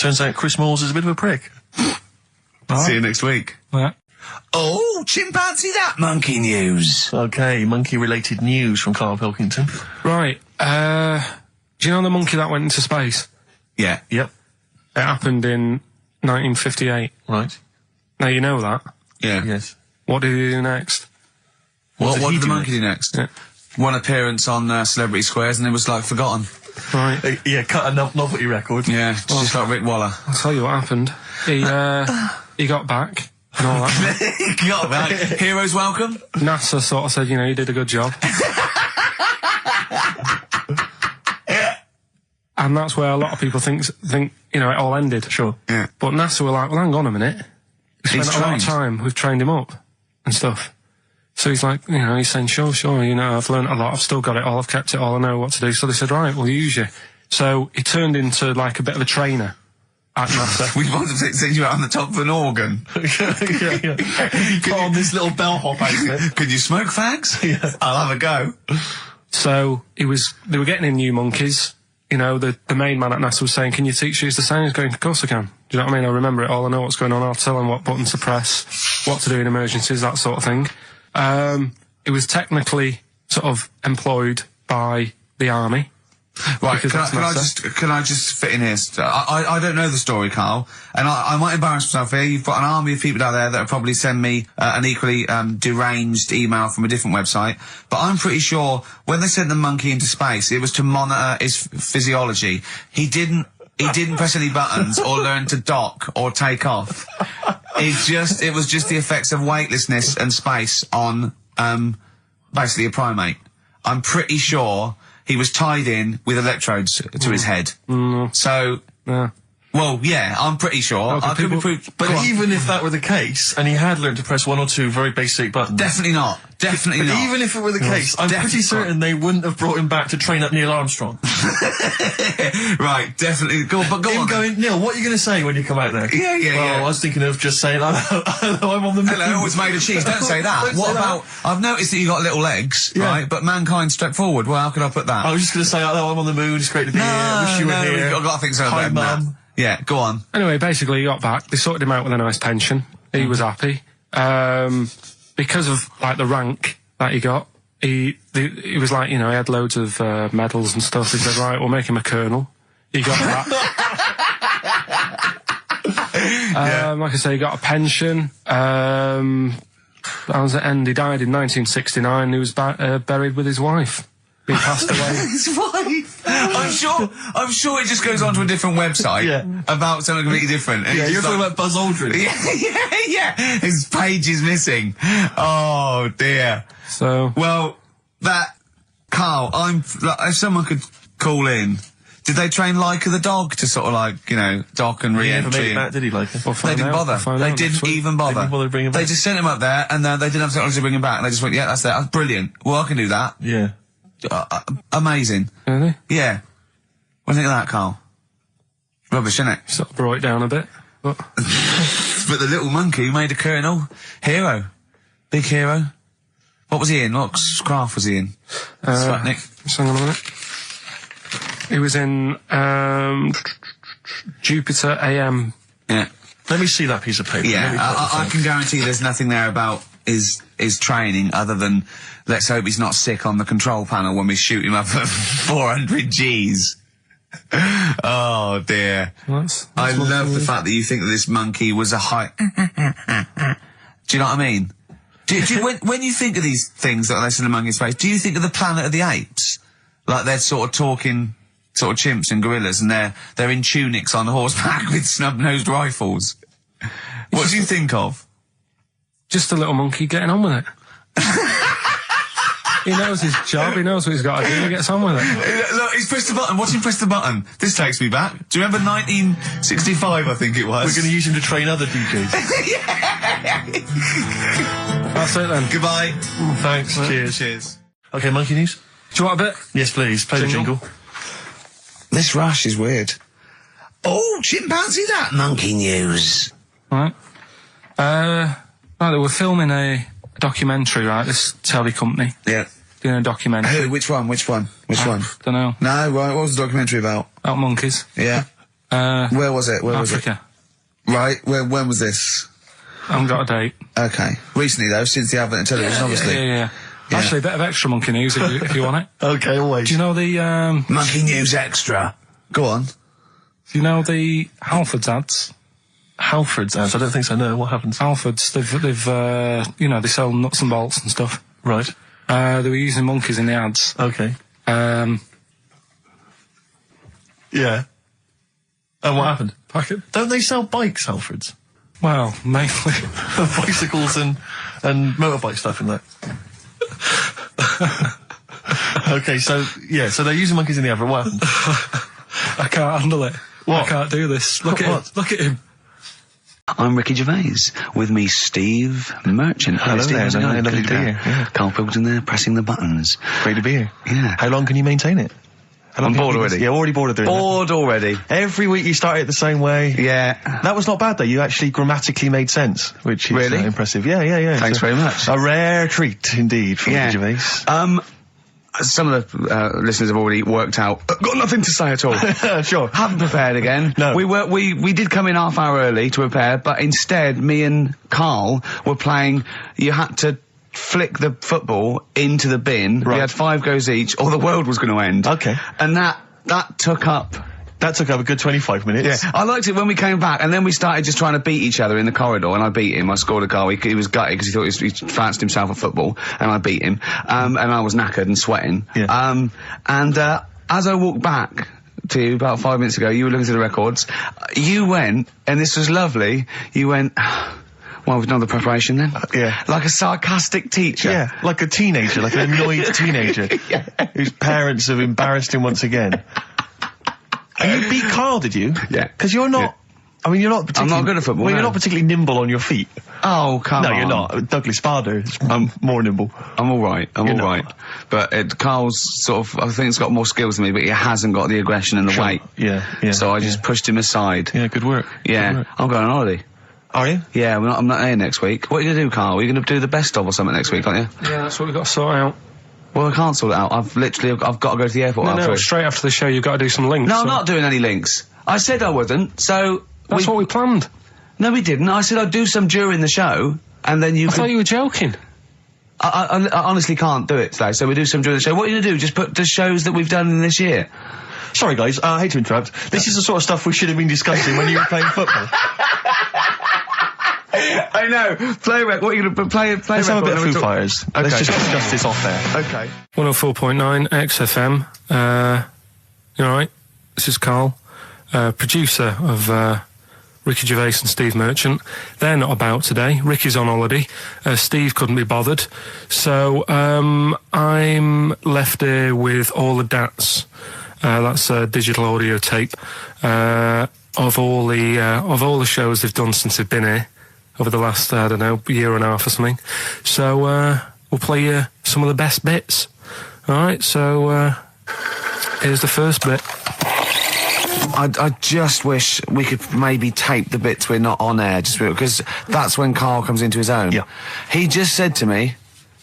Turns out Chris Moores is a bit of a prick. See you next week. Yeah. Oh, chimpanzee that monkey news. Okay, monkey-related news from Karl Pilkington. Right. Do you know the monkey that went into space? Yeah. Yep. It happened in 1958. Right. Now you know that. Yeah. Yes. What did he do next? What he did the do monkey do next? Yeah. One appearance on Celebrity Squares and it was, like, forgotten. Right. Yeah, cut a novelty record. Yeah, just like Rick Waller. I'll tell you what happened. He got back and all that. He got back. Heroes welcome. NASA sort of said, you know, you did a good job. And that's where a lot of people think, you know, it all ended. Sure. Yeah. But NASA were like, well, hang on a minute. We spent a lot of time, we've trained him up and stuff. So he's like, you know, he's saying, sure, you know, I've learned a lot, I've still got it all, I've kept it all, I know what to do. So they said, right, we'll use you. So he turned into, like, a bit of a trainer at NASA. We wanted to send you out on the top of an organ. yeah. Put on this little bellhop outfit. Could you smoke fags? Yeah. I'll have a go. So they were getting in new monkeys. You know, the main man at NASA was saying, can you teach us the sound? He's going, of course I can. Do you know what I mean? I remember it all, I know what's going on, I'll tell him what buttons to press, what to do in emergencies, that sort of thing. It was technically sort of employed by the army. Right, can I just fit in here? I don't know the story, Carl, and I might embarrass myself here. You've got an army of people out there that will probably send me an equally deranged email from a different website, but I'm pretty sure when they sent the monkey into space, it was to monitor his physiology. He didn't press any buttons or learn to dock or take off. It was just the effects of weightlessness and space on basically a primate. I'm pretty sure he was tied in with electrodes to his head. So, well, yeah, I'm pretty sure. Okay, I could be proved. But even if that were the case, and he had learned to press one or two very basic buttons... Definitely not. Definitely but not. even if it were the case, I'm pretty certain they wouldn't have brought him back to train up Neil Armstrong. Right, definitely. Go on. Going, Neil, what are you going to say when you come out there? Yeah. I was thinking of just saying, hello, I'm on the moon. Hello, it's made of cheese. Don't say that. What about... I've noticed that you got little legs, right? But mankind stepped forward. Well, how could I put that? I was just going to say, hello, I'm on the moon, it's great to be here, I wish you were here. I've got to think so Hi, better than that. Mum. Yeah, go on. Anyway, basically he got back, they sorted him out with a nice pension. He was happy. Because of, like, the rank that he got, he was like, you know, he had loads of medals and stuff. He said, right, we'll make him a colonel. He got that. Like I say, he got a pension. That was the end. He died in 1969. He was buried with his wife. He passed away. His wife. I'm sure it just goes on to a different website about something completely different. Yeah, you're talking about Buzz Aldrin. Yeah. His page is missing. Oh dear. So well, Carl, if someone could call in. Did they train Leica the dog to sort of like, you know, dock and re-entry? He never made it back, did he, Leica? They didn't bother. They didn't even bother. They didn't bother bringing him back. They just sent him up there, and they didn't have technology to bring him back. And they just went, yeah, that's that. That's brilliant. Well, I can do that. Yeah. Amazing. really? Yeah. What do you think of that, Carl? Rubbish, isn't it? Sort of brought it down a bit. But But the little monkey made a colonel. Hero. Big hero. What was he in? What craft was he in? Sputnik. Just hang on a minute. He was in Jupiter AM. Yeah. Let me see that piece of paper. Yeah, I can guarantee there's nothing there about his training other than let's hope he's not sick on the control panel when we shoot him up at 400 Gs. Oh dear. I love the fact that you think that this monkey was a high... Do you know what I mean? Do you, when you think of these things that they send a monkey in space, do you think of the Planet of the Apes? Like they're sort of talking... sort of chimps and gorillas, and they're in tunics on horseback with snub-nosed rifles. What do you think of? Just a little monkey getting on with it. He knows his job, he knows what he's got to do, he gets on with it. Look, he's pressed the button. Watch him press the button. This takes me back. Do you remember 1965, I think it was? We're going to use him to train other DJs. That's it then. Goodbye. Thanks, cheers. Cheers. Okay, monkey news? Do you want a bit? Yes, please, play the jingle. This rash is weird. Oh, chimpanzee that monkey news. Right. Right, they were filming a documentary, right, this telly company. Yeah. Doing a documentary. Which one? Don't know. No, right, what was the documentary about? About monkeys. Yeah. Where was it? Where was it? Africa. Right. When was this? I haven't got a date. Okay. Recently, though, since the advent of television, obviously. Yeah. Actually, a bit of extra monkey news if you want it. Okay, always. Do you know the Monkey News Extra. Go on. Do you know the Halfords ads? Halfords ads? I don't think so. No. What happens? Halfords, they've they sell nuts and bolts and stuff. Right. They were using monkeys in the ads. Okay. Yeah. And what happened? Don't they sell bikes, Halfords? Well, mainly Bicycles and motorbike stuff in that. Okay, so they're using monkeys in the advert. What happened? I can't handle it. What? I can't do this. Look at him. I'm Ricky Gervais. With me, Steve Merchant. Hello Steve, there, how's it going? lovely to be Good, here, yeah. Karl Pilkington there, pressing the buttons. Great to be here. Yeah. How long can you maintain it? I'm bored already. Yeah, already bored of doing Bored already. that. Every week you start it the same way. Yeah. That was not bad though. You actually grammatically made sense, which is Really? impressive. Yeah. Thanks very much. A rare treat indeed from Ricky Gervais. Some of the listeners have already worked out. Got nothing to say at all. Sure. Haven't prepared again. No. We did come in half hour early to prepare, but instead me and Karl were playing. You had to flick the football into the bin. Right. We had 5 goes each, or the world was going to end. Okay. And that took up. That took up a good 25 minutes. Yeah, I liked it when we came back, and then we started just trying to beat each other in the corridor, and I beat him. I scored a goal. He was gutted because he thought he fancied himself at football, and I beat him. And I was knackered and sweating. Yeah. As I walked back to you about 5 minutes ago, you were looking at the records. You went, and this was lovely, you went, well, we've done the preparation then. Yeah. Like a sarcastic teacher. Yeah, like a teenager, like an annoyed teenager whose parents have embarrassed him once again. And you beat Karl, did you? Yeah. Because you're not. Yeah. I mean, you're not particularly. I'm not good at football. Well, you're no. not particularly nimble on your feet. Oh, come on. No, you're not. Douglas Bader is more nimble. I'm all right. I'm You're all not. right. But Carl's sort of, I think he's got more skills than me, but he hasn't got the aggression and the Sure. weight. Yeah. So I just pushed him aside. Yeah, good work. Yeah. Good work. I'm going on holiday. Are you? Yeah, I'm not here next week. What are you going to do, Karl? Are you going to do the best of or something next week, aren't you? Yeah, that's what we've got to sort out. Well, I can't sort it out. I've got to go to the airport No, after. straight after the show you've got to do some links. No, so I'm not doing any links. I said I wouldn't, so... That's what we planned. No, we didn't. I said I'd do some during the show, and then you I thought you were joking. I honestly can't do it today, so we do some during the show. What are you going to do? Just put the shows that we've done in this year? Sorry, guys. I hate to interrupt. This is the sort of stuff we should have been discussing when you were playing football. I know. Play record. What are you going to play? Let's have a bit of Foo Fighters. Okay. Let's just discuss this off there. Okay. 104.9 XFM. You alright? This is Karl, producer of Ricky Gervais and Steve Merchant. They're not about today. Ricky's on holiday. Steve couldn't be bothered. So I'm left here with all the DATs. That's a digital audio tape of all the shows they've done since they've been here over the last, I don't know, year and a half or something. So we'll play you some of the best bits. Alright, so here's the first bit. I just wish we could maybe tape the bits we're not on air, just because that's when Karl comes into his own. Yeah. He just said to me,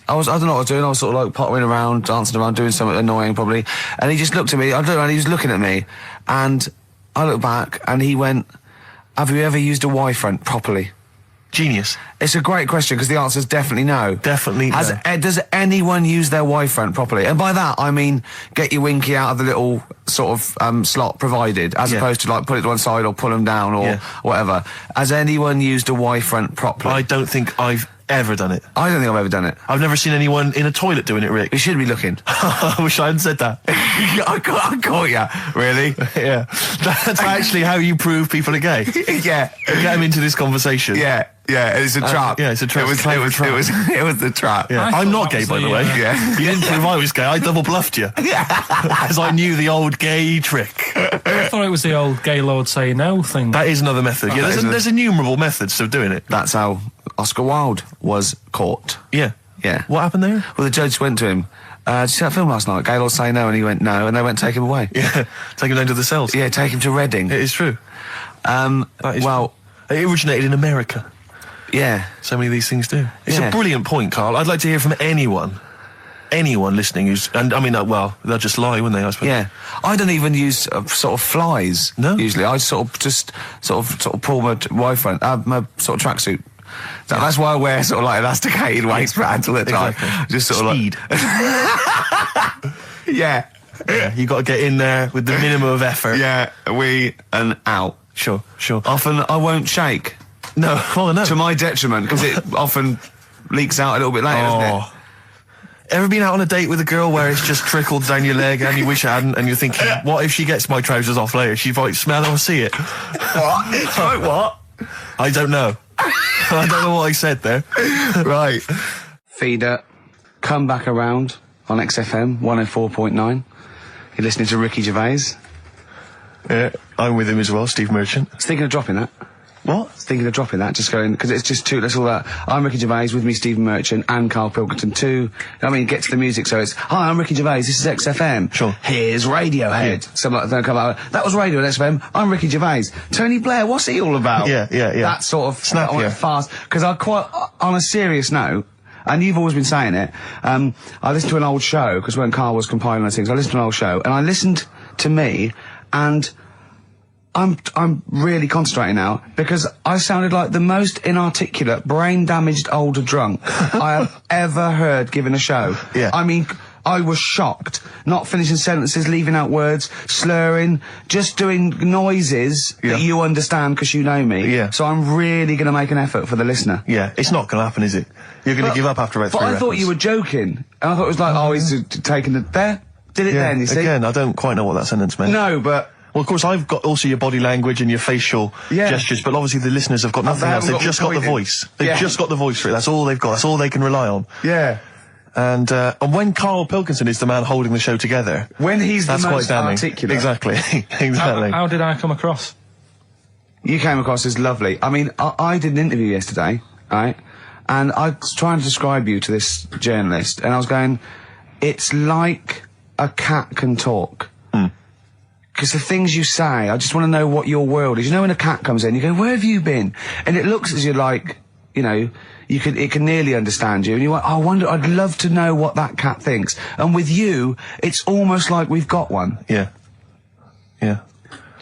I don't know what I was doing, I was sort of like pottering around, dancing around, doing something annoying probably, and he just looked at me, I don't know, and he was looking at me, and I looked back, and he went, have you ever used a Y-front properly? Genius. It's a great question, because the answer's definitely no. Definitely no. Does anyone use their Y-front properly? And by that, I mean, get your winky out of the little sort of slot provided, as opposed to like put it to one side or pull them down or whatever. Has anyone used a Y-front properly? I don't think I've ever done it. I don't think I've ever done it. I've never seen anyone in a toilet doing it, Rick. You should be looking. I wish I hadn't said that. I caught ya. Really? Yeah. That's actually how you prove people are gay. Yeah. Get them into this conversation. Yeah. It's a trap. Yeah, it's a trap. It was the trap. Yeah. I'm not gay, by the way. Yeah. You didn't prove I was gay. I double bluffed you. Because I knew the old gay trick. I thought it was the old gay lord say no thing. That is another method. Yeah, there's innumerable methods of doing it. That's how Oscar Wilde was caught. Yeah. Yeah. What happened there? Well, the judge went to him, did you see that film last night? Gaylord Say No, and he went no, and they went take him away. Yeah. Take him down to the cells. Yeah, take him to Reading. It is true. Well, it originated in America. Yeah. So many of these things do. It's Yeah. a brilliant point, Karl. I'd like to hear from anyone anyone listening who's, and I mean, well, they'll just lie, wouldn't they? I suppose. Yeah, I don't even use sort of flies. No? Usually, I sort of pull my wife on my sort of tracksuit. That's why I wear sort of like elasticated waistbands all the time. Exactly. Just sort Speed. of like. Yeah. Yeah, you got to get in there with the minimum of effort. Yeah, and out. Sure. Often I won't shake. No, well, no. To my detriment, because it often leaks out a little bit later, doesn't it? Ever been out on a date with a girl where it's just trickled down your leg and you wish it hadn't, and you're thinking, what if she gets my trousers off later? She might smell or see it. What? What? I don't know. I don't know what I said there. Right. Feeder, come back around on XFM 104.9. You're listening to Ricky Gervais. Yeah, I'm with him as well, Steve Merchant. I was thinking of dropping that. What? Thinking of dropping that, just going, because it's just too, that's all that. I'm Ricky Gervais, with me Stephen Merchant and Karl Pilkington too. I mean, get to the music, so it's, hi, I'm Ricky Gervais, this is XFM. Sure. Here's Radiohead. Yeah. Something like that, come out, that was Radio at XFM, I'm Ricky Gervais. Tony Blair, what's he all about? Yeah. That sort of, Snappier. fast, because I quite, on a serious note, and you've always been saying it, I listened to an old show, because when Karl was compiling those things, I listened to an old show, and I listened to me, and I'm really concentrating now, because I sounded like the most inarticulate, brain-damaged older drunk I have ever heard given a show. Yeah. I mean, I was shocked. Not finishing sentences, leaving out words, slurring, just doing noises that you understand because you know me. Yeah. So I'm really going to make an effort for the listener. Yeah, it's not going to happen, is it? You're going to give up after about 3 But I thought records. you were joking. And I thought it was like, oh, he's taking it there. Did it then, you see? Again, I don't quite know what that sentence meant. No, but... Well, of course, I've got also your body language and your facial gestures, but obviously the listeners have got nothing else. They've just got the voice. They've just got the voice for it. That's all they've got. That's all they can rely on. Yeah. And when Karl Pilkington is the man holding the show together, When he's that's the quite most damning. articulate. Exactly. Exactly. How did I come across? You came across as lovely. I mean, I did an interview yesterday, right? And I was trying to describe you to this journalist, and I was going, it's like a cat can talk. Because the things you say, I just want to know what your world is. You know, when a cat comes in, you go, where have you been? And it looks as you're like, you know, it can nearly understand you. And you're like, I wonder, I'd love to know what that cat thinks. And with you, it's almost like we've got one. Yeah. Yeah.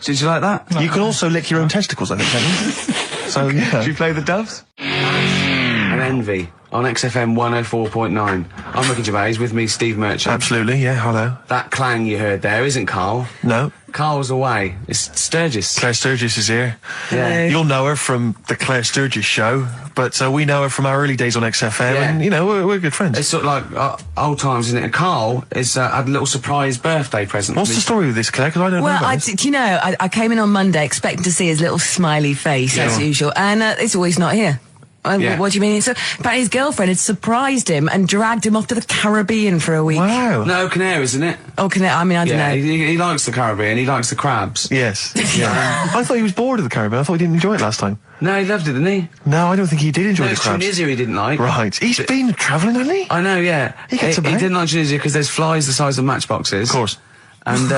Did you like that? You can also lick your own testicles, I think, can't you? So, yeah. Did you play the Doves? And Envy on XFM 104.9. I'm Ricky Gervais, with me Steve Merchant. Absolutely, yeah, hello. That clang you heard there isn't Karl. No. Karl's away. It's Sturgis. Claire Sturgis is here. Yeah. You'll know her from the Claire Sturgis show, but we know her from our early days on XFM, Yeah. and, you know, we're good friends. It's sort of like old times, isn't it? And Karl is had a little surprise birthday present. What's the story with this, Claire? Because I don't know Well, about this. do you know, I came in on Monday expecting to see his little smiley face, as usual, and it's always not here. Yeah. What do you mean? So, apparently his girlfriend had surprised him and dragged him off to the Caribbean for a week. Wow. No, Canaries, isn't it? Oh, I mean, I don't Yeah, know. he likes the Caribbean. He likes the crabs. Yes. Yeah. I thought he was bored of the Caribbean. I thought he didn't enjoy it last time. No, he loved it, didn't he? No, I don't think he did enjoy No, the it's crabs. Tunisia he didn't like. Right. He's been travelling, hasn't he? I know, yeah. He gets he about. didn't like Tunisia because there's flies the size of matchboxes. Of course. And,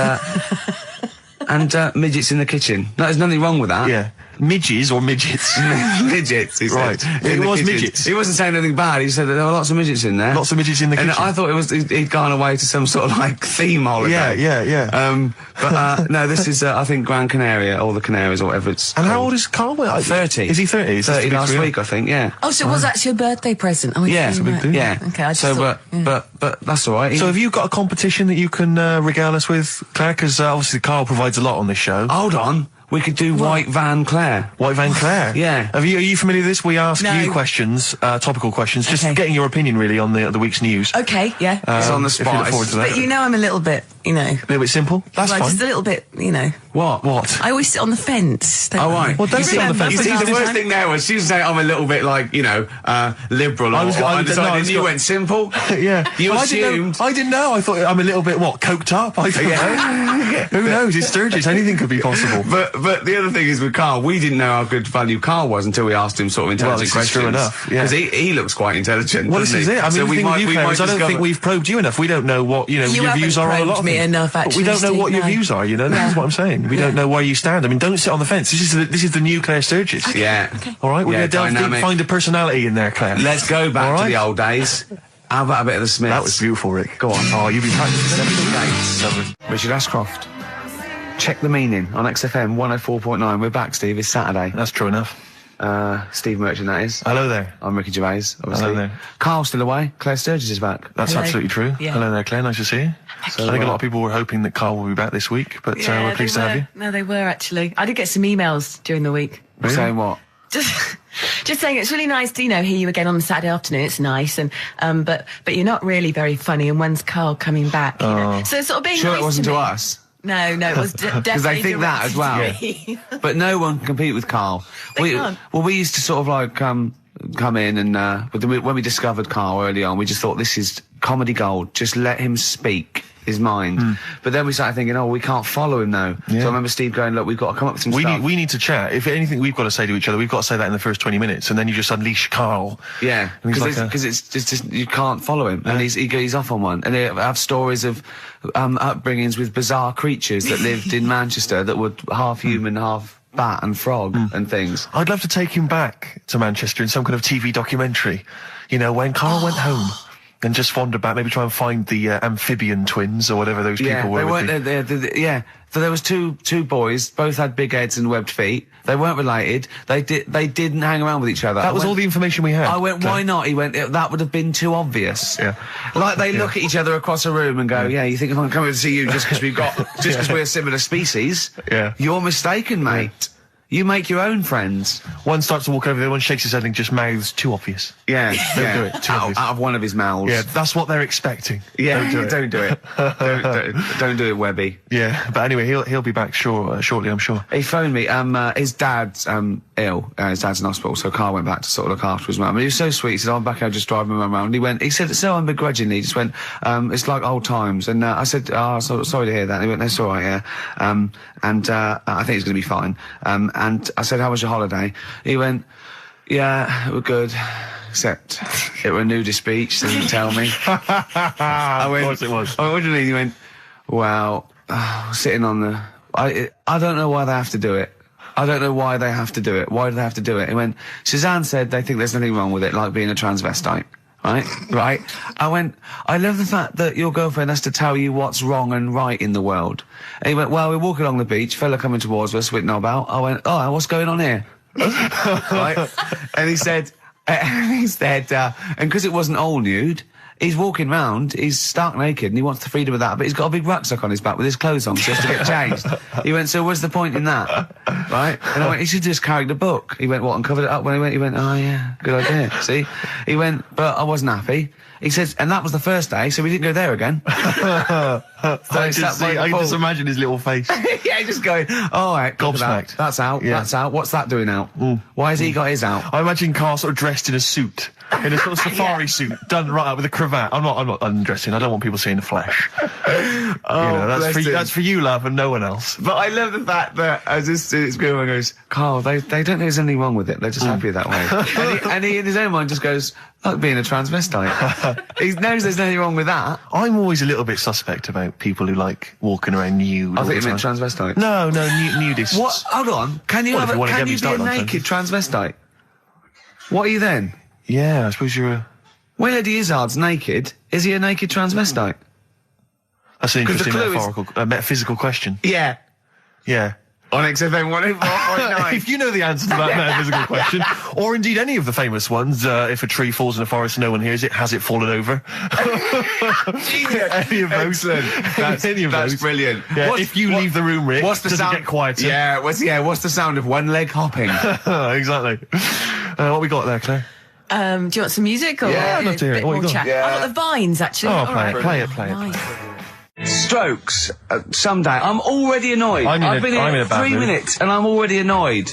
and midgets in the kitchen. No, there's nothing wrong with that. Yeah. Midges or midgets? Midgets, he said. Right. In It the was kitchen. midgets. He wasn't saying anything bad. He said that there were lots of midgets in there. Lots of midgets in the And kitchen. I thought it was he'd gone away to some sort of like theme holiday. Yeah. But no, this is I think Gran Canaria or the Canaries or whatever it's. And how called. old is Karl? 30. Is he 30? Is this 30 the big last three? week, I think. Yeah. Oh, so it was actually a birthday present. Oh, I Yeah, didn't it's a know big that. deal. Yeah. Okay, I just so, thought, but that's all right. So have you got a competition that you can regale us with, Claire? Because obviously Karl provides a lot on this show. Hold on. We could do White Van Claire. White Van Claire. Yeah. Are you familiar with this? We ask No. you questions, topical questions, just Okay. getting your opinion really on the week's news. Okay, yeah. It's on the If you spot. look forward to that. But you know I'm a little bit, you know. A little bit simple. That's well, fine. just a little bit, you know. What? I always sit on the fence. Don't Oh, I? right. Well, don't You sit on the remember fence. You see, last the worst time? thing there was she was saying I'm a little bit like, you know, liberal or undecided. You went simple. Yeah. You Well, assumed. I didn't know. I thought I'm a little bit, coked up? I don't know. Who knows? It's Sturgis. Anything could be possible. But the other thing is with Karl, we didn't know how good value Karl was until we asked him sort of intelligent this is questions. true enough, yeah. Because he looks quite intelligent. Well, this doesn't is he? it. I mean, So the thing with you, Claire, is I don't think we've probed you enough. We don't know what, you You your views haven't are on a lot probed of me things. enough, But we actually, don't know what Steve, your no. views are, you know? This is what I'm saying. We don't know where you stand. I mean, don't sit on the fence. This is the new Claire Sturgis. Yeah. All right? We're Yeah, going to delve deep, dynamic. find a personality in there, Claire. Let's go back All to right? the old days. How about a bit of the Smiths? That was beautiful, Rick. Go on. Oh, you've been practicing Gates. Richard Ashcroft. Check the meaning on XFM 104.9. We're back, Steve. It's Saturday. That's true enough. Steve Merchant, that is. Hello there. I'm Ricky Gervais, obviously. Hello there. Carl's still away. Claire Sturgis is back. That's Hello. absolutely true. Yeah. Hello there, Claire. Nice to see you. So, I think a lot of people were hoping that Carl will be back this week, but we're pleased to have you. No, they were actually. I did get some emails during the week. Really? Saying what? Just saying it's really nice to, hear you again on the Saturday afternoon. It's nice, and but you're not really very funny. And when's Carl coming back? You know? So it's sort of being Sure nice it wasn't to to me. us? No, it was definitely Because they think that as well. directed to me. But no one can compete with Carl. They can't. Well, we used to sort of like come in and when we discovered Carl early on, we just thought this is comedy gold. Just let him speak his mind. But then we started thinking, oh, we can't follow him now. Yeah. So I remember Steve going, look, we've got to come up with some stuff. We need to chat. If anything we've got to say to each other, we've got to say that in the first 20 minutes, and then you just unleash Carl. Yeah, And he's because like it's just you can't follow him, and he's off on one. And they have stories of upbringings with bizarre creatures that lived in Manchester that were half human, half bat and frog and things. I'd love to take him back to Manchester in some kind of TV documentary. You know, when Carl went home and just wandered back, maybe try and find the amphibian twins or whatever those people were. They with weren't. Yeah. So there was two boys, both had big heads and webbed feet. They weren't related. They didn't hang around with each other. That was all the information we had. I went, why not? He went, that would have been too obvious. Yeah. Like they look at each other across a room and go, yeah, you think I'm coming to see you just because we're a similar species? Yeah. You're mistaken, mate. You make your own friends. One starts to walk over there, one shakes his head and just mouths, too obvious. Yeah. Don't do it. Too obvious. Out of one of his mouths. Yeah, that's what they're expecting. Yeah. Don't do it. Don't do it, Webby. Yeah, but anyway, he'll be back shortly, I'm sure. He phoned me. His dad's ill. His dad's in hospital, so Carl went back to sort of look after his mum. And he was so sweet. He said, I'm back here just driving my mum around. He said, so unbegrudgingly, he just went, it's like old times. And I said, sorry to hear that. And he went, that's all right, yeah. I think it's going to be fine. And I said, how was your holiday? He went, yeah, we're good. Except it were a nudist beach, so he didn't tell me. Of course it was. I went, what do you mean? He went, well, sitting on the... I don't know why they have to do it. I don't know why they have to do it. Why do they have to do it? He went, Suzanne said they think there's nothing wrong with it, like being a transvestite. Right? I went, I love the fact that your girlfriend has to tell you what's wrong and right in the world. And he went, well, we're walking along the beach, fella coming towards us with knob out. I went, oh, what's going on here? Right? And he said, and because it wasn't all nude, he's walking round, he's stark naked, and he wants the freedom of that, but he's got a big rucksack on his back with his clothes on, so he has to get changed. He went, so what's the point in that? Right? And I went, he should just carry the book. He went, what, and covered it up? When he went, oh yeah, good idea. See? He went, but I wasn't happy. He says, and that was the first day, so we didn't go there again. I can just imagine his little face. Yeah, just going, all right, gobsmacked. That's out, Yeah. that's out. What's that doing out? Why has he got his out? I imagine Carl sort of dressed in a suit. In a sort of safari suit, done right up with a cravat. I'm not undressing. I don't want people seeing the flesh. That's for you, love, and no one else. But I love the fact that as this girl goes, Carl, they don't think there's anything wrong with it. They're just happy that way. and he in his own mind just goes, like being a transvestite. He knows there's nothing wrong with that. I'm always a little bit suspect about people who like walking around nude. I all think the you meant time. transvestites. No, nudists. What? Hold on. Can you Well, if you wanna get me be a started on naked transvestite? What are you then? Yeah, I suppose you're a... When Eddie Izzard's naked, is he a naked transvestite? That's an 'Cause the interesting clue metaphysical question. Yeah. Yeah. On XFM 104.9. If you know the answer to that metaphysical question, or indeed any of the famous ones, if a tree falls in a forest and no one hears it, has it fallen over? Any of those. Excellent. Any of That's those. brilliant. Yeah, if you leave the room, Rick, what's the does sound? it get quieter? Yeah, what's the sound of one leg hopping? Exactly. What we got there, Claire? Do you want some music or Yeah, I'd love to hear a it. bit What more you got? chat? Yeah. I've got the Vines actually. Oh, All play right. it. Nice. Strokes. Someday. I'm already annoyed. I've been I'm in here a bad 3 mood. minutes and I'm already annoyed.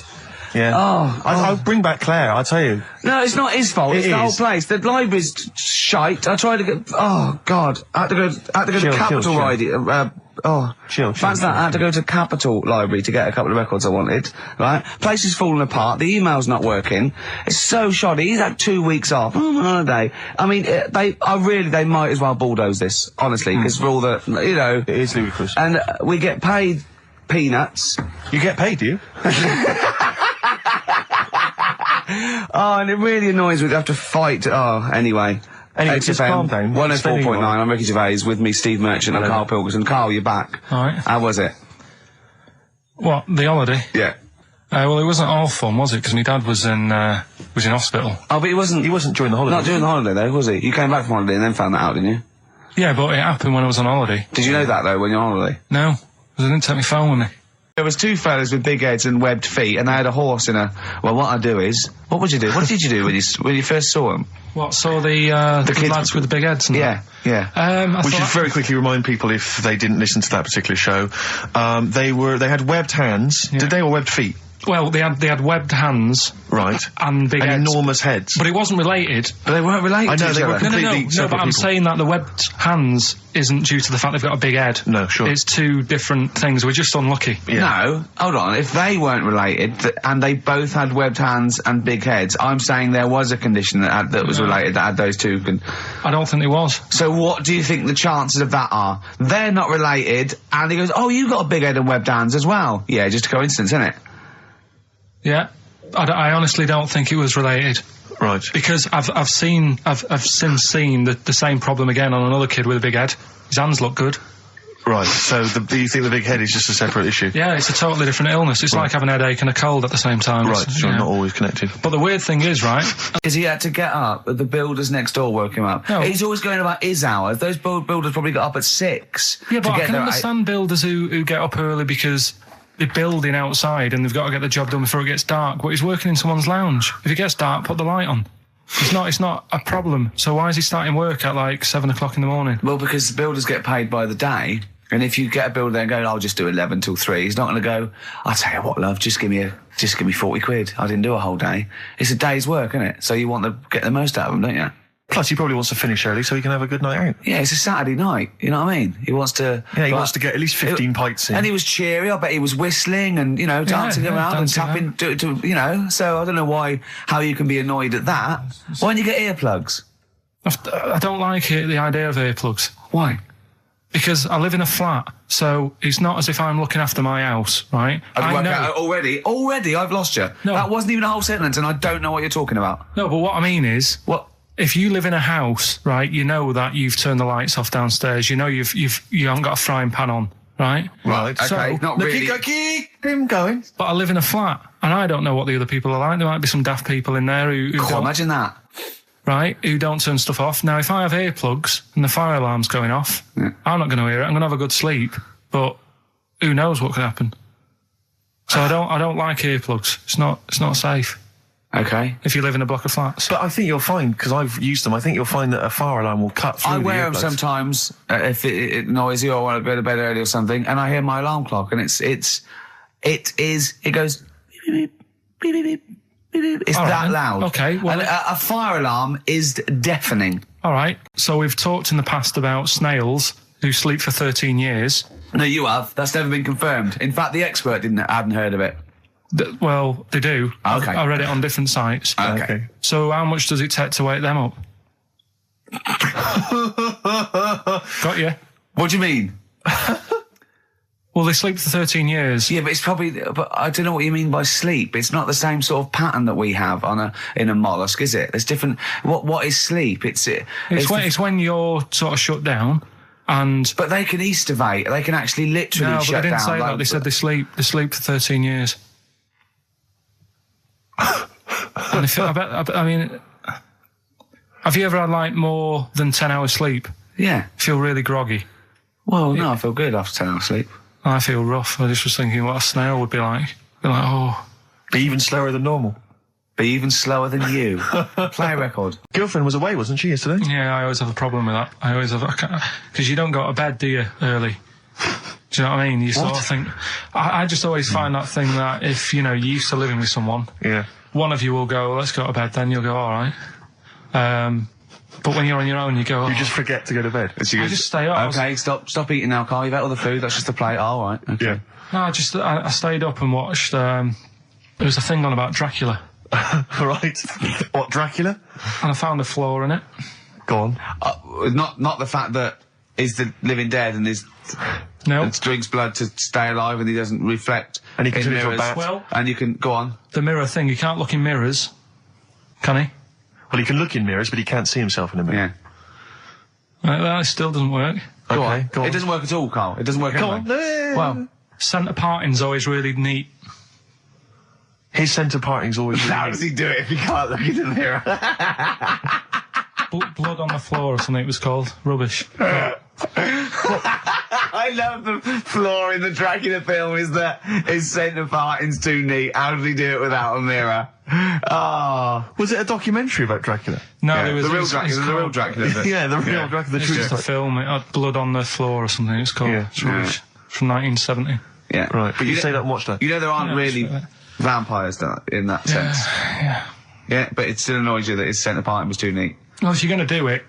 Yeah. I'll bring back Claire, I'll tell you. No, it's not his fault. It's the whole place. The library's shite. I tried to get. Oh God! I had to go to Capital Library. Chill. Fancy that. I had to go to Capital Library to get a couple of records I wanted. Right? Place is falling apart. The email's not working. It's so shoddy. He's had 2 weeks off. I'm on holiday. I mean, they might as well bulldoze this, honestly, because for all the, It is ludicrous. and we get paid peanuts. You get paid, do you? Oh, and it really annoys me to have to fight. Oh, anyway. Anyway, just calm down. 104.9, I'm Ricky Gervais, with me, Steve Merchant and Karl Pilkington. Karl, you're back. All right. How was it? What, the holiday? Yeah. Well, it wasn't all fun, was it? Because my dad was in hospital. Oh, but he wasn't during the holiday. Not during the holiday, though, was he? You came back from holiday and then found that out, didn't you? Yeah, but it happened when I was on holiday. Did you know that, though, when you're on holiday? No, because I didn't take my phone with me. There was two fellas with big heads and webbed feet, and they had a horse in a... Well, what I do is... What would you do? What did you do when you first saw them? What, saw the lads with the big heads and yeah, that? Yeah. We should very quickly remind people, if they didn't listen to that particular show, they had webbed hands. Yeah. Did they, or webbed feet? Well, they had webbed hands. Right. And big heads. Enormous heads. But it wasn't related. But they weren't related I know, to each they were other. completely No, but I'm saying that the webbed hands isn't due to the fact they've got a big head. No, sure. It's two different things. We're just unlucky. Yeah. No, hold on. If they weren't related, and they both had webbed hands and big heads, I'm saying there was a condition that was related, that had those two. I don't think there was. So what do you think the chances of that are? They're not related, and he goes, oh, you got a big head and webbed hands as well. Yeah, just a coincidence, isn't it? Yeah. I honestly don't think it was related. Right. Because I've since seen the same problem again on another kid with a big head. His hands look good. Right, so you think the big head is just a separate issue? Yeah, it's a totally different illness. It's like having a headache and a cold at the same time. Right, so yeah. not always connected. But the weird thing is, right... Because he had to get up, the builders next door woke him up. No. He's always going about his hours. Those builders probably got up at 6. Yeah, but to I get can there understand builders who get up early because they're building outside and they've got to get the job done before it gets dark. But he's working in someone's lounge. If it gets dark, put the light on. It's not a problem. So why is he starting work at like 7 o'clock in the morning? Well, because the builders get paid by the day. And if you get a builder there and go, I'll just do 11 till 3, he's not going to go, I'll tell you what, love, just give me 40 quid. I didn't do a whole day. It's a day's work, isn't it? So you want to get the most out of them, don't you? Plus, he probably wants to finish early so he can have a good night out. Yeah, it's a Saturday night, you know what I mean? He wants to... Yeah, he wants to get at least 15 pints in. And he was cheery, I bet he was whistling and, you know, dancing around and tapping, to, you know, so I don't know how you can be annoyed at that. Why don't you get earplugs? I don't like the idea of earplugs. Why? Because I live in a flat, so it's not as if I'm looking after my house, right? I know. Already, I've lost you. No. That wasn't even a whole sentence, and I don't know what you're talking about. No, but what I mean is, what? If you live in a house, right, you know that you've turned the lights off downstairs. You know you haven't got a frying pan on, right? Right. So, okay. Not really. Keep him going. But I live in a flat, and I don't know what the other people are like. There might be some daft people in there who God, don't, imagine that. right, who don't turn stuff off. Now, if I have earplugs and the fire alarm's going off, I'm not going to hear it. I'm going to have a good sleep, but who knows what could happen? So I don't like earplugs. It's not safe. Okay. If you live in a block of flats. But I think you'll find, because I've used them, I think you'll find that a fire alarm will cut through I the wear them earplugs. sometimes if it's noisy or I want to go to bed early or something, and I hear my alarm clock, and it goes beep, beep, beep, beep, beep, beep. It's All that right, loud. okay, well, and a fire alarm is deafening. All right. So we've talked in the past about snails who sleep for 13 years. No, you have. That's never been confirmed. In fact, the expert hadn't heard of it. Well, they do. Okay. I read it on different sites. Okay. So how much does it take to wake them up? Got you. What do you mean? Well, they sleep for 13 years. Yeah, but it's probably. But I don't know what you mean by sleep. It's not the same sort of pattern that we have in a mollusk, is it? There's different. What is sleep? It's when you're sort of shut down, and but they can estivate. They can actually literally no, shut but they didn't down. say that. They said they sleep for 13 years. And I mean, have you ever had like more than 10 hours sleep? Yeah. Feel really groggy? Well, no, I feel good after 10 hours sleep. I feel rough. I just was thinking what a snail would be like. Be like, oh. Be even slower than normal. Be even slower than you. Play a record. Girlfriend was away, wasn't she, yesterday? Yeah, I always have a problem with that. Because you don't go to bed, do you, early? Do you know what I mean? You sort of think... I just always find that thing that if, you're used to living with someone, one of you will go, let's go to bed, then you'll go, all right. But when you're on your own, you go... You just forget to go to bed. I just stay up. Okay, stop eating now, Carl. You've ate all the food. That's just a plate. Oh, all right. Okay. Yeah. No, I stayed up and watched... there was a thing on about Dracula. Right. What, Dracula? And I found a flaw in it. Go on. Not the fact that he's the living dead and and drinks blood to stay alive and he doesn't reflect. And he can in turn into a mirrors. bat. Well, and you can go on. The mirror thing, you can't look in mirrors, can he? Well, he can look in mirrors, but he can't see himself in a mirror. Yeah. That still doesn't work. Go on. It doesn't work at all, Carl. It doesn't work Go anyway. on. Well, centre parting's always really neat. His centre parting's always really How does he do it if he can't look in the mirror? Blood on the floor or something it was called. Rubbish. I love the flaw in the Dracula film is that his centre parting's too neat. How does he do it without a mirror? Oh. Was it a documentary about Dracula? No, Yeah, there was the real Dracula. Yeah, the real Dracula, the true It's a story. film. It had blood on the floor or something. It's called. Yeah. It's rubbish. From 1970. Yeah. Right, but you say that and watch that. You know there aren't Yeah, really sure. vampires in that sense. Yeah. Yeah, but it still annoys you that his centre parting was too neat. Well, if you're going to do it,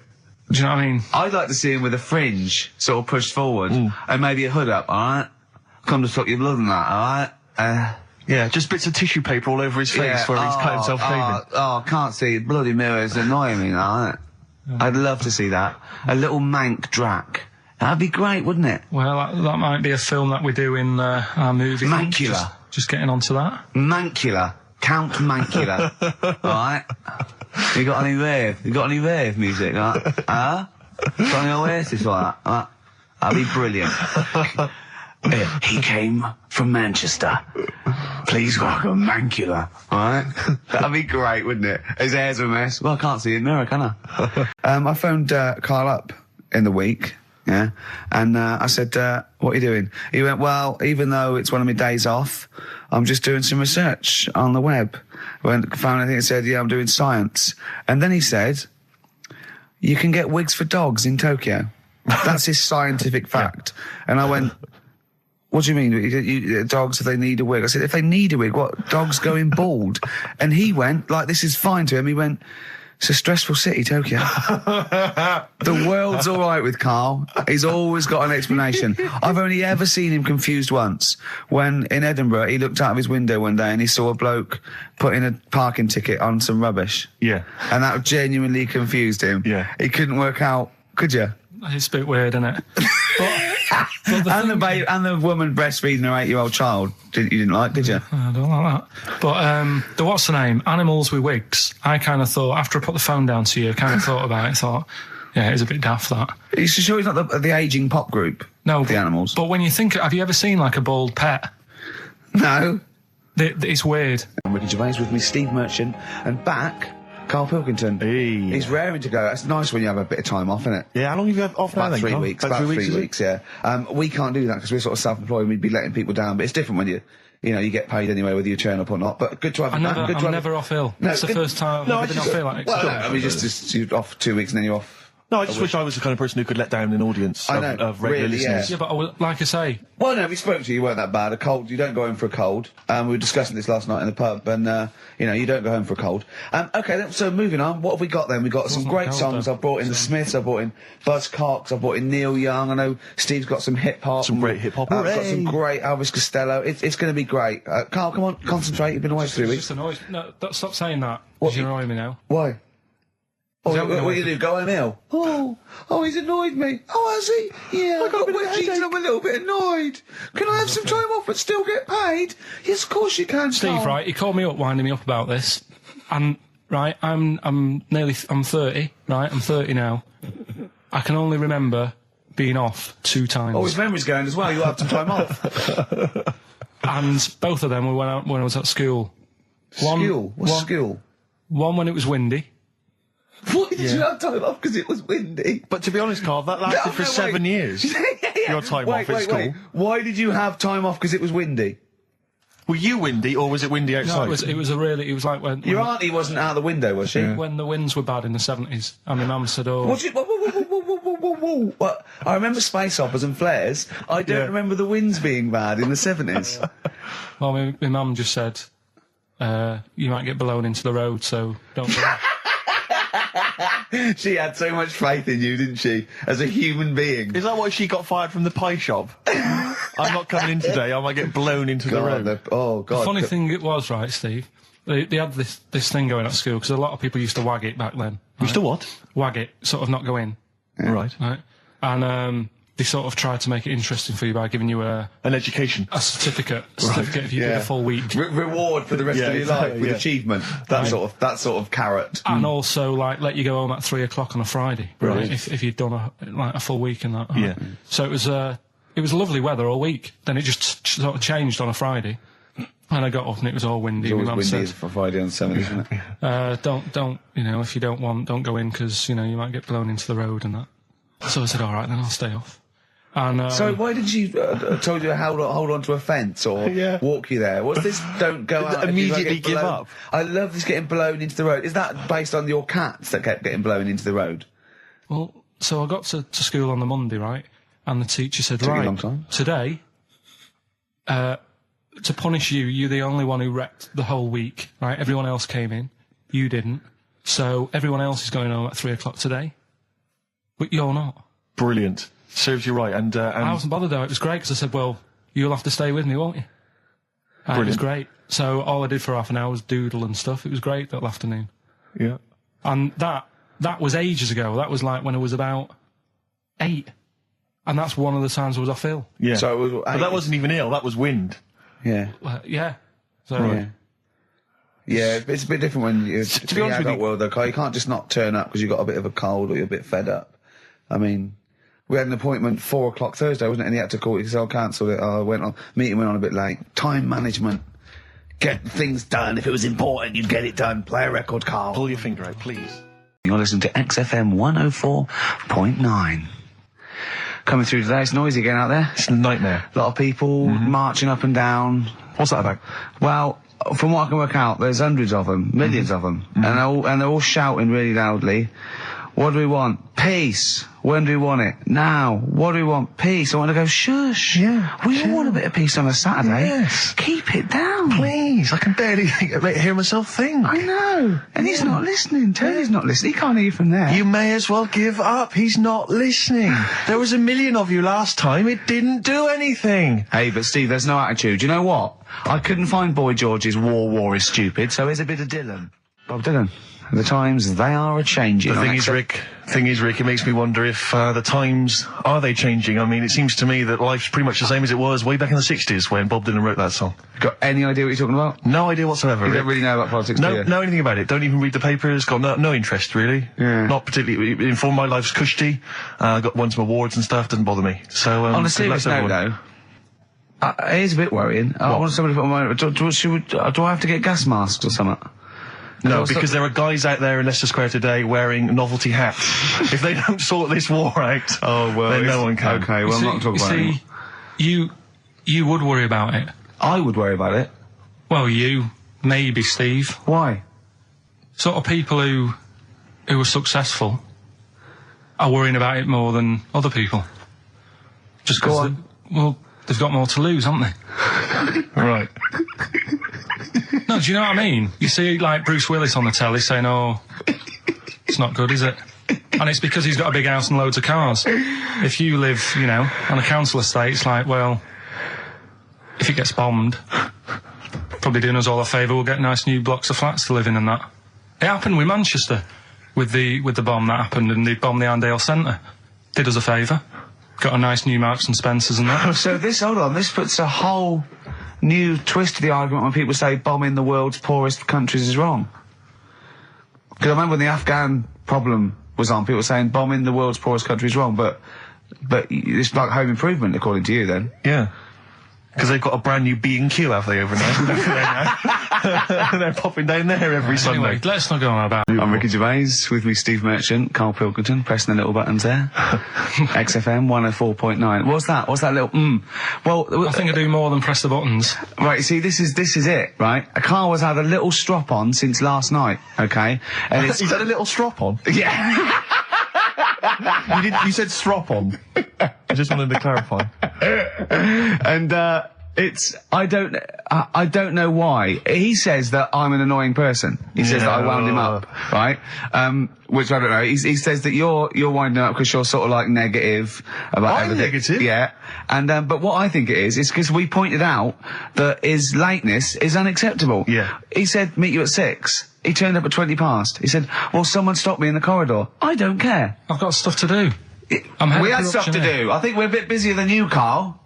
do you know what I mean? I'd like to see him with a fringe sort of pushed forward and maybe a hood up, alright? Come to stop your blood and that, alright? Yeah, just bits of tissue paper all over his face where he's cut himself shaving. Oh, can't see. Bloody mirrors annoying me, alright? I'd love to see that. A little mank Drac. That'd be great, wouldn't it? Well, that might be a film that we do in our movie. Mancula. Just getting onto that. Mancula. Count Mancula. Alright? You got any rave? You got any rave music? Got any Oasis like that? That'd be brilliant. He came from Manchester. Please welcome Mancula. Alright? That'd be great, wouldn't it? His hair's a mess. Well, I can't see in the mirror, can I? I phoned Karl up in the week. Yeah. And I said, what are you doing? He went, well, even though it's one of my days off, I'm just doing some research on the web. Found anything that said, yeah, I'm doing science. And then he said, you can get wigs for dogs in Tokyo. That's his scientific fact. And I went, what do you mean? Dogs, if they need a wig? I said, if they need a wig, what? Dogs going bald? And he went, like, this is fine to him. He went, it's a stressful city, Tokyo. The world's all right with Karl. He's always got an explanation. I've only ever seen him confused once. When in Edinburgh, he looked out of his window one day and he saw a bloke putting a parking ticket on some rubbish. Yeah. And that genuinely confused him. Yeah. He couldn't work out, could you? It's a bit weird, isn't it? And the woman breastfeeding her 8-year-old child, you didn't like, did you? I don't like that. But what's the name? Animals with wigs. I kind of thought, after I put the phone down to you, kind of thought about it, thought, yeah, it's a bit daft, that. Are you sure he's not the ageing pop group? No. The Animals? But when you think, have you ever seen, like, a bald pet? No. It's weird. I'm Ricky Gervais with me, Steve Merchant, and back, Karl Pilkington. Hey. He's raring to go. It's nice when you have a bit of time off, isn't it? Yeah, how long have you had off now About then, 3 Karl? weeks. About About 3 3 weeks, weeks, yeah. We can't do that because we're sort of self-employed and we'd be letting people down, but it's different when you get paid anyway whether you turn up or not. But good to have you back. Good to I'm have never off ill. No, It's the good- first time I've ever been off ill. Like, Well, no, I mean, just you're off 2 weeks and then you're off. No, I just wish I was the kind of person who could let down an audience I know, of regular really, listeners. yeah, but like I say, Well, no, we spoke to you. You weren't that bad. A cold, you don't go home for a cold. We were discussing this last night in the pub, and you don't go home for a cold. Okay, then, so moving on. What have we got then? We got some Wasn't great cold, songs. though. I've brought in the Smiths. I've brought in Buzz Cox. I've brought in Neil Young. I know Steve's got some hip hop. Some great hip hop. I've got Hooray! some great Elvis Costello. It's going to be great. Karl, come on, concentrate. You've been away for 3 it's weeks. just annoys. No, stop saying that. What? Because you're annoying me now. Why? Is that What do you do? Go home ill? Oh, he's annoyed me. Oh, has he? Yeah, I got wet jeans and I'm a little bit annoyed. Can I have some time off but still get paid? Yes, of course you can, Steve, Karl. right? He called me up, winding me up about this, and right, I'm 30, right? I'm 30 now. I can only remember being off 2 times. Oh, his memory's going as well. You had some time off. And both of them were when I was at school. School? What's school? One when it was windy. Why did you have time off? Because it was windy. But to be honest, Karl, that lasted for 7 years. Your time off at school. Why did you have time off? Because it was windy. Were you windy or was it windy outside? No, it was like when Your auntie wasn't out the window, was she? when the winds were bad in the 70s, and my mum said, "Oh, What? What? I remember space operas and flares. I don't remember the winds being bad in the 70s. well, my mum just said, you might get blown into the road, so don't." Do that. She had so much faith in you, didn't she? As a human being. Is that why she got fired from the pie shop? I'm not coming in today, I might get blown into the road. Oh, God. The funny thing it was, right, Steve, they had this thing going at school, because a lot of people used to wag it back then. You still what? Wag it, sort of not go in. Right. Right. And they sort of try to make it interesting for you by giving you an education, a certificate if you did a full week. Reward for the rest of your life with achievement. That sort of carrot. And also, like, let you go home at 3 o'clock on a Friday, right? If you'd done a full week in that. Right? Yeah. So it was lovely weather all week. Then it just sort of changed on a Friday. And I got up and it was all windy. It's always windy for Friday on Sunday, isn't it? Don't, if you don't go in because, you might get blown into the road and that. So I said, all right, then I'll stay off. And, so why did you, told you to hold on to a fence or walk you there? What's this, don't go out? Immediately give up. I love this getting blown into the road. Is that based on your cats that kept getting blown into the road? Well, so I got to school on the Monday, right? And the teacher said, right, today, to punish you, you're the only one who wrecked the whole week, right? Everyone else came in. You didn't. So everyone else is going home at 3 o'clock today. But you're not. Brilliant. Serves you right. And I wasn't bothered though. It was great because I said, well, you'll have to stay with me, won't you? And it was great. So all I did for half an hour was doodle and stuff. It was great that afternoon. Yeah. And that was ages ago. That was like when I was about 8. And that's one of the times I was off ill. Yeah. So it was, but that wasn't even ill. That was wind. Yeah. Yeah. So, yeah, it's a bit different when you're in the adult world, though, Carl. You can't just not turn up because you've got a bit of a cold or you're a bit fed up. I mean, we had an appointment 4 o'clock Thursday, wasn't it? And he had to call it because I cancelled it. Meeting went on a bit late. Time management. Get things done. If it was important, you'd get it done. Play a record, Carl. Pull your finger out, please. You're listening to XFM 104.9. Coming through today, it's noisy again out there. It's a nightmare. A lot of people marching up and down. What's that about? Well, from what I can work out, there's hundreds of them, millions of them, and they're all shouting really loudly. What do we want? Peace. When do we want it? Now. What do we want? Peace. I want to go, shush. Yeah. We all want a bit of peace on a Saturday. Yes. Keep it down. Please. I can barely hear myself think. I know. And he's not listening. Tony's not listening. He can't hear you from there. You may as well give up. He's not listening. There was 1 million of you last time. It didn't do anything. Hey, but Steve, there's no attitude. You know what? I couldn't find Boy George's War is Stupid, so here's a bit of Dylan. Bob Dylan. The times, they are a-changing. The thing is, Rick, it makes me wonder if the times, are they changing? I mean, it seems to me that life's pretty much the same as it was way back in the 60s when Bob Dylan wrote that song. Got any idea what you're talking about? No idea whatsoever. You don't really know about politics, do you? Know anything about it. Don't even read the papers. Got no interest, really. Yeah. Not particularly informed. My life's cushy. Got some awards and stuff. Doesn't bother me. So, on a serious note, though, it is a bit worrying. I want somebody to put my... Do I have to get gas masks or something? No, because there are guys out there in Leicester Square today wearing novelty hats. If they don't sort this war out, then no one can. Okay, well, I'm not talking about it. You would worry about it. I would worry about it. Well, maybe Steve. Why? Sort of people who are successful are worrying about it more than other people. Just because, they've got more to lose, haven't they? Right. No, do you know what I mean? You see, like, Bruce Willis on the telly saying, it's not good, is it? And it's because he's got a big house and loads of cars. If you live, on a council estate, it's like, well, if it gets bombed, probably doing us all a favour, we'll get nice new blocks of flats to live in and that. It happened with Manchester, with the bomb that happened, and they bombed the Arndale Centre. Did us a favour. Got a nice new Marks and Spencers and that. So this puts a whole new twist to the argument when people say bombing the world's poorest countries is wrong. Because I remember when the Afghan problem was on, people were saying bombing the world's poorest country is wrong, but it's like home improvement, according to you, then. Yeah. Because they've got a brand new B&Q, have they, over there? They're popping down there every Sunday. Anyway, let's not go on about it. I'm Ricky Gervais, with me Steve Merchant, Karl Pilkington, pressing the little buttons there. XFM 104.9. What's that little Well, I think I do more than press the buttons. Right, see, this is it, right? Karl has had a little strop on since last night, okay? And He's had a little strop on? Yeah. You said strop on. I just wanted to clarify. And I don't know why. He says that I'm an annoying person. He says that I wound him up, right? Which I don't know. He says that you're winding up because you're sort of like negative about everything. I'm negative? Yeah. And, but what I think it is because we pointed out that his lateness is unacceptable. Yeah. He said, meet you at 6. He turned up at 20 past. He said, well, someone stopped me in the corridor. I don't care. I've got stuff to do. We had stuff to do. I think we're a bit busier than you, Carl.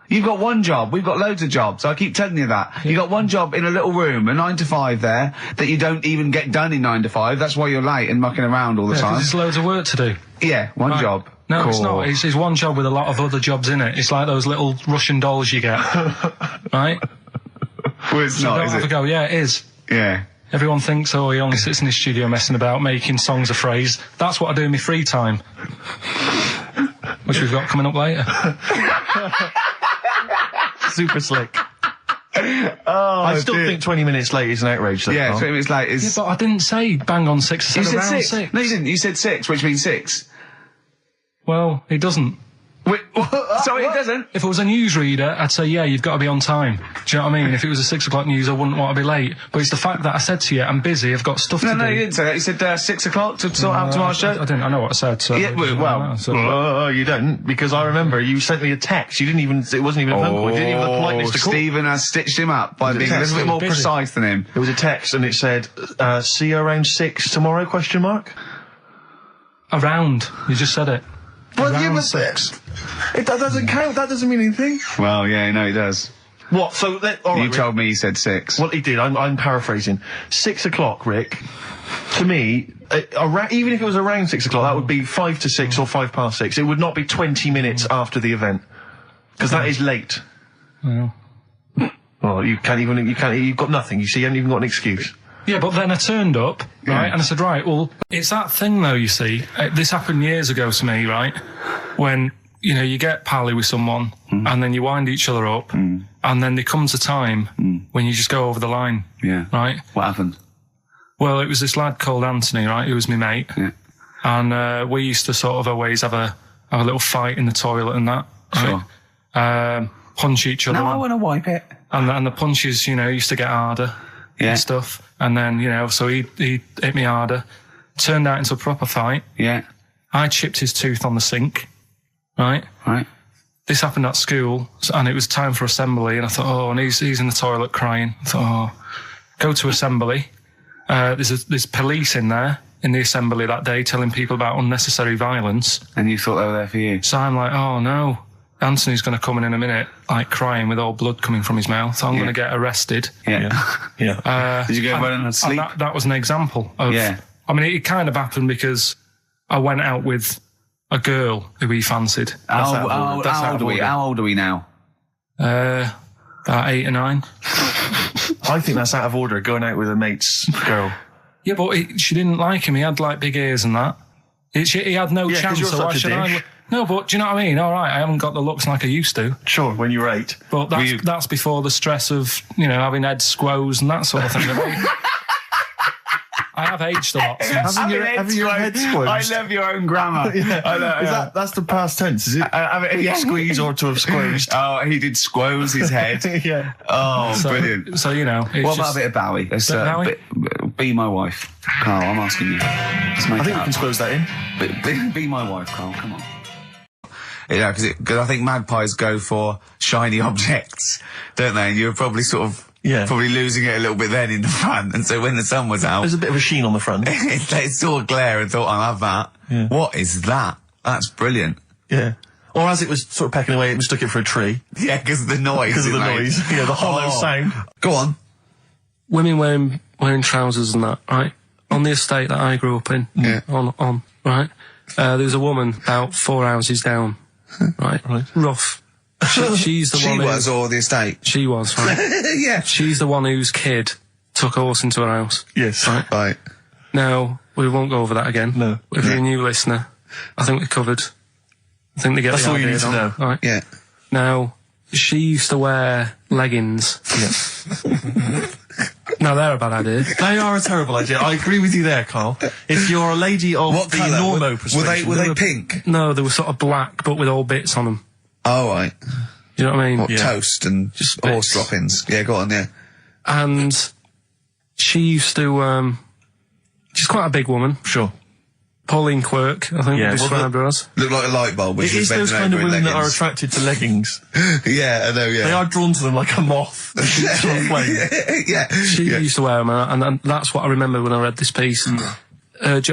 You've got one job. We've got loads of jobs. I keep telling you that. Yeah. You got one job in a little room, a 9 to 5 there, that you don't even get done in 9 to 5. That's why you're late and mucking around all the time. There's loads of work to do. Yeah, one job. No, cool. It's not. It's one job with a lot of other jobs in it. It's like those little Russian dolls you get. Right? Well, it's so not, is it? Go, yeah, it is. Yeah. Everyone thinks, he only sits in his studio messing about, making songs a phrase. That's what I do in my free time. Which we've got coming up later. Super slick. I still think 20 minutes late is an outrage, though. Yeah, 20 minutes late is... Yeah, but I didn't say bang on 6. I said around 6. No, you didn't. You said 6, which means 6. Well, it doesn't. Wait, sorry, it doesn't? If I was a newsreader, I'd say, yeah, you've got to be on time. Do you know what I mean? If it was a 6 o'clock news, I wouldn't want to be late. But it's the fact that I said to you, I'm busy, I've got stuff to do. No, you didn't say that. You said 6 o'clock to sort out tomorrow's show. I didn't. I know what I said. So yeah, well, you don't, because I remember you sent me a text. You didn't even, it wasn't even a phone call. You didn't even have the politeness to call. Stephen has stitched him up by being a little bit more precise than him. It was a text and it said, see you around 6 tomorrow, question mark? Around. You just said it. Well, you were 6. That doesn't count. That doesn't mean anything. Well, yeah, no, it does. What? So all right, you told me he said 6. Well, he did. I'm paraphrasing. 6 o'clock, Rick. To me, even if it was around 6 o'clock, that would be 5 to 6 or 5 past 6. It would not be 20 minutes after the event, because that is late. Well, you can't even. You've got nothing. You see, you haven't even got an excuse. Yeah, but then I turned up, right, and I said, right, well, it's that thing, though, you see. This happened years ago to me, right, when, you get pally with someone, and then you wind each other up, and then there comes a time when you just go over the line, right? What happened? Well, it was this lad called Anthony, right, who was my mate, and we used to sort of always have a little fight in the toilet and that, right? Punch each other. No, I want to wipe it. And the punches, used to get harder. And stuff. And then, so he hit me harder. Turned out into a proper fight. Yeah. I chipped his tooth on the sink. Right? Right. This happened at school, and it was time for assembly, and I thought, and he's in the toilet crying. I thought, go to assembly. There's police in there, in the assembly that day, telling people about unnecessary violence. And you thought they were there for you? So I'm like, oh no. Anthony's going to come in a minute, like crying with all blood coming from his mouth. So I'm going to get arrested. Yeah. Did you go running and sleep? That was an example of. Yeah. I mean, it kind of happened because I went out with a girl who he fancied. How old are we now? About 8 or 9. I think that's out of order, going out with a mate's girl. Yeah, but she didn't like him. He had like big ears and that. He had no chance. You're so such why a should dish. No, but do you know what I mean? All right, I haven't got the looks like I used to. Sure, when you were 8. But that's before the stress of, having head squoze and that sort of thing. I have aged a lot since. Having your head squoze. I love your own grammar. That's the past tense, is it? Squeeze or to have squozed. Oh, he did squoze his head. Yeah. Oh, brilliant. So, what about a bit of Bowie? Be my wife. Carl, I'm asking you. I think we can squoze that in. Be my wife, Carl, come on. Because I think magpies go for shiny objects, don't they? And you're probably probably losing it a little bit then in the front. And so when the sun was out... There's a bit of a sheen on the front. It saw a glare and thought, I'll have that. Yeah. What is that? That's brilliant. Yeah. Or as it was sort of pecking away, it mistook it for a tree. Yeah, because of the noise. Because of the noise. Yeah, the hollow sound. Go on. Women wearing trousers and that, right? On the estate that I grew up in. Yeah. On, right? There was a woman about 4 houses down. Right. Rough. She's the one She was, or the estate? She was, right? Yeah. She's the one whose kid took a horse into her house. Yes. Right. Now, we won't go over that again. No. If you're a new listener, I think we're covered. I think they get That's the all you idea need to know. Right. Yeah. Now, she used to wear leggings. Yeah. No, they're a bad idea. They are a terrible idea. I agree with you there, Carl. If you're a lady of What the colour? normo persuasion... Were they pink? No, they were sort of black, but with all bits on them. Oh, right. You know what I mean? What, toast and Just horse bits. droppings? Yeah, go on, yeah. And she used to, she's quite a big woman. Sure. Pauline Quirk, I think we described her as. Looked like a light bulb when It she was is those bending kind of over in women that are leggings. attracted to leggings. Yeah, I know, yeah. They are drawn to them like a moth. Yeah. She used to wear them, and that's what I remember when I read this piece.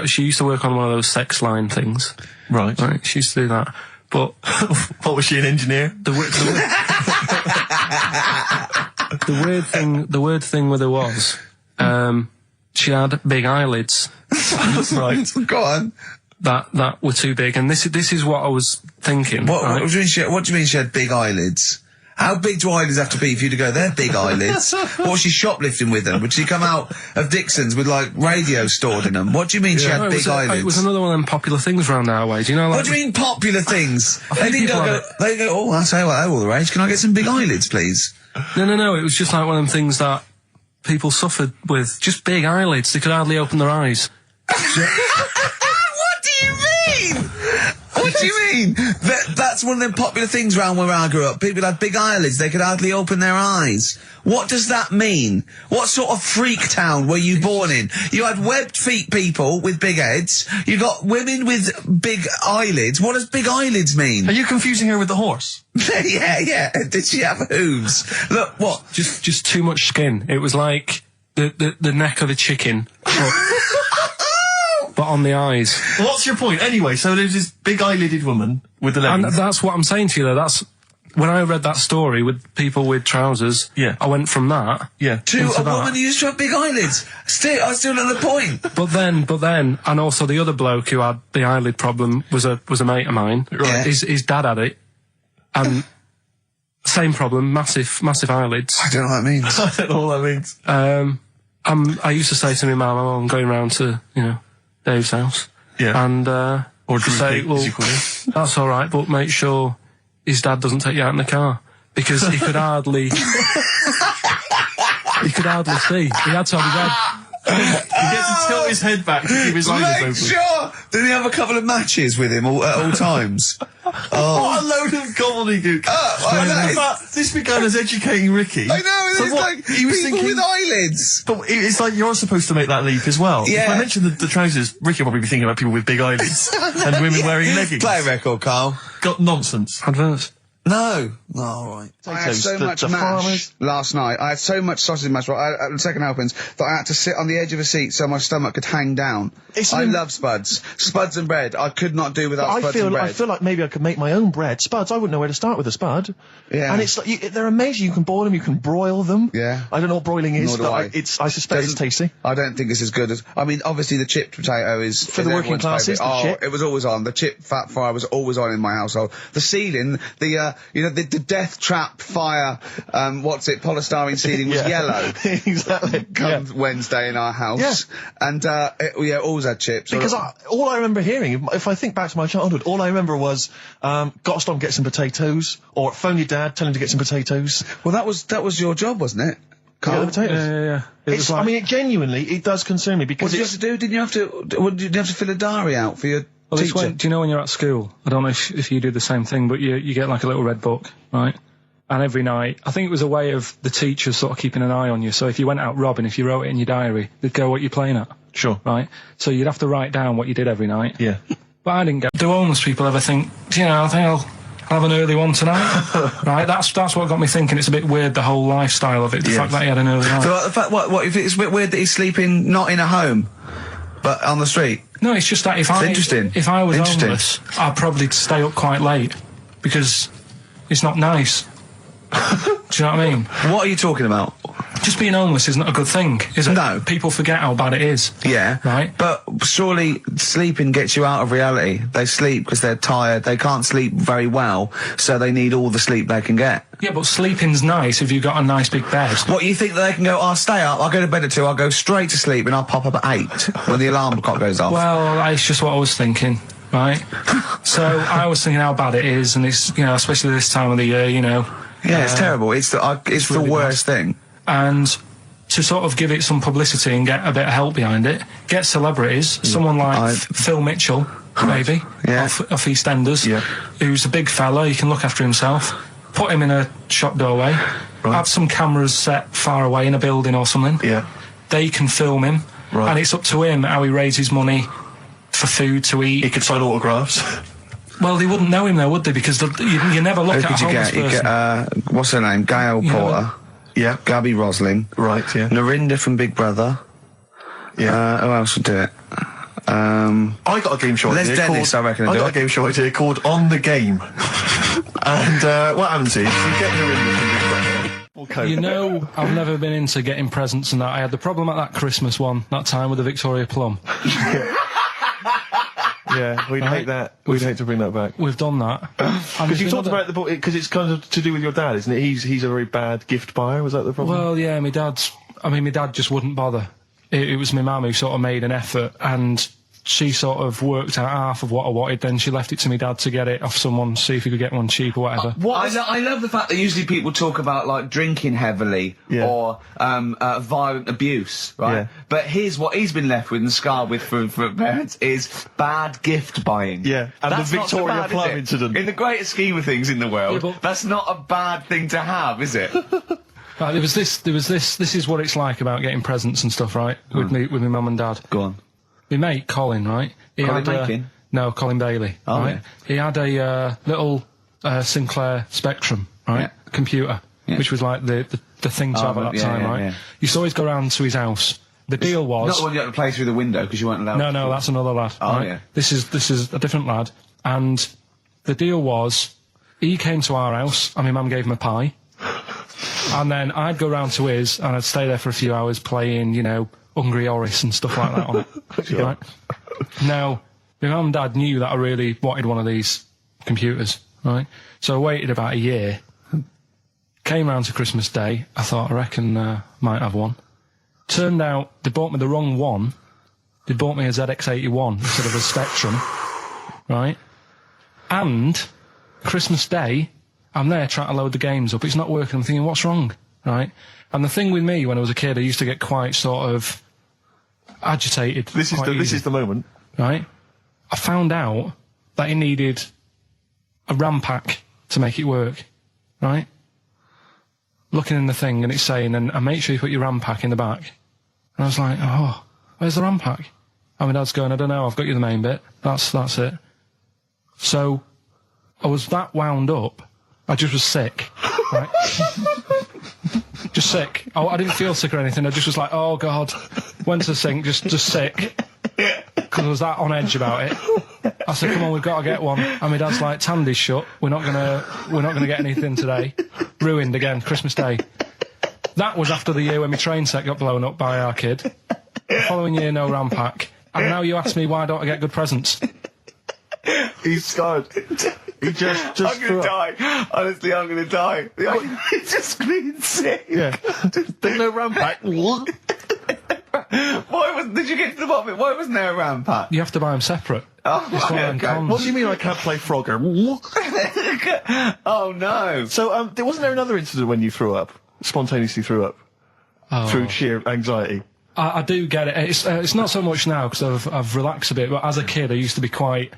she used to work on one of those sex line things. Right. She used to do that. But what, was she an engineer? The weird thing with her was, she had big eyelids. Right. Go on. That were too big, and this is what I was thinking. What do you mean she had big eyelids? How big do eyelids have to be for you to go, they're big eyelids? What was she shoplifting with them? Would she come out of Dixon's with, like, radio stored in them? What do you mean she had big eyelids? It was another one of them popular things around our way. Do you know, like... What do you mean popular things? They go, oh, I'll tell you what, they're all the rage. Can I get some big eyelids, please? No, it was just like one of them things that people suffered with. Just big eyelids. They could hardly open their eyes. What do you mean? That's one of them popular things around where I grew up. People had big eyelids, they could hardly open their eyes. What does that mean? What sort of freak town were you born in? You had webbed feet people with big heads, you got women with big eyelids. What does big eyelids mean? Are you confusing her with the horse? Yeah. Did she have hooves? Look, what? Just too much skin. It was like the neck of a chicken. But on the eyes. Well, what's your point? Anyway, so there's this big eyelided woman with the leggings. And that's what I'm saying to you, though. That's when I read that story with people with trousers. Yeah. I went from that. Yeah. To a woman who used to have big eyelids. I still know the point. But then, and also the other bloke who had the eyelid problem was a mate of mine. Right. His dad had it, and same problem, massive eyelids. I don't know what that means. I don't know what that means. I used to say to my mum, I'm going round to Dave's house. Yeah. And, or say, well, that's alright, but make sure his dad doesn't take you out in the car. Because he could hardly... he could hardly see. He had to have his head... He gets to tilt his head back to keep his eyes open. Make sure! Did he have a couple of matches with him at all times? What a load of gobbledygook. This began as educating Ricky. I know, so it's what, like he was people thinking, with eyelids. But it's like you're supposed to make that leap as well. Yeah. If I mentioned the trousers, Ricky will probably be thinking about people with big eyelids and women wearing leggings. Play a record, Carl. Got nonsense. Adverts. No. Oh, right. I had so much mash last night. I had so much sausage mash, the second helpings, that I had to sit on the edge of a seat so my stomach could hang down. I love Spuds. Spuds and bread. I could not do without Spuds and bread. I feel like maybe I could make my own bread. Spuds, I wouldn't know where to start with a spud. Yeah. And it's like, they're amazing. You can boil them, you can broil them. Yeah. I don't know what broiling is, but I suspect it's tasty. I don't think it's as good as... I mean, obviously the chipped potato is... For the working classes, the chip. It was always on. The chip fat fire was always on in my household. The ceiling, the death trap fire, polystyrene ceiling was yellow. Exactly. Come Wednesday in our house. Yeah. And, always had chips. Because all I remember hearing, if I think back to my childhood, all I remember was, gotta stop and get some potatoes, or phone your dad, tell him to get some potatoes. Well, that was your job, wasn't it? Carl? Yeah. I mean, it does concern me because what did you have to do? Didn't you have to fill a diary out for your teacher? Do you know when you're at school? I don't know if you do the same thing, but you get like a little red book, right? And every night, I think it was a way of the teachers sort of keeping an eye on you. So if you went out robbing, if you wrote it in your diary, they'd go, what you're playing at. Sure. Right? So you'd have to write down what you did every night. Yeah. But I didn't get... Do homeless people ever think, I think I'll have an early one tonight? Right? That's what got me thinking. It's a bit weird, the whole lifestyle of it. The fact that he had an early night. So the fact, what if it's a bit weird that he's sleeping not in a home, but on the street? No, it's just that if I was homeless, I'd probably stay up quite late. Because it's not nice. Do you know what I mean? What are you talking about? Just being homeless isn't a good thing, is it? No. People forget how bad it is. Yeah. Right? But surely sleeping gets you out of reality. They sleep because they're tired. They can't sleep very well, so they need all the sleep they can get. Yeah, but sleeping's nice if you've got a nice big bed. What, you think that they can go, I'll stay up, I'll go to bed at 2, I'll go straight to sleep, and I'll pop up at 8 when the alarm clock goes off? Well, that's just what I was thinking, right? So I was thinking how bad it is, and it's, especially this time of the year, Yeah, it's terrible. It's the really worst thing. And to sort of give it some publicity and get a bit of help behind it, get celebrities, someone like Phil Mitchell, maybe, off EastEnders, who's a big fella, he can look after himself, put him in a shop doorway, have some cameras set far away in a building or something, they can film him, and it's up to him how he raises money for food to eat. He could sign autographs. Well, they wouldn't know him though, would they? Because you never look at a homeless person. You get, what's her name? Gail Porter. Yeah. Gabby Roslin. Right, yeah. Narinda from Big Brother. Yeah. Who else would do it? I got a game show Les idea Dennis, called... I reckon, I do got it. a game show idea called On the Game. And what happens is, you get her in the... You know, I've never been into getting presents and that. I had the problem at that Christmas one, that time with the Victoria Plum. Yeah, we'd hate that. We'd hate to bring that back. We've done that. Because you talked about the book, because it's kind of to do with your dad, isn't it? He's a very bad gift buyer, was that the problem? Well, yeah, my dad just wouldn't bother. It was my mum who sort of made an effort, and she sort of worked out half of what I wanted, then she left it to my dad to get it off someone, see if he could get one cheap or whatever. I love the fact that usually people talk about, like, drinking heavily or violent abuse, right? Yeah. But here's what he's been left with and scarred with from parents is bad gift buying. Yeah, and That's the not so Victoria bad, is Plum it? incident. In the greater scheme of things in the world, Yeah, but- that's not a bad thing to have, is it? Right, this is what it's like about getting presents and stuff, right? With my mum and dad. Go on. My mate, Colin, right? He Colin had, Makin? No, Colin Bailey. Oh, right? yeah. He had a Little Sinclair Spectrum, right? Yeah. Computer, Yeah. which was like the thing to have at that time, right? Yeah. Used to always go round to his house. The deal was... Not the one you had to play through the window because you weren't allowed No, that's another lad. Oh, right? yeah. This is a different lad. And the deal was, he came to our house, and my mum gave him a pie. And then I'd go round to his, and I'd stay there for a few hours playing, you know, Hungry Horace and stuff like that on it. Sure. Right? Now, my mum and dad knew that I really wanted one of these computers, right? So I waited about a year. Came round to Christmas Day. I thought, I reckon might have one. Turned out they bought me the wrong one. They bought me a ZX81 instead of a Spectrum, right? And Christmas Day, I'm there trying to load the games up. It's not working. I'm thinking, what's wrong, right? And the thing with me when I was a kid, I used to get quite sort of agitated. This quite is easy, the moment. right? I found out that it needed a RAM pack to make it work, right? Looking in the thing and it's saying, and make sure you put your RAM pack in the back. And I was like, oh, where's the RAM pack? And my dad's going, I don't know, I've got you the main bit. That's it. So I was that wound up, I just was sick, right? Just sick. I didn't feel sick or anything, I just was like, oh God. Went to the sink, just sick. Because I was that on edge about it. I said, come on, we've got to get one. And my dad's like, Tandy's shut, we're not gonna get anything today. Ruined again, Christmas Day. That was after the year when my train set got blown up by our kid. The following year, no RAM pack. And now you ask me why don't I get good presents? He's scarred. He just I'm threw gonna up. die. Honestly, I'm gonna die. It's just being sick. Yeah. There's no RAM pack. What? Did you get to the bottom of it? Why wasn't there a RAM pack? You have to buy them separate. Oh, It's one of them cons. What do you mean I can't play Frogger? Oh no. So, wasn't there another incident when you threw up? Spontaneously threw up? Through sheer anxiety? I do get it. It's not so much now because I've relaxed a bit, but as a kid I used to be quite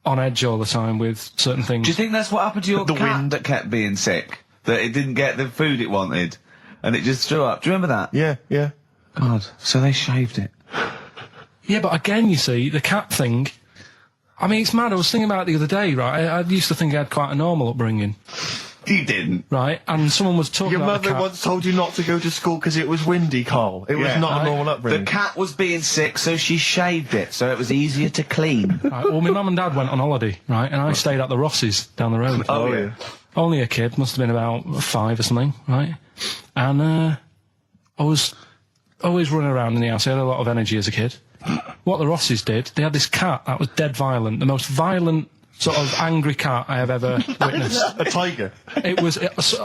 on edge all the time with certain things. Do you think that's what happened to your The cat wind. that kept being sick? That it didn't get the food it wanted? And it just threw up? Do you remember that? Yeah. God, so they shaved it. Yeah, but again, you see, the cat thing, I mean, it's mad. I was thinking about it the other day, right? I used to think I had quite a normal upbringing, You didn't. right? And someone was talking Your about the mother cat. once told you not to go to school because it was windy, Carl. It was Yeah. not a Right. normal The upbringing. cat was being sick, so she shaved it, so it was easier to clean. Right, well, my mum and dad went on holiday, right? And I stayed at the Rosses down the road. Oh, yeah. Only a kid, must have been about 5 or something, right? And I was always running around in the house. I had a lot of energy as a kid. What the Rosses did, they had this cat that was dead violent, the most violent sort of angry cat I have ever witnessed. A tiger.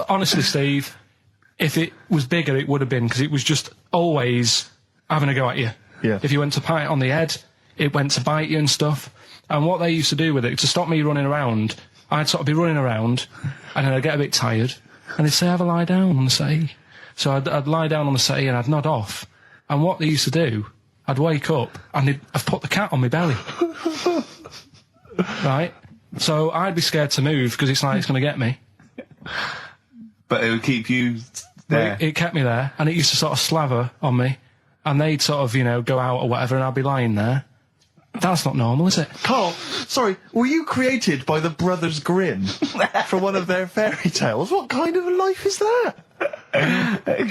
Honestly, Steve, if it was bigger, it would have been, because it was just always having a go at you. Yeah. If you went to pat it on the head, it went to bite you and stuff. And what they used to do with it, to stop me running around, I'd sort of be running around, and then I'd get a bit tired, and they'd say, have a lie down on the settee. So I'd lie down on the settee and I'd nod off. And what they used to do, I'd wake up and I've put the cat on my belly. Right? So I'd be scared to move because it's like it's going to get me. But it would keep you there. It kept me there, and it used to sort of slaver on me, and they'd sort of, you know, go out or whatever, and I'd be lying there. That's not normal, is it? Carl, sorry, were you created by the Brothers Grimm for one of their fairy tales? What kind of a life is that? A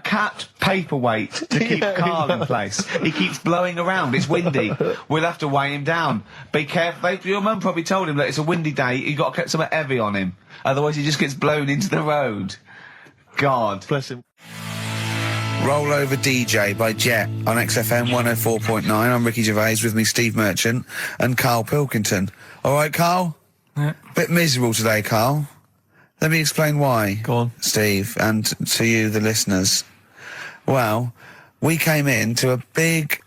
cat paperweight to keep Karl in place. He keeps blowing around. It's windy. We'll have to weigh him down. Be careful. Your mum probably told him that it's a windy day. You've got to get something heavy on him. Otherwise he just gets blown into the road. God. Bless him. Roll Over DJ by Jet on XFM 104.9. I'm Ricky Gervais, with me Steve Merchant and Karl Pilkington. Alright, Karl? Yeah. Bit miserable today, Karl. Let me explain why. Go on. Steve, and to you, the listeners. Well, we came in to a big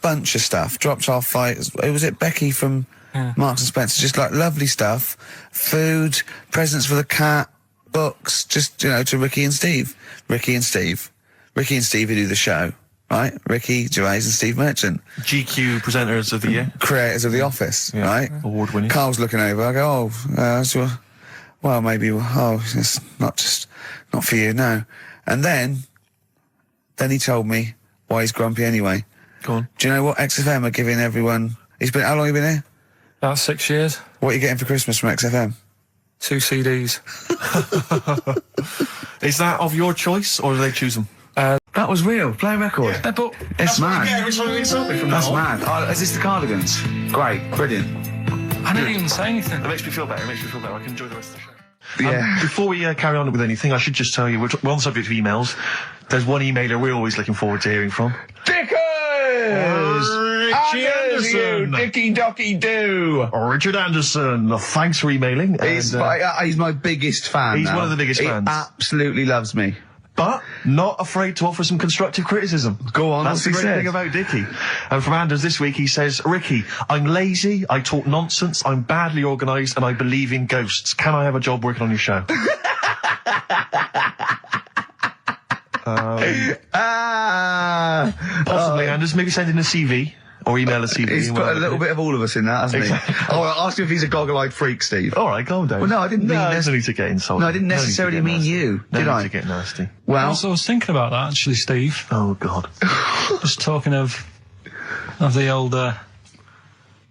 bunch of stuff. Dropped off by, was it Becky from Marks and Spencer? Just like lovely stuff. Food, presents for the cat, books, just, you know, to Ricky and Steve. Ricky and Steve who do the show, right? Ricky Gervais and Steve Merchant. GQ presenters of the year. Creators of The Office, right? Award winning. Carl's looking over, I go, well, maybe, it's not for you, no. And then he told me why he's grumpy anyway. Go on. Do you know what XFM are giving everyone? How long have you been here? About 6 years. What are you getting for Christmas from XFM? 2 CDs. Is that of your choice, or do they choose them? That was real. Play a record. But It's mad. Every time you insult me from That's now on. mad. Oh, is this the Cardigans? Great. Brilliant. I didn't even say anything. It makes me feel better. I can enjoy the rest of the show. Yeah. Before we carry on with anything, I should just tell you, we're on the subject of emails. There's one emailer we're always looking forward to hearing from. Dickers! Richie Anderson! Dicky Docky Doo! Richard Anderson, thanks for emailing. He's my biggest fan. He's now. one of the biggest fans. He absolutely loves me. But not afraid to offer some constructive criticism. Go on, That's the what's he great said? thing about Dickie. And from Anders this week, he says, Ricky, I'm lazy, I talk nonsense, I'm badly organised, and I believe in ghosts. Can I have a job working on your show? Possibly, Anders. Maybe send in a CV. Or email a CV. He's put a little bit of all of us in that, hasn't he? I'll ask you if he's a goggle-eyed freak, Steve. All right, calm down. Well, no, I didn't mean there's no need to get insulted. No, I didn't necessarily mean you, did I? No need to get nasty. Well, I was thinking about that, actually, Steve. Oh, God. Just talking of the old...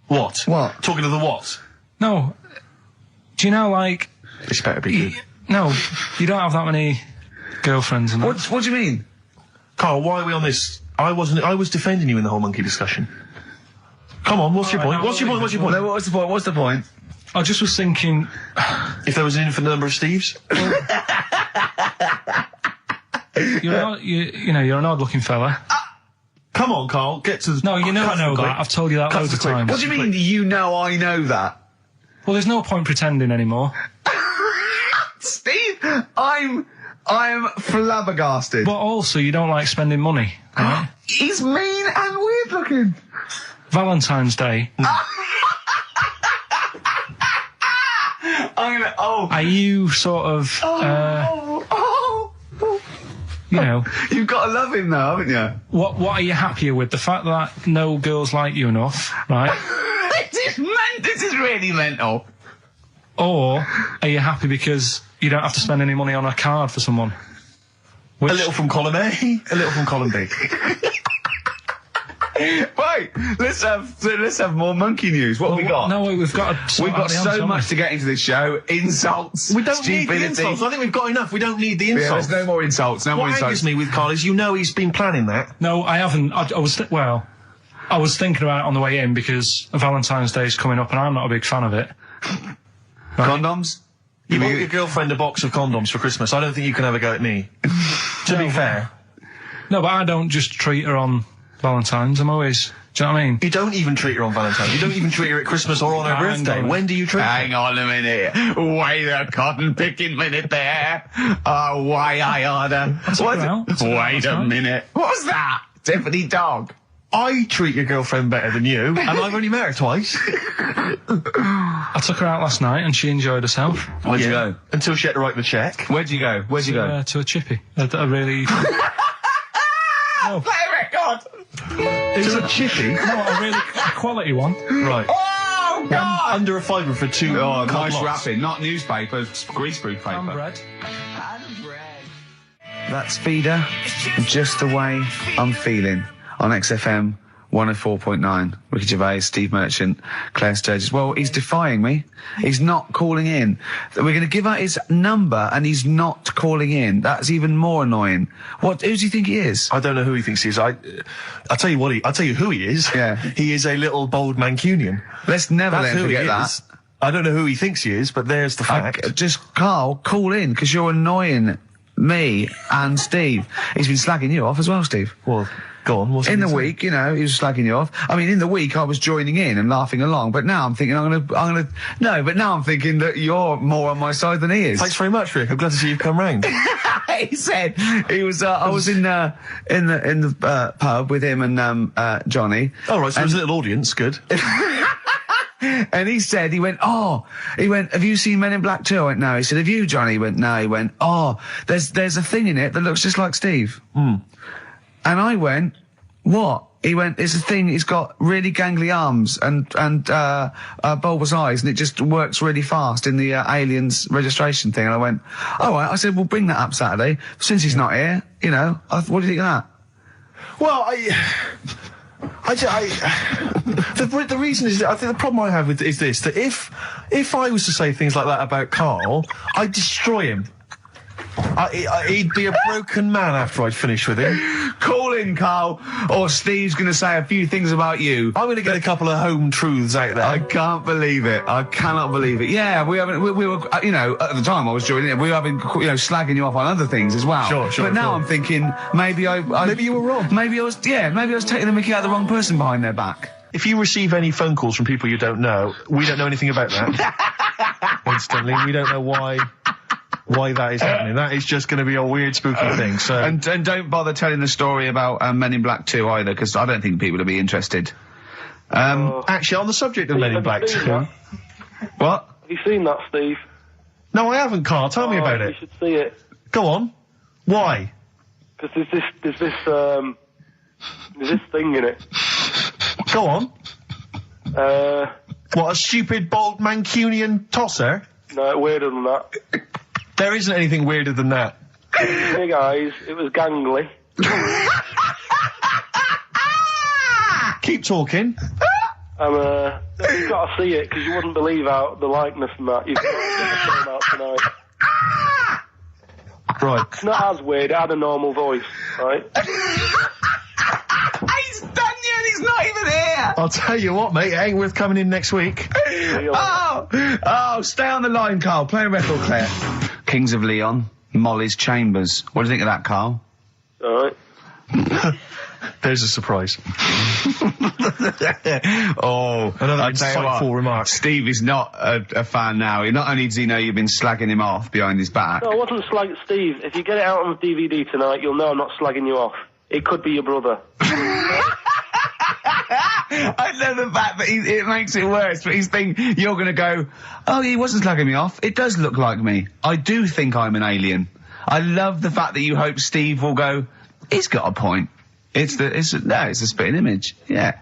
What? What? Talking of the what? No. Do you know, like... This better be good. No, you don't have that many girlfriends and that. what do you mean? Carl, why are we on this? I was defending you in the whole monkey discussion. Come on, what's your point? no, What's your point? What's the point? What's the point? I just was thinking... If there was an infinite number of Steves? You're an odd-looking fella. Come on, Carl, get to the... No, you know I know that. I've told you that loads of times. What do you mean, you know I know that? Well, there's no point pretending anymore. Steve, I'm flabbergasted. But also, you don't like spending money, right? He's mean and weird looking. Valentine's Day. Are you sort of, you know... You've got to love him now, haven't you? What are you happier with? The fact that no girls like you enough, right? This is really mental. Or are you happy because you don't have to spend any money on a card for someone? A little from column A, a little from column B. Right, let's have more monkey news. What have we got? No, we've got so much to get into this show. Insults. We don't need the stupidity. insults. I think we've got enough. We don't need the insults. Yeah, there's no more insults. No more What insults. angers me with Carl is he's been planning that. No, I haven't. I was thinking about it on the way in because Valentine's Day is coming up and I'm not a big fan of it. Condoms? You bought your girlfriend a box of condoms for Christmas. I don't think you can have a go at me. To be fair. No, but I don't just treat her on Valentine's. I'm always... Do you know what I mean? You don't even treat her on Valentine's. You don't even treat her at Christmas or on her birthday. When do you treat her? Hang on a minute. Wait a cotton picking minute there. Oh, why I order. Wait a minute. What was that? Tiffany dog. I treat your girlfriend better than you, and I've only met her twice. I took her out last night and she enjoyed herself. Where'd you go? Until she had to write the check. Where'd you go? To a chippy. A really... Play a record! Is it a chippy? No, a really quality one. Right. Oh, God! Under a fiver for two. Oh, cut nice lots. wrapping. Not newspaper, greaseproof paper. And bread. That's Feeder, Just the Way I'm Feeling, on XFM 104.9. Ricky Gervais, Steve Merchant, Claire Sturgis. Well, he's defying me. He's not calling in. We're going to give out his number and he's not calling in. That's even more annoying. Who does he think he is? I don't know who he thinks he is. I'll tell you what, I'll tell you who he is. Yeah. He is a little bold Mancunian. Let's never That's let him who he forget that. is. I don't know who he thinks he is, but there's the fact. Just, Carl, call in, because you're annoying me and Steve. He's been slagging you off as well, Steve. Well, go on. What's In the he week, you know, he was slagging you off. I mean, in the week, I was joining in and laughing along, but now I'm thinking but now I'm thinking that you're more on my side than he is. Thanks very much, Rick. I'm glad to see you've come round. He said he was. I was in the pub with him and Johnny. All right, so there's a little audience. Good. And he went, have you seen Men in Black 2? I went, no. He said, have you, Johnny? He went, no. He went, there's a thing in it that looks just like Steve. And I went, what? He went, it's a thing, he's got really gangly arms and bulbous eyes, and it just works really fast in the Aliens registration thing. And I went, all right. I said, we'll bring that up Saturday. Since he's not here, you know, what do you think of that? Well, the reason is that I think the problem I have with is this, that if I was to say things like that about Carl, I'd destroy him. He'd be a broken man after I'd finished with him. Call in, Carl, or Steve's going to say a few things about you. I'm going to get a couple of home truths out there. I can't believe it. I cannot believe it. Yeah, we were, you know, at the time I was joining it, we were having, you know, slagging you off on other things as well. Sure. But now I'm thinking, maybe maybe you were wrong. Maybe I was taking the mickey out of the wrong person behind their back. If you receive any phone calls from people you don't know, we don't know anything about that. Instantly, we don't know why that is happening. That is just going to be a weird, spooky thing. So and don't bother telling the story about Men in Black 2 either, because I don't think people will be interested. Actually, on the subject of Men in Black 2, what? Have you seen that, Steve? No, I haven't, Carl. Tell me about it. You should see it. Go on. Why? Because there's this thing in it. Go on. What, a stupid, bald Mancunian tosser? No, weirder than that. There isn't anything weirder than that. Big eyes, it was gangly. Keep talking. You've got to see it, because you wouldn't believe how the likeness and that. You've got to get the film out tonight. Right. It's not as weird, it had a normal voice, right? He's done you and he's not even here! I'll tell you what, mate, it ain't worth coming in next week. Stay on the line, Carl. Play a record, Claire. Kings of Leon, Molly's Chambers. What do you think of that, Carl? Alright. There's a surprise. Another insightful remark. Steve is not a fan now. Not only does he know you've been slagging him off behind his back. No, I wasn't slagging Steve. If you get it out on DVD tonight, you'll know I'm not slagging you off. It could be your brother. I love the fact that it makes it worse, but he's thinking you're going to go, oh, he wasn't slagging me off. It does look like me. I do think I'm an alien. I love the fact that you hope Steve will go, he's got a point. It's a spitting image. Yeah.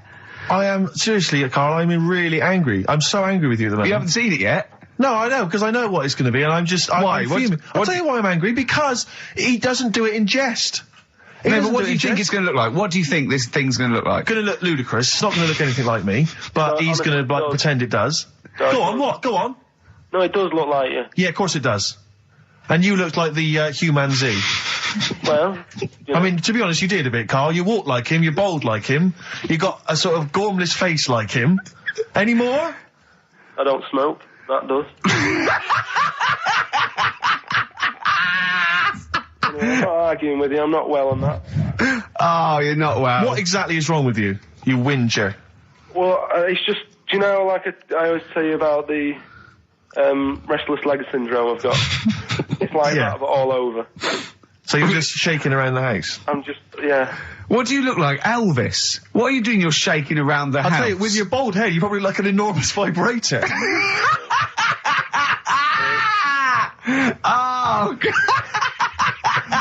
I am, seriously, Carl, I'm really angry. I'm so angry with you at the moment. You haven't seen it yet? No, I know, because I know what it's going to be, and I'm just... Why? I'm fuming. I'll tell you why I'm angry, because he doesn't do it in jest. No, but what do you think it's going to look like? What do you think this thing's going to look like? It's going to look ludicrous. It's not going to look anything like me, but he's going to pretend it does. Go on, what? Go on. No, it does look like you. Yeah, of course it does. And you look like the Human Z. Well, I mean, to be honest, you did a bit, Carl. You walk like him, you're bold like him, you got a sort of gormless face like him. Any more? I don't smoke. That does. I'm not arguing with you. I'm not well on that. Oh, you're not well. What exactly is wrong with you? You whinger. Well, it's just, do you know, like I always tell you about the restless leg syndrome I've got. It's like that, but all over. So you're just shaking around the house? I'm just, yeah. What do you look like, Elvis? What are you doing? You're shaking around the house. I'll tell you, with your bald head, you probably look like an enormous vibrator. Oh, God.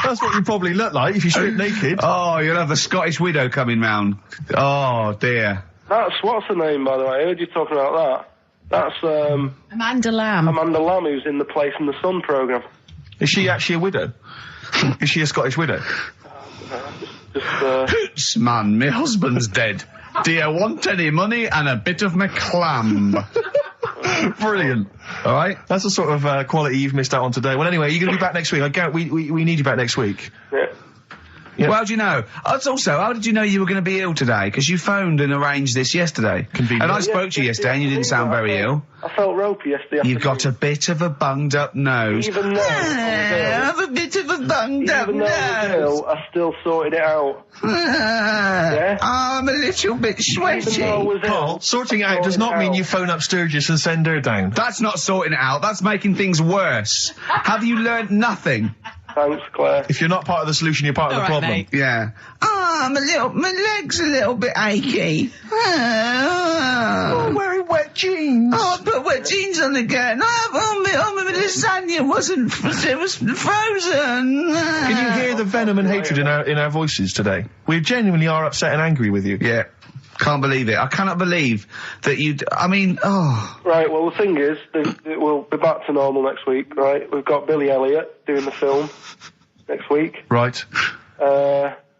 That's what you probably look like if you strip naked. Oh, you'll have the Scottish widow coming round. Oh, dear. That's, what's her name, by the way? I heard you talking about that. That's, Amanda Lamb. Amanda Lamb, who's in the Place in the Sun programme. Is she actually a widow? Is she a Scottish widow? Just Hoots, man, my husband's dead. Do you want any money and a bit of my clam? Brilliant. All right. That's the sort of quality you've missed out on today. Well, anyway, you're going to be back next week. We need you back next week. Yeah. Yeah. Well, how do you know? Also, how did you know you were going to be ill today? Because you phoned and arranged this yesterday. Convenient. And I spoke to you yesterday and you didn't sound very ill. I felt ropey yesterday. You've got a bit of a bunged up nose. Even though I have a bit of a bunged up Even though I was nose. ill, I still sorted it out. Yeah? I'm a little bit Even though I sweaty. was Carl, ill, sorting it I out does sorted not it mean out. you phone up Sturgis and send her down. That's not sorting it out. That's making things worse. Have you learnt nothing? Thanks, Claire. If you're not part of the solution, you're part of the All right, problem. mate. Yeah. My leg's a little bit achy. Wearing wet jeans. Oh, I put wet jeans on again. My lasagna it was frozen. Can you hear the venom and hatred in our voices today? We genuinely are upset and angry with you. Yeah. Can't believe it. I cannot believe that Right, well, the thing is, we'll be back to normal next week, right? We've got Billy Elliot doing the film next week. Right.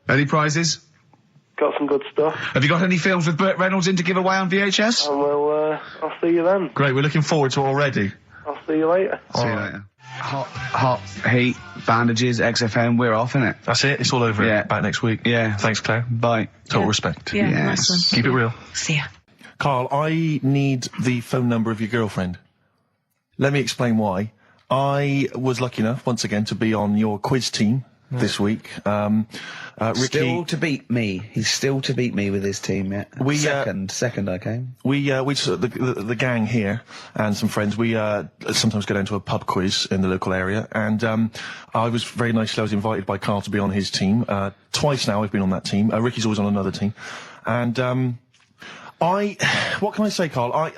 Any prizes? Got some good stuff. Have you got any films with Burt Reynolds in to give away on VHS? And I'll see you then. Great, we're looking forward to it already. I'll see you later. See you later. Hot heat, bandages, XFM, we're off, innit? That's it, it's all over. Yeah. Back next week. Yeah. Thanks, Claire. Bye. Total respect. Yeah, Yes. nice one. Keep it real. See ya. Carl, I need the phone number of your girlfriend. Let me explain why. I was lucky enough, once again, to be on your quiz team this week. Ricky... Still to beat me. He's still to beat me with his team, yeah. We, Second I came. We the gang here and some friends, we sometimes go down to a pub quiz in the local area, and I was very nicely, I was invited by Carl to be on his team. Twice now I've been on that team. Ricky's always on another team. And what can I say, Carl?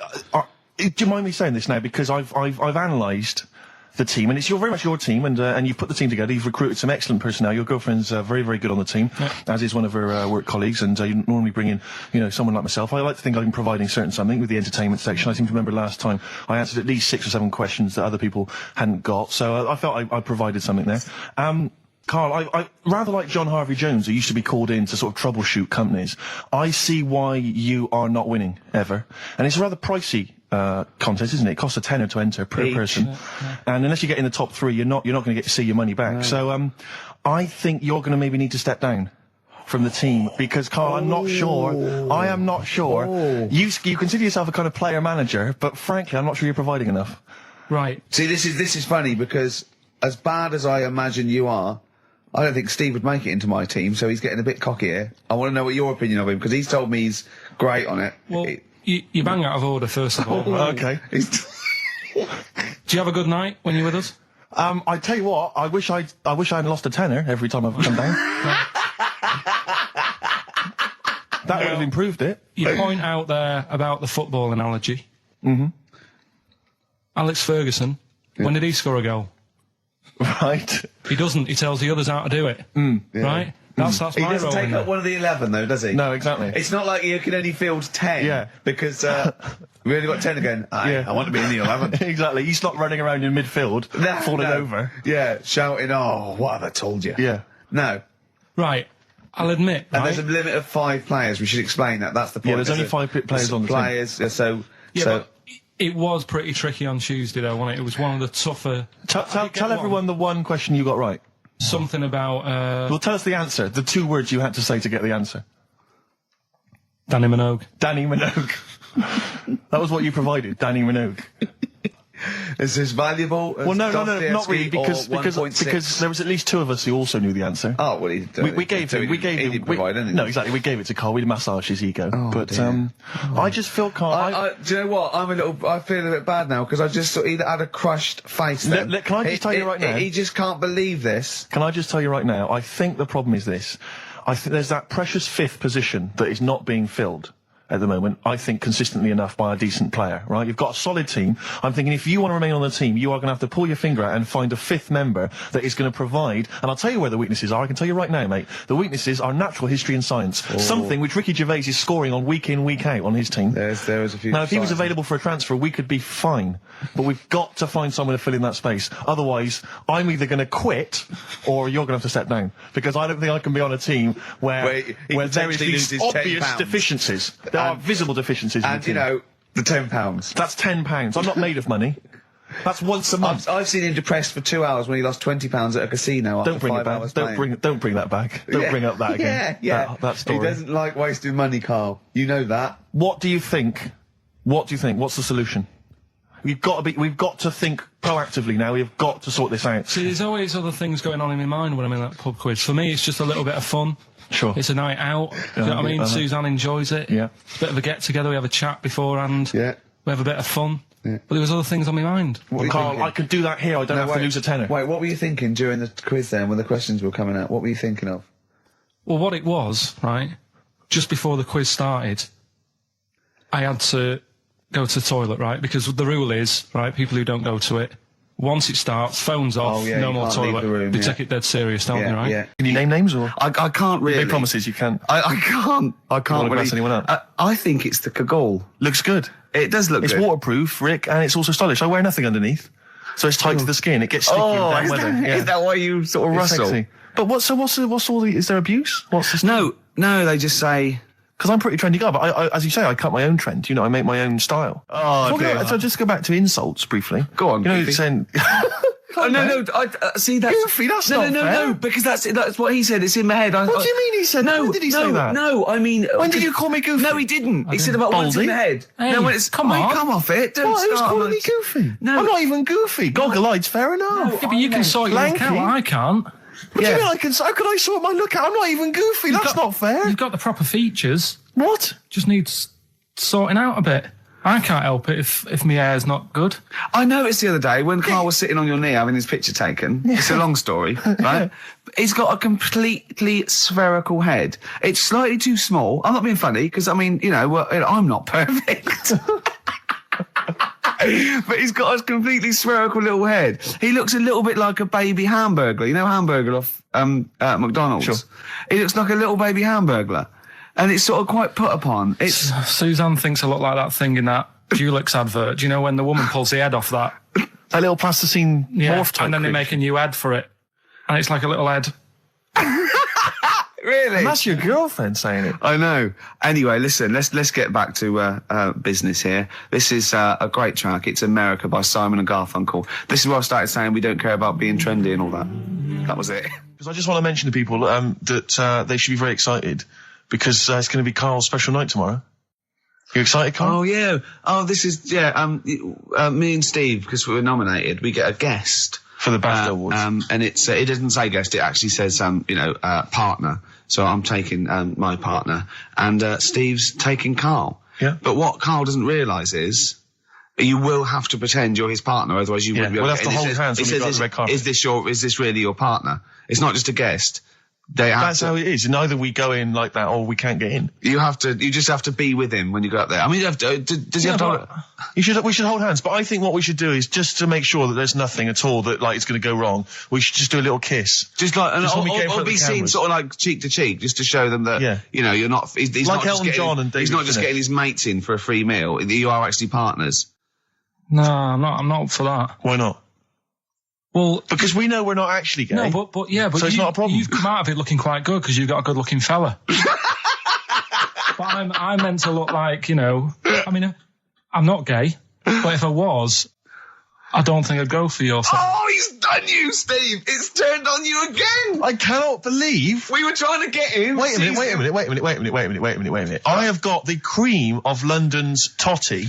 Do you mind me saying this now? Because I've analysed the team, and it's very much your team, and you've put the team together. You've recruited some excellent personnel. Your girlfriend's very, very good on the team, as is one of her work colleagues. And you normally bring in, someone like myself. I like to think I'm providing something with the entertainment section. I seem to remember last time I answered at least 6 or 7 questions that other people hadn't got. So I felt I provided something there. Carl, I rather like John Harvey Jones, who used to be called in to sort of troubleshoot companies. I see why you are not winning ever, and it's a rather pricey contest, isn't it? It costs £10 to enter per person, and unless you get in the top 3, you're not going to get to see your money back. No. So I think you're going to maybe need to step down from the team, because Carl, I'm not sure. I am not sure. You consider yourself a kind of player manager, but frankly, I'm not sure you're providing enough. Right. See, this is funny, because as bad as I imagine you are, I don't think Steve would make it into my team, so he's getting a bit cocky here. I want to know what your opinion of him, because he's told me he's great on it. Well, you bang out of order, first of all. Okay. Do you have a good night when you're with us? I tell you what, I wish I'd lost a tenner every time I've come down. That would have improved it. You point out there about the football analogy. Mm-hmm. Alex Ferguson, when did he score a goal? Right. He doesn't. He tells the others how to do it. Right? That's He my doesn't role take in up it. one of the 11, though, does he? No, exactly. It's not like you can only field 10. Yeah. Because we only got 10 again. Yeah. I want to be in the 11. Exactly. He's not running around in midfield, falling over. Yeah, shouting, "Oh, what have I told you?" Yeah. No. Right. I'll admit, And right? there's a limit of 5 players. We should explain that. That's the point. Yeah, there's only 5 players on the team. players, so... But it was pretty tricky on Tuesday, though, wasn't it? It was one of the tougher... Tell everyone the one question you got right. Something about... Well, tell us the answer. The 2 words you had to say to get the answer. Danny Minogue. Danny Minogue. That was what you provided, Danny Minogue. Is this valuable? Well, no, not really, because there was at least 2 of us who also knew the answer. Oh, well, we gave him. No, exactly. We gave it to Carl. We massaged his ego. I just feel Carl. Do you know what? I feel a bit bad now, because I just he had a crushed face. Then. Can I just tell you right now? He just can't believe this. Can I just tell you right now? I think the problem is this. I think there's that precious 5th position that is not being filled. at the moment, I think, consistently enough by a decent player, right? You've got a solid team. I'm thinking if you want to remain on the team, you are going to have to pull your finger out and find a fifth member that is going to provide, and I'll tell you where the weaknesses are. I can tell you right now, mate. The weaknesses are natural history and science. Something which Ricky Gervais is scoring on week in, week out on his team. There is a few. Now, if he was available for a transfer, we could be fine. But we've got to find someone to fill in that space. Otherwise, I'm either going to quit or you're going to have to step down. Because I don't think I can be on a team where there is these obvious deficiencies. There are visible deficiencies in the team. And, you know, the £10. That's £10. I'm not made of money. That's once a month. I've seen him depressed for 2 hours when he lost £20 at a casino after Don't bring 5 it back. hours Don't bring that back. Don't bring up that again. Yeah. That story. He doesn't like wasting money, Carl. You know that. What do you think? What's the solution? We've got to think proactively now. We've got to sort this out. See, there's always other things going on in my mind when I'm in that pub quiz. For me, it's just a little bit of fun. Sure. It's a night out. Do you know what I mean? Suzanne enjoys it. Yeah. It's a bit of a get-together. We have a chat beforehand. Yeah. We have a bit of fun. Yeah. But there was other things on my mind. Carl, I could do that here. I don't have to lose a tenner. Wait, what were you thinking during the quiz then when the questions were coming out? What were you thinking of? Well, what it was, right, just before the quiz started, I had to go to the toilet, right? Because the rule is, right, people who don't go to it, once it starts, phones off, no more toilet. They take it dead serious, don't they, right? Yeah. Can you name names or? I can't really. Big promises you can't. I can't wanna really. mess anyone up? I think it's the Kagol. Looks good. It does look It's good. waterproof, Rick, and it's also stylish. I wear nothing underneath, so it's tight to the skin. It gets sticky in bad weather. Is that why you sort of It's rustle? sexy. But what's all the? Is there abuse? What's this? No, they just say. Because I'm a pretty trendy guy, but I, as you say, I cut my own trend. You know, I make my own style. Oh, dear. So just go back to insults briefly. Go on, You know, Goofy. saying. Oh, no, I see that's... Goofy, that's not fair. No, because that's what he said, it's in my head. What do you mean he said that? When did he say that? No, I mean... When did you call me Goofy? No, he didn't. He said about what's in Baldy? my head. Hey, no, when it's... come on. Come off it. Don't What? Who's start calling on me it. Goofy? No. I'm not even goofy. Goggle-eyed's fair enough. Yeah, but you can sort your look lanky. out. I can't. What do you mean I can... How could I sort my look out? I'm not even goofy. That's not fair. You've got the proper features. What? Just needs sorting out a bit. I can't help it if my hair's not good. I noticed the other day when Carl was sitting on your knee having his picture taken. It's a long story, right? He's got a completely spherical head. It's slightly too small. I'm not being funny because I mean, you know, I'm not perfect. But he's got a completely spherical little head. He looks a little bit like a baby hamburger. You know, hamburger off McDonald's. Sure. He looks like a little baby hamburger. And it's sort of quite put upon. It's Suzanne thinks I look like that thing in that Dulux advert. Do you know when the woman pulls the head off that? That little plasticine morph type. And then they make a new head for it. And it's like a little head. really. And that's your girlfriend saying it. I know. Anyway, listen, let's get back to business here. This is a great track. It's America by Simon and Garfunkel. This is where I started saying we don't care about being trendy and all that. That was it. Because I just want to mention to people that they should be very excited because it's going to be Carl's special night tomorrow. You excited, Carl? Oh yeah. Oh, this is me and Steve, because we were nominated. We get a guest For the BAFTA Awards. and it doesn't say guest. It actually says partner. So I'm taking my partner, and Steve's taking Carl. Yeah. But what Carl doesn't realise is you will have to pretend you're his partner, otherwise you wouldn't be able we'll to have to hold hands when we go on the red carpet. Is this really your partner? It's not just a guest. That's how it is. And either we go in like that or we can't get in. You just have to be with him when you go up there. I mean, you have to, does he have to... We should hold hands, but I think what we should do is just to make sure that there's nothing at all that it's going to go wrong. We should just do a little kiss. Just like, or be seen cameras. sort of like cheek to cheek, just to show them that, you're not, he's like not Elton just John and he's David not just Tennant. getting his mates in for a free meal. You are actually partners. No, I'm not up for that. Why not? Well, because we know we're not actually gay. No, but so it's not a problem. You've come out of it looking quite good because you've got a good looking fella. But I'm meant to look like, I mean, I'm not gay, but if I was, I don't think I'd go for your thing. Oh, he's done you, Steve. It's turned on you again. I cannot believe. We were trying to get him. Wait a minute. I have got the cream of London's totty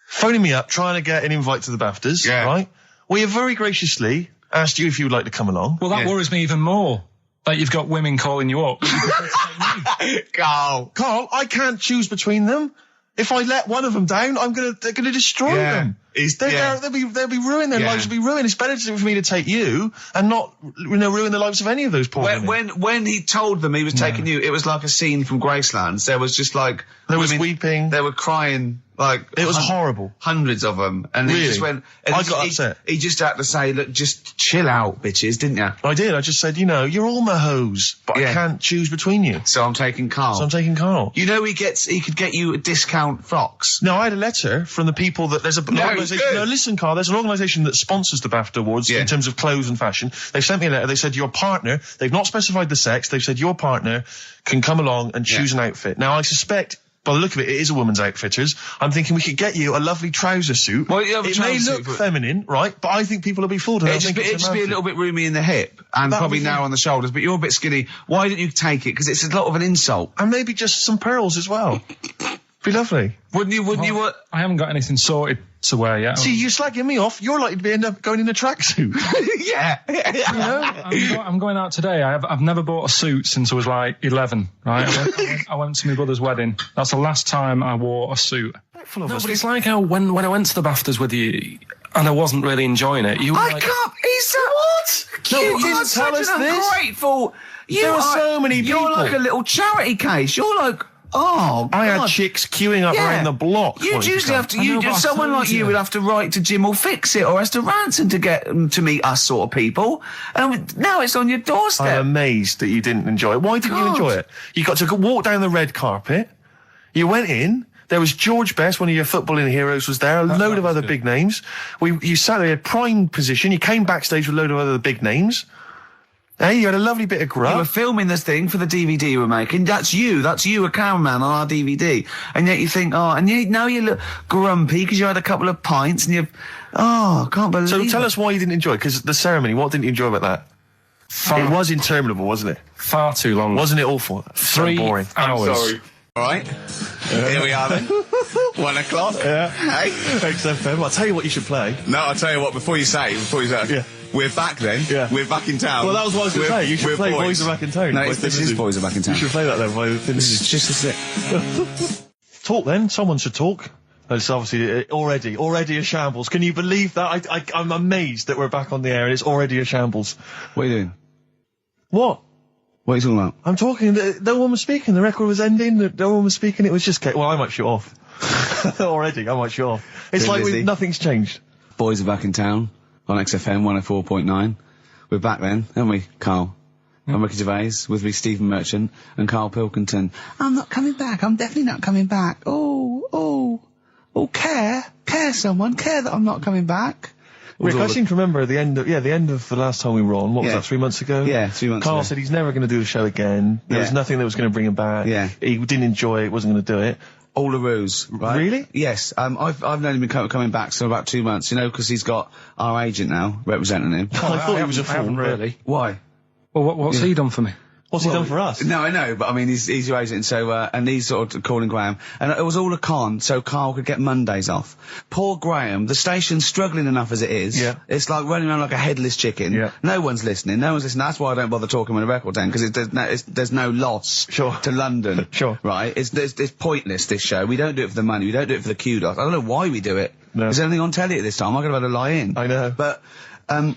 phoning me up trying to get an invite to the BAFTAs, right? We have very graciously asked you if you would like to come along. Well, that worries me even more, that you've got women calling you up. Carl, I can't choose between them. If I let one of them down, they're gonna destroy them. They'll be ruined. Their lives will be ruined. It's better for me to take you and not, ruin the lives of any of those poor women. When he told them he was taking you, it was like a scene from Graceland. There was just like there was weeping. They were crying. Like it was horrible. Hundreds of them, and really? He just went. And I got upset. He just had to say, "Look, just chill out, bitches," didn't you? I did. I just said, you're all my hoes, but I can't choose between you. So I'm taking Karl. You know, he could get you a discount frocks. No, I had a letter from the people that there's an organisation. No, listen, Karl. There's an organisation that sponsors the BAFTA Awards in terms of clothes and fashion. They sent me a letter. They said your partner. They've not specified the sex. They've said your partner can come along and choose an outfit. Now, I suspect. By the look of it, it is a woman's outfitters. I'm thinking we could get you a lovely trouser suit. Well, it may look feminine, right? But I think people will be fooled. It'd just be a little bit roomy in the hip and probably narrow on the shoulders, but you're a bit skinny. Why didn't you take it? Because it's a lot of an insult. And maybe just some pearls as well. Be lovely. Wouldn't you? I haven't got anything sorted to wear yet. See, you're slagging me off. You're likely to end up going in a tracksuit. I'm going out today. I've never bought a suit since I was like 11, right? I went to my brother's wedding. That's the last time I wore a suit. No, but it's like how when I went to the BAFTAs with you and I wasn't really enjoying it, you were I can't. He's what? No, you he didn't are tell such us an this. ungrateful. There are so many people. You're like a little charity case. You're like. Oh, I had chicks queuing up around the block. You'd usually have to. Someone like you would have to write to Jim or Fix It or Esther Ranson to get them to meet us sort of people. And now it's on your doorstep. I'm amazed that you didn't enjoy it. Why didn't you enjoy it? You got to walk down the red carpet. You went in. There was George Best, one of your footballing heroes, was there. A load of other big names. You sat there in prime position. You came backstage with a load of other big names. Hey, you had a lovely bit of grub. You were filming this thing for the DVD you were making. That's you, a cameraman on our DVD. And yet you think, now you look grumpy because you had a couple of pints and I can't believe So tell us why you didn't enjoy it, because the ceremony, what didn't you enjoy about that? It was interminable, wasn't it? Far too long. Wasn't it awful? 3 boring. hours. I'm sorry. All right. Here we are then. 1 o'clock. Yeah. Hey. XFM. I'll tell you what you should play. No, I'll tell you what, before you say. Yeah. We're back then. Yeah. We're back in town. Well, that was what I was going to say. You should play Boys Are Back in Town. No, this is Boys Are Back in Town. You should play that then. It's just a sec. Talk then. Someone should talk. It's obviously already a shambles. Can you believe that? I'm amazed that we're back on the air and it's already a shambles. What are you doing? What? What are you talking about? I'm talking. No one was speaking. The record was ending. No one was speaking. It was just. Well, I might shoot off. Already, I might shoot off. It's like nothing's changed. Boys Are Back in Town on XFM 104.9. We're back then, aren't we, Karl? I'm Ricky Gervais, with me Stephen Merchant and Karl Pilkington. I'm not coming back. I'm definitely not coming back. Care someone. Care that I'm not coming back. Rick, I seem to remember the end of the last time we were on. What was that, 3 months ago? Yeah, 3 months Karl ago. said he's never going to do the show again. There was nothing that was going to bring him back. Yeah. He didn't enjoy it, wasn't going to do it. All a ruse, right? Really? Yes. I've known him coming back for about 2 months, because he's got our agent now representing him. I thought he was a fool, really. Why? Well, what's he done for me? What's he done for us? No, I know, but I mean, he's your agent, so, and he's sort of calling Graham. And it was all a con, so Karl could get Mondays off. Poor Graham, the station's struggling enough as it is. Yeah. It's like running around like a headless chicken. Yeah. No one's listening. That's why I don't bother talking on a record then, because there's no loss to London. Sure. Right? It's pointless, this show. We don't do it for the money. We don't do it for the kudos. I don't know why we do it. No. There's anything on telly at this time. I could have had a lie in. I know. But,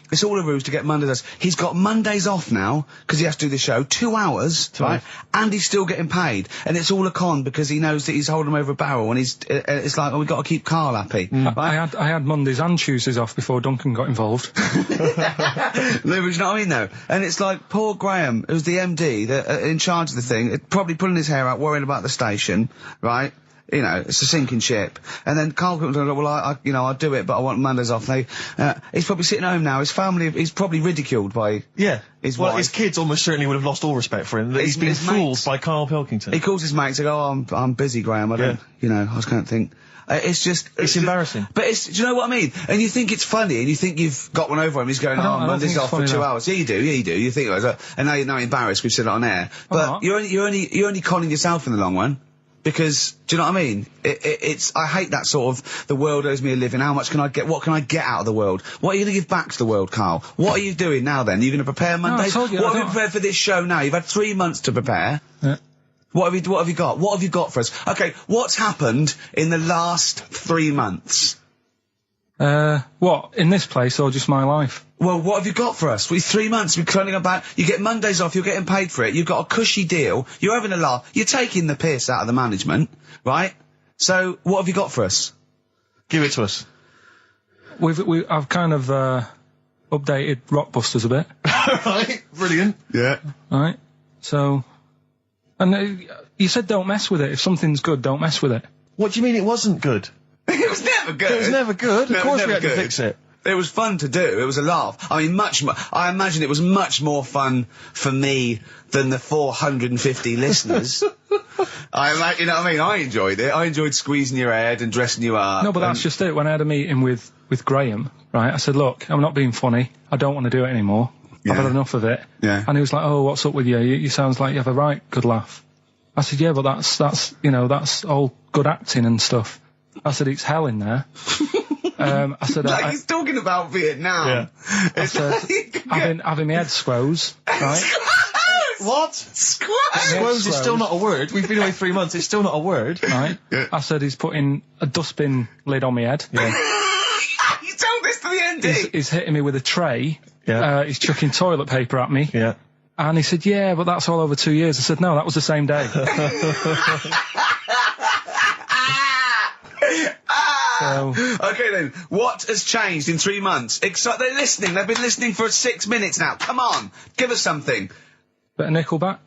it's all a ruse to get Mondays. He's got Mondays off now, because he has to do the show, 2 hours, right? And he's still getting paid. And it's all a con, because he knows that he's holding him over a barrel, and it's like, we've got to keep Karl happy. Right? I had Mondays and Tuesdays off before Duncan got involved. No, but you know what I mean, though? And it's like, poor Graham, who's the MD, in charge of the thing, probably pulling his hair out, worrying about the station, right? It's a sinking ship. And then Karl comes along, well, I'll do it, but I want Mondays off. He's probably sitting home now. His family, he's probably ridiculed by his wife. His kids almost certainly would have lost all respect for him. That he's been fooled by Karl Pilkington. He calls his mates and goes, I'm busy, Graham. I don't, I just can't think. It's embarrassing. But do you know what I mean? And you think it's funny, and you think you've got one over him. He's going, Monday's off for 2 hours. Yeah, you do. You think it was, and now you're embarrassed. We've said it on air. But you're only conning yourself in the long run. Because, do you know what I mean? I hate that sort of, the world owes me a living, what can I get out of the world? What are you going to give back to the world, Karl? What are you doing now then? Are you going to prepare Mondays? What have you prepared for this show now? You've had 3 months to prepare. Yeah. What have you got? What have you got for us? Okay, what's happened in the last 3 months? What, in this place or just my life? Well, what have you got for us? 3 months, we're cloning about, you get Mondays off, you're getting paid for it, you've got a cushy deal, you're having a laugh, you're taking the piss out of the management, right? So, what have you got for us? Give it to us. I've kind of, updated Rockbusters a bit. Right, brilliant. Yeah. Right? So, and you said don't mess with it. If something's good, don't mess with it. What do you mean it wasn't good? It was never good. It was never good. No, Of course we had never to good. fix it. It was fun to do. It was a laugh. I mean, I imagine it was much more fun for me than the 450 listeners. I imagine, you know what I mean? I enjoyed it. I enjoyed squeezing your head and dressing you up. No, but that's just it. When I had a meeting with Graham, right, I said, look, I'm not being funny. I don't want to do it anymore. Yeah. I've had enough of it. Yeah. And he was like, oh, what's up with you? You sounds like you have a right good laugh. I said, yeah, but that's that's all good acting and stuff. I said, it's hell in there. I said, like he's talking about Vietnam. Yeah. It's having my head squoze, right? What? Squoze is still not a word. We've been away 3 months. It's still not a word. Right? Yeah. I said, he's putting a dustbin lid on my head. Yeah. You told this to the ND. He's hitting me with a tray. Yeah. He's chucking toilet paper at me. Yeah. And he said, yeah, but that's all over 2 years. I said, no, that was the same day. So, okay then, what has changed in 3 months? They're listening. They've been listening for 6 minutes now. Come on, give us something. bit of Nickelback.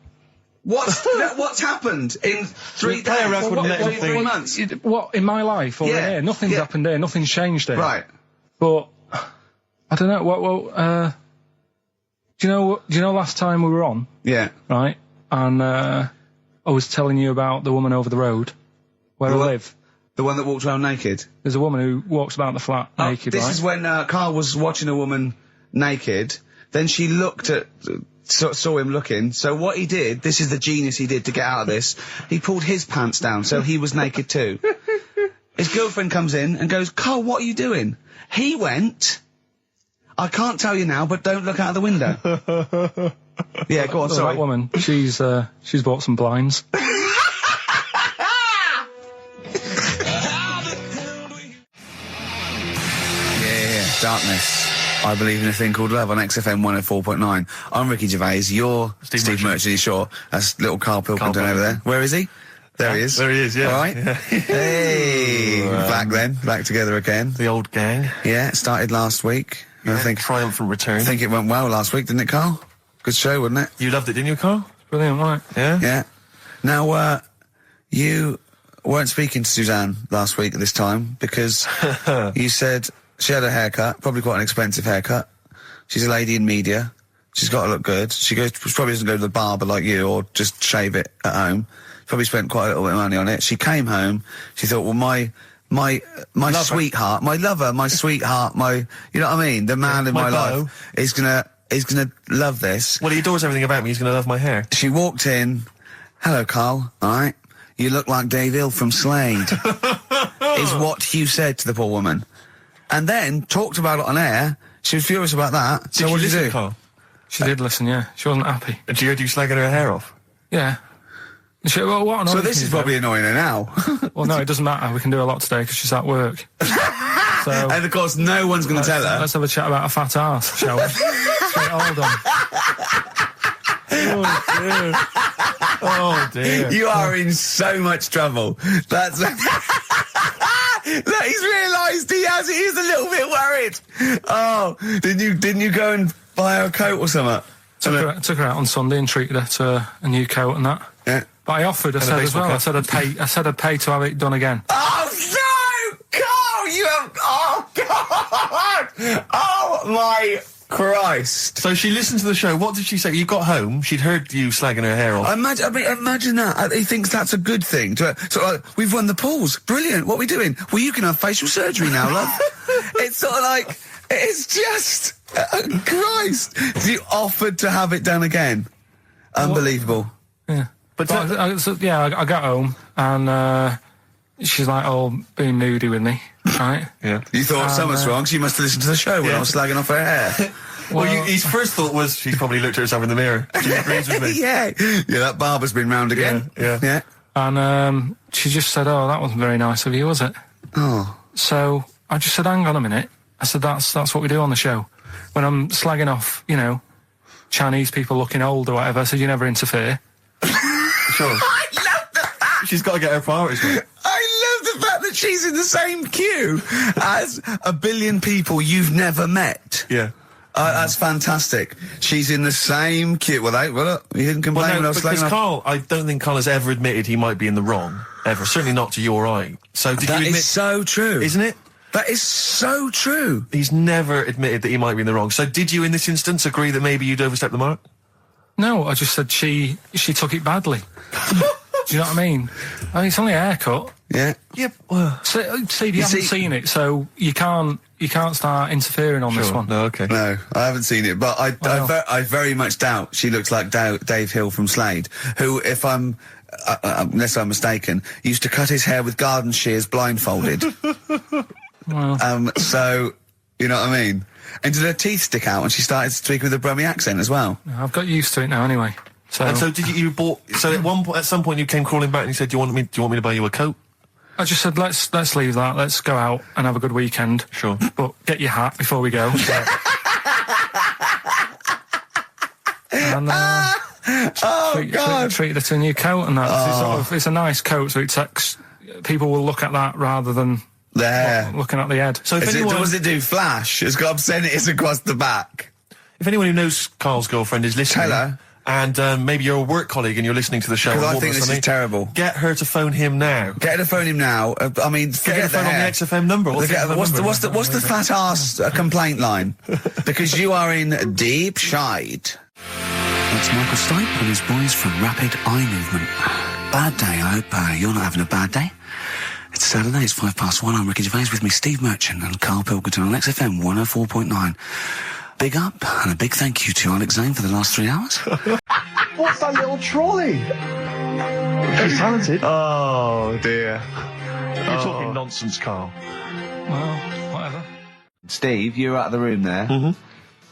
What's happened in 3 Play a days? record and let him think. 3 months. What, in my life over Yeah, here? Nothing's yeah. happened here. Nothing's changed here. Right. But I don't know. Do you know last time we were on, Yeah. right? And I was telling you about the woman over the road where I live. The one that walked around naked. There's a woman who walks about the flat naked, This right? is when Carl was watching a woman naked. Then she looked at, saw him looking. So what he did, this is the genius he did to get out of this. He pulled his pants down, so he was naked too. His girlfriend comes in and goes, Carl, what are you doing? He went, I can't tell you now, but don't look out of the window. Yeah, go on, sorry. That woman, she's bought some blinds. Darkness. I believe in a thing called love on XFM 104.9. I'm Ricky Gervais. You're Steve Merchant. Sure. That's little Karl Pilkington over there. Where is he? There he is. There he is, yeah. All right. Yeah. Hey. Back together again. The old gang. Yeah, it started last week. Yeah, I think triumphant return. I think it went well last week, didn't it, Carl? Good show, wasn't it? You loved it, didn't you, Carl? Brilliant, right? Yeah? Yeah. Now, you weren't speaking to Suzanne last week at this time because you said she had a haircut, probably quite an expensive haircut. She's a lady in media. She's got to look good. She probably doesn't go to the barber like you or just shave it at home. Probably spent quite a little bit of money on it. She came home. She thought, well, my sweetheart, my lover, my sweetheart, you know what I mean? The man in my life is gonna love this. Well, he adores everything about me. He's gonna love my hair. She walked in. Hello, Carl. All right. You look like Dave Hill from Slade. Is what you said to the poor woman. And then talked about it on air. She was furious about that. So what did you do? Carl? She did listen, yeah. She wasn't happy. Did you hear you slagging her hair off? Yeah. Well, what So this is probably annoying her now. Well, no, it doesn't matter. We can do a lot today because she's at work. So, and of course, no one's going to tell her. Let's have a chat about a fat arse, shall we? Straight, hold on. Oh dear. You are in so much trouble. That's. Look, he's realised he is a little bit worried. Oh, didn't you go and buy her a coat or something? Took her out on Sunday and treated her to a new coat and that. Yeah. But I offered, I said as well, I said I'd pay to have it done again. Oh no! Carl, you have. Oh God! Oh my Christ! So she listened to the show. What did she say? You got home. She'd heard you slagging her hair off. Imagine that. He thinks that's a good thing. We've won the polls. Brilliant. What are we doing? Well, you can have facial surgery now, love. It's sort of like it's just Christ. You offered to have it done again. Unbelievable. Yeah. But I got home and she's like all being moody with me, right? Yeah. You thought something's wrong, so you must have listened to the show when I was slagging off her hair. Well, his first thought was she's probably looked at herself in the mirror. She agrees with me. Yeah, that barber's been round again. Yeah. And she just said, "Oh, that wasn't very nice of you, was it?" Oh. So I just said, hang on a minute. I said, that's what we do on the show. When I'm slagging off, you know, Chinese people looking old or whatever, I said, you never interfere. Sure. I love the fact. She's got to get her priorities right. I love the fact that she's in the same queue as a billion people you've never met. Yeah. That's fantastic. She's in the same queue. Well, look, you didn't complain when I was because slagging off. Carl, I don't think Carl has ever admitted he might be in the wrong. Ever. Certainly not to you or I. So did you That admit... is so true. Isn't it? That is so true. He's never admitted that he might be in the wrong. So did you, in this instance, agree that maybe you'd overstepped the mark? No, I just said she took it badly. Do you know what I mean? I mean, it's only a haircut. Yeah. Yep. Well, So, Steve, you haven't seen it, so you can't start interfering on this one. No, okay. No, I haven't seen it, but I very much doubt she looks like Dave Hill from Slade, who, if I'm, unless I'm mistaken, used to cut his hair with garden shears blindfolded. Well. So, you know what I mean? And did her teeth stick out when she started speaking with a Brummie accent as well? I've got used to it now anyway. So, And so did you bought... So at some point you came crawling back and you said, do you want me to buy you a coat? I just said, let's leave that. Let's go out and have a good weekend. Sure. But get your hat before we go. And, treated her to a new coat and that. It's a nice coat, so people will look at that rather than looking at the head. So if anyone... Does it do flash? It's got obscenities across the back. If anyone who knows Carl's girlfriend is listening... Tell her. And maybe you're a work colleague and you're listening to the show. Because I think this is terrible. Get her to phone him now. Get her to phone him now. I mean, Get her to phone on the XFM number. What's the fat ass complaint line? Because you are in deep shite. That's Michael Stipe and his boys from Rapid Eye Movement. Bad day. I hope you're not having a bad day. It's Saturday. It's 1:05. I'm Ricky Gervais with me, Steve Merchant and Karl Pilkington on XFM 104.9. Big up and a big thank you to Alex Zane for the last 3 hours. What's that little trolley? She's talented. Oh, dear. You're talking nonsense, Carl. Well, whatever. Steve, you were out of the room there. Mm-hmm.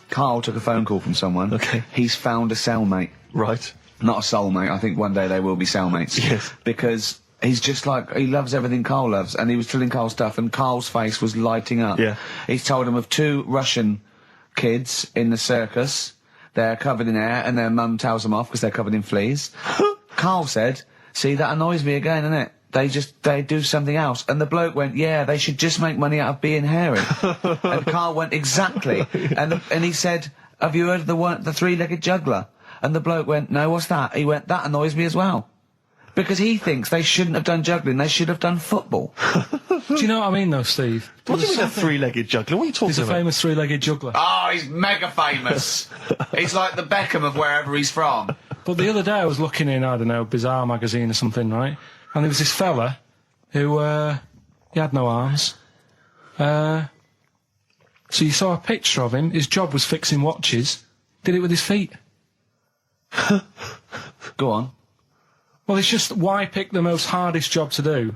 Carl took a phone call from someone. Okay. He's found a cellmate. Right. Not a soulmate. I think one day they will be cellmates. Yes. Because he's just like, he loves everything Carl loves. And he was telling Carl stuff and Carl's face was lighting up. Yeah. He's told him of 2 Russian kids in the circus. They're covered in hair and their mum tells them off because they're covered in fleas. Carl said, see, that annoys me again, innit? They do something else. And the bloke went, yeah, they should just make money out of being hairy. And Carl went, exactly. And he said, have you heard of the 3-legged juggler? And the bloke went, no, what's that? He went, that annoys me as well. Because he thinks they shouldn't have done juggling, they should have done football. Do you know what I mean, though, Steve? What do you mean a 3-legged juggler? What are you talking He's a about? famous 3-legged juggler. Oh, he's mega famous. He's like the Beckham of wherever he's from. But the other day I was looking in, I don't know, Bizarre magazine or something, right? And there was this fella who, he had no arms. So you saw a picture of him, his job was fixing watches, did it with his feet. Go on. Well, it's just, why pick the most hardest job to do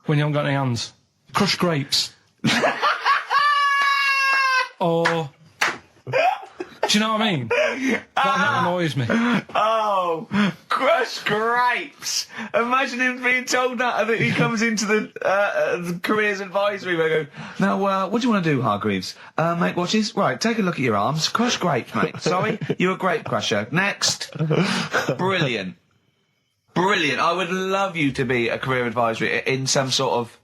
when you haven't got any hands? Crush grapes. Or... Do you know what I mean? That annoys me. Oh, crush grapes. Imagine him being told that he comes into the careers advisory where I go, now, what do you want to do, Hargreaves? Make watches? Right, take a look at your arms. Crush grapes, mate. Sorry, you're a grape crusher. Next. Brilliant. Brilliant. I would love you to be a career advisory in some sort of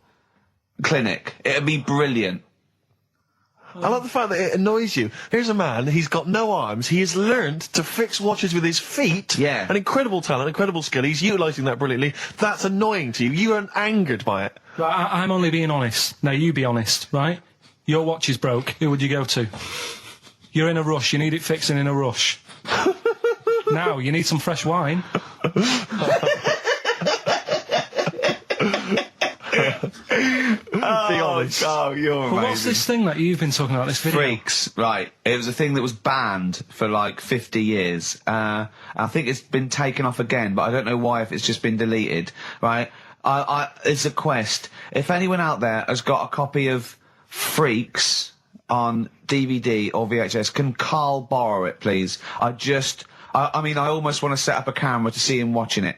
clinic. It'd be brilliant. I like the fact that it annoys you. Here's a man, he's got no arms, he has learned to fix watches with his feet. Yeah. An incredible talent, incredible skill, he's utilising that brilliantly. That's annoying to you. You are angered by it. Right, I'm only being honest. Now, you be honest, right? Your watch is broke. Who would you go to? You're in a rush. You need it fixing in a rush. Now, you need some fresh wine. Be honest. Oh, you're amazing. But what's this thing that you've been talking about, this video? Freaks, right. It was a thing that was banned for like 50 years. I think it's been taken off again, but I don't know why, if it's just been deleted, right? It's a quest. If anyone out there has got a copy of Freaks on DVD or VHS, can Carl borrow it, please? I mean, I almost want to set up a camera to see him watching it.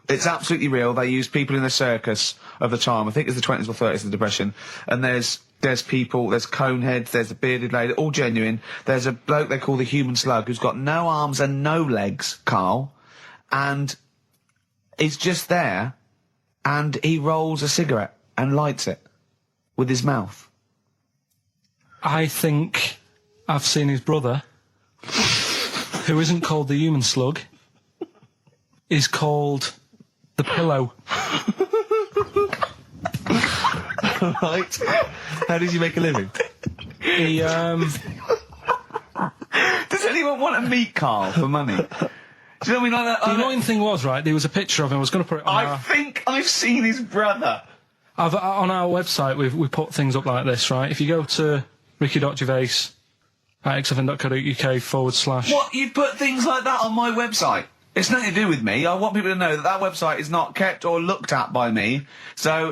It's absolutely real. They used people in the circus of the time. I think it's the 20s or 30s of the Depression. And there's people, there's coneheads, there's a bearded lady, all genuine. There's a bloke they call the human slug who's got no arms and no legs, Carl. And he's just there, and he rolls a cigarette and lights it with his mouth. I think I've seen his brother, who isn't called the human slug, is called the pillow. Right. How does he make a living? He, Does anyone want to meet Carl for money? Do you know what I mean? Like that, the annoying thing was, right, there was a picture of him. I was going to put it on I think I've seen his brother. on our website, we put things up like this, right? If you go to ricky.gervais at xfm.co.uk / What? You put things like that on my website? It's nothing to do with me. I want people to know that that website is not kept or looked at by me. So,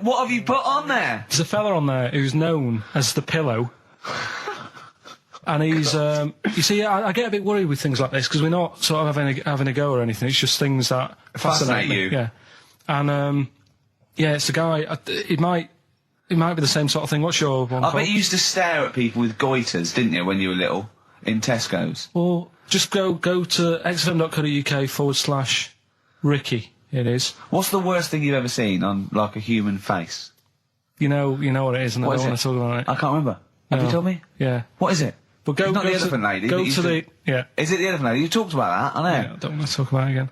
what have you put on there? There's a fella on there who's known as the pillow. And he's, you see, I get a bit worried with things like this because we're not sort of having a go or anything. It's just things that fascinate you. Yeah. And, yeah, it's a guy, it might be the same sort of thing. What's your one I called? bet you used to stare at people with goiters, didn't you, when you were little? In Tesco's. Well, just go to xfm.co.uk / Ricky, it is. What's the worst thing you've ever seen on, like, a human face? You know what it is, and I don't want to talk about it. I can't remember. Have No. you told me? Yeah. What is it? But go, It's not go the to, elephant lady. Go that used to the, yeah. Is it the elephant lady? You talked about that, I know. Yeah, I don't want to talk about it again.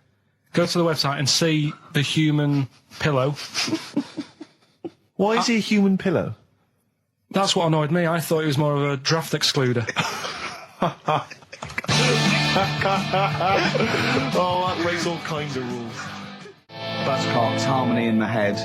Go to the website and see the human pillow. Why is he a human pillow? That's what annoyed me. I thought he was more of a draft excluder. Oh, that breaks all kinds of rules. Buzzcocks, harmony in the head.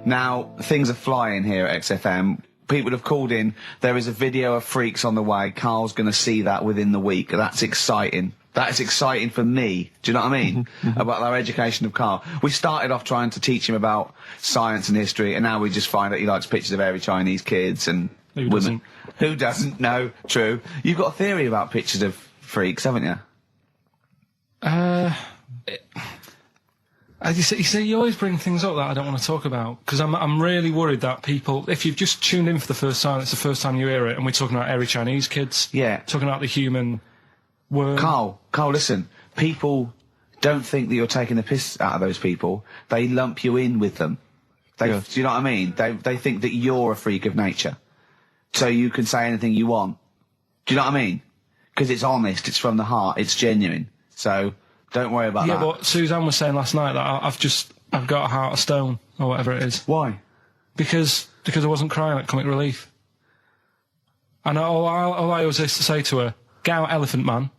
Now, things are flying here at XFM. People have called in. There is a video of freaks on the way. Carl's going to see that within the week. That's exciting. That is exciting for me. Do you know what I mean? About our education of Carl. We started off trying to teach him about science and history, and now we just find that he likes pictures of hairy Chinese kids and Who women. doesn't? Who doesn't? No, true. You've got a theory about pictures of freaks, haven't you? You see, you always bring things up that I don't want to talk about, because I'm really worried that people, if you've just tuned in for the first time, it's the first time you hear it, and we're talking about hairy Chinese kids. Yeah. Talking about the human worm. Carl, listen. People don't think that you're taking the piss out of those people. They lump you in with them. Do you know what I mean? They think that you're a freak of nature. So you can say anything you want. Do you know what I mean? Because it's honest, it's from the heart, it's genuine. So don't worry about that. Yeah, but Suzanne was saying last night that I've got a heart of stone, or whatever it is. Why? Because I wasn't crying at Comic Relief. And all I always used to say to her, get out Elephant Man,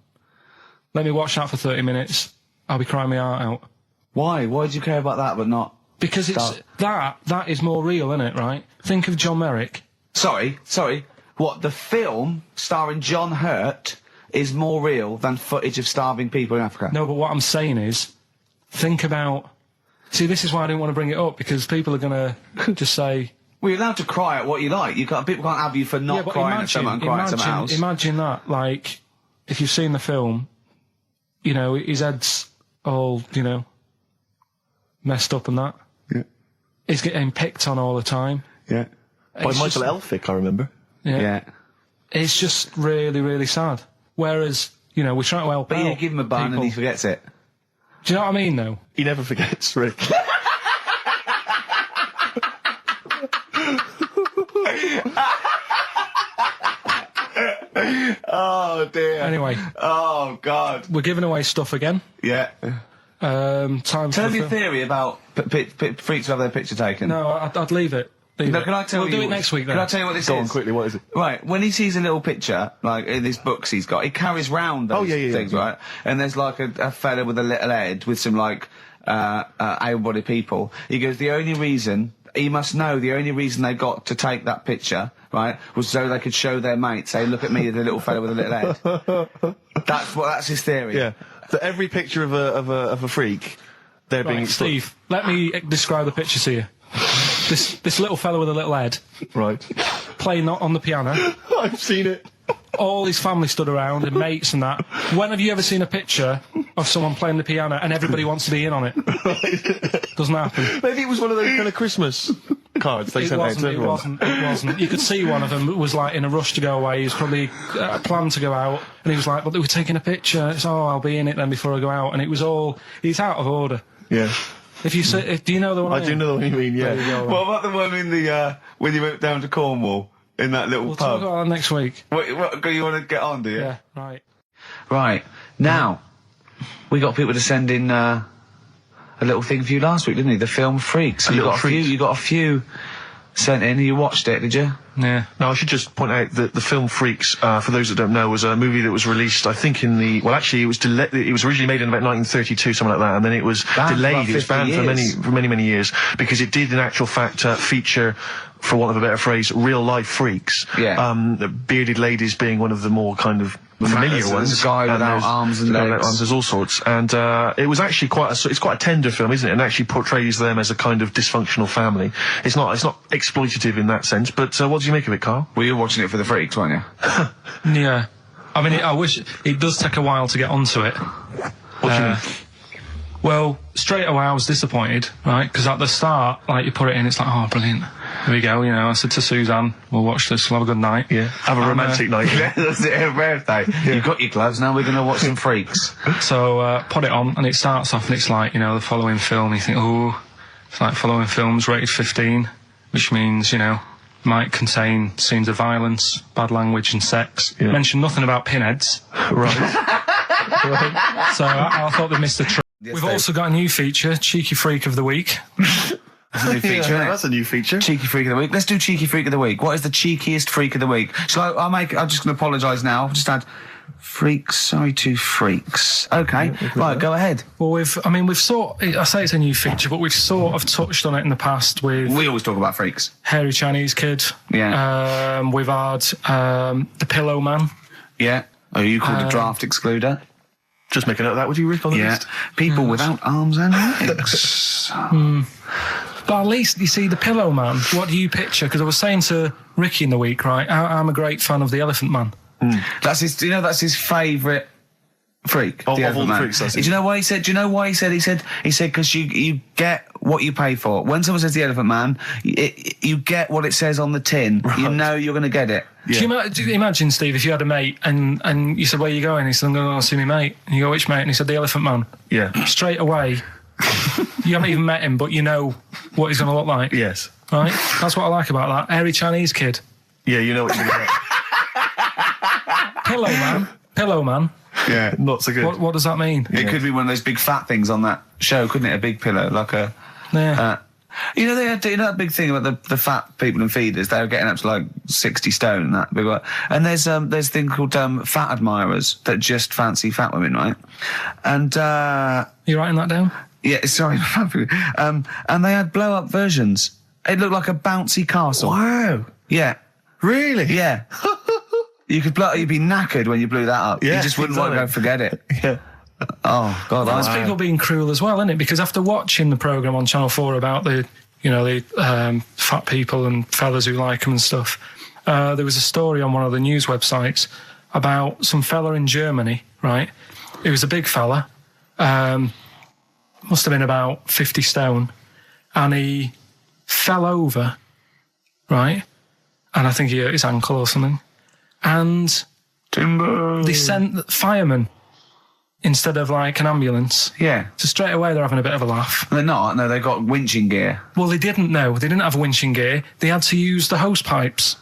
let me watch that for 30 minutes, I'll be crying my heart out. Why? Why do you care about that but not... Because it's that is more real, isn't it, right? Think of John Merrick. Sorry. What, the film starring John Hurt is more real than footage of starving people in Africa? No, but what I'm saying is, think about... See, this is why I didn't want to bring it up, because people are going to just say... Well, you're allowed to cry at what you like. People can't have you for not crying at someone and crying at someone else. Imagine that, like, if you've seen the film, you know, his head's all, you know, messed up and that. Yeah. He's getting picked on all the time. Yeah. By It's Michael just- Elphick, I remember. Yeah. It's just really, really sad. Whereas, you know, we're trying to help But out you give him a bun people. and he forgets it. Do you know what I mean, though? He never forgets, Rick. Oh, dear. Anyway, Oh, God. we're giving away stuff again. Yeah. Time Tell for me the a theory about freaks who have their picture taken. No, I'd leave it. No, can I tell we'll you? do it next week, then. Can I tell you what this Go is? on, quickly, what is it? Right, when he sees a little picture, like in his books he's got, he carries round those things, yeah. right? And there's like a fella with a little head with some like able-bodied people. He goes, the only reason they got to take that picture, right, was so they could show their mates, say, look at me, the little fella with a little head. That's his theory. Yeah. So every picture of a freak, they're being... Right, Steve, let me describe the picture to you. This little fella with a little head, Right. playing on the piano. I've seen it. All his family stood around and mates and that. When have you ever seen a picture of someone playing the piano and everybody wants to be in on it. Doesn't happen. Maybe it was one of those kind of Christmas cards they sent out to everyone. It wasn't. You could see one of them was like in a rush to go away. He was probably planned to go out, and he was like, "But they were taking a picture." It's, I'll be in it then before I go out, and it was all. He's out of order. Yeah. If you say, do you know the one? I do know the one you mean. Yeah. What about the one in the when you went down to Cornwall in that little We'll pub? talk about that next week. What you want to get on, do you? Yeah. Right. Right now, we got people to send in a little thing for you last week, didn't we? The film Freaks. You got a few sent in. You watched it, did you? Yeah. Now, I should just point out that the film Freaks, for those that don't know, was a movie that was released, I think, it was originally made in about 1932, something like that, and then it was delayed. It was banned for many years, because it did, in actual fact, feature, for want of a better phrase, real-life freaks. Yeah. Bearded ladies being one of the more kind of familiar ones. There's a guy without arms and legs. There's all sorts. And it was actually it's quite a tender film, isn't it? And actually portrays them as a kind of dysfunctional family. It's not exploitative in that sense, but what did you make of it, Carl? Well, you were watching it for the freaks, weren't you? Yeah. I mean, I wish it does take a while to get onto it. What do you mean? Well, straight away I was disappointed, right? Because at the start, like, you put it in, it's like, oh, brilliant. Here we go, you know. I said to Suzanne, we'll watch this, we'll have a good night. Yeah. Have a romantic night. That's it, her birthday. Yeah. You've got your gloves, now we're going to watch some Freaks. So, put it on, and it starts off, and it's like, you know, the following film, you think, oh, it's like following films rated 15, which means, you know, might contain scenes of violence, bad language and sex. Yeah. Mention nothing about pinheads. Right. So I thought they missed the trick. Yes, We've also got a new feature, Cheeky Freak of the Week. That's a new feature, isn't it? That's a new feature. Cheeky Freak of the Week. Let's do Cheeky Freak of the Week. What is the cheekiest freak of the week? I'm just going to apologise now. I've just had freaks, sorry to freaks. Okay, right, go ahead. Well, I say it's a new feature, but we've sort of touched on it in the past with... We always talk about freaks. Hairy Chinese Kid. Yeah. We've had the Pillow Man. Yeah. Oh, you called a draft excluder? Just make a note of that, would you, Rick, on the list? People without arms and legs. But at least, you see, the Pillow Man, what do you picture? Because I was saying to Ricky in the week, right, I'm a great fan of the Elephant Man. That's his favourite freak. Of the all the Man. freaks, that's Do you know why he said? Do you know why he said? He said because you get what you pay for. When someone says the Elephant Man, you get what it says on the tin. Right. You know you're going to get it. Yeah. Do you imagine, Steve, if you had a mate and you said, where are you going? He said, I'm going to see my mate. And you go, which mate? And he said, the Elephant Man. Yeah. Straight away, you haven't even met him, but you know what he's going to look like. Yes. Right? That's what I like about that. Hairy Chinese Kid. Yeah, you know what you're going to get. Pillow Man. Yeah. Not so good. What does that mean? It could be one of those big fat things on that show, couldn't it? A big pillow, like a... Yeah. You know, they had that big thing about the fat people and feeders. They were getting up to like 60 stone and that big one. And there's a thing called fat admirers that just fancy fat women, right? And You writing that down? yeah, sorry, and they had blow up versions. It looked like a bouncy castle. Wow. Yeah, Really? yeah. You'd be knackered when you blew that up. Yeah, You just wouldn't want to go forget it. Yeah. Oh God, That's people being cruel as well, isn't it? Because after watching the programme on Channel 4 about the fat people and fellas who like them and stuff, there was a story on one of the news websites about some fella in Germany, right? He was a big fella, must have been about 50 stone, and he fell over, right? And I think he hurt his ankle or something. And they sent firemen instead of like an ambulance. Yeah. So straight away they're having a bit of a laugh. They're not. No, they've got winching gear. Well, they didn't know. They didn't have winching gear. They had to use the hose pipes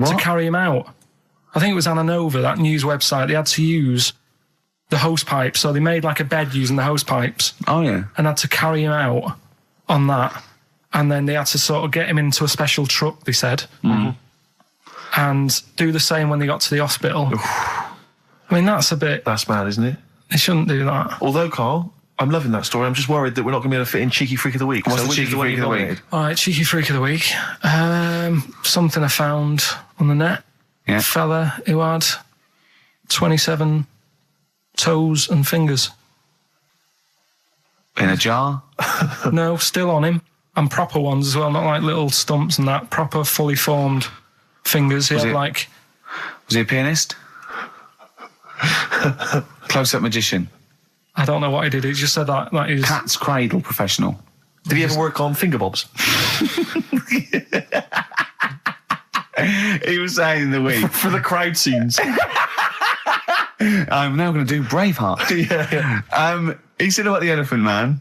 to carry him out. I think it was Anna Nova, that news website. They had to use the hose pipes. So they made like a bed using the hose pipes. Oh, yeah. And had to carry him out on that. And then they had to sort of get him into a special truck, they said. Mm-hmm. And do the same when they got to the hospital. I mean, that's mad, isn't it? They shouldn't do that. Although, Carl, I'm loving that story. I'm just worried that we're not going to be able to fit in Cheeky Freak of the Week. What's the which Cheeky is one Freak you of the nominated? Week? All right, Cheeky Freak of the Week. Something I found on the net. Yeah. A fella who had 27 toes and fingers. In a jar? No, still on him. And proper ones as well, not like little stumps and that. Proper, fully formed fingers. Was Was he a pianist? Close-up magician? I don't know what he did. He just said that he was... Cat's cradle professional. Did he ever work on finger bobs? He was saying in the week. For the crowd scenes. I'm now going to do Braveheart. Yeah. He said about the Elephant Man.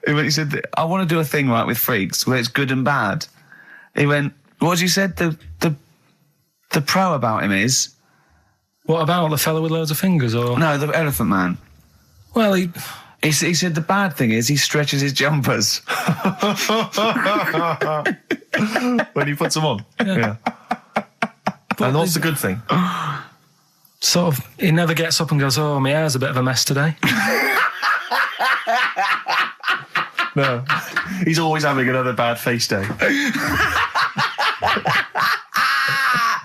He said, I want to do a thing, right, with freaks, where it's good and bad. He went, what did you said? The pro about him is... What about the fella with loads of fingers, or...? No, the Elephant Man. Well, he said the bad thing is he stretches his jumpers. When he puts them on. Yeah. And what's the good thing? Sort of, he never gets up and goes, oh, my hair's a bit of a mess today. No. He's always having another bad face day.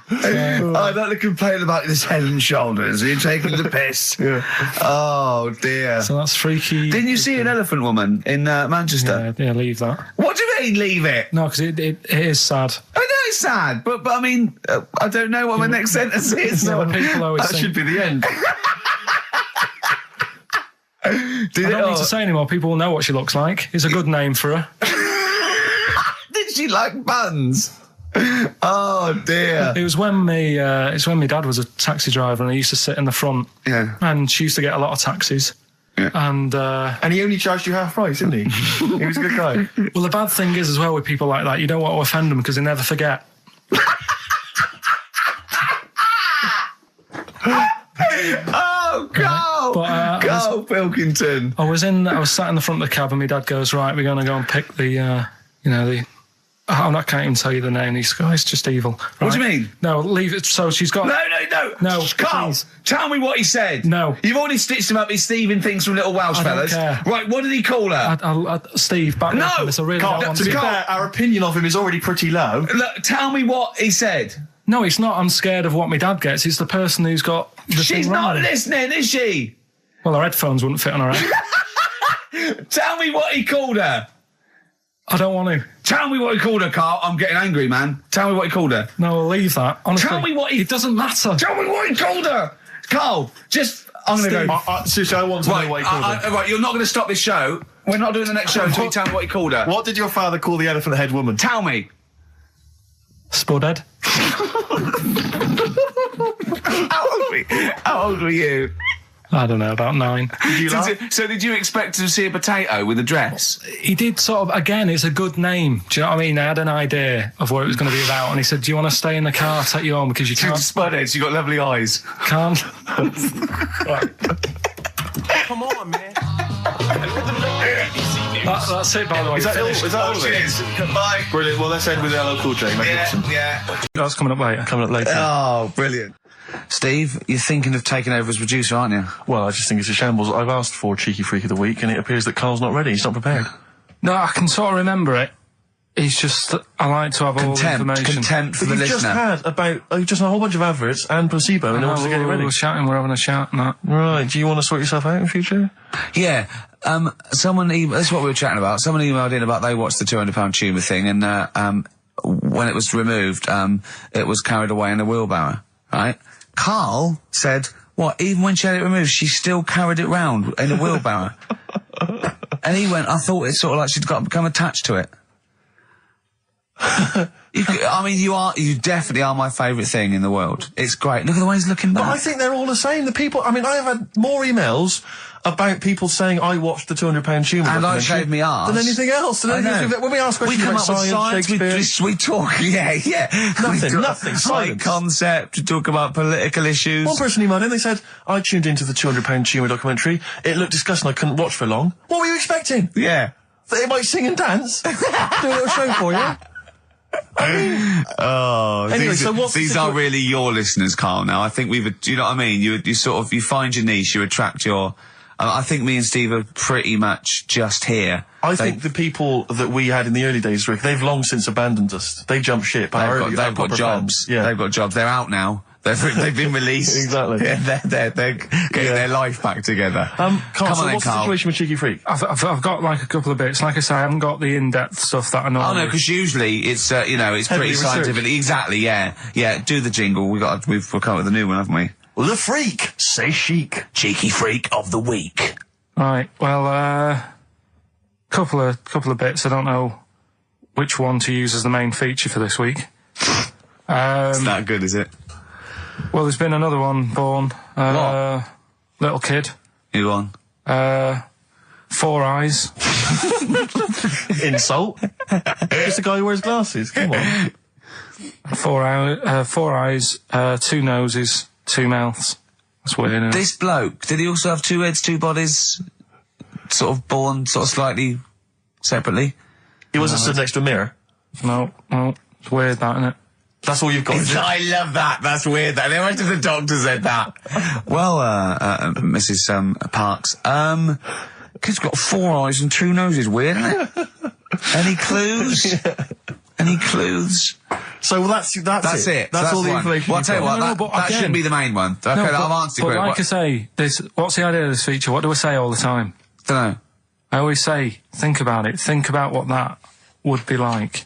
I'd like to complain about this head and shoulders. Are you taking the piss? Yeah. Oh, dear. So that's freaky. Didn't you see an elephant woman in Manchester? Yeah, leave that. What do you mean, leave it? No, because it is sad. I know it's sad, but I mean, I don't know what my next sentence is. No, people always That think... should be the end. I don't need to say anymore. People will know what she looks like. It's a good name for her. Did she like buns? Oh dear! It was when my dad was a taxi driver, and he used to sit in the front. Yeah. And she used to get a lot of taxis. Yeah. And he only charged you half price, didn't he? He was a good guy. well, the bad thing is as well with people like that, you don't want to offend them because they never forget. Oh, go! But, go, Pilkington! I was sat in the front of the cab, and my dad goes, right, we're going to go and pick the. I can't even tell you the name. He goes, oh, it's just evil. Right? What do you mean? No, leave it. So she's got... No, Carl, please. tell me what he said. No. You've already stitched him up his thieving things from Little Welsh I don't fellas. care. Right, what did he call her? Steve, back No! this. I really Carl, don't want to be to... fair, our opinion of him is already pretty low. Look, tell me what he said. No, it's not. I'm scared of what my dad gets. It's the person who's got the She's thing not wrong. listening, is she? Well, her headphones wouldn't fit on her head. Tell me what he called her. I don't want to. Tell me what he called her, Carl. I'm getting angry, man. Tell me what he called her. No, I'll leave that. Honestly, Tell me what he... It doesn't matter. Tell me what he called her. Carl, just... I'm going to go... Sushi, I want to know what he called her. Right, you're not going to stop this show. We're not doing the next show until you tell me what he called her. What did your father call the elephant head woman? Tell me. Spudhead. How old were you? I don't know, about 9. Did you laugh? So did you expect to see a potato with a dress? He did sort of, again, it's a good name. Do you know what I mean? I had an idea of what it was going to be about, and he said, do you want to stay in the car, take you home, because you can't... Spudheads, you got lovely eyes. Can't. Come on, man. That's it, by the way. Is that all of it? Cheers. Bye. Brilliant. Well, let's end with LL Cool J. Magnificent. Yeah. That's coming up later. Coming up later. Oh, brilliant. Steve, you're thinking of taking over as producer, aren't you? Well, I just think it's a shambles. I've asked for Cheeky Freak of the Week, and it appears that Carl's not ready. He's not prepared. No, I can sort of remember it. It's just, I like to have all the information. Contempt for But the you've listener. just had a whole bunch of adverts and placebo in order to get it ready. We're shouting, we're having a shout and that. Right. Do you want to sort yourself out in future? Yeah. Someone this is what we were chatting about. Someone emailed in about they watched the £200 tumour thing, and when it was removed, it was carried away in a wheelbarrow, right? Carl said, what, even when she had it removed, she still carried it round in a wheelbarrow? And he went, I thought it's sort of like she'd become attached to it. You definitely are my favourite thing in the world. It's great. Look at the way he's looking back. But I think they're all the same. The people, I have had more emails about people saying I watched the £200 tumour and I documentary shaved me arse than anything else. I know. When we ask questions come about up with science, Shakespeare... we talk, yeah. Nothing, High silence. concept, we talk about political issues. One person emailed in, they said, I tuned into the £200 tumour documentary. It looked disgusting, I couldn't watch for long. What were you expecting? Yeah. That it might sing and dance? Do a little show for you? Anyway, so what's these are really your listeners, Carl. Now, I think do you know what I mean? You sort of, you find your niche, you attract your... I think me and Steve are pretty much just here. I think the people that we had in the early days, Rick, they've long since abandoned us. They jumped ship. They've got jobs. Yeah. They've got jobs. They're out now. They've been released. Exactly. Yeah, they're getting their life back together. Carl, Come so on then, what's Carl. the situation with Cheeky Freak? I've got like a couple of bits. Like I say, I haven't got the in-depth stuff that I know. Oh no, because usually it's it's Heavily pretty scientific. researched. Exactly. Yeah. Do the jingle. We've come up with a new one, haven't we? The Freak, say chic. Cheeky Freak of the Week. Right, well, couple of bits. I don't know which one to use as the main feature for this week. It's that good, is it? Well, there's been another one born. What? Little kid. You on? 4 eyes. Insult. Just a guy who wears glasses. Come on. 4 eyes, 2 noses, 2 mouths. That's weird, isn't it? This bloke, did he also have 2 heads, 2 bodies? Sort of born sort of slightly separately? He wasn't stood next to a mirror. No, it's weird, that, isn't it? That's all you've got. I love that. That's weird. That. Imagine the doctor said that. Well, Mrs. Parks, kid's got 4 eyes and 2 noses. Weird, isn't it? Any clues? Any clues? So that's it. That's all the one. information. Well, I'll tell you what, that again, shouldn't be the main one. Okay, I've answered but your like I say, what's the idea of this feature? What do I say all the time? Don't know. I always say, think about it. Think about what that would be like.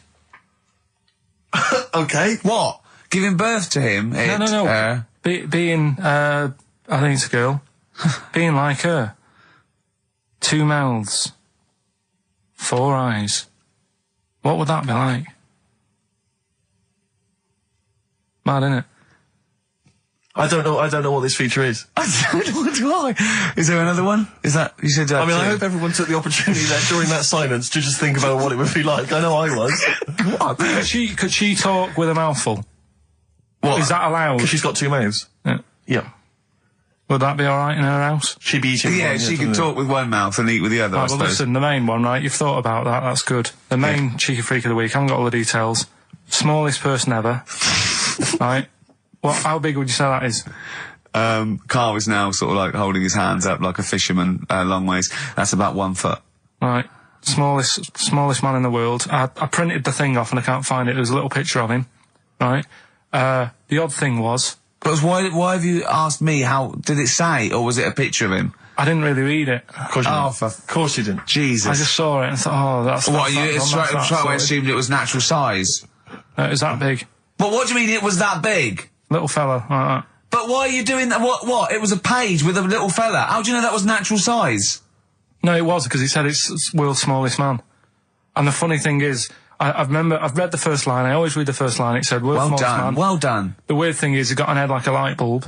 Okay. What? Giving birth to him? No. Being, I think it's a girl. Being like her. 2 mouths. 4 eyes. What would that be like? Mad, innit? I don't know what this feature is. I don't know why. Is there another one? Is that, you said that? I mean, I hope everyone took the opportunity there during that silence to just think about what it would be like. I know I was. What? Could she talk with a mouthful? What? Is that allowed? Because she's got 2 mouths. Yeah. Would that be alright in her house? She'd be eating Yeah, one, she can talk with one mouth and eat with the other, I Right, well, suppose. listen, the main one, right? You've thought about that. That's good. The main cheeky freak of the week. I haven't got all the details. Smallest person ever. Right? How big would you say that is? Carl is now sort of like holding his hands up like a fisherman, long ways. That's about 1 foot. Right. Smallest man in the world. I printed the thing off and I can't find it. There's a little picture of him. Right? The odd thing was... But why have you asked me how... Did it say, or was it a picture of him? I didn't really read it. Of course you didn't. Of course you didn't. Jesus. I just saw it and thought, that's... What, you straight away sorted. assumed it was natural size? It was that big. But what do you mean it was that big? Little fella, like that. But why are you doing that? What? It was a page with a little fella. How do you know that was natural size? No, it was, because he said it's world's smallest man. And the funny thing is, I've read the first line, I always read the first line, it said world's smallest man. Well done. The weird thing is, he got an head like a light bulb.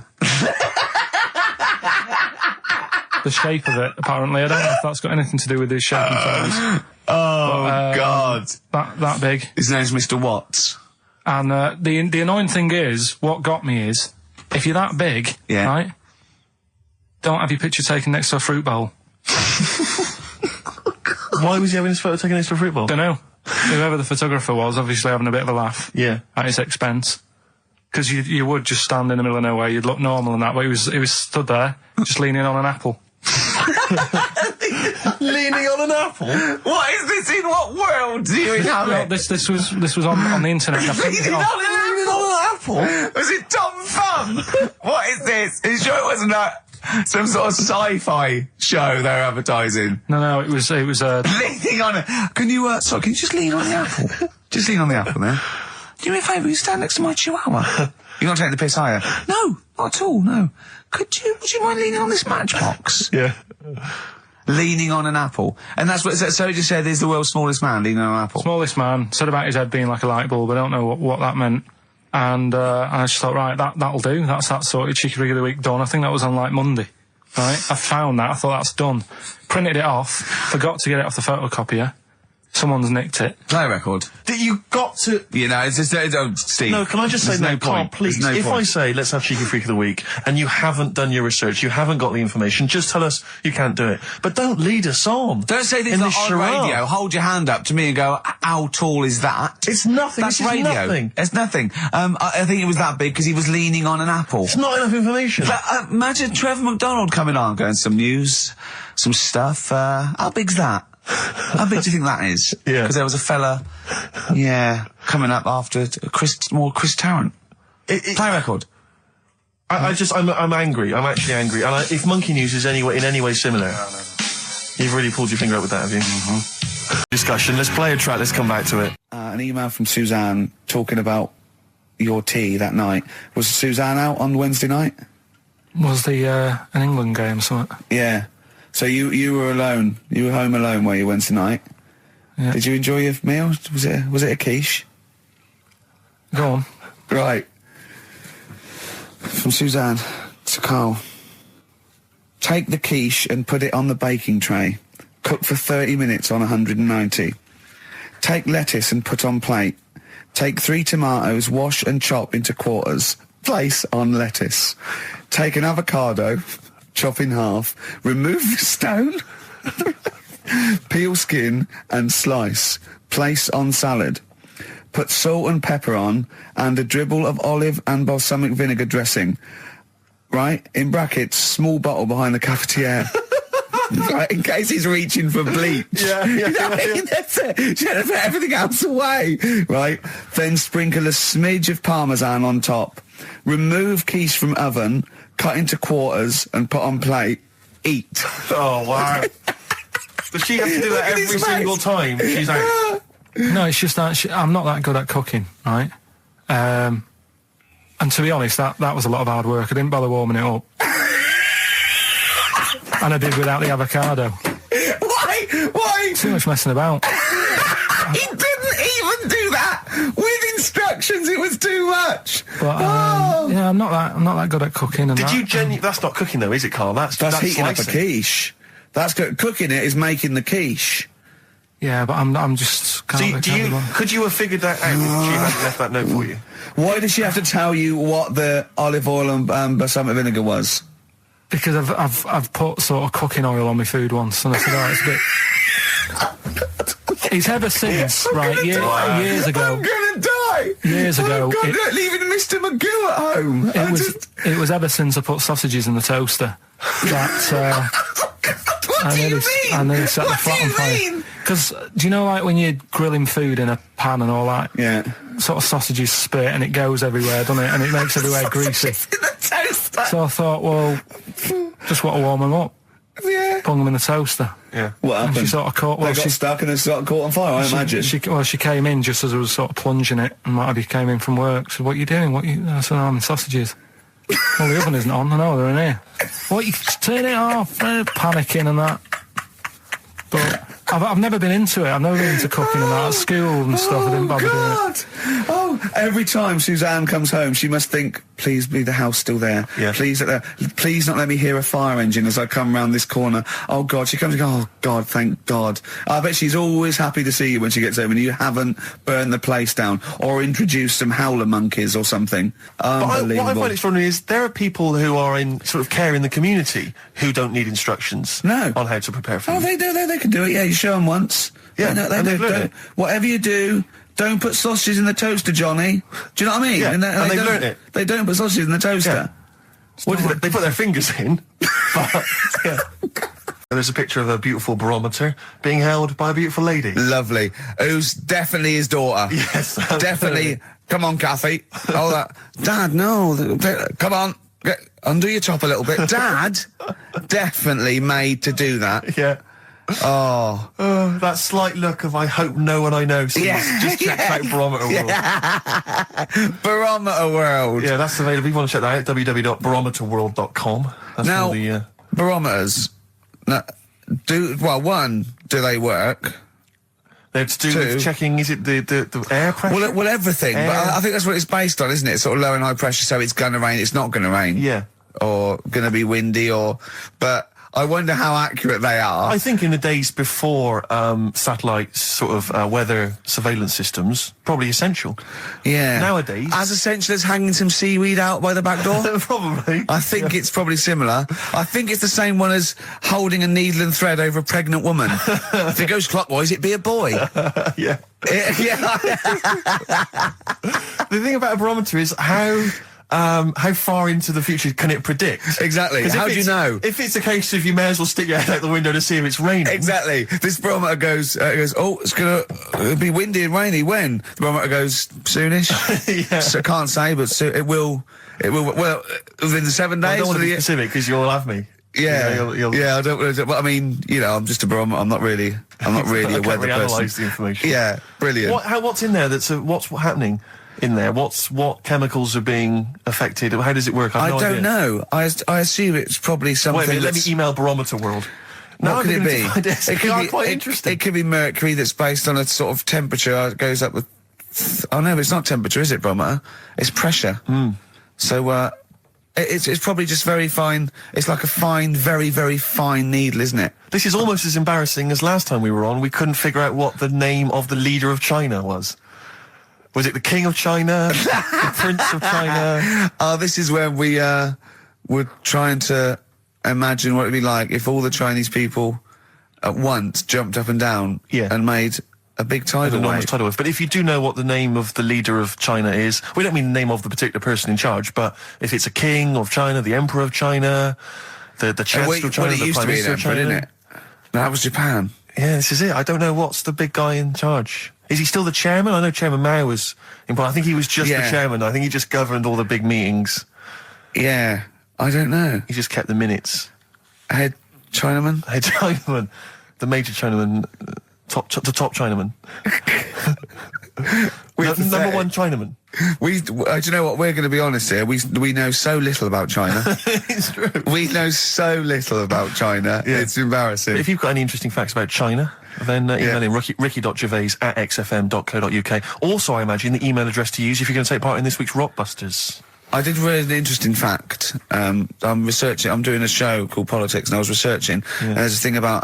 The shape of it, apparently. I don't know if that's got anything to do with his shape and face. God. That big. His name's Mr. Watts. And the annoying thing is, what got me is, if you're that big, right, don't have your picture taken next to a fruit bowl. Why was he having his photo taken next to a fruit bowl? Don't know. Whoever the photographer was, obviously having a bit of a laugh. Yeah. At his expense. Because you would just stand in the middle of nowhere, you'd look normal and that, but he was stood there, just leaning on an apple. Leaning on an apple? What is this? In what world do you inhabit? This was on the internet. I printed it off. Leaning on an apple? Was it Tom Thumb? What is this? Are you sure it wasn't some sort of sci-fi show they were advertising? No, it was leaning on it. Can you just lean on the apple? Just lean on the apple there. Do me a favour, you stand next to my chihuahua. You're not taking the piss, are you? No, not at all, no. Would you mind leaning on this matchbox? Yeah. Leaning on an apple. And that's what, so he just said he's the world's smallest man leaning on an apple. Smallest man, said about his head being like a light bulb, I don't know what that meant. And I just thought, right, that'll do. That's that sorted. Cheeky Rig of the Week done. I think that was on like Monday. Right? I found that. I thought that's done. Printed it off. Forgot to get it off the photocopier. Someone's nicked it. Play a record. You got to... You know, it's just... Steve. No, can I just say, no, Carl, please, if I say, let's have Cheeky Freak of the Week, and you haven't done your research, you haven't got the information, just tell us you can't do it. But don't lead us on. Don't say this on radio. Hold your hand up to me and go, how tall is that? It's nothing. That's this is radio. Nothing. It's nothing. I think it was that big because he was leaning on an apple. It's not enough information. But imagine Trevor McDonald coming on, going, some news, some stuff. How big's that? How big do you think that is? Yeah. Because there was a fella, coming up after Chris Tarrant. Play a record. I'm angry. I'm actually angry. And if Monkey News is in any way similar, you've really pulled your finger out with that, have you? Mm-hmm. Discussion. Let's play a track. Let's come back to it. An email from Suzanne talking about your tea that night. Was Suzanne out on Wednesday night? Was the an England game or something? Yeah. So you were alone. You were home alone where you went tonight. Yeah. Did you enjoy your meal? Was it a quiche? Go on. Right. From Suzanne to Carl. Take the quiche and put it on the baking tray. Cook for 30 minutes on 190. Take lettuce and put on plate. Take 3 tomatoes, wash and chop into quarters. Place on lettuce. Take an avocado, chop in half. Remove the stone. Peel skin and slice. Place on salad. Put salt and pepper on and a dribble of olive and balsamic vinegar dressing. Right? In brackets, small bottle behind the cafetiere. Right, in case he's reaching for bleach. Yeah. That's it. She had to put everything else away. Right? Then sprinkle a smidge of parmesan on top. Remove quiche from oven, cut into quarters and put on plate. Eat. Oh, wow. Does she have to do that Look at every his single face. time she's out? No, it's just that I'm not that good at cooking, right? And to be honest, that was a lot of hard work. I didn't bother warming it up. And I did without the avocado. Why? Too much messing about. He didn't even do that with instructions. It was too much. But yeah, I'm not that good at cooking. And Did that. you genuinely... That's not cooking, though, is it, Carl? That's heating up a slicing. quiche. That's cooking it is making the quiche. Yeah, but I'm just. Can't Could you have figured that out if she hadn't left that note for you? Why does she have to tell you what the olive oil and balsamic vinegar was? Because I've put sort of cooking oil on my food once, and I said, oh, it's a bit. It's ever since, right? Years ago. I'm gonna die. Years ago, I'm leaving Mr. Magoo at home. It was ever since I put sausages in the toaster that. What do you mean? I nearly set the What flat do on you fire. mean? Because do you know, like when you're grilling food in a pan and all that, Yeah. sort of sausages spit and it goes everywhere, doesn't it? And it makes everywhere greasy. In the toaster. So I thought, well, just want to warm them up. Yeah. Bung them in the toaster. Yeah. What And happened? she sort of caught. They Well, got she stuck and they sort of caught on fire. I imagine. She came in just as I was sort of plunging it, and might have came in from work. Said, "What are you doing? I said, "I'm in sausages." Well, the oven isn't on. I know they're in here. What? You turn it off? Panicking and that. But I've never been into it. I've never been into cooking and that. At school and stuff, I didn't bother doing it. Oh, every time Suzanne comes home, she must think, please be the house still there. Yeah. Please not let me hear a fire engine as I come round this corner. Oh, God. She comes and goes, oh, God, thank God. I bet she's always happy to see you when she gets home and you haven't burned the place down or introduced some howler monkeys or something. Unbelievable. What I find extraordinary is there are people who are in sort of care in the community who don't need instructions No. on how to prepare food. Oh, they do. They can do it. Yeah, you show them once. Yeah, They and they've learned don't. it. Whatever you do, don't put sausages in the toaster, Johnny. Do you know what I mean? Yeah, and they've don't- learnt it. They don't put sausages in the toaster. What is it? They put their fingers in. But, yeah. There's a picture of a beautiful barometer being held by a beautiful lady. Lovely. Who's definitely his daughter. Yes, Definitely. Come on, Kathy. Oh, that. Dad, no. Come on. Undo your top a little bit. Dad, definitely made to do that. Yeah. Oh. That slight look of I hope no one I know sees. Yeah. Just check out Barometer World. Barometer World. Yeah, that's available. If you want to check that out, www.barometerworld.com. That's Now, all the... barometers. Now, do they work? They're to do Two. with checking, is it the air pressure? Well, everything. But I think that's what it's based on, isn't it? Sort of low and high pressure, so it's going to rain, it's not going to rain. Yeah. Or going to be windy, but I wonder how accurate they are. I think in the days before satellite sort of weather surveillance systems, probably essential. Yeah. Nowadays... As essential as hanging some seaweed out by the back door? Probably. I think it's probably similar. I think it's the same one as holding a needle and thread over a pregnant woman. If it goes clockwise, it'd be a boy. Yeah. Yeah. The thing about a barometer is how far into the future can it predict? Exactly. 'Cause How if do you it's- know? If it's a case of you may as well stick your head out the window to see if it's raining. Exactly. This barometer goes, oh, it'll be windy and rainy. When? The barometer goes, soonish. Yeah. So I can't say, but it will, well, within the 7 I days. don't want to of be the- specific because you'll have me. Yeah, You'll yeah, I don't, but I mean, I'm just a barometer. I'm not really a I weather can't really person. analyse the information. Yeah, brilliant. What's in there? What's happening in there? What chemicals are being affected? How does it work? I have no don't idea. know. I assume it's probably something. Wait a minute, let me that's- email Barometer World. Now What could it be? Quite interesting. It could be mercury that's based on a sort of temperature. It goes up with. Oh no, it's not temperature, is it, barometer? It's pressure. So it's probably just very fine. It's like a fine, very, very fine needle, isn't it? This is almost as embarrassing as last time we were on. We couldn't figure out what the name of the leader of China was. Was it the King of China? The Prince of China? Oh, this is where we were trying to imagine what it'd be like if all the Chinese people at once jumped up and down and made a big tidal wave. Tidal wave. But if you do know what the name of the leader of China is, we don't mean the name of the particular person in charge, but if it's a king of China, the emperor of China, the chancellor of China, the prime minister of China, didn't it? No, that was Japan. Yeah, this is it. I don't know what's the big guy in charge. Is he still the chairman? I know Chairman Mao was important. I think he was just the chairman. I think he just governed all the big meetings. Yeah, I don't know. He just kept the minutes. Head Chinaman? Head Chinaman. The major Chinaman. The top Chinaman. Number one Chinaman. Do you know what? We're going to be honest here. We know so little about China. It's true. We know so little about China. Yeah. It's embarrassing. If you've got any interesting facts about China, then email in ricky.gervais@xfm.co.uk. Also, I imagine the email address to use if you're going to take part in this week's Rockbusters. I did read an interesting fact. I'm researching. I'm doing a show called Politics, and I was researching. And there's a thing about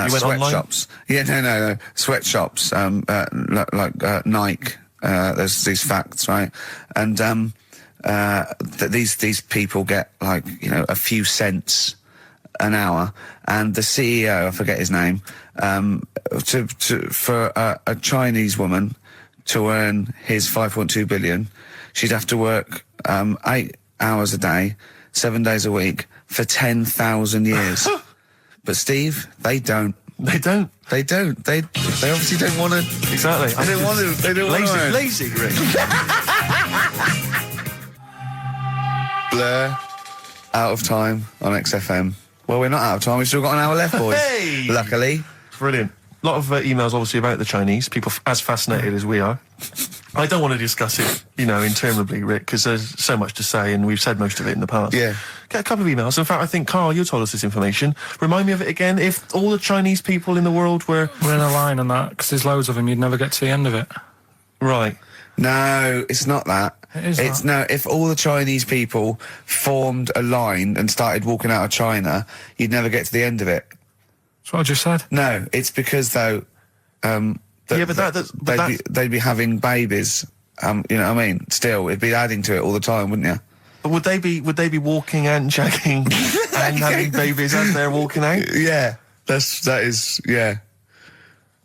sweatshops. Yeah, no. Sweatshops, like Nike. There's these facts, right? And these people get like a few cents an hour, and the CEO, I forget his name, for a Chinese woman to earn his 5.2 billion, she'd have to work 8 hours a day, 7 days a week for 10,000 years. But Steve, they don't. They don't. They obviously don't want to. Exactly. They don't want to. They don't want to. Lazy, Rick. Blur, Out of Time on XFM. Well, we're not out of time. We've still got an hour left, boys. Hey! Luckily. Brilliant. A lot of emails, obviously, about the Chinese. People as fascinated as we are. I don't want to discuss it, interminably, Rick, because there's so much to say, and we've said most of it in the past. Yeah. Get a couple of emails. In fact, I think, Carl, you told us this information. Remind me of it again. If all the Chinese people in the world were... We're in a line on that, because there's loads of them, you'd never get to the end of it. Right. No, it's not that. If all the Chinese people formed a line and started walking out of China, you'd never get to the end of it. That's what I just said. No, it's because, though... they'd be having babies. You know what I mean? Still, it'd be adding to it all the time, wouldn't you? But would they be walking and shagging and having babies as they're walking out? Yeah, that is.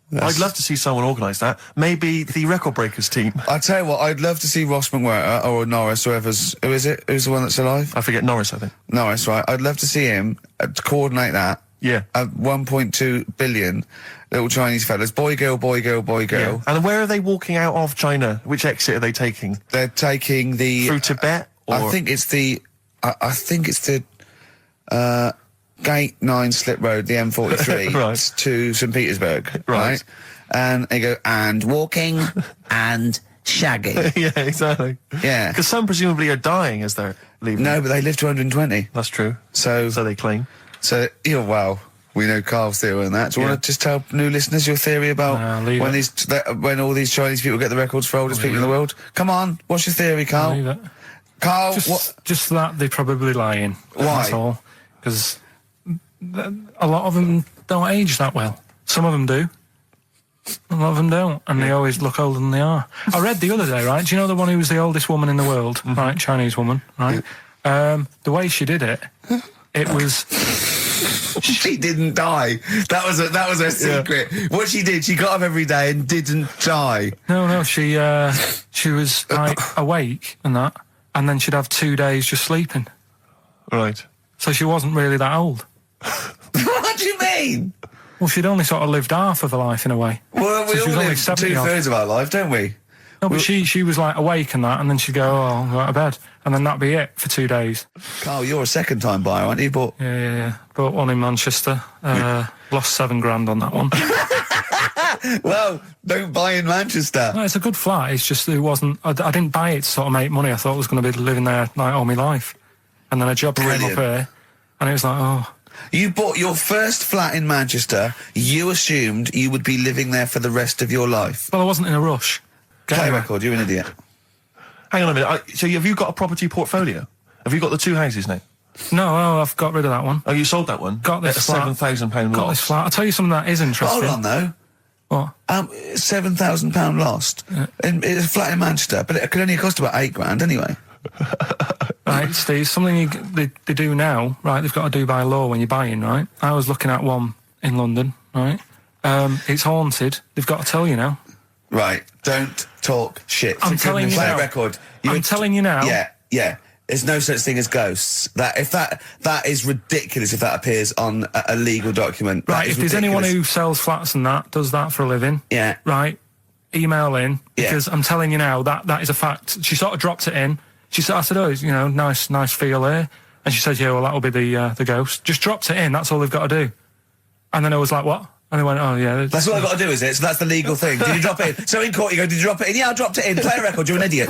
I'd love to see someone organise that. Maybe the Record Breakers team. I tell you what, I'd love to see Ross McWhirter or Norris, who is it? Who's the one that's alive? I forget Norris, I think. Norris, right? I'd love to see him to coordinate that. Yeah. 1.2 billion little Chinese fellas. Boy, girl, boy, girl, boy, girl. Yeah. And where are they walking out of China? Which exit are they taking? They're taking the... Through Tibet? Or? I think it's the Gate 9 Slip Road, the M43, right. to St. Petersburg, right? And they go, and walking, and shagging. Yeah, exactly. Yeah. Because some presumably are dying as they're leaving. No, but they live to 120. That's true. So they claim. So, well, we know Carl's theory on that. Do you want to just tell new listeners your theory about when all these Chinese people get the records for oldest people in the world? Come on, what's your theory, Carl? Leave it. Carl, just that they're probably lying. Why? That's all. Because a lot of them don't age that well. Some of them do. A lot of them don't, and they always look older than they are. I read the other day, right? Do you know the one who was the oldest woman in the world, right? Chinese woman, right? The way she did it, it was... She didn't die. That was her secret. Yeah. What she did, she got up every day and didn't die. No, she was like awake and that, and then she'd have 2 days just sleeping. Right. So she wasn't really that old. What do you mean? Well, she'd only sort of lived half of her life in a way. Well, we all live 2/3 of our life, don't we? No, but she was like awake and that, and then she'd go, I'll go out of bed, and then that'd be it for 2 days. Carl, you're a second-time buyer, aren't you? Yeah. Bought one in Manchester. Lost $7,000 on that one. Well, don't buy in Manchester. No, it's a good flat. It's just it wasn't. I didn't buy it to sort of make money. I thought I was going to be living there like all my life, and then a job came up here, and it was like, You bought your first flat in Manchester. You assumed you would be living there for the rest of your life. Well, I wasn't in a rush. Play record, you're an idiot. Hang on a minute. So have you got a property portfolio? Have you got the 2 houses now? No, I've got rid of that one. Oh, you sold that one? Got this at a flat. £7,000 Got loss. this flat. I'll tell you something that is interesting. Hold on, though. What? £7,000 lost. It's a flat in Manchester, but it could only cost about £8,000 anyway. Right, Steve, something they do now, right, they've got to do by law when you're buying, right? I was looking at one in London, right? It's haunted. They've got to tell you now. Right, don't talk shit. I'm telling you Play now. a record. I'm telling you now. Yeah. There's no such thing as ghosts. That is ridiculous if that appears on a legal document. Right, if there's anyone who sells flats and does that for a living. Yeah. Right, email in, Yeah. because I'm telling you now, that is a fact. She sort of dropped it in. I said, oh, nice feel here. And she said, yeah, well, that'll be the ghost. Just dropped it in, that's all they've got to do. And then I was like, what? And they went, oh, yeah. That's what I've got to do, is it? So that's the legal thing. Did you drop it in? So in court you go, did you drop it in? Yeah, I dropped it in. Play a record, you're an idiot.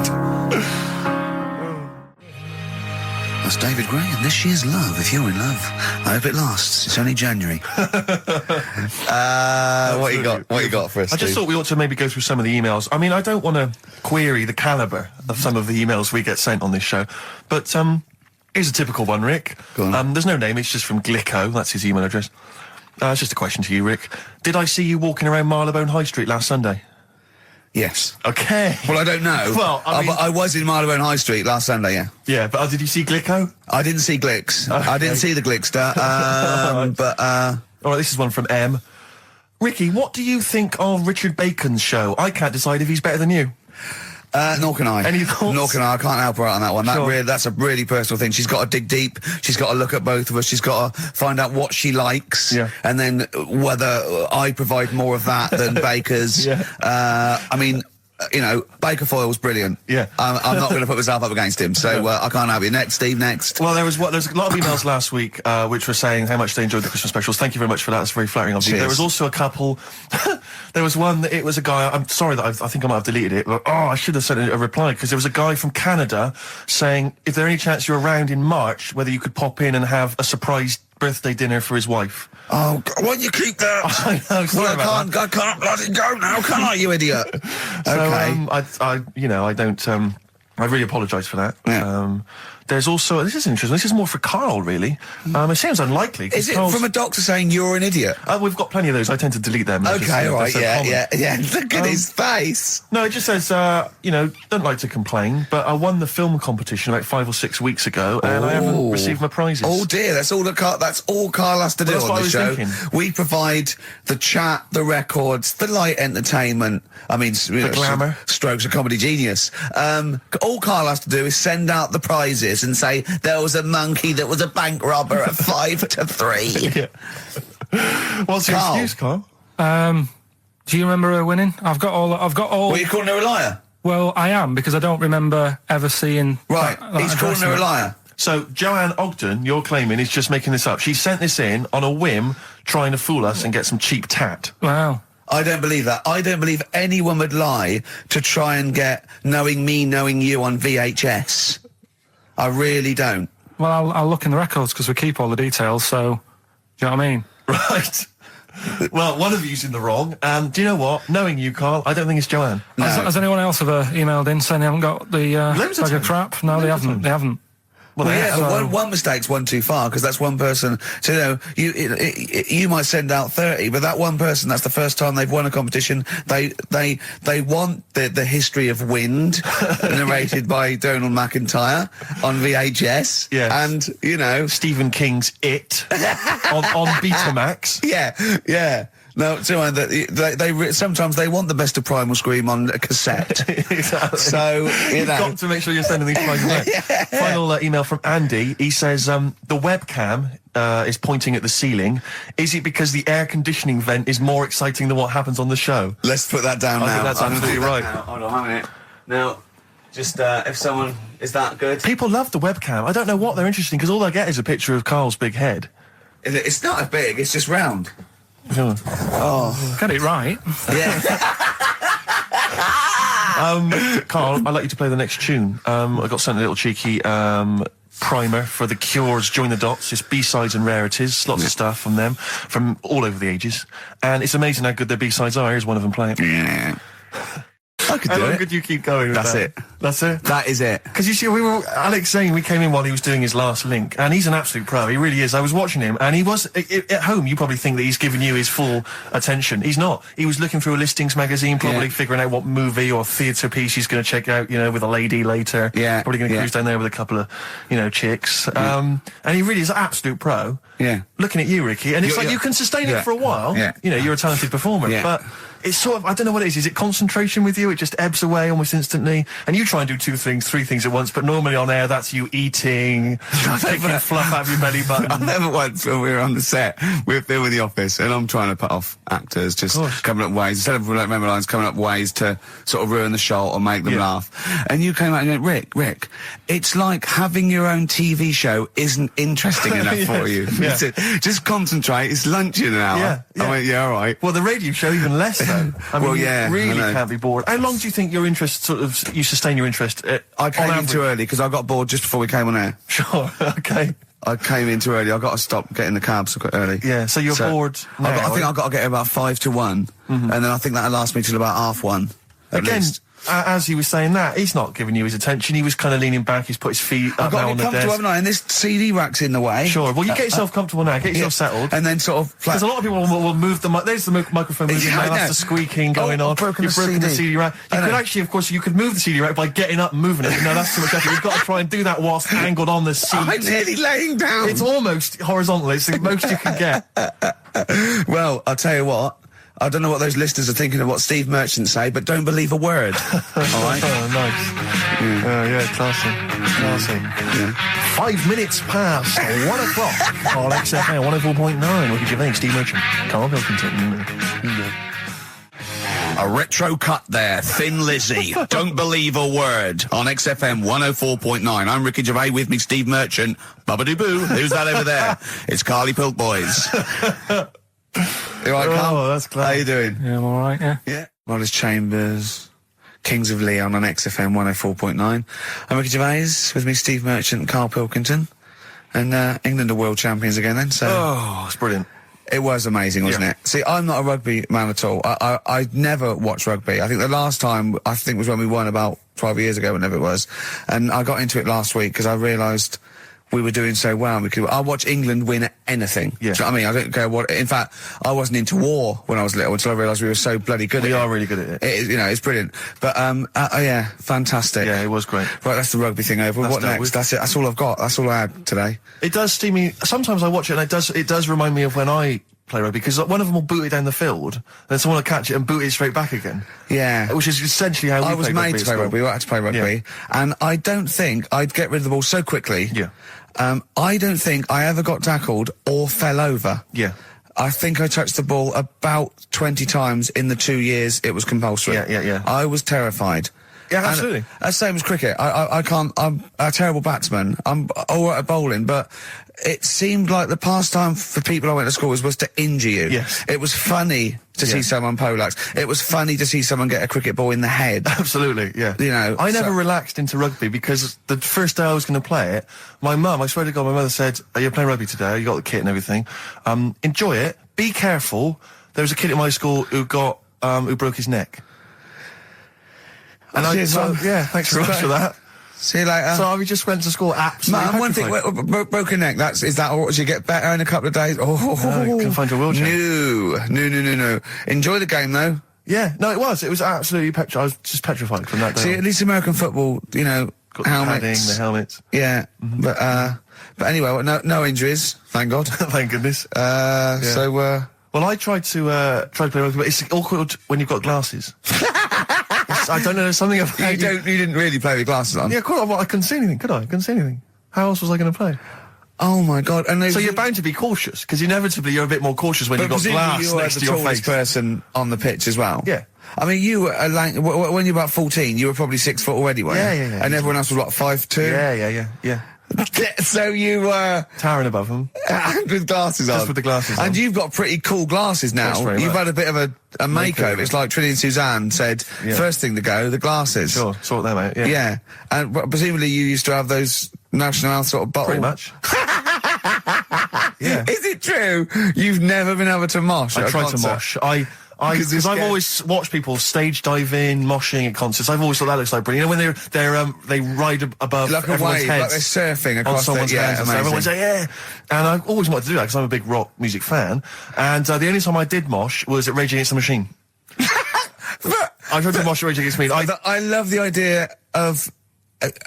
That's David Gray, and this year's Love, if you're in love. I hope it lasts. It's only January. What you got for us, I just thought we ought to maybe go through some of the emails. I mean, I don't want to query the calibre of some of the emails we get sent on this show, but here's a typical one, Rick. Go on. There's no name, it's just from Glicko, that's his email address. It's just a question to you, Rick. Did I see you walking around Marylebone High Street last Sunday? Yes. Okay. Well, I don't know. Well, I mean- I was in Marylebone High Street last Sunday, yeah. Yeah, but did you see Glicko? I didn't see Glicks. Okay. I didn't see the Glickster. All right, this is one from M. Ricky, what do you think of Richard Bacon's show? I can't decide if he's better than you. Nor can I. Any thoughts? Nor can I. I can't help her out on that one. Sure. That's a really personal thing. She's got to dig deep. She's got to look at both of us. She's got to find out what she likes. Yeah. And then whether I provide more of that than Baker's. Yeah. I mean, Baker Foyle's brilliant. Yeah. I'm not going to put myself up against him, so I can't help you. Next, Steve, next. Well, there's a lot of emails last week which were saying how much they enjoyed the Christmas specials. Thank you very much for that. That's very flattering of you. Cheers. There was also a couple. There was one that it was a guy. I'm sorry that I think I might have deleted it. But, I should have sent a reply, because there was a guy from Canada saying if there any chance you're around in March, whether you could pop in and have a surprise birthday dinner for his wife. Oh, why don't you keep that? I know. Sorry about that. I can't let it go now, can I, you idiot? So, Okay. I don't. I really apologise for that. Yeah. There's also, this is interesting. This is more for Carl, really. It seems unlikely. 'cause Is it Carl's- from a doctor saying you're an idiot? We've got plenty of those. I tend to delete them. They're just, Okay, all right, they're so common. yeah. Look at his face. No, it just says, don't like to complain, but I won the film competition about 5 or 6 weeks ago, and I haven't received my prizes. Oh dear, that's all Carl has to do Well, that's on what I the was show. thinking. We provide the chat, the records, the light entertainment. I mean, the glamour. Strokes of comedy genius. All Carl has to do is send out the prizes and say there was a monkey that was a bank robber at 5 to 3. Yeah. What's your Carl. excuse, Carl? Do you remember her winning? I've got all. What, are you calling her a liar? Well, I am, because I don't remember ever seeing. Right, he's calling her a liar. So, Joanne Ogden, you're claiming, is just making this up. She sent this in on a whim, trying to fool us and get some cheap tat. Wow. I don't believe that. I don't believe anyone would lie to try and get Knowing Me, Knowing You on VHS. I really don't. Well, I'll look in the records, because we keep all the details, so... Do you know what I mean? Right. Well, one of you's in the wrong, and do you know what? Knowing you, Carl, I don't think it's Joanne. No. Has anyone else ever emailed in saying they haven't got the Loads of bag of times. crap? No, they Loads of haven't. times. They haven't. Well, Yeah, they but have. one mistake's one too far, because that's one person. So you might send out 30, but that one person, that's the first time they've won a competition. They want the history of Wind narrated by Donald McIntyre on VHS. Yes. And Stephen King's It on Betamax. yeah. No, they sometimes they want the best of Primal Scream on a cassette. Exactly. So You've got to make sure you're sending these prizes out. Final email from Andy. He says the webcam is pointing at the ceiling. Is it because the air conditioning vent is more exciting than what happens on the show? Let's put that down I now. think that's absolutely right. Hold on a minute. Now, just if someone is that good. People love the webcam. I don't know what they're interested in, because all I get is a picture of Carl's big head. It's not as big. It's just round. Got it right. Yeah. Carl, I'd like you to play the next tune. I got sent a little cheeky primer for The Cure's Join the Dots. It's B-sides and rarities, lots of stuff from them, from all over the ages. And it's amazing how good their B-sides are. Here's one of them playing. Yeah. I could do How long it. could you keep going with That's that? it. That's it? That is it. Because you see, Alex saying we came in while he was doing his last link, and he's an absolute pro. He really is. I was watching him, and he was, at home, you probably think that he's giving you his full attention. He's not. He was looking through a listings magazine, probably figuring out what movie or theatre piece he's going to check out, with a lady later. Yeah. Probably going to cruise down there with a couple of, chicks. And he really is an absolute pro. Yeah. Looking at you, Ricky, and it's like you can sustain it for a while. Yeah. You're a talented performer, but it's sort of, I don't know what it is. Is it concentration with you? It just ebbs away almost instantly. And you try and do 2 things, 3 things at once, but normally on air, that's you eating, taking fluff out of your belly button. I never once, when we were on the set, we were filming The Office, and I'm trying to put off actors, just coming up ways, instead of remember lines, coming up ways to sort of ruin the shot or make them laugh. And you came out and went, Rick, it's like having your own TV show isn't interesting enough for you. Yeah. Just concentrate, it's lunch in an hour. I went, yeah, all right. Well, the radio show even less though. I mean, yeah, you really I know. can't be bored. How long do you think your interest you sustain your interest? I came in too early because I got bored just before we came on air. Sure, okay. I came in too early. I got to stop getting the cabs so early. Yeah, so you're bored now, I think I've got to get about 5 to 1, and then I think that'll last me till about 1:30. Again, as he was saying that, he's not giving you his attention. He was kind of leaning back. He's put his feet up I've got now to on be the comfortable, desk. haven't I? And this CD rack's in the way. Sure. Well, you get yourself comfortable now. Get yourself settled. And then sort of... Because a lot of people will move the... There's the microphone moving now. That's the squeaking going on. I've You've broken the CD rack. You could know. actually, of course, you could move the CD rack by getting up and moving it. No, that's too much effort. You've got to try and do that whilst angled on the seat. I'm nearly laying down. It's almost horizontal. It's the most you can get. Well, I'll tell you what. I don't know what those listeners are thinking of what Steve Merchant say, but don't believe a word. All right? Oh, nice. Yeah, classy. Yeah. 5 minutes past 1 o'clock on XFM 104.9. Ricky Gervais, Steve Merchant, Karl Pilkington. A retro cut there, Thin Lizzy. Don't believe a word on XFM 104.9. I'm Ricky Gervais, with me Steve Merchant. Bubba-doo-boo. Who's that over there? It's Carly Pilk Boys. You all right, Carl? Oh, that's clever. How you doing? Yeah, I'm alright, yeah. Yeah. Wallace Chambers, Kings of Leon on XFM 104.9. I'm Ricky Gervais, with me Steve Merchant and Karl Pilkington. And England are world champions again then, so... Oh, it's brilliant. It was amazing, wasn't it? See, I'm not a rugby man at all. I never watched rugby. I think the last time, was when we won about 12 years ago, whenever it was. And I got into it last week because I realised we were doing so well. I watch England win anything. Yeah. Do you know what I mean? I don't care what... In fact, I wasn't into war when I was little until I realised we were so bloody good at it. We are really good at it. It's brilliant. But, yeah, fantastic. Yeah, it was great. Right, that's the rugby thing over. What next? That's it. That's all I've got. That's all I had today. It does steam me. Sometimes I watch it and it does remind me of when I play rugby, because one of them will boot it down the field, then someone will catch it and boot it straight back again. Yeah. Which is essentially how we I was made to play rugby. I had to play rugby. And I don't think I'd get rid of the ball so quickly. Yeah. I don't think I ever got tackled or fell over. Yeah. I think I touched the ball about 20 times in the 2 years it was compulsory. Yeah. I was terrified. Yeah, absolutely. And, same as cricket. I can't... I'm a terrible batsman. I'm all right at bowling, but it seemed like the pastime for people I went to school was to injure you. Yes. It was funny to see someone poleaxe. It was funny to see someone get a cricket ball in the head. Absolutely, yeah. You know, I never relaxed into rugby because the first day I was going to play it, my mum, I swear to God, my mother said, "Are you playing rugby today? You got the kit and everything. Enjoy it. Be careful." There was a kid at my school who broke his neck. And cheers, Mum. yeah, thanks very much for that. See you later. So I just went to school absolutely Man, one thing, broken neck, is that or do you get better in a couple of days? Oh, you can find your wheelchair. No. Enjoy the game, though. Yeah, no, it was absolutely I was just petrified from that day. See, at least American football, you know, got the helmets. padding, the helmets. Yeah, but anyway, no injuries, thank God. Thank goodness. So, well, I tried to play rugby, but it's awkward when you've got glasses. I don't know, there's something about you didn't really play with glasses on? Yeah, quite. Well, I couldn't see anything, could I? I couldn't see anything. How else was I going to play? Oh my God! And so you're bound to be cautious, because inevitably you're a bit more cautious when you've got glass next to your face. You're the tallest person on the pitch as well. Yeah. I mean, you were when you were about 14, you were probably 6 foot already, weren't you? Yeah. And everyone else was what, 5'2"? Yeah. So you were towering above them with glasses on. Just with the glasses on. And you've got pretty cool glasses now. You've had a bit of a makeover. It's like Trinity and Suzanne said, first thing to go, the glasses. Sure, sort them out, yeah. Yeah. And presumably you used to have those national health sort of bottle. Pretty much. Yeah. Is it true? You've never been able to mosh? I at a try to concert? mosh. Because I've scared. always watched people stage dive in, moshing at concerts. I've always thought that looks like brilliant. You know, when they ride above Like a everyone's wave, heads, like they're surfing on across someone's hands, and so everyone would say, yeah. And I've always wanted to do that because I'm a big rock music fan. And the only time I did mosh was at Rage Against the Machine. I tried to mosh at Rage Against the Machine. I love the idea of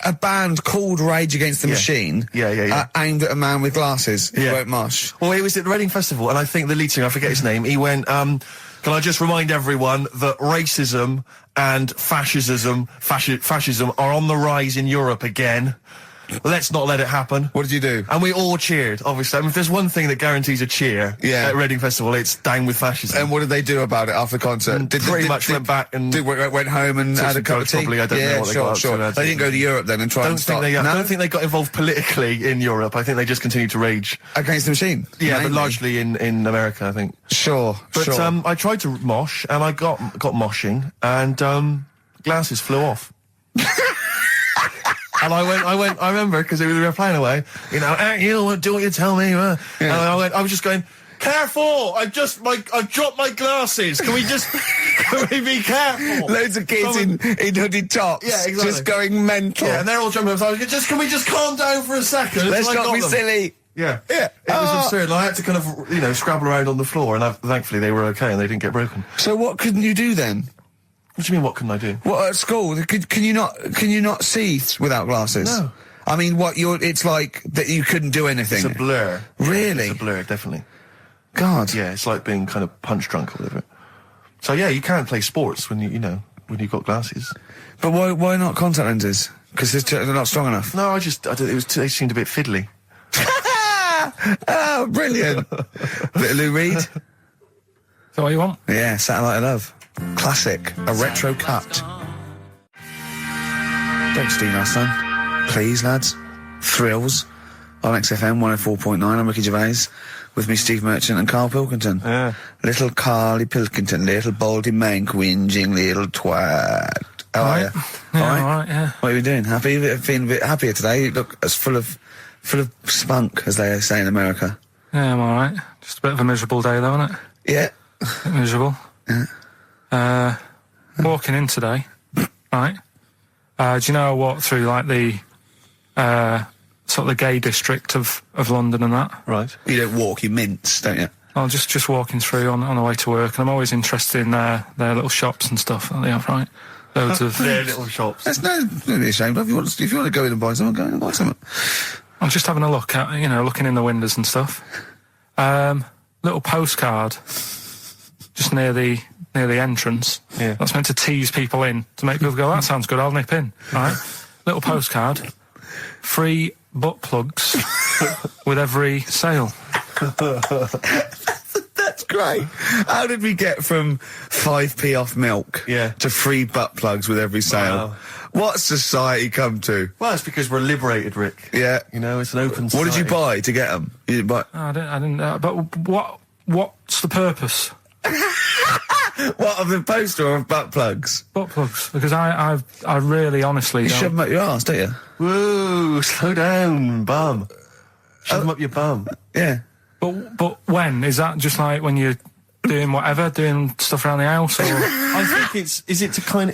a band called Rage Against the Machine. Yeah. Aimed at a man with glasses who Yeah. won't mosh. Well, it was at the Reading Festival, and I think the lead singer, I forget his name, he went, can I just remind everyone that racism and fascism are on the rise in Europe again. Let's not let it happen. What did you do? And we all cheered, obviously. I mean, if there's one thing that guarantees a cheer at Reading Festival, it's down with fascism. And what did they do about it after the concert? Pretty much went back and went home and took had a some cup of drugs, tea. probably. I don't know what they got up to. Sure. They didn't go to Europe then and try and start. I don't think they got involved politically in Europe. I think they just continued to rage Against the Machine. Yeah, mainly. but largely in America, I think. Sure. But I tried to mosh, and I got moshing, and glasses flew off. And I remember, because we were playing away, you know, do what you tell me. And I was just going, careful! I've dropped my glasses. Can we be careful? Loads of kids in hooded tops. Yeah, exactly. Just going mental. Yeah, and they're all jumping up. So I was can we just calm down for a second? Let's until I not got be them? silly. Yeah. Yeah. It was absurd. And I had to kind of, scrabble around on the floor, and thankfully they were okay and they didn't get broken. So what couldn't you do then? What do you mean, what couldn't I do? What, at school? Can you not see without glasses? No. I mean, it's like that you couldn't do anything. It's a blur. Really? It's a blur, definitely. God. Yeah, it's like being kind of punch drunk or whatever. So yeah, you can't play sports when when you've got glasses. But why not contact lenses? Because they're not strong enough. No, they seemed a bit fiddly. Oh, brilliant. Bit of Lou Reed. Is that what you want? Yeah, Satellite of Love. Classic. A retro cut. Don't steal our son. Please, lads. Thrills. On XFM 104.9, I'm Ricky Gervais. With me, Steve Merchant and Karl Pilkington. Yeah. Little Carly Pilkington, little baldy mank, whinging little twat. How are you? Yeah, All right? all right, yeah. What are you doing? Happy? Feeling a bit happier today? You look as full of spunk, as they say in America. Yeah, I'm alright. Just a bit of a miserable day though, isn't it? Yeah. A bit miserable. Yeah. Walking in today, right? Do you know I walked through like the sort of the gay district of London and that? Right. You don't walk, you mince, don't you? I'm just walking through on the way to work, and I'm always interested in their little shops and stuff that they have, right? Loads of. Their little shops. That's don't be ashamed of. If you want to go in and buy something, go in and buy something. I'm just having a look at, looking in the windows and stuff. Little postcard just near the entrance. Yeah. That's meant to tease people in, to make people go, that sounds good, I'll nip in. Right? Little postcard. Free butt plugs with every sale. That's great. How did we get from 5p off milk to free butt plugs with every sale? Wow. What's society come to? Well, it's because we're liberated, Rick. Yeah. It's an open What society. did you buy to get them? You didn't buy... I didn't but what's the purpose? What, of the poster or of butt plugs? Butt plugs. Because I really honestly You don't... shove them up your arse, don't you? Whoa, slow down, bum. Shove them up your bum. Yeah. But when? Is that just like when you're doing whatever, doing stuff around the house, or...? I think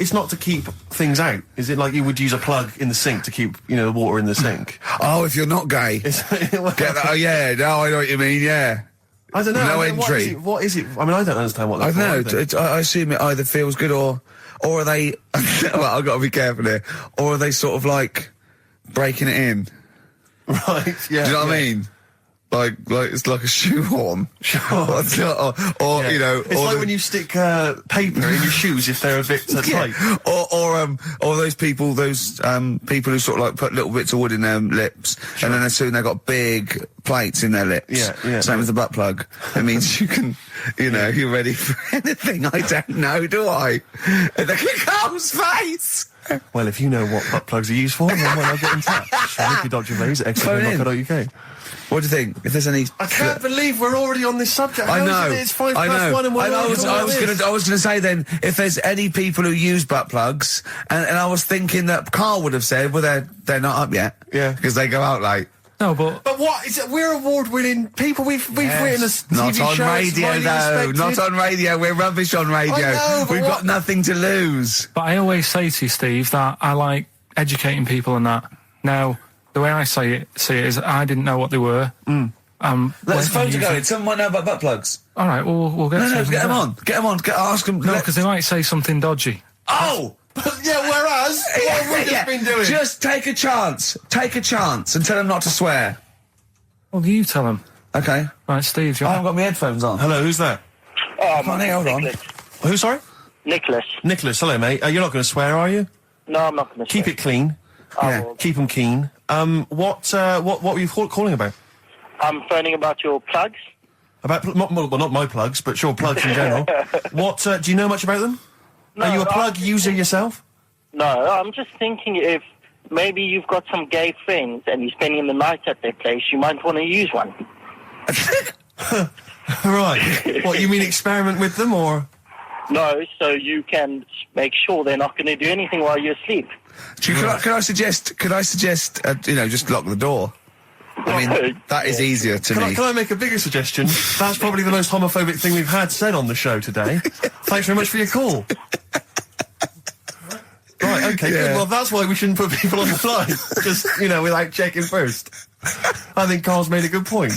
it's not to keep things out. Is it like you would use a plug in the sink to keep, the water in the sink? Oh, if you're not gay. Get that? Oh, yeah. No, I know what you mean, yeah. I don't know. No I mean, entry. What is it? I mean, I don't understand what I that's don't know. I assume it either feels good or are they... well, I've got to be careful here. Or are they sort of like breaking it in? Right, yeah. Do you know what I mean? Like it's like a shoehorn. Sure. or Yeah. It's like when you stick paper in your shoes if they're a bit tight. Or those people who sort of like put little bits of wood in their lips, and then as soon they've got big plates in their lips. Yeah. Same as the butt plug. It means you can, you're ready for anything. I don't know, do I? And look at Carl's face. Well, if you know what butt plugs are used for, then why not get in touch? Ricky.Gervais at XFM.co.uk. What do you think? If there's any... I can't believe we're already on this subject. I How know. is it it's 5 I past know. 1 and we're I already talking about this? was gonna say then, if there's any people who use butt plugs, and I was thinking that Carl would have said, well, they're not up yet. Yeah. Because they go out late. No, but But what is it? We're award-winning people. We've written a TV Not on show. It's radio, widely though. respected. Not on radio. We're rubbish on radio. I know, but We've what- got nothing to lose. I always say to you, Steve, that I like educating people and that. Now, the way I see it is I didn't know what they were. Let's went phone and to used go. it. Someone might know about butt plugs. All right, we'll get No, something get them done. on. Get them on. Ask them. No, because they might say something dodgy. Oh! Yeah, whereas, what have we just been doing? Just take a chance. Take a chance and tell them not to swear. Well, you tell them. Okay. Right, Steve, I haven't got my headphones on. Hello, who's that? Hold on. Who, sorry? Nicholas. Nicholas, hello, mate. You're not going to swear, are you? No, I'm not going to Keep it clean. Yeah. Keep them keen. What were you calling about? I'm phoning about your plugs. About, not my plugs, but sure, plugs in general. What, do you know much about them? No, Are you a plug user yourself? No, I'm just thinking if maybe you've got some gay friends and you're spending the night at their place, you might want to use one. Right. What, you mean experiment with them, or...? No, so you can make sure they're not going to do anything while you're asleep. Could I suggest, just lock the door? I mean, that is easier to me. Can I make a bigger suggestion? That's probably the most homophobic thing we've had said on the show today. Thanks very much for your call. Right, okay, good. Well, that's why we shouldn't put people on the line. Just, without checking first. I think Carl's made a good point.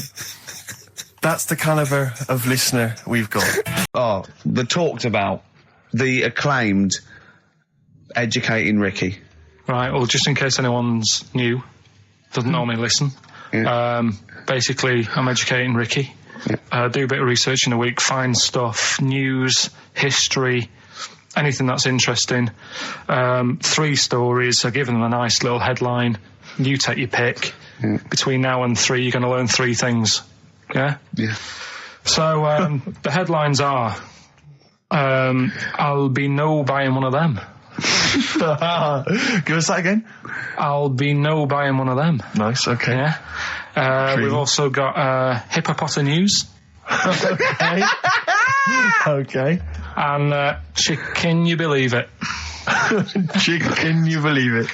That's the calibre of listener we've got. Oh, the talked about, the acclaimed Educating Ricky. Right, well, just in case anyone's new, doesn't normally listen. Yeah. Basically, I'm educating Ricky. Do a bit of research in a week, find stuff, news, history, anything that's interesting. 3 stories, I give them a nice little headline. You take your pick. Between now and 3, you're going to learn 3 things. Yeah? Yeah. So, the headlines are, I'll be no buying one of them. Give us that again. I'll be no buying one of them. Nice, okay. Yeah. We've also got Hippopotamus News. Okay. Okay. And Can You Believe It? Can you believe it?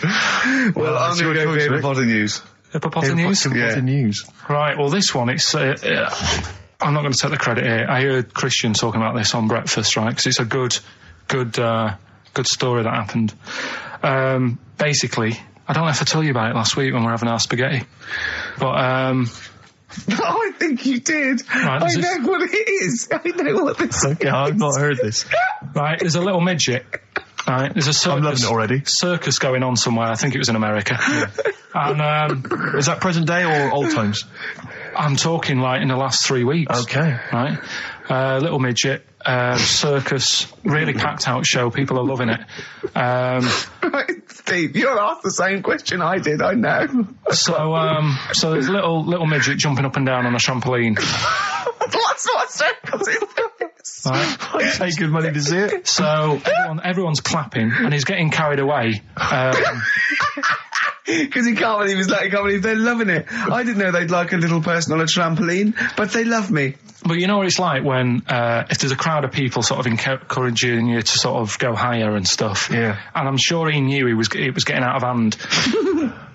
Well, I'm going to go with Hippopotamus News. Hippopotamus News? Hippopotamus News. Right, well, this one, it's... I'm not going to take the credit here. I heard Christian talking about this on breakfast, right? Because it's a good story that happened. Basically, I don't know if I told you about it last week when we were having our spaghetti, but I think you did. Right, I know what it is. I know what this is. Okay, I've not heard this. right, there's a little midget. Right, there's a circus. I'm loving it already. Circus going on somewhere. I think it was in America. And is that present day or old times? I'm talking like in the last 3 weeks. Okay. Right, little midget. Circus, really packed out show. People are loving it. Right, Steve, you're asked the same question I did. I know. So there's a little midget jumping up and down on a trampoline. What's what circus is this? Right. I pay good money to see it. So everyone's clapping, and he's getting carried away. Because he can't believe they're loving it. I didn't know they'd like a little person on a trampoline, but they love me. But you know what it's like when if there's a crowd of people sort of encouraging you to sort of go higher and stuff. Yeah. And I'm sure he knew it was getting out of hand.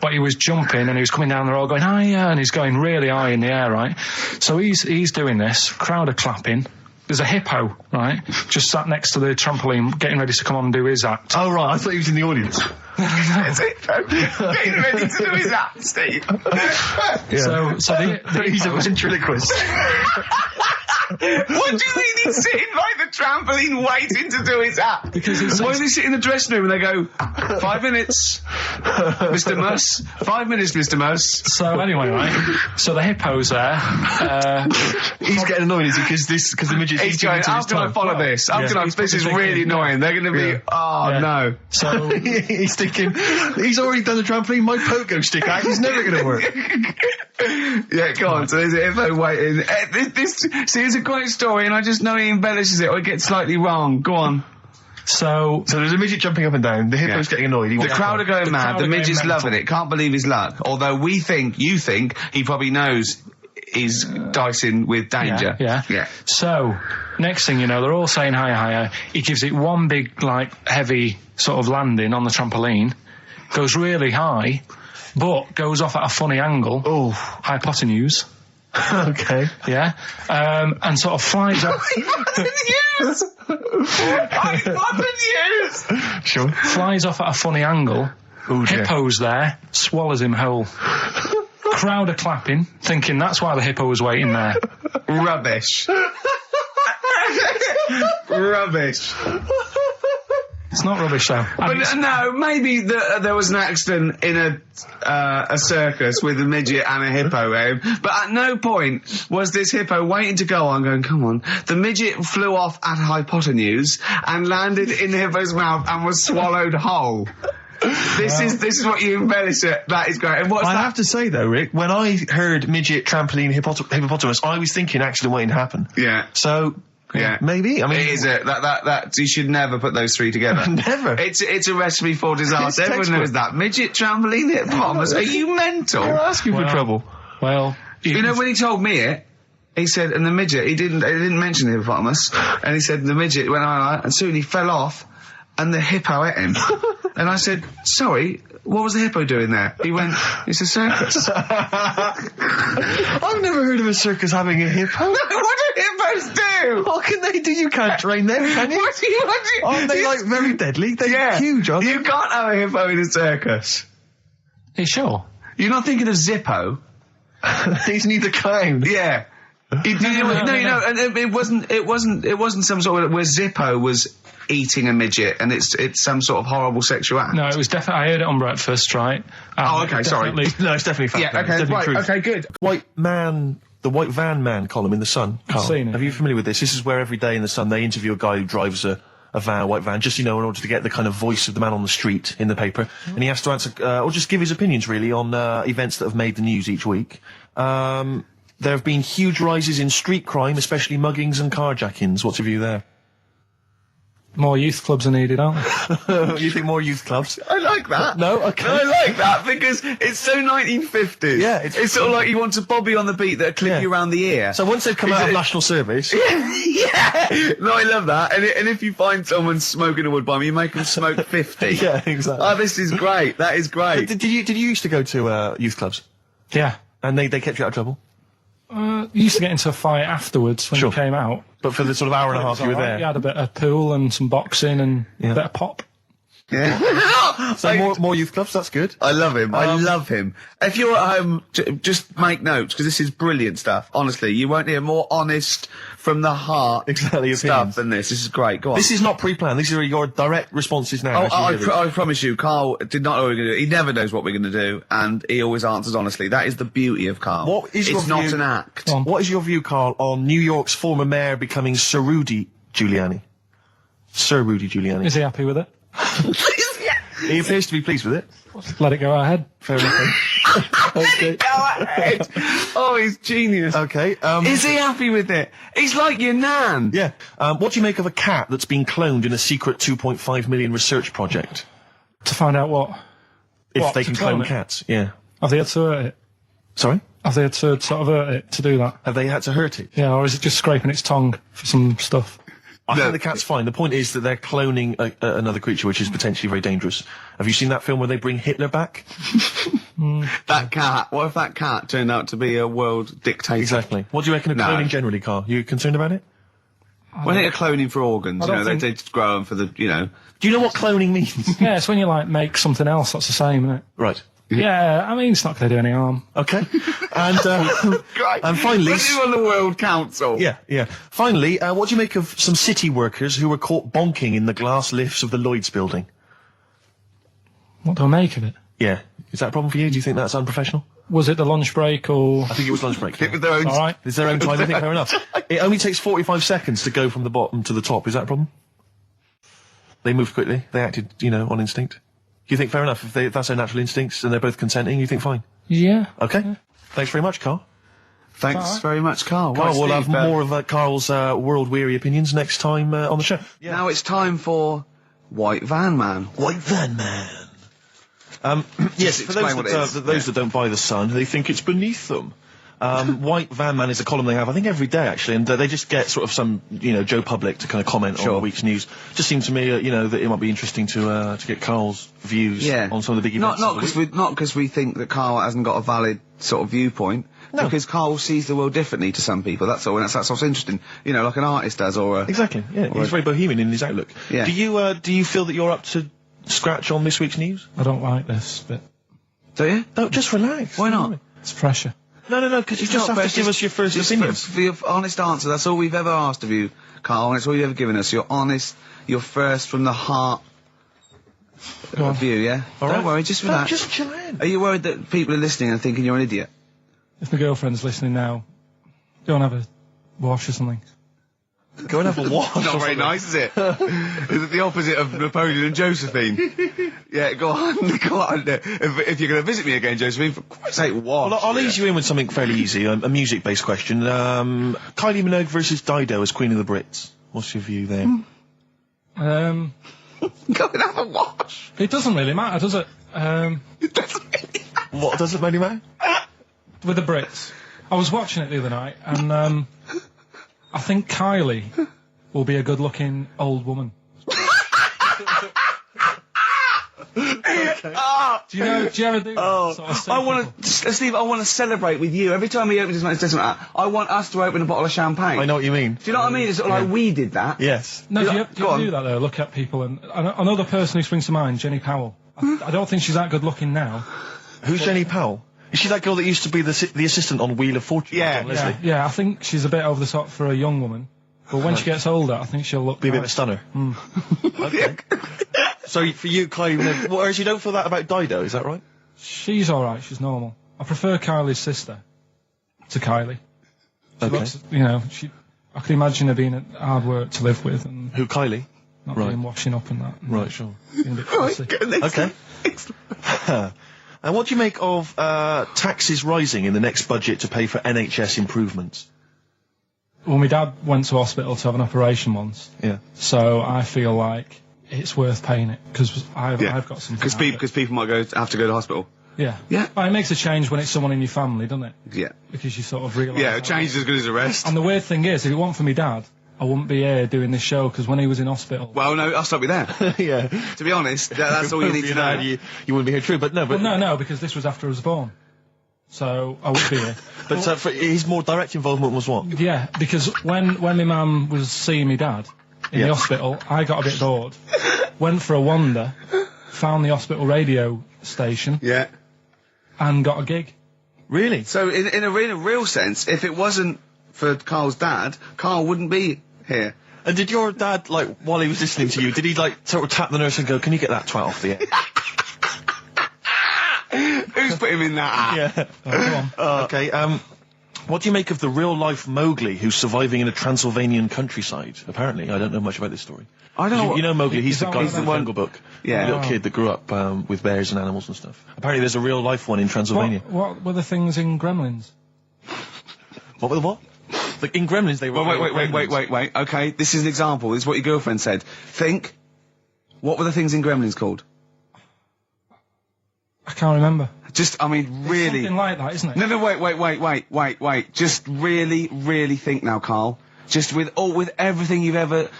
But he was jumping and he was coming down the road going higher, and he's going really high in the air, right? So he's doing this. Crowd are clapping. There's a hippo, right, just sat next to the trampoline, getting ready to come on and do his act. Oh, right, I thought he was in the audience. Getting ready to do his act, Steve. Yeah. So he's a ventriloquist. What do you mean he's sitting by the trampoline waiting to do his act? Because why does he sit in the dressing room and they go, 5 minutes, Mr. Muss, 5 minutes, Mr. Muss. So anyway, right, so the hippo's there. He's getting annoyed, is he? Because the midget's He's going, how can I follow this? This is really annoying. They're going to be, no. So he's thinking, he's already done the trampoline, my pogo stick act is never going to work. Yeah, go on. So there's a hippo waiting. See, it's a great story, and I just know he embellishes it or it gets slightly wrong. Go on. So there's a midget jumping up and down. The hippo's getting annoyed. The crowd are going mad. The midget's loving it. Can't believe his luck. Although you think he probably knows is dicing with danger. Yeah. So, next thing you know, they're all saying higher. He gives it one big, like, heavy sort of landing on the trampoline, goes really high, but goes off at a funny angle. Oh. Hypotenuse. Okay. Yeah. And sort of flies up. Hypotenuse! Sure. Flies off at a funny angle. Oh, dear. Hippo's there, swallows him whole. Crowd are clapping, thinking that's why the hippo was waiting there. Rubbish. Rubbish. It's not rubbish though. But no, maybe there was an accident in a circus with a midget and a hippo, but at no point was this hippo waiting to go on going, come on. The midget flew off at hypotenuse and landed in the hippo's mouth and was swallowed whole. This is what you embellish it. That is great. And what's I that? have to say though, Rick, when I heard midget, trampoline, hippopotamus, I was thinking accident waiting to happen. Yeah. So, yeah. Maybe. I mean, it is it. That you should never put those three together. Never. It's a recipe for disaster. It's Everyone textbook. knows that. Midget, trampoline, hippopotamus. Are you mental? You're asking for trouble. Well, You know, when he told me it, he said, and the midget, he didn't mention the hippopotamus, and he said the midget went on, and soon he fell off, and the hippo ate him. And I said, sorry, what was the hippo doing there? He went, it's a circus. I've never heard of a circus having a hippo. What do hippos do? What can they do? You can't train them, can you? What do you... Aren't they, like, very deadly? They're huge, aren't they? You can't have a hippo in a circus. are you sure? You're not thinking of Zippo? He's neither clown. Yeah. No, and it wasn't some sort of where Zippo was eating a midget, and it's some sort of horrible sexual act. No, it was definitely. I heard it on breakfast, right? Oh, okay, sorry. No, it's definitely fact. Yeah, okay, It's definitely right, true. okay, good. The White Van Man column in The Sun. Carl, seen it. Are you familiar with this? This is where every day in The Sun they interview a guy who drives a white van, just, in order to get the kind of voice of the man on the street in the paper. And he has to answer, or just give his opinions, really, on events that have made the news each week. There have been huge rises in street crime, especially muggings and carjackings. What's your view there? More youth clubs are needed, aren't there? You think more youth clubs? I like that. No? Okay. I like that because it's so 1950s. Yeah, it's sort of like you want a Bobby on the beat that'll clip you around the ear. So once they've come out of national service... Yeah! No, I love that. And if you find someone smoking a wood bomb, you make them smoke 50. Yeah, exactly. Oh, this is great. That is great. Did you used to go to youth clubs? Yeah. And they kept you out of trouble? You used to get into a fight afterwards when Sure. you came out. But for the sort of hour and a half you were Alright, there? You had a bit of pool and some boxing and a bit of pop. Yeah. So more youth clubs, that's good. I love him. I love him. If you're at home, just make notes, because this is brilliant stuff. Honestly, you won't hear more honest, from the heart Exactly, stuff opinions. than this. This is great. Go on. This is not pre-planned. These are your direct responses now. I promise you, Carl did not know what we were going to do. He never knows what we're going to do, and he always answers honestly. That is the beauty of Carl. What is it's your not view- an act. What is your view, Carl, on New York's former mayor becoming Sir Rudy Giuliani? Sir Rudy Giuliani. Is he happy with it? He appears to be pleased with it. Let it go ahead. Fair enough. Okay. Go ahead. Oh, he's genius. Okay. Is he happy with it? He's like your nan. Yeah. What do you make of a cat that's been cloned in a secret 2.5 million research project? To find out what? If What, they to can clone clone it? cats, yeah. Have they had to hurt it? Sorry? Have they had to sort of hurt it to do that? Have they had to hurt it? Yeah, or is it just scraping its tongue for some stuff? I think the cat's fine. The point is that they're cloning another creature, which is potentially very dangerous. Have you seen that film where they bring Hitler back? That cat. What if that cat turned out to be a world dictator? Exactly. What do you reckon of No. cloning generally, Carl? You concerned about it? When they're cloning for organs, I don't think- they just grow them for the, Do you know what cloning means? Yeah, it's when you make something else that's the same, isn't it? Right. Yeah, I mean, it's not going to do any harm. Okay. And Great. and finally, Put him on the World Council. yeah. Finally, what do you make of some city workers who were caught bonking in the glass lifts of the Lloyd's building? What do I make of it? Yeah. Is that a problem for you? Do you think that's unprofessional? Was it the lunch break or? I think it was lunch break. It was their own. All right. It's their own time. I think fair enough. It only takes 45 seconds to go from the bottom to the top. Is that a problem? They moved quickly. They acted, on instinct. You think fair enough? If that's their natural instincts and they're both consenting, you think fine? Yeah. Okay. Thanks very much, Carl. Thanks very much, Carl. Carl, Right, we'll Steve, have more of Carl's world-weary opinions next time on the show. Now it's time for White Van Man. White Van Man. Yes, for Explain those what that, it is. that don't buy The Sun, they think it's beneath them. White Van Man is a column they have, I think, every day, actually, and they just get sort of some, Joe Public to kind of comment on the week's news. Just seemed to me, that it might be interesting to get Karl's views on some of the big events. Not because we think that Karl hasn't got a valid sort of viewpoint. No. Because Karl sees the world differently to some people, that's all, and that's what's interesting. Like an artist does, or a... Exactly, yeah. He's very bohemian in his outlook. Yeah. Do you feel that you're up to scratch on this week's news? I don't like this bit. Do you? No, just relax. Why not? It's pressure. No, because you just have to give us your first opinion. For your honest answer, that's all we've ever asked of you, Karl, and it's all you've ever given us. Your honest, your first from the heart view, yeah? Don't worry, just relax. Just chill in. Are you worried that people are listening and thinking you're an idiot? If my girlfriend's listening now, go and have a wash or something. Go and have a wash. Not very nice, is it? Is it the opposite of Napoleon and Josephine? Yeah, go on. If you're going to visit me again, Josephine, for Christ's sake, wash. Well, I'll ease you in with something fairly easy, a music-based question. Kylie Minogue versus Dido as Queen of the Brits. What's your view there? Go and have a wash. It doesn't really matter, does it? It doesn't really matter. What doesn't really matter? With the Brits. I was watching it the other night, and I think Kylie will be a good-looking old woman. Okay. Do you ever do that sort of Steve, I want to celebrate with you. Every time he opens his mouth, it doesn't matter. I want us to open a bottle of champagne. I know what you mean. Do you know what I mean? It's sort of like we did that. Yes. No, do you do that though? Look at people, and another person who springs to mind, Jenny Powell. I don't think she's that good-looking now. Who's Jenny Powell? Is she that girl that used to be the assistant on Wheel of Fortune? Yeah, I think she's a bit over the top for a young woman. But when she gets older, I think she'll look... Be a bit of a stunner. Okay. So for you, Kylie, whereas you don't feel that about Dido, is that right? She's alright, she's normal. I prefer Kylie's sister to Kylie. She looks, I can imagine her being hard work to live with. And who, Kylie? Not being washing up and that. And right, sure. Being a bit fussy. Okay. And what do you make of taxes rising in the next budget to pay for NHS improvements? Well, my dad went to hospital to have an operation once. Yeah. So I feel like it's worth paying it, because I've got something. Because people might have to go to hospital. Yeah. Yeah. Well, it makes a change when it's someone in your family, doesn't it? Yeah. Because you sort of realise... Yeah, a change is as good as a rest. And the weird thing is, if it weren't for my dad, I wouldn't be here doing this show, because when he was in hospital... Well, no, I'll stop you there. Yeah. To be honest, that's all you need to know. You wouldn't be here, true, but no. But well, no, because this was after I was born. So, I would be here. But his more direct involvement was what? Yeah, because when my mum was seeing my dad in the hospital, I got a bit bored, went for a wander, found the hospital radio station... Yeah. And got a gig. Really? So, in a real sense, if it wasn't for Karl's dad, Karl wouldn't be here. And did your dad, while he was listening to you, did he, sort of tap the nurse and go, can you get that twat off the air? Who's put him in that? Yeah. Oh, go on. Okay, what do you make of the real-life Mowgli who's surviving in a Transylvanian countryside? Apparently, I don't know much about this story. I don't know. You know Mowgli, he's the guy from from the Jungle Book. Yeah. The little kid that grew up with bears and animals and stuff. Apparently there's a real-life one in Transylvania. What were the things in Gremlins? What were the what? In Gremlins they were... Wait. Okay, this is an example. This is what your girlfriend said. Think. What were the things in Gremlins called? I can't remember. Really... Something like that, isn't it? No, wait. Just really think now, Karl. Just with everything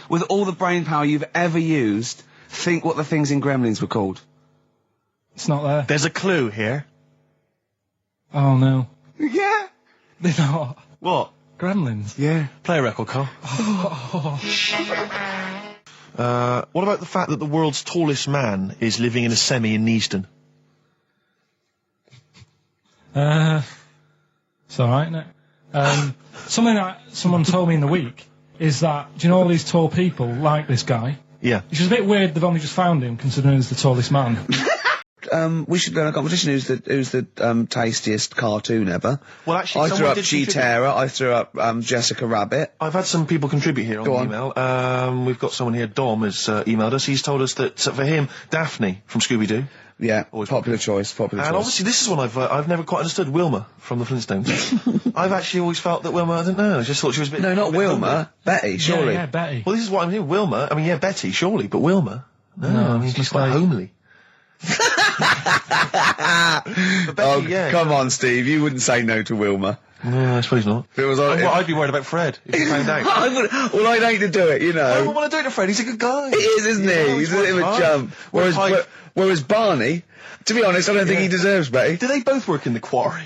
with all the brain power you've ever used, think what the things in Gremlins were called. It's not there. There's a clue here. Oh, no. Yeah. They're not. What? Gremlins. Yeah. Play a record, Karl. What about the fact that the world's tallest man is living in a semi in Neasden? It's alright, isn't it? Something that someone told me in the week is that, do you know all these tall people like this guy? Yeah. Which is a bit weird they've only just found him, considering he's the tallest man. We should go in a competition who's the tastiest cartoon ever. Well, actually, I threw up G Terra, I threw up Jessica Rabbit. I've had some people contribute here on the email. We've got someone here, Dom, has emailed us. He's told us that, for him, Daphne from Scooby-Doo. Yeah, popular choice. And obviously this is one I've never quite understood, Wilma from the Flintstones. I've actually always felt that Wilma, I don't know, I just thought she was a bit... No, not Wilma, Betty, surely. Yeah, Betty. Well, this is what I'm hearing, Wilma, I mean, yeah, Betty, surely, but Wilma? No, I mean, she's quite homely. But Betty, Come on, Steve, you wouldn't say no to Wilma. No, I suppose not. If it was like, I'd be worried about Fred if he found out. well, I'd hate to do it, you know. I don't want to do it to Fred. He's a good guy. He is, isn't he? He's a bit of a chump. Whereas Barney, to be honest, I don't think he deserves Betty. Do they both work in the quarry?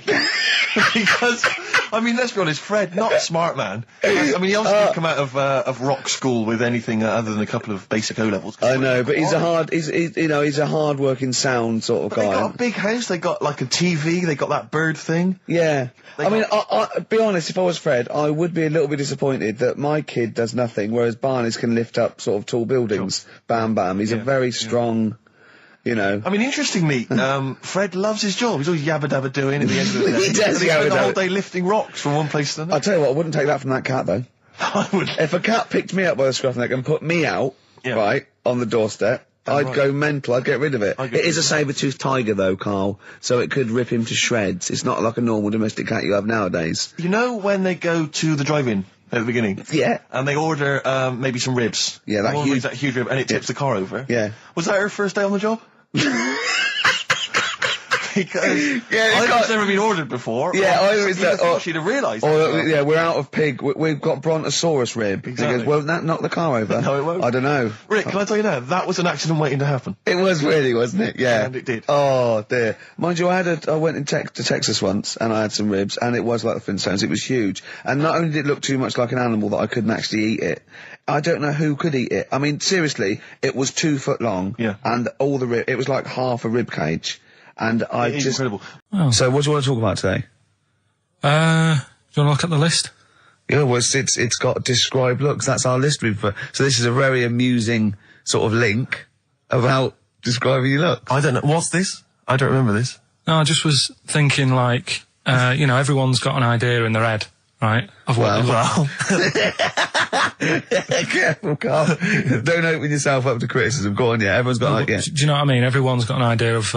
Because, I mean, let's be honest, Fred, not a smart man. I mean, he obviously didn't come out of rock school with anything other than a couple of basic O-levels. I know, but he's a hard-working, sound sort of guy. They got a big house, they got like a TV, they got that bird thing. Yeah. I mean, be honest, if I was Fred, I would be a little bit disappointed that my kid does nothing, whereas Barney's can lift up sort of tall buildings. Sure. Bam, bam. He's a very strong... You know. I mean, interestingly, Fred loves his job. He's always yabba dabba doing at the end of the day. He does spend the whole day lifting rocks from one place to another. I'll tell you what, I wouldn't take that from that cat, though. I would. If a cat picked me up by the scruff neck and put me out, right, on the doorstep, I'd go mental. I'd get rid of it. It is a saber-toothed tiger, though, Carl, so it could rip him to shreds. It's not like a normal domestic cat you have nowadays. You know when they go to the drive-in at the beginning? Yeah. And they order, maybe some ribs. Yeah, that huge rib, and it tips the car over. Yeah. Was that her first day on the job? Because yeah, it's never been ordered before. Yeah, either it's that, or she'd have realised. Or yeah, we're out of pig. We've got brontosaurus rib. Exactly. He goes, won't that knock the car over? No, it won't. I don't know. Rick, can I tell you now? That was an accident waiting to happen. It was really, wasn't it? Yeah. And it did. Oh dear. Mind you, I went to Texas once, and I had some ribs, and it was like the Flintstones. It was huge, and not only did it look too much like an animal that I couldn't actually eat it. I don't know who could eat it. I mean, seriously, it was 2 foot long. Yeah. And all the rib, it was like half a rib cage. And I it's just... incredible. Oh. So what do you want to talk about today? Do you want to look at the list? Yeah, well, it's got describe looks. That's our list. So this is a very amusing sort of link about describing your looks. I don't know. What's this? I don't remember this. No, I just was thinking like, you know, everyone's got an idea in their head, right? Of what Well. Careful, Carl. Don't open yourself up to criticism. Go on, yeah. Everyone's got an idea. Do you know what I mean? Everyone's got an idea of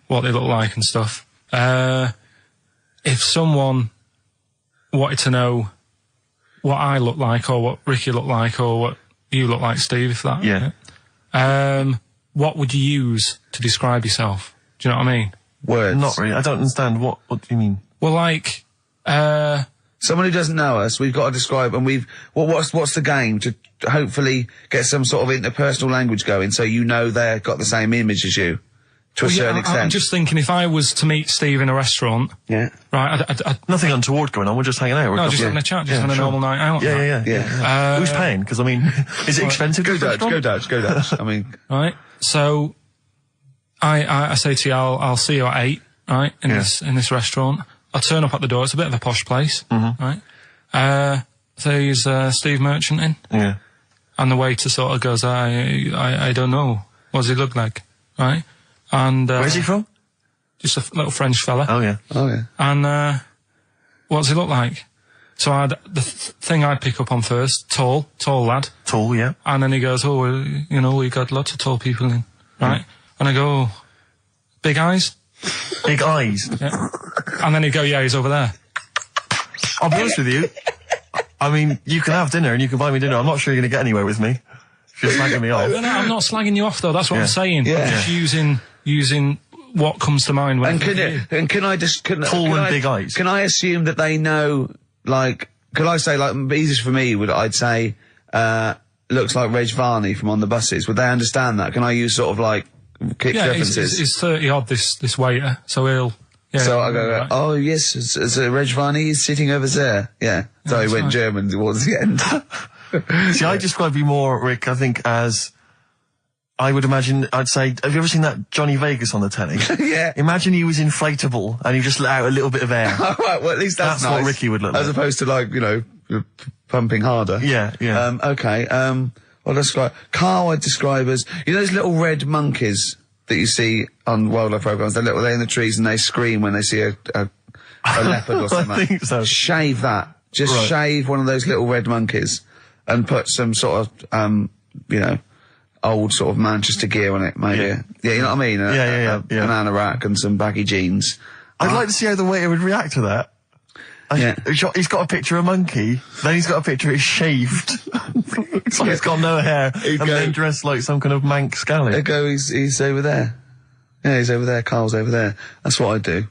what they look like and stuff. If someone wanted to know what I look like, or what Ricky looked like, or what you look like, Steve, if that... Yeah. What would you use to describe yourself? Do you know what I mean? Words. Not really. I don't understand. What do you mean? Well, like... Someone who doesn't know us, we've got to describe, and what's the game to hopefully get some sort of interpersonal language going, so you know they've got the same image as you, to a certain extent. I'm just thinking, if I was to meet Steve in a restaurant, yeah, right, nothing untoward going on. We're just hanging out. No, just having a chat, just having a normal night out. Yeah. Who's paying? Because I mean, is it expensive? Go Dutch. I mean, right. So, I say to you, I'll see you at 8, right, in this restaurant. I'll turn up at the door. It's a bit of a posh place, right? So he's Steve Merchant in, and the waiter sort of goes, I don't know. What does he look like, right? And where's he from? Just a little French fella. Oh yeah. And what does he look like? So the thing I'd pick up on first, tall lad. Tall, yeah. And then he goes, you know, we got lots of tall people in, right? And I go, big eyes. Big eyes. Yeah. And then he'd go, yeah, he's over there. I'll be honest with you. I mean, you can have dinner and you can buy me dinner. I'm not sure you're going to get anywhere with me. If you're slagging me off. No, I'm not slagging you off, though. That's what I'm saying. Yeah. I'm just using what comes to mind when can I just... Tall and big eyes. Can I assume that they know, like... Could I say, like, easiest for me, I'd say, looks like Reg Varney from On the Buses. Would they understand that? Can I use sort of, like... references. He's 30 odd, this waiter, so he'll... Yeah, so I go, right. Oh yes, it's Reg Varney is sitting over there. Yeah. So he went German towards the end. See, I describe you more, Rick, I think, as... I would imagine, I'd say, have you ever seen that Johnny Vegas on the telly? Yeah. Imagine he was inflatable and he just let out a little bit of air. All right, well at least that's nice. What Ricky would look like. As opposed to like, you know, pumping harder. Yeah. Okay, well let's go. Carl I'd describe as, you know those little red monkeys that you see on wildlife programs? They're in the trees and they scream when they see a leopard or something. I think so. Shave that. Just shave one of those little red monkeys and put some sort of, you know, old sort of Manchester gear on it, maybe. Yeah, you know what I mean? Yeah. Banana rack and some baggy jeans. I'd like to see how the waiter would react to that. He's got a picture of a monkey, then he's got a picture he's shaved. It's like he's got no hair, and then dressed like some kind of mank scally. There go, he's over there. Yeah, he's over there, Carl's over there. That's what I'd do.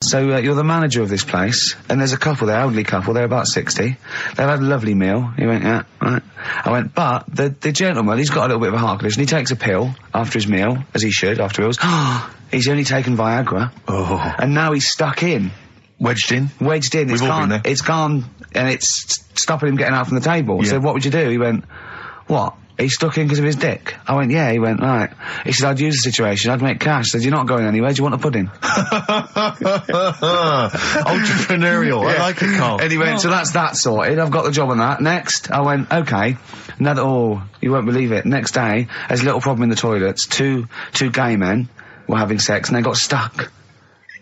So you're the manager of this place, and there's a couple there, elderly couple, they're about 60. They've had a lovely meal. He went, yeah, right. I went, but the gentleman, he's got a little bit of a heart condition. He takes a pill after his meal, as he should, after meals. He's only taken Viagra. Oh. And now he's stuck in. Wedged in? Wedged in. We've all been there. It's gone, and it's stopping him getting out from the table. Yeah. So what would you do? He went, what? He's stuck in because of his dick. I went, yeah. He went, right. He said, I'd use the situation. I'd make cash. I said, you're not going anywhere. Do you want a pudding? Entrepreneurial. I like it, Carl. And he went, so that's that sorted. I've got the job on that. Next, I went, okay. You won't believe it. Next day, there's a little problem in the toilets. Two gay men were having sex and they got stuck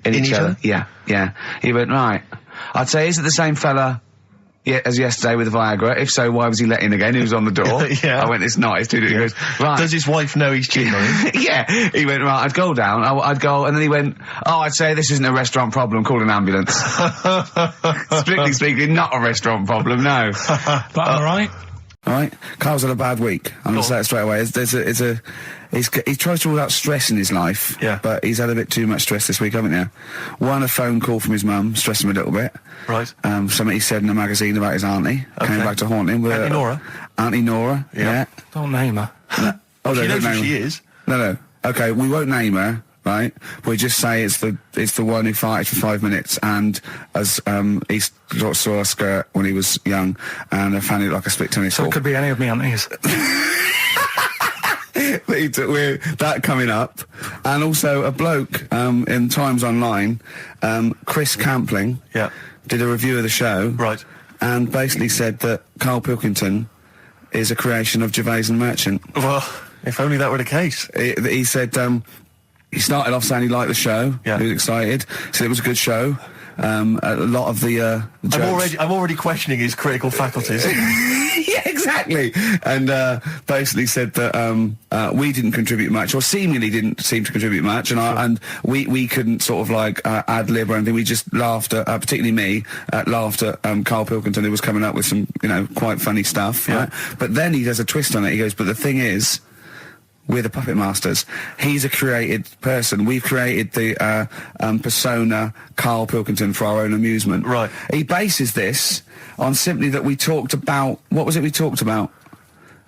in each other. Yeah. He went, right. I'd say, is it the same fella as yesterday with the Viagra? If so, why was he let in again? He was on the door. Yeah. I went, it's not. It's too different. He goes, right. Does his wife know he's cheating on him? Yeah. He went, right, I'd go down. I'd go, and then he went, I'd say this isn't a restaurant problem. Call an ambulance. Strictly speaking, not a restaurant problem, no. But all right. All right, Carl's had a bad week. I'm going to say it straight away. He tries to rule out stress in his life, but he's had a bit too much stress this week, haven't you? One, a phone call from his mum, stressed him a little bit. Right. Something he said in a magazine about his auntie, came back to haunt him. Auntie Nora? Auntie Nora, yeah. Don't name her. No. Oh, She no, knows don't who name she her. is. No. Okay, we won't name her, right? We just say it's the one who farted for 5 minutes, and as he saw a skirt when he was young, and I found it like a split tennis So ball. it could be any of me aunties. That coming up, and also a bloke in Times Online, Chris Campling, did a review of the show, right, and basically said that Karl Pilkington is a creation of Gervais and Merchant. Well, if only that were the case. He said he started off saying he liked the show. He was excited. Said it was a good show. A lot of the jokes. I'm already questioning his critical faculties. Yeah, exactly. And basically said that we didn't contribute much, or seemingly didn't seem to contribute much, and we couldn't sort of like ad lib or anything. We just laughed at, particularly me, laughed at Karl Pilkington, who was coming up with some, quite funny stuff. Right? But then he does a twist on it. He goes, but the thing is, we're the puppet masters. He's a created person. We've created the persona Karl Pilkington for our own amusement. Right. He bases this on simply that we talked about... What was it we talked about?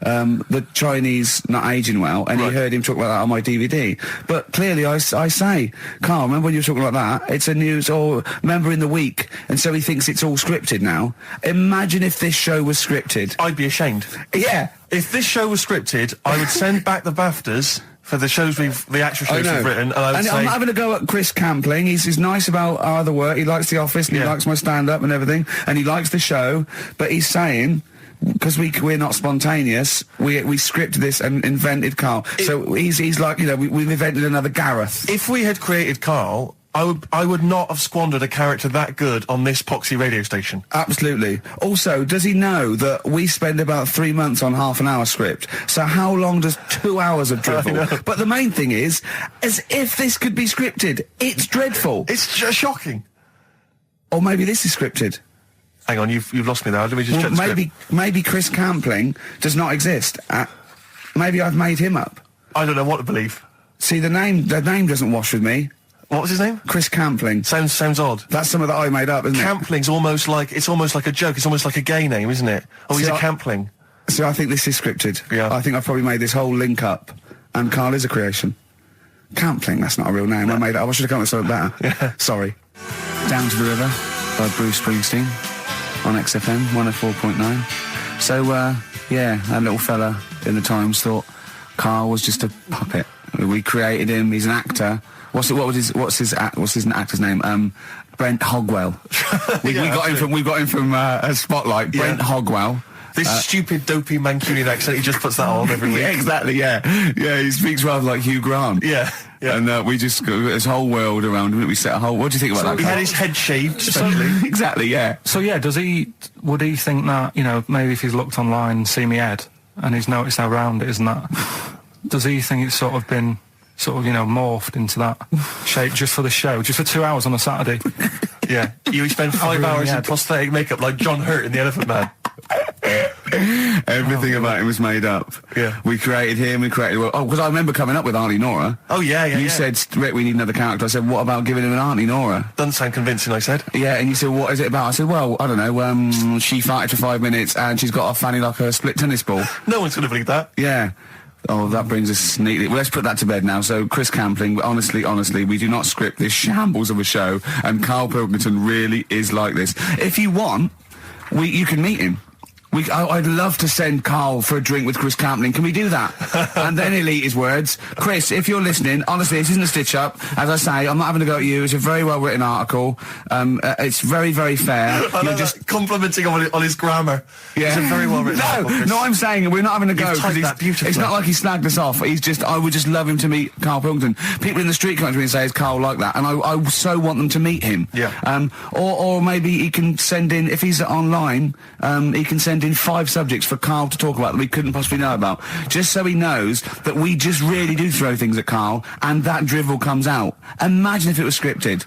The Chinese not aging well, and he heard him talk about that on my DVD. But clearly I say, Karl, remember when you were talking about that? It's a news, or remember in the week, and so he thinks it's all scripted now. Imagine if this show was scripted. I'd be ashamed. Yeah. If this show was scripted, I would send back the BAFTAs for the actual shows we've written, and I would say... I'm having a go at Chris Campling. He's nice about our other work. He likes The Office, and he likes my stand-up and everything, and he likes the show, but he's saying... Because we're not spontaneous, we scripted this and invented Karl. So he's like, we've invented another Gareth. If we had created Karl, I would not have squandered a character that good on this poxy radio station. Absolutely. Also, does he know that we spend about 3 months on half an hour script? So how long does 2 hours of drivel? But the main thing is, as if this could be scripted, it's dreadful. It's shocking. Or maybe this is scripted. Hang on, you've lost me there. Let me just check the script. Maybe Chris Campling does not exist. Maybe I've made him up. I don't know what to believe. See, the name doesn't wash with me. What was his name? Chris Campling. Sounds odd. That's something that I made up, isn't it? Campling's almost like a joke. It's almost like a gay name, isn't it? Oh, he's a Campling. So I think this is scripted. Yeah. I think I've probably made this whole link up, and Karl is a creation. Campling, that's not a real name. No. I made it up. I should have come up with something better. Yeah. Sorry. Down to the River by Bruce Springsteen on XFM 104.9. So, that little fella in the Times thought Karl was just a puppet. We created him. He's an actor. What's his actor's name? Brent Hogwell. We got him from Spotlight. Brent Hogwell. This stupid, dopey Mancunian accent, he just puts that on every week. Yeah, exactly, yeah. Yeah, he speaks rather like Hugh Grant. Yeah. And we just got this whole world around him. We set a whole... What do you think about that? He had his head shaved, especially. Exactly, yeah. So, would he think that, maybe if he's looked online and seen me head, and he's noticed how round it is and that, does he think it's sort of been... morphed into that shape just for the show, just for 2 hours on a Saturday? Yeah. You spend 5 hours in prosthetic makeup like John Hurt in The Elephant Man. Everything about him was made up. Yeah. We created him, we created... Oh, because I remember coming up with Auntie Nora. Oh, yeah. You said, Rick, we need another character. I said, what about giving him an Auntie Nora? Doesn't sound convincing, I said. Yeah, and you said, what is it about? I said, well, I don't know, she farted for 5 minutes and she's got a fanny like a split tennis ball. No one's going to believe that. Yeah. Oh, that brings us neatly... Well, let's put that to bed now. So, Chris Campling, honestly, we do not script this shambles of a show, and Karl Pilkington really is like this. If you want, you can meet him. I'd love to send Karl for a drink with Chris Campling. Can we do that? And then he'll eat his words. Chris, if you're listening, honestly, this isn't a stitch-up. As I say, I'm not having a go at you. It's a very well-written article. It's very, very fair. You're just complimenting on his grammar. Yeah. It's a very well-written article, No, I'm saying we're not having a go. You've typed Because that beautifully. it's not like he snagged us off. I would just love him to meet Karl Pilkington. People in the street come up to me and say, is Karl like that? And I so want them to meet him. Yeah. Or maybe he can send in, if he's online, he can send in 5 subjects for Karl to talk about that we couldn't possibly know about. Just so he knows that we just really do throw things at Karl, and that drivel comes out. Imagine if it was scripted.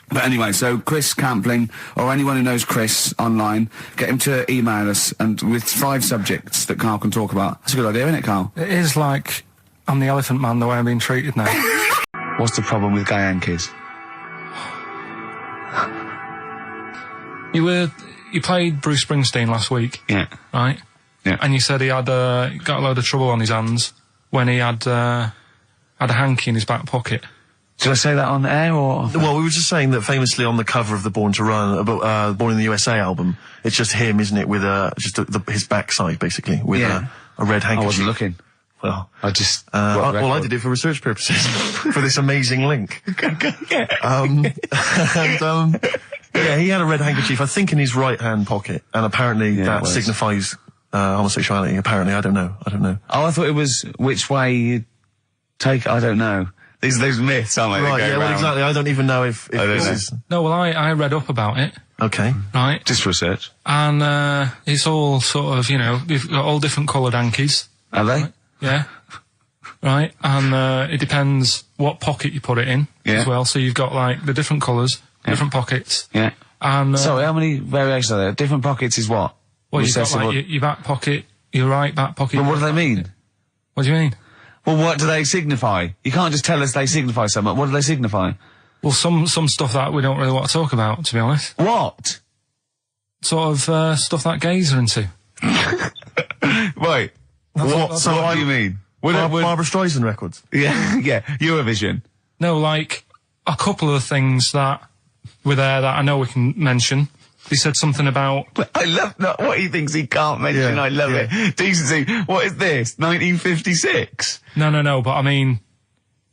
But anyway, so Chris Campling, or anyone who knows Chris online, get him to email us, and with 5 subjects that Karl can talk about. That's a good idea, isn't it, Karl? It is like I'm the Elephant Man the way I'm being treated now. What's the problem with gay Yankees? You played Bruce Springsteen last week. Yeah. Right? Yeah. And you said he had got a load of trouble on his hands when he had a hanky in his back pocket. Did I say that on air, or...? Well, we were just saying that famously on the cover of the Born to Run, Born in the USA album, it's just him, isn't it, with his backside, basically, with a red handkerchief. I wasn't looking. Well, I just... I did it for research purposes, for this amazing link. Yeah, he had a red handkerchief, I think, in his right-hand pocket, and apparently that signifies homosexuality. Apparently, I don't know. Oh, I thought it was which way you take... I don't know. These myths, aren't they? Right, yeah, well, exactly. I don't even know if this is... No, well, I read up about it. Okay. Right. Just research. And, it's all sort of, you've got all different coloured hankies. Are they? Right? Yeah. Right. And, it depends what pocket you put it in as well. So you've got, like, the different colours, different pockets. Yeah. And, sorry, how many variations are there? Different pockets is what? Well, you've got, like, your back pocket, your right back pocket. But what do they mean? What do you mean? Well, what do they signify? You can't just tell us they signify something. What do they signify? Well, some stuff that we don't really want to talk about, to be honest. What? Sort of, stuff that gays are into. Wait. What do you mean? Barbra Streisand records? Yeah, Eurovision. No, like, a couple of the things that were there that I know we can mention. He said something about... I love what he thinks he can't mention. I love it. Decency. What is this? 1956? No, but I mean,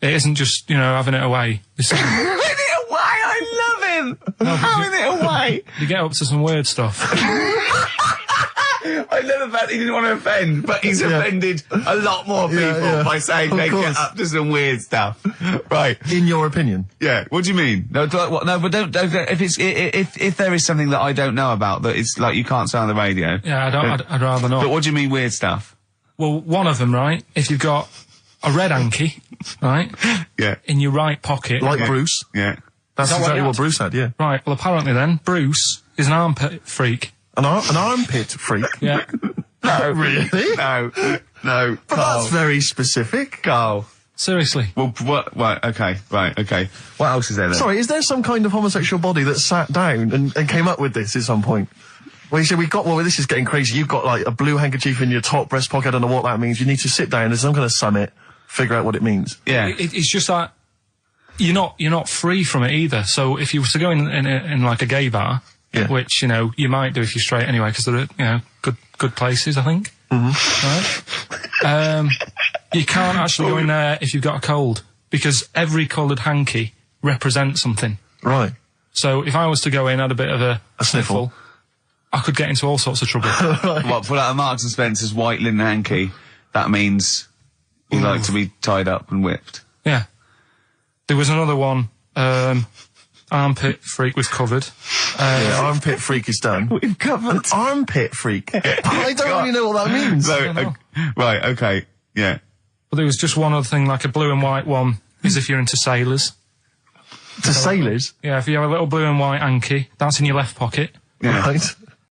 it isn't just, having it away. Having it away? I love him! Having it away! You get up to some weird stuff. I love the fact he didn't want to offend, but he's offended a lot more people by saying they get up to some weird stuff. Right. In your opinion? Yeah. What do you mean? No, but don't, if there is something that I don't know about that it's like you can't say on the radio. Yeah, I'd rather not. But what do you mean weird stuff? Well, one of them, right, if you've got a red hanky, right? Yeah. In your right pocket. Like Bruce? Yeah. That's exactly what Bruce had, yeah. Right, well apparently then, Bruce is an armpit freak. An armpit freak? Yeah. No. Really? No. But that's very specific. Karl. Seriously. Well, what? Right, okay. What else is there then? Sorry, is there some kind of homosexual body that sat down and came up with this at some point? Well, you said this is getting crazy. You've got, like, a blue handkerchief in your top breast pocket. I don't know what that means. You need to sit down. There's some kind of summit, figure out what it means. Yeah. It's just that you're not free from it either. So if you were to go in like a gay bar, which, you might do if you're straight anyway, because they're, good places, I think. Mm-hmm. Right? You can't actually go in there if you've got a cold, because every coloured hanky represents something. Right. So if I was to go in, had a bit of a sniffle, I could get into all sorts of trouble. Right. What, pull out a Marks and Spencer's white linen hanky, that means you like to be tied up and whipped. Yeah. There was another one, armpit freak was covered. Armpit freak is done. We've covered. An armpit freak? I don't really know what that means. So, right, okay, yeah. But there was just one other thing, like a blue and white one, is if you're into sailors. To sailors? Yeah, if you have a little blue and white hanky, that's in your left pocket. Yeah. Right.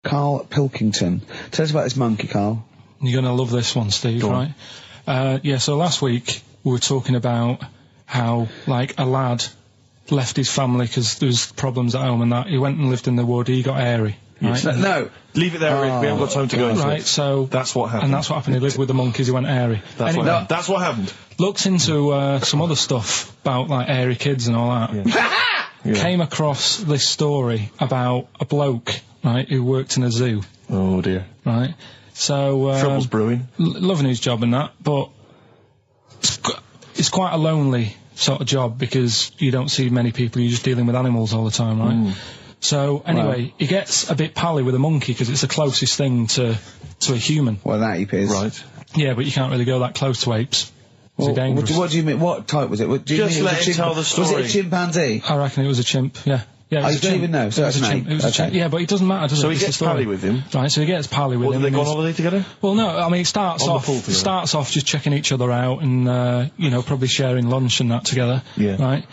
Karl Pilkington. Tell us about this monkey, Karl. You're going to love this one, Steve, Go right? Yeah, so last week we were talking about how, like, a lad left his family because there was problems at home and that. He went and lived in the wood, he got airy. Right? No. Leave it there, Rick. We haven't got time to go into Right, it. so... That's what happened. And that's what happened. He lived with the monkeys, he went airy. That's what happened. Looked into some other stuff about, like, airy kids and all that. Yeah. Came across this story about a bloke, right, who worked in a zoo, Oh, dear. right? So... Trouble's brewing. Loving his job and that, but it's quite a lonely sort of job because you don't see many people, you're just dealing with animals all the time, right? So, anyway, he gets a bit pally with a monkey because it's the closest thing to a human. Well, that ape is. Right. Yeah, but you can't really go that close to apes. Well, It's dangerous. what do you mean? What type was it? What, do you Just mean it was let a him tell the Was story. it a chimpanzee? I reckon it was a chimp, yeah. Yeah, it Oh, was you a don't chimp. even know, so It was that's a an chimp. ape. It was a Okay. chimp. Yeah, but it doesn't matter, does it? So he It's the gets story. pally with him. Right, so he gets pally with What, him. do they go on and holiday together? well, no, I mean, it starts On the off pool together. just checking each other out and, you know, probably sharing lunch and that together. Yeah. Right?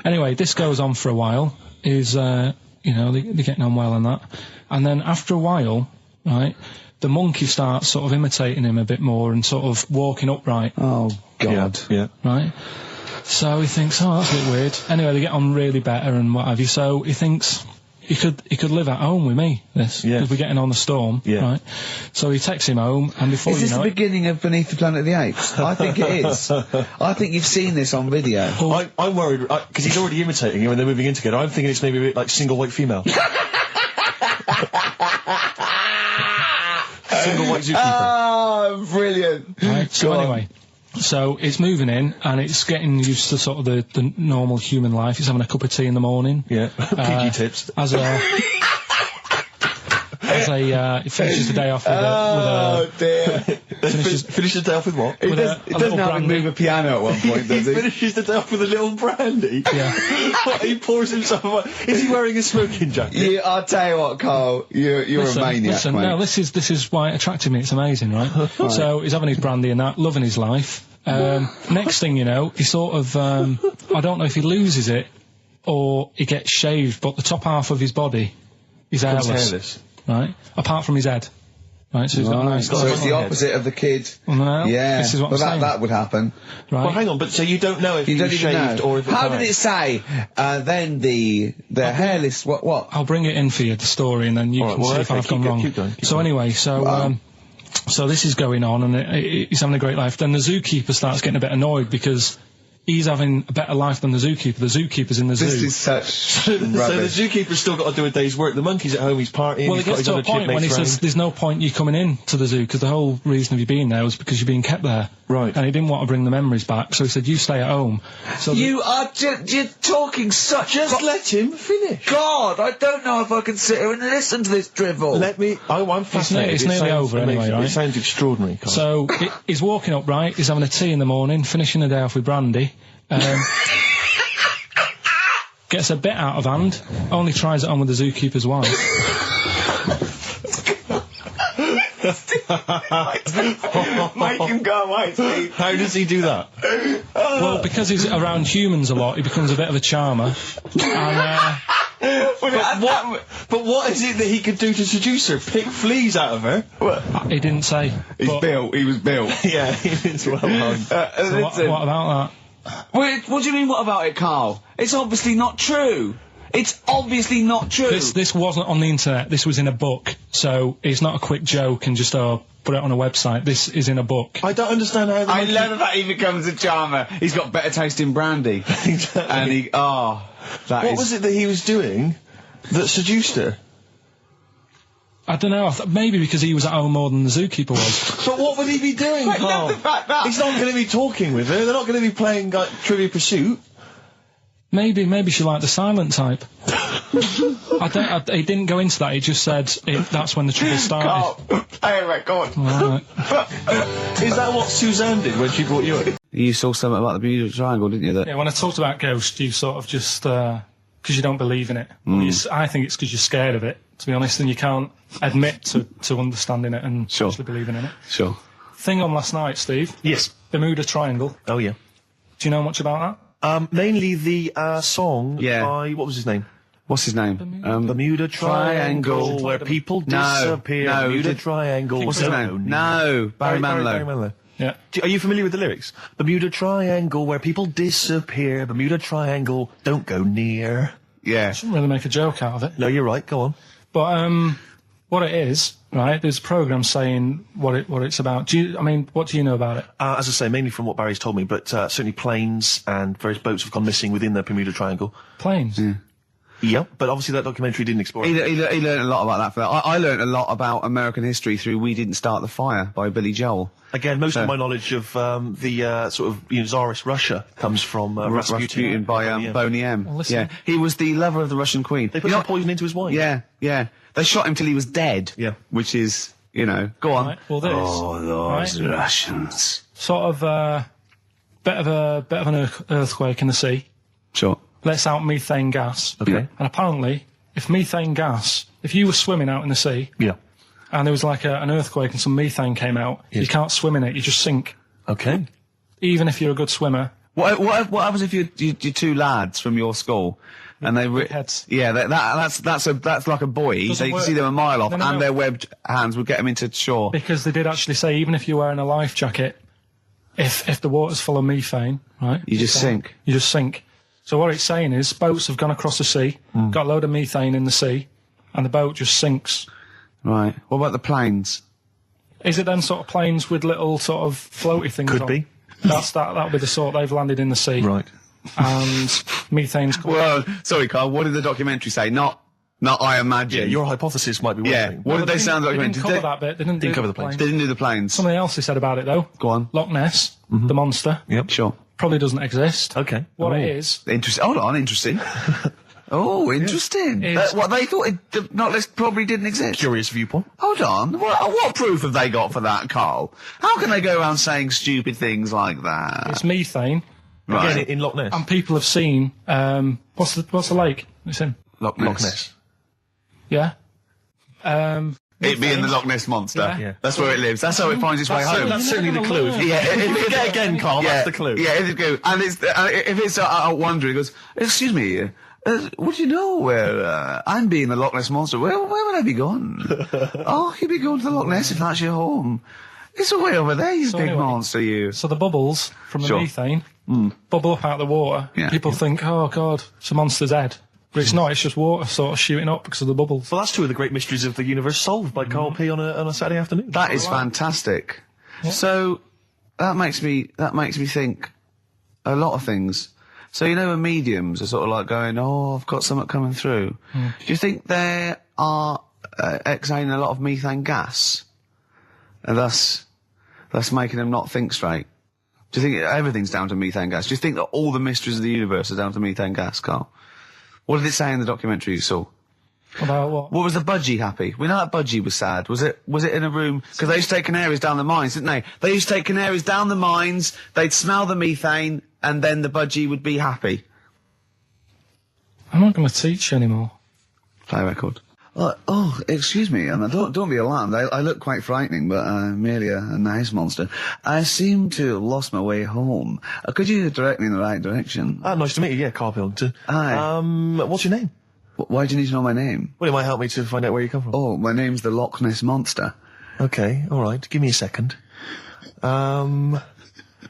Anyway, this goes on for a while. You know, they're getting on well and that. And then after a while, right, the monkey starts sort of imitating him a bit more and sort of walking upright, Oh, God. Yeah. right? So he thinks, oh, that's a bit weird. Anyway, they get on really better and what have you. So he thinks he could live at home with me, this. Yeah. Because we're getting on the storm, Yeah. right? So he takes him home and before Is you this know the it... beginning of Beneath the Planet of the Apes? I think it is. I think you've seen this on video. I'm worried, because he's already imitating him and they're moving in together. I'm thinking it's maybe a bit like single white female. Single white zookeeper. Oh, brilliant. Right, so Go on. anyway, so it's moving in and it's getting used to sort of the normal human life. It's having a cup of tea in the morning. Yeah. Pinky tips. It finishes the day off with Oh, dear. Finish the day off with what? He with does, a he doesn't little have him brandy. move a piano at one point, does he? Finishes the day off with a little brandy? Yeah. What, he pours himself Is he wearing a smoking jacket? I'll tell you what, Carl, you're a maniac, listen, mate. no, this is why it attracted me. It's amazing, right? So he's having his brandy and that, loving his life. Next thing you know, he sort of, I don't know if he loses it or he gets shaved, but the top half of his body is hairless. Right? Apart from his head. Right, so he's got a nice... So it's the opposite of the kid. Well, no, Yeah, this is what I'm saying. that would happen. Right? Well, hang on, but so you don't know if You he don't was even shaved know. or if How it's did it say? Then the hairless. What? I'll bring it in for you, the story, and then you All can right, well, see if okay, I've gone wrong. keep going. So anyway, so this is going on, and he's having a great life. Then the zookeeper starts getting a bit annoyed because he's having a better life than the zookeeper. The zookeeper's in the zoo. This is such So the rubbish. zookeeper's still got to do a day's work. The monkey's at home, he's partying, well, he's it got gets his to a other point when he chipmates says round. there's no point you coming in to the zoo because the whole reason of you being there was because you're being kept there. Right. And he didn't want to bring the memories back, so he said, you stay at home. So You are you're talking such. let him finish. God, I don't know if I can sit here and listen to this drivel. Let me... I'm fascinated. it's It nearly sounds over anyway, amazing. right? It sounds extraordinary, Carl. So he's walking up, right? He's having a tea in the morning, finishing the day off with brandy. Gets a bit out of hand, only tries it on with the zookeeper's wife. Make him go away, Steve. How does he do that? Well, because he's around humans a lot, he becomes a bit of a charmer. And, But what is it that he could do to seduce her? Pick fleas out of her? he didn't say. He's but- built. He was built. Yeah, it's well hung. So what about that? Wait, what do you mean? What about it, Carl? It's obviously not true. It's obviously not true. This wasn't on the internet. This was in a book. So it's not a quick joke and just put it on a website. This is in a book. I don't understand how the I monkey... love that he becomes a charmer. He's got better taste in brandy. Exactly. And he, What was it that he was doing that seduced her? I don't know. Maybe because he was at home more than the zookeeper was. But what would he be doing, I Carl? love the fact that- He's not going to be talking with her. They're not going to be playing like Trivia Pursuit. Maybe she liked the silent type. He didn't go into that. He just said that's when the trouble started. Carl, play a record. Right. Is that what Suzanne did when she brought you in? You saw something about the Bermuda Triangle, didn't you? Yeah, when I talked about ghosts, you sort of just because you don't believe in it. I think it's because you're scared of it, to be honest, and you can't admit to understanding it and Sure. actually believing in it. Sure. Thing on last night, Steve. Yes. Bermuda Triangle. Oh, yeah. Do you know much about that? Mainly the song Yeah. by... What was his name? What's his name? Bermuda Triangle, where people disappear. No, Bermuda Triangle. What's his name? No, Barry Manilow. Yeah. Are you familiar with the lyrics? Bermuda Triangle, where people disappear. Bermuda Triangle, don't go near. Yeah. Shouldn't really make a joke out of it. No, you're right. Go on. But what it is, right? There's a program saying what it's about. What do you know about it? As I say, mainly from what Barry's told me, but certainly planes and various boats have gone missing within the Bermuda Triangle. Planes. Yep, but obviously that documentary didn't explore it. He learned a lot about that. For that. I learned a lot about American history through "We Didn't Start the Fire" by Billy Joel. Again, most of my knowledge of the sort of Tsarist Russia comes from Rasputin by Boney M. Well, listen. Yeah, he was the lover of the Russian queen. They put some poison into his wine. Yeah. They shot him till he was dead. Yeah, which is, go on. Right, well, this. Those Russians. Sort of bit of an earthquake in the sea. Sure. Lets out methane gas. Okay. And apparently, if you were swimming out in the sea, and there was like an earthquake and some methane came out, you can't swim in it, you just sink. Okay. Even if you're a good swimmer. What happens if you're two lads from your school and they heads. Yeah, that's like a buoy. So you can see them a mile off, and their webbed hands would get them into shore. Because they did actually say even if you're wearing a life jacket, if the water's full of methane, right, you just sink. You just sink. So what it's saying is boats have gone across the sea, got a load of methane in the sea, and the boat just sinks. Right. What about the planes? Is it then sort of planes with little sort of floaty things Could on? be. That'll be the sort they've landed in the sea. Right. And methane's... Well, sorry, Carl, what did the documentary say? Not I imagine. Yeah, your hypothesis might be one thing. What did they sound like? They didn't cover that bit. They didn't cover the planes. They didn't do the planes. Something else they said about it, though. Go on. Loch Ness, the monster. Yep. Sure. Probably doesn't exist. Okay. What it is... Interesting. Hold on, interesting. Interesting. What they thought Loch Ness probably didn't exist. Curious viewpoint. Hold on. What proof have they got for that, Carl? How can they go around saying stupid things like that? It's methane. Right. Again, in Loch Ness. And people have seen... what's the lake it's in? Loch Ness. Yeah. It being the Loch Ness Monster. Yeah. That's where it lives. That's how it finds its way home. That's certainly the clue. Yeah. Again, Carl, that's the clue. Yeah, it's good. And if it's out wandering, it goes, excuse me, would you know where I'm being the Loch Ness Monster? Where would I be going? Oh, you'd be going to the Loch Ness if that's your home. It's way over there, you big monster, you. So the bubbles from the methane bubble up out of the water. Yeah. People think, oh, God, it's a monster's head. But it's not, it's just water sort of shooting up because of the bubbles. Well, that's two of the great mysteries of the universe solved by Karl P on a Saturday afternoon. That is fantastic. Yeah. So that makes me think a lot of things. So when mediums are sort of like going, oh, I've got something coming through. Do you think they are exhaling a lot of methane gas, and thus making them not think straight? Do you think everything's down to methane gas? Do you think that all the mysteries of the universe are down to methane gas, Carl? What did it say in the documentary you saw? About what? What was the budgie happy? We know that budgie was sad. Was it in a room? Because they used to take canaries down the mines, didn't they? They used to take canaries down the mines, they'd smell the methane, and then the budgie would be happy. I'm not going to teach you anymore. Play a record. Excuse me, don't be alarmed. I look quite frightening, but I'm merely a nice monster. I seem to have lost my way home. Could you direct me in the right direction? Nice to meet you, yeah, Karl Pilkington. Hi. What's your name? Why do you need to know my name? Well, it might help me to find out where you come from. Oh, my name's the Loch Ness Monster. Okay, alright, give me a second. What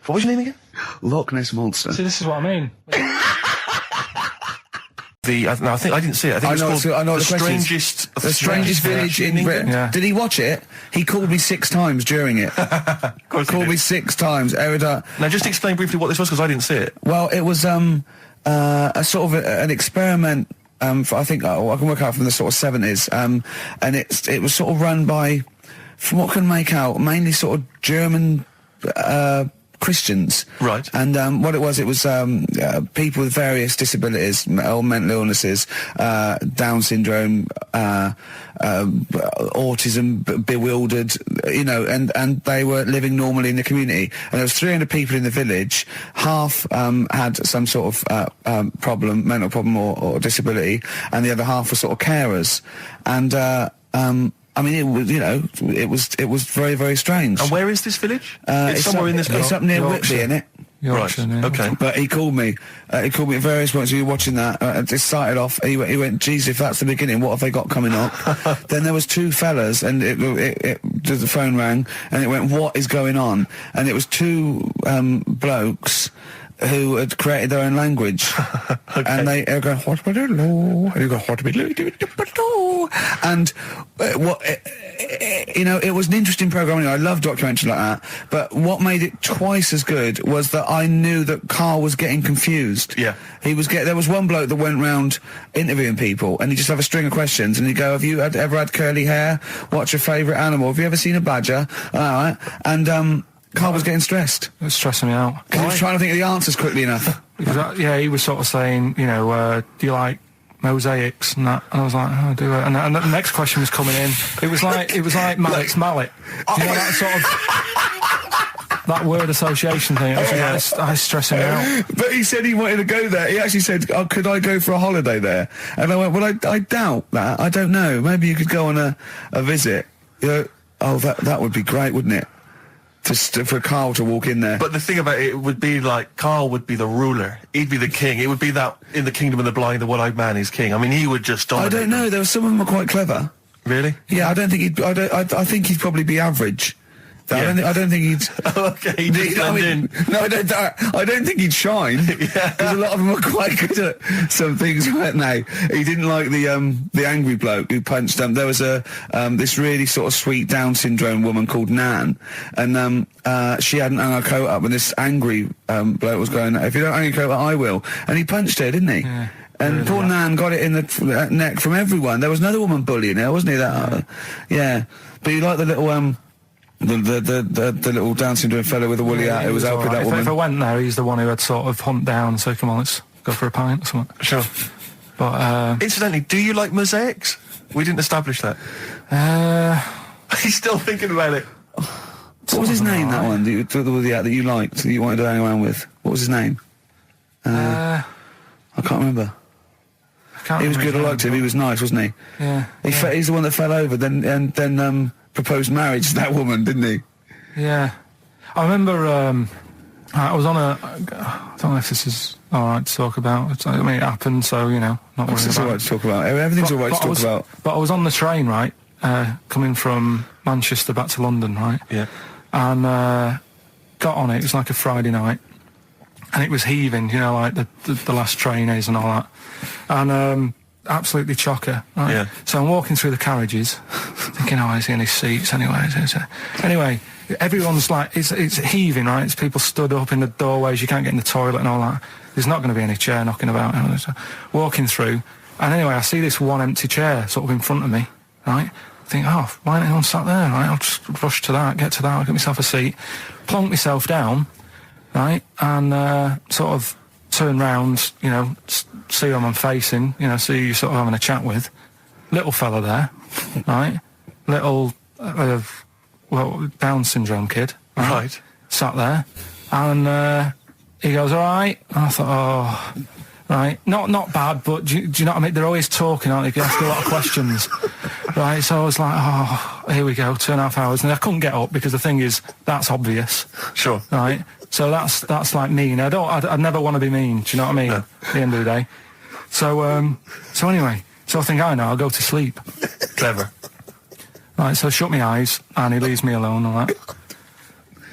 was your name again? Loch Ness Monster. See, this is what I mean. I didn't see it. I think it's called The Strangest Village in Britain. Yeah. Did he watch it? He called me 6 times during it. Called me 6 times. Now, just explain briefly what this was, because I didn't see it. Well, it was a sort of an experiment. I think I can work out from the sort of 70s. And it was sort of run by, from what I can make out, mainly sort of German Christians. Right. And what it was people with various disabilities, or mental illnesses, Down syndrome, autism, bewildered, and they were living normally in the community. And there was 300 people in the village. Half had some sort of problem, mental problem or disability, and the other half were sort of carers. And I mean, it was very, very strange. And where is this village? It's somewhere in this. It's up near Whitby, isn't it? Yorkshire. Yeah. Okay. But he called me. He called me at various points. We were watching that. It started off. He went, geez, if that's the beginning, what have they got coming up? Then there was two fellas, and the phone rang, and it went, what is going on? And it was two blokes who had created their own language. Okay. And they were going, what would and you go, what and it was an interesting programme. I love documentaries like that. But what made it twice as good was that I knew that Karl was getting confused. Yeah. There was one bloke that went round interviewing people, and he'd just have a string of questions, and he'd go, have you ever had curly hair? What's your favourite animal? Have you ever seen a badger? All right. And Karl was getting stressed. It was stressing me out. Because he was trying to think of the answers quickly enough. He was sort of saying, do you like mosaics and that? And I was like, oh, I do it. And the next question was coming in. It was like Mallet's mallet. Do you know that sort of that word association thing? I was stressing me out. But he said he wanted to go there. He actually said, oh, could I go for a holiday there? And I went, well, I doubt that. I don't know. Maybe you could go on a visit. That would be great, wouldn't it? For Karl to walk in there. But the thing about it would be like, Karl would be the ruler. He'd be the king. It would be that in the kingdom of the blind, the one-eyed man is king. I mean, he would just dominate. I don't know. There were some of them were quite clever. Really? Yeah, I don't think he'd. I think he'd probably be average. Yeah. I don't think he'd. Okay, he'd just blend in. No, I don't think he'd shine. Because a lot of them were quite good at some things, weren't they? He didn't like the angry bloke who punched him. There was this really sort of sweet Down syndrome woman called Nan, and she hadn't hung her coat up, and this angry bloke was going, if you don't hang your coat up, I will. And he punched her, didn't he? Yeah. And poor Nan got it in the neck from everyone. There was another woman bullying her, wasn't he? Yeah. But he liked the little the little Down syndrome fellow with the woolly hat who was helping that woman. If I went there, he's the one who had sort of humped down and said, come on, let's go for a pint or something. Sure. But, incidentally, do you like mosaics? We didn't establish that. He's still thinking about it. What was his name, that one, the woolly hat that you liked, that you wanted to hang around with? What was his name? I can't remember. He was good, I liked him, he was nice, wasn't he? Yeah. He's the one that fell over, then proposed marriage to that woman, didn't he? Yeah. I remember, I was on I don't know if this is alright to talk about. I mean, it happened, so, not worrying about it. It's alright to talk about. Everything's alright to talk about. But I was on the train, right, coming from Manchester back to London, right? Yeah. And got on it. It was like a Friday night. And it was heaving, like the last train is and all that. And absolutely chocker. Right? Yeah. So I'm walking through the carriages, thinking, is he in his seats anyway? Anyway, everyone's like, it's heaving, right? It's people stood up in the doorways, you can't get in the toilet and all that. There's not going to be any chair knocking about. So walking through, and anyway, I see this one empty chair sort of in front of me, right? I think, why ain't anyone sat there, right? I'll just rush to that, get I'll get myself a seat, plonk myself down, right? And sort of turn round, see who I'm facing, see who you're sort of having a chat with. Little fella there, right? Little, Down syndrome kid. Right. Sat there. And he goes, all right. And I thought, right. Not bad, but do you know what I mean? They're always talking, aren't they? If you ask a lot of questions. Right, so I was like, here we go, 2.5 hours. And I couldn't get up because the thing is, that's obvious. Sure. Right? So that's like mean. I'd never want to be mean, do you know what I mean? No. At the end of the day. So anyway, I think, I'll go to sleep. Clever. Right, so I shut my eyes, and he leaves me alone and all that.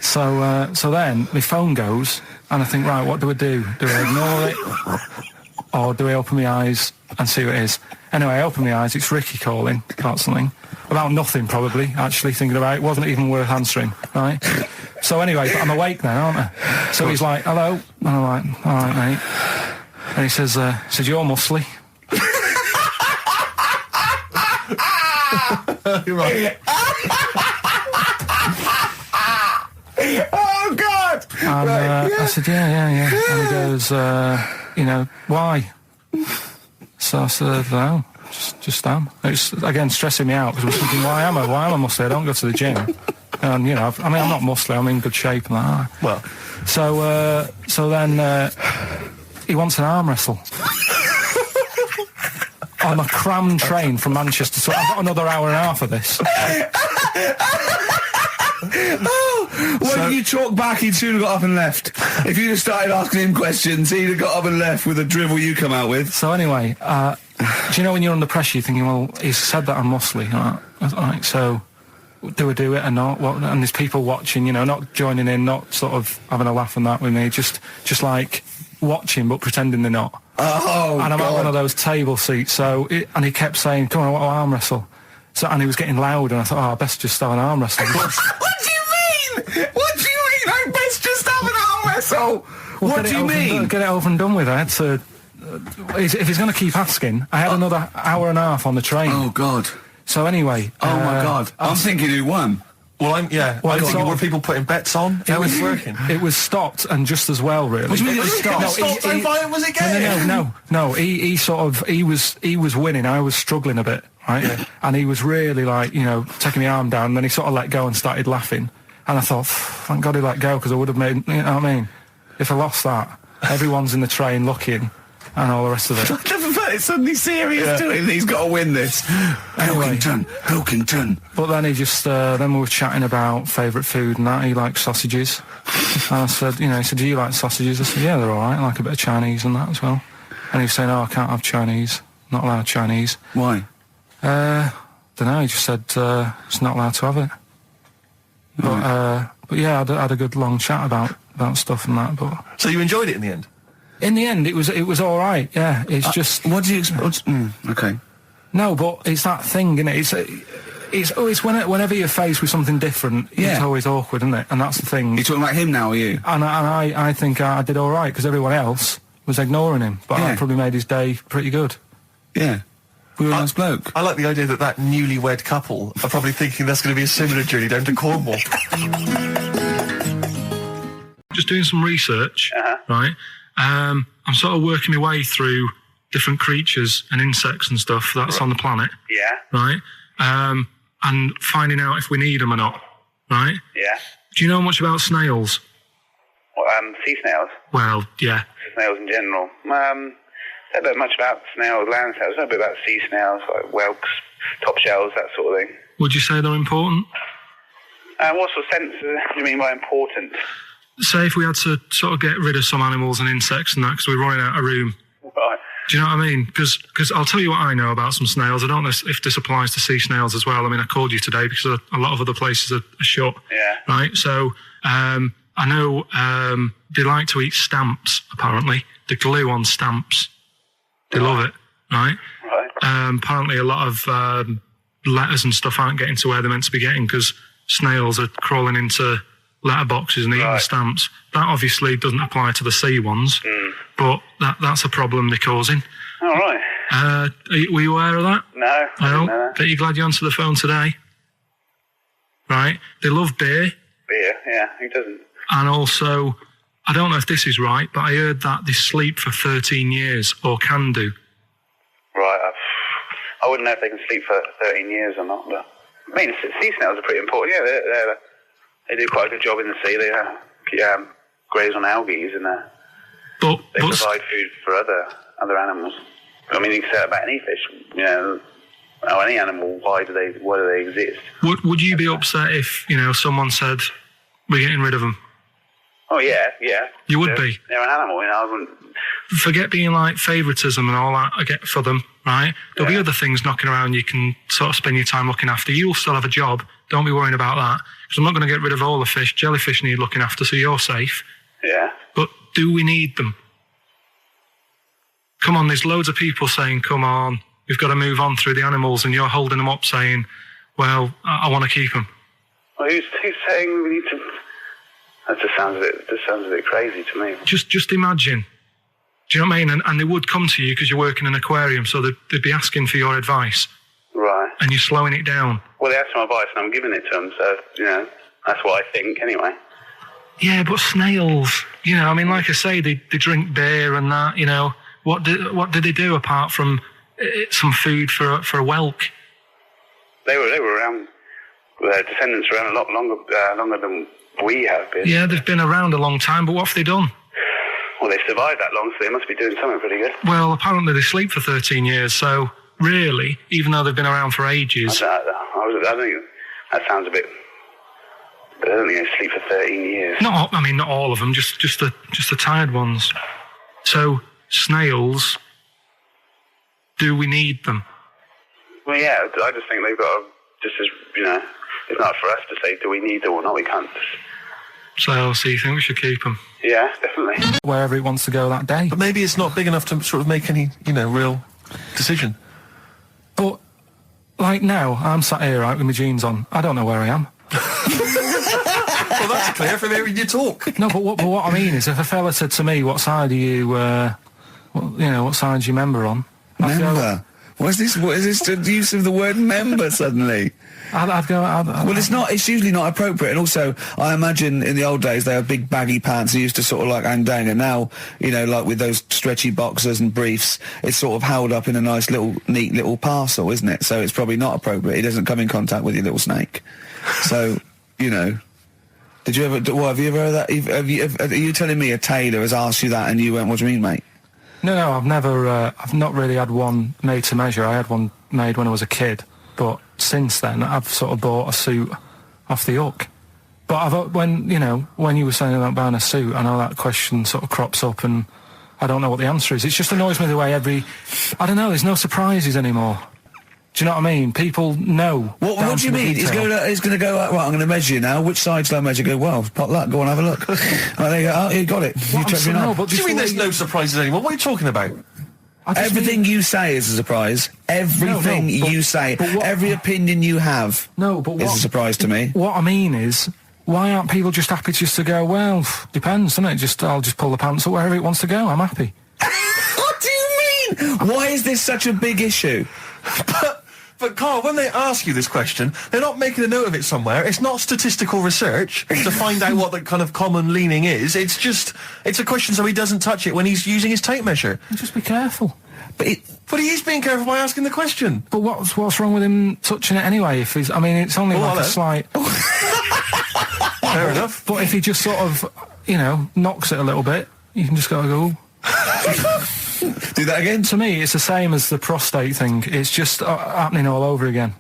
So then, my phone goes, and I think, right, what do I do? Do I ignore it? Or do I open my eyes and see what it is? Anyway, I open my eyes, it's Ricky calling about something. About nothing, probably, actually, thinking about it. It wasn't even worth answering, right? So anyway, but I'm awake now, aren't I? So he's like, hello? And I'm like, all right, mate. And he says, you're muscly. Right. Oh, God! And I said, yeah. And he goes, why? So I said, no, just am. It's, again, stressing me out, because I was thinking, why am I muscly? I don't go to the gym. And, I'm not muscly, I'm in good shape and that. Well. So then he wants an arm wrestle. On a crammed train from Manchester, so I've got another hour and a half of this. When you talk back, he'd soon have got up and left. If you'd have started asking him questions, he'd have got up and left with the drivel you come out with. So anyway, do you know when you're under pressure, you're thinking, well, he's said that I'm muscly, right? So do we do it or not? And there's people watching, you know, not joining in, not sort of having a laugh and that with me, just like watching but pretending they're not. Oh, and I'm at one of those table seats, and he kept saying, come on, I want to arm wrestle. And he was getting loud, and I thought, I best just have an arm wrestle. What do you mean? What do you mean? I best just have an arm wrestle? Well, what do you mean? Get it over and done with. I had to... if he's going to keep asking, I had another hour and a half on the train. Oh, God. So anyway... Oh, my God. I'm thinking who won. Well, I'm thinking, were people putting bets on? It was working. It was stopped, and just as well, really. Was it game? No. He was winning. I was struggling a bit, right? Yeah. And he was really like, you know, taking my arm down. And then he sort of let go and started laughing. And I thought, thank God he let go, because I would have made, you know what I mean? If I lost that, everyone's in the train looking, and all the rest of it. It's suddenly serious to him. He's got to win this. Anyway, Pilkington. But then he just, then we were chatting about favourite food and that. He liked sausages. And I said, he said, do you like sausages? I said, yeah, they're all right. I like a bit of Chinese and that as well. And he was saying, I can't have Chinese. Not allowed Chinese. Why? Don't know. He just said, it's not allowed to have it. But yeah, I had a good long chat about stuff and that. But so you enjoyed it in the end? In the end, it was all right. Yeah, it's just. What do you expect? Okay. No, but it's that thing, isn't it? It's whenever you're faced with something different, it's always awkward, isn't it? And that's the thing. You're talking about him now, are you? And I think I did all right, because everyone else was ignoring him, but I probably made his day pretty good. Yeah. We were a nice bloke. I like the idea that newlywed couple are probably thinking that's going to be a similar journey down to Cornwall. Just doing some research, right? I'm sort of working my way through different creatures and insects and stuff that's on the planet. Yeah. Right? And finding out if we need them or not. Right? Yeah. Do you know much about snails? Well, sea snails? Well, yeah. Snails in general. I don't know much about snails, land snails. I know a bit about sea snails, like whelks, top shells, that sort of thing. Would you say they're important? What sort of sense do you mean by important? Say if we had to sort of get rid of some animals and insects and that because we're running out of room. Right. Do you know what I mean? Because I'll tell you what I know about some snails. I don't know if this applies to sea snails as well. I mean, I called you today because a lot of other places are shut. Yeah. Right? So I know they like to eat stamps, apparently. The glue on stamps. They love it, right? Right. Apparently a lot of letters and stuff aren't getting to where they're meant to be getting because snails are crawling into letterboxes and eating the stamps. That obviously doesn't apply to the sea ones, but that's a problem they're causing. All right. Were you aware of that? No, I didn't know that. Bet you're glad you answered the phone today. Right? They love beer. Beer, yeah, who doesn't? And also, I don't know if this is right, but I heard that they sleep for 13 years, or can do. Right, I wouldn't know if they can sleep for 13 years or not, but... I mean, sea snails are pretty important. Yeah, they do quite a good job in the sea. They graze on algae, and they provide food for other animals. I mean, you can say that about any fish, or any animal. Why do they exist? Would you be upset if someone said we're getting rid of them? Oh yeah. You would be. They're an animal, I wouldn't. Forget being like favouritism and all that I get for them, right? There'll be other things knocking around you can sort of spend your time looking after. You'll still have a job. Don't be worrying about that. Because I'm not going to get rid of all the fish. Jellyfish need looking after, so you're safe. Yeah. But do we need them? Come on, there's loads of people saying, come on, we've got to move on through the animals, and you're holding them up saying, well, I want to keep them. Well, who's saying we need to... That just sounds a bit crazy to me. Just imagine. Do you know what I mean? And they would come to you because you're working in an aquarium, so they'd be asking for your advice. Right. And you're slowing it down. Well, they asked for my advice and I'm giving it to them, so, that's what I think anyway. Yeah, but snails, I mean, like I say, they drink beer and that, What did they do apart from some food for a whelk? They were around, their descendants were around a lot longer than we have been. Yeah, they've been around a long time, but what have they done? Well, they've survived that long, so they must be doing something pretty good. Well, apparently they sleep for 13 years, so really, even though they've been around for ages... I think that sounds a bit But I don't think they sleep for 13 years. Not all of them, just the tired ones. So, snails, do we need them? Well, yeah, I just think they've got to, just as, it's not for us to say, do we need them or not, we can't. So you think we should keep them? Yeah, definitely. Wherever it wants to go that day. But maybe it's not big enough to sort of make any, real decision. But, like now, I'm sat here, right, with my jeans on. I don't know where I am. Well, that's clear from hearing you talk. No, but what I mean is, if a fella said to me, what side are you, what side do you member on? Member? What is this the use of the word member suddenly? I'd go. Well, it's usually not appropriate. And also, I imagine in the old days they had big baggy pants that used to sort of like hang down. And now, like with those stretchy boxers and briefs, it's sort of held up in a nice neat little parcel, isn't it? So it's probably not appropriate. It doesn't come in contact with your little snake. So, did you ever? What, have you ever heard that? Are you telling me a tailor has asked you that and you went, "What do you mean, mate?" No, I've never. I've not really had one made to measure. I had one made when I was a kid, but since then I've sort of bought a suit off the hook. But when you were saying about buying a suit, I know that question sort of crops up, and I don't know what the answer is. It just annoys me the way I don't know. There's no surprises anymore. Do you know what I mean? People know. What do you mean? He's going to go, right, I'm going to measure you now. Which side shall I measure? Go, well, pot luck, go on, have a look. Right, there you go. Oh, you got it. You checked me out. What do you mean there's no surprises anymore? What are you talking about? Everything you say is a surprise. Everything you say. Every opinion you have is a surprise to me. What I mean is, why aren't people just happy just to go, well, depends, doesn't it? I'll just pull the pants up wherever it wants to go. I'm happy. What do you mean? Why is this such a big issue? But Carl, when they ask you this question, they're not making a note of it somewhere. It's not statistical research to find out what the kind of common leaning is. It's a question so he doesn't touch it when he's using his tape measure. Just be careful. But he is being careful by asking the question. But what's wrong with him touching it anyway? If he's, it's only a slight. Fair enough. But if he just sort of, knocks it a little bit, you can just go. Do that again? To me, it's the same as the prostate thing. It's just happening all over again.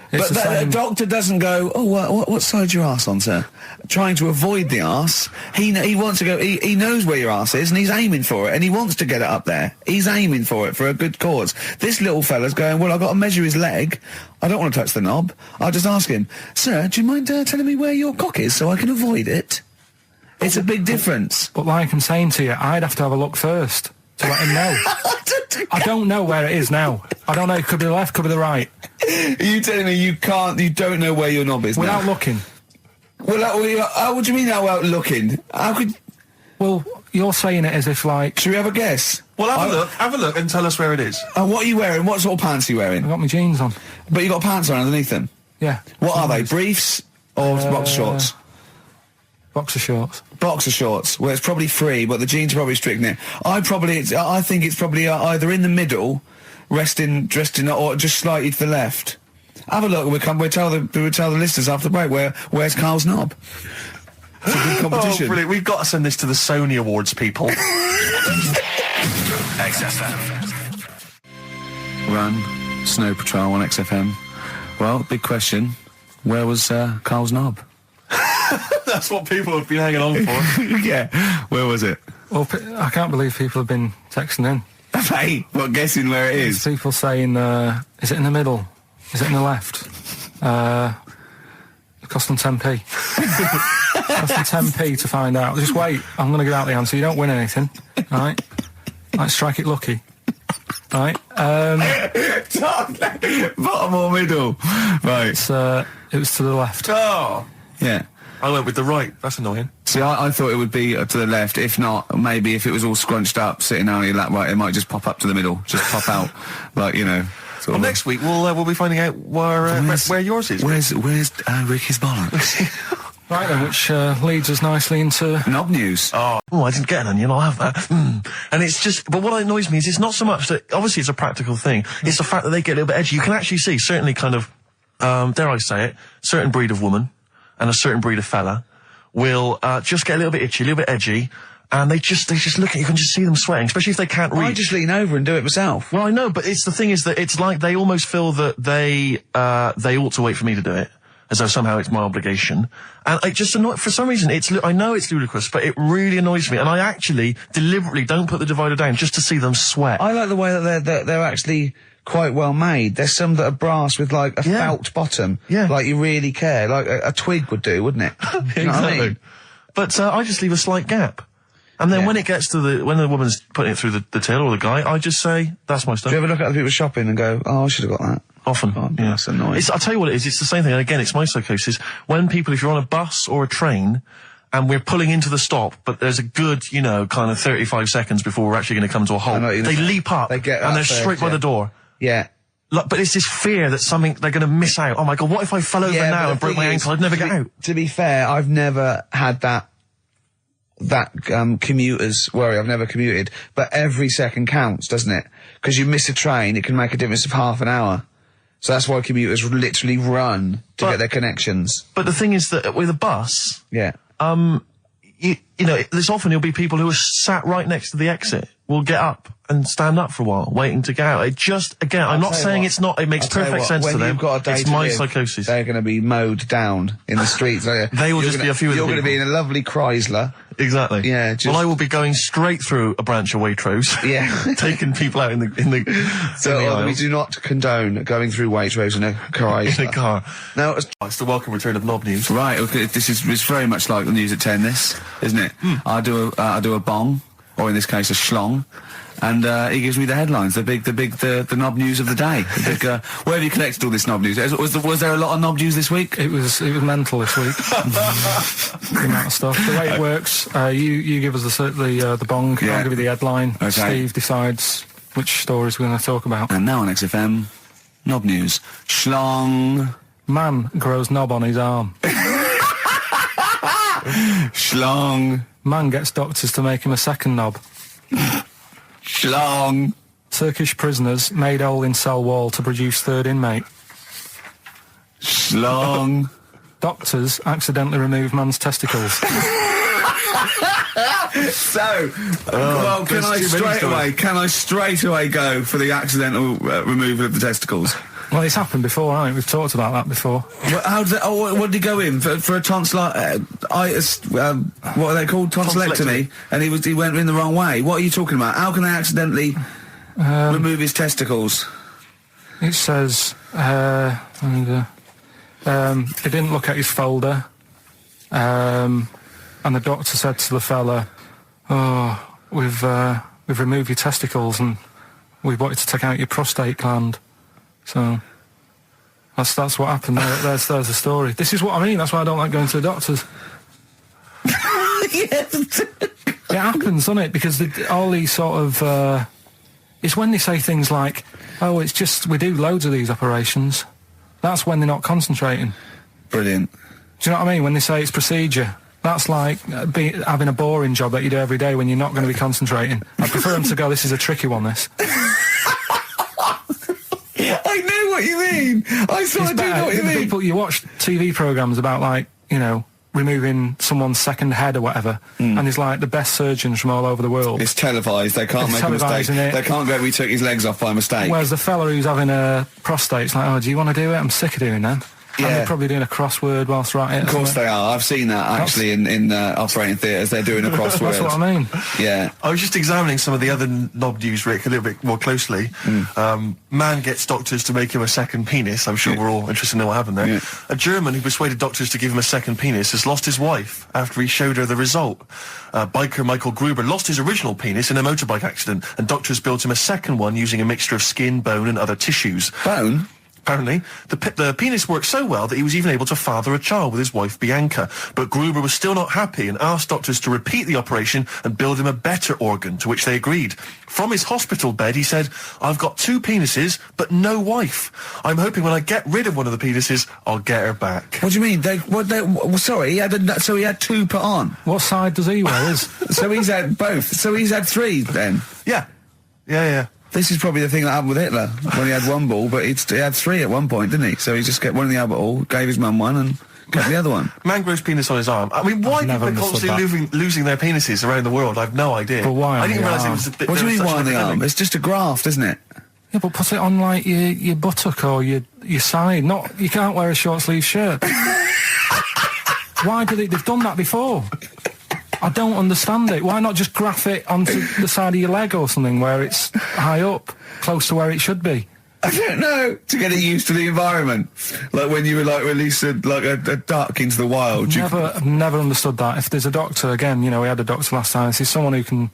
But the doctor doesn't go, what side's your arse on, sir? Trying to avoid the arse. He wants to go, he knows where your arse is and he's aiming for it and he wants to get it up there. He's aiming for it for a good cause. This little fella's going, well, I've got to measure his leg. I don't want to touch the knob. I'll just ask him, sir, do you mind telling me where your cock is so I can avoid it? It's a big difference. But like I'm saying to you, I'd have to have a look first to let him know. I don't know where it is now. I don't know. It could be the left, could be the right. Are you telling me you don't know where your knob is without now? looking? Well, what do you mean without looking? How could... Well, you're saying it as if like... Should we have a guess? Well, have a look and tell us where it is. And what are you wearing? What sort of pants are you wearing? I've got my jeans on. But you got pants on underneath them? Yeah. What are they? Briefs or boxer shorts? Boxer shorts. Boxer shorts. Well, it's probably free, but the jeans are probably strict in it. I think it's probably either in the middle, dressed in, or just slightly to the left. Have a look. We'll tell the listeners after the break where's Carl's knob. It's a good competition. Oh, brilliant! We've got to send this to the Sony Awards people. XFM. Run, Snow Patrol on XFM. Well, big question. Where was Carl's knob? That's what people have been hanging on for. Yeah. Where was it? Well, I can't believe people have been texting in. Hey, guessing where it is? People saying, is it in the middle? Is it in the left? It cost them 10p. It cost them 10p to find out. Just wait, I'm going to give out the answer. You don't win anything, right? Like, strike it lucky. Right? Bottom or middle? Right. It was to the left. Oh! Yeah. I went with the right. That's annoying. See, I thought it would be to the left. If not, maybe if it was all scrunched up, sitting down on your lap right, it might just pop up to the middle. Just pop out, like, Well, next week we'll be finding out where yours is. Where's Ricky's bollocks? Right then, which leads us nicely into... knob news. Oh, I didn't get an onion, I'll have that. And it's just... But what annoys me is it's not so much that... Obviously, it's a practical thing. It's the fact that they get a little bit edgy. You can actually see, certainly kind of... dare I say it, certain breed of woman and a certain breed of fella will just get a little bit itchy, a little bit edgy, and they just look at you, can just see them sweating, especially if they can't read. I just lean over and do it myself. Well, I know, but the thing is that it's like they almost feel that they ought to wait for me to do it. as though somehow it's my obligation. And it just for some reason, I know it's ludicrous, but it really annoys me. And I actually deliberately don't put the divider down just to see them sweat. I like the way that they're actually quite well made. There's some that are brass with like a felt bottom. Yeah. Like you really care. Like a twig would do, wouldn't it? You know what I mean? But I just leave a slight gap. And then when it gets to when the woman's putting it through the till or the guy, I just say, that's my stuff. Do you ever look at other people shopping and go, oh, I should have got that? Often. Oh, that's annoying. I'll tell you what it is, it's the same thing, and again, it's my psychosis. When people, if you're on a bus or a train, and we're pulling into the stop, but there's a good, kind of 35 seconds before we're actually going to come to a halt, they leap up, and they're straight by the door. Yeah. But it's this fear that they're going to miss out. Oh my God, what if I fell over now and broke my ankle? I'd never get out. To be fair, I've never had that commuter's worry. I've never commuted, but every second counts, doesn't it? Because you miss a train, it can make a difference of half an hour. So that's why commuters literally run to get their connections. But the thing is that with a bus, there's often there'll be people who are sat right next to the exit will get up and stand up for a while, waiting to get out. It just, again, I'm not saying it's not, it makes perfect sense to them. It's my psychosis. They're going to be mowed down in the streets. They will just be a few of the You're going to be in a lovely Chrysler. Exactly. Yeah. Well, I will be going straight through a branch of Waitrose. Yeah. Taking people out in the So we do not condone going through Waitrose in a Chrysler. In a car. No, it's the welcome return of Knob News. Right. Okay, it's very much like the news at 10. This, isn't it? I do a bong, or in this case a schlong. And he gives me the headlines, the knob news of the day. Where have you collected all this knob news? Was there a lot of knob news this week? It was mental this week. The amount of stuff. The way it works, you give us the bong. Yeah. I'll give you the headline. Okay. Steve decides which stories we're going to talk about. And now on XFM, knob news. Schlong. Man grows knob on his arm. Schlong. Man gets doctors to make him a second knob. Schlong. Turkish prisoners made hole in cell wall to produce third inmate. Schlong. Doctors accidentally remove man's testicles. So, well, can I straight away go for the accidental removal of the testicles? Well, it's happened before, hasn't it? We've talked about that before. How did what did he go in for a tonsillitis? What are they called? Tonsillectomy. And he went in the wrong way. What are you talking about? How can they accidentally remove his testicles? It says, he didn't look at his folder, and the doctor said to the fella, "Oh, we've removed your testicles and we wanted to take out your prostate gland." So that's what happened. There's the story. This is what I mean. That's why I don't like going to the doctors. It happens, doesn't it? Because all these sort of it's when they say things like, "Oh, it's just we do loads of these operations." That's when they're not concentrating. Brilliant. Do you know what I mean? When they say it's procedure, that's like having a boring job that you do every day when you're not going to be concentrating. I prefer them to go, "This is a tricky one, this." I know what you mean. I do know what you mean. People, you watch TV programmes about, like, removing someone's second head or whatever, and there's like the best surgeons from all over the world. It's televised. They can't make a mistake. They can't go, "We took his legs off by mistake." Whereas the fella who's having a prostate's like, "Oh, do you want to do it? I'm sick of doing that." Yeah. And they're probably doing a crossword whilst right at it. Of course they are. I've seen that actually in operating theatres. They're doing a crossword. That's what I mean. Yeah. I was just examining some of the other knob news, Rick, a little bit more closely. Man gets doctors to make him a second penis. I'm sure we're all interested to know what happened there. Yeah. A German who persuaded doctors to give him a second penis has lost his wife after he showed her the result. Biker Michael Gruber lost his original penis in a motorbike accident, and doctors built him a second one using a mixture of skin, bone and other tissues. Bone? Apparently, the penis worked so well that he was even able to father a child with his wife Bianca. But Gruber was still not happy and asked doctors to repeat the operation and build him a better organ, to which they agreed. From his hospital bed, he said, "I've got 2 penises, but no wife. I'm hoping when I get rid of one of the penises, I'll get her back." What do you mean? Sorry, he had 2 put on. What side does he wear? So he's had both. So he's had 3 then. Yeah. This is probably the thing that happened with Hitler, when he had 1 ball, but he had 3 at one point, didn't he? So he just kept one in the other ball, gave his mum one, and kept the other one. Man grows penis on his arm. I mean, why people are constantly losing their penises around the world? I have no idea. But why I on didn't the realise it arm? was a bit... What do you mean why on the arm? It's just a graft, isn't it? Yeah, but put it on, like, your buttock or your your side. Not you can't wear a short sleeve shirt. Why do they've done that before? I don't understand it. Why not just graph it onto the side of your leg or something where it's high up, close to where it should be? I don't know, to get it used to the environment. Like when you were like release a duck into the wild. I've never understood that. If there's a doctor, again, you know, we had a doctor last time, if there's someone who can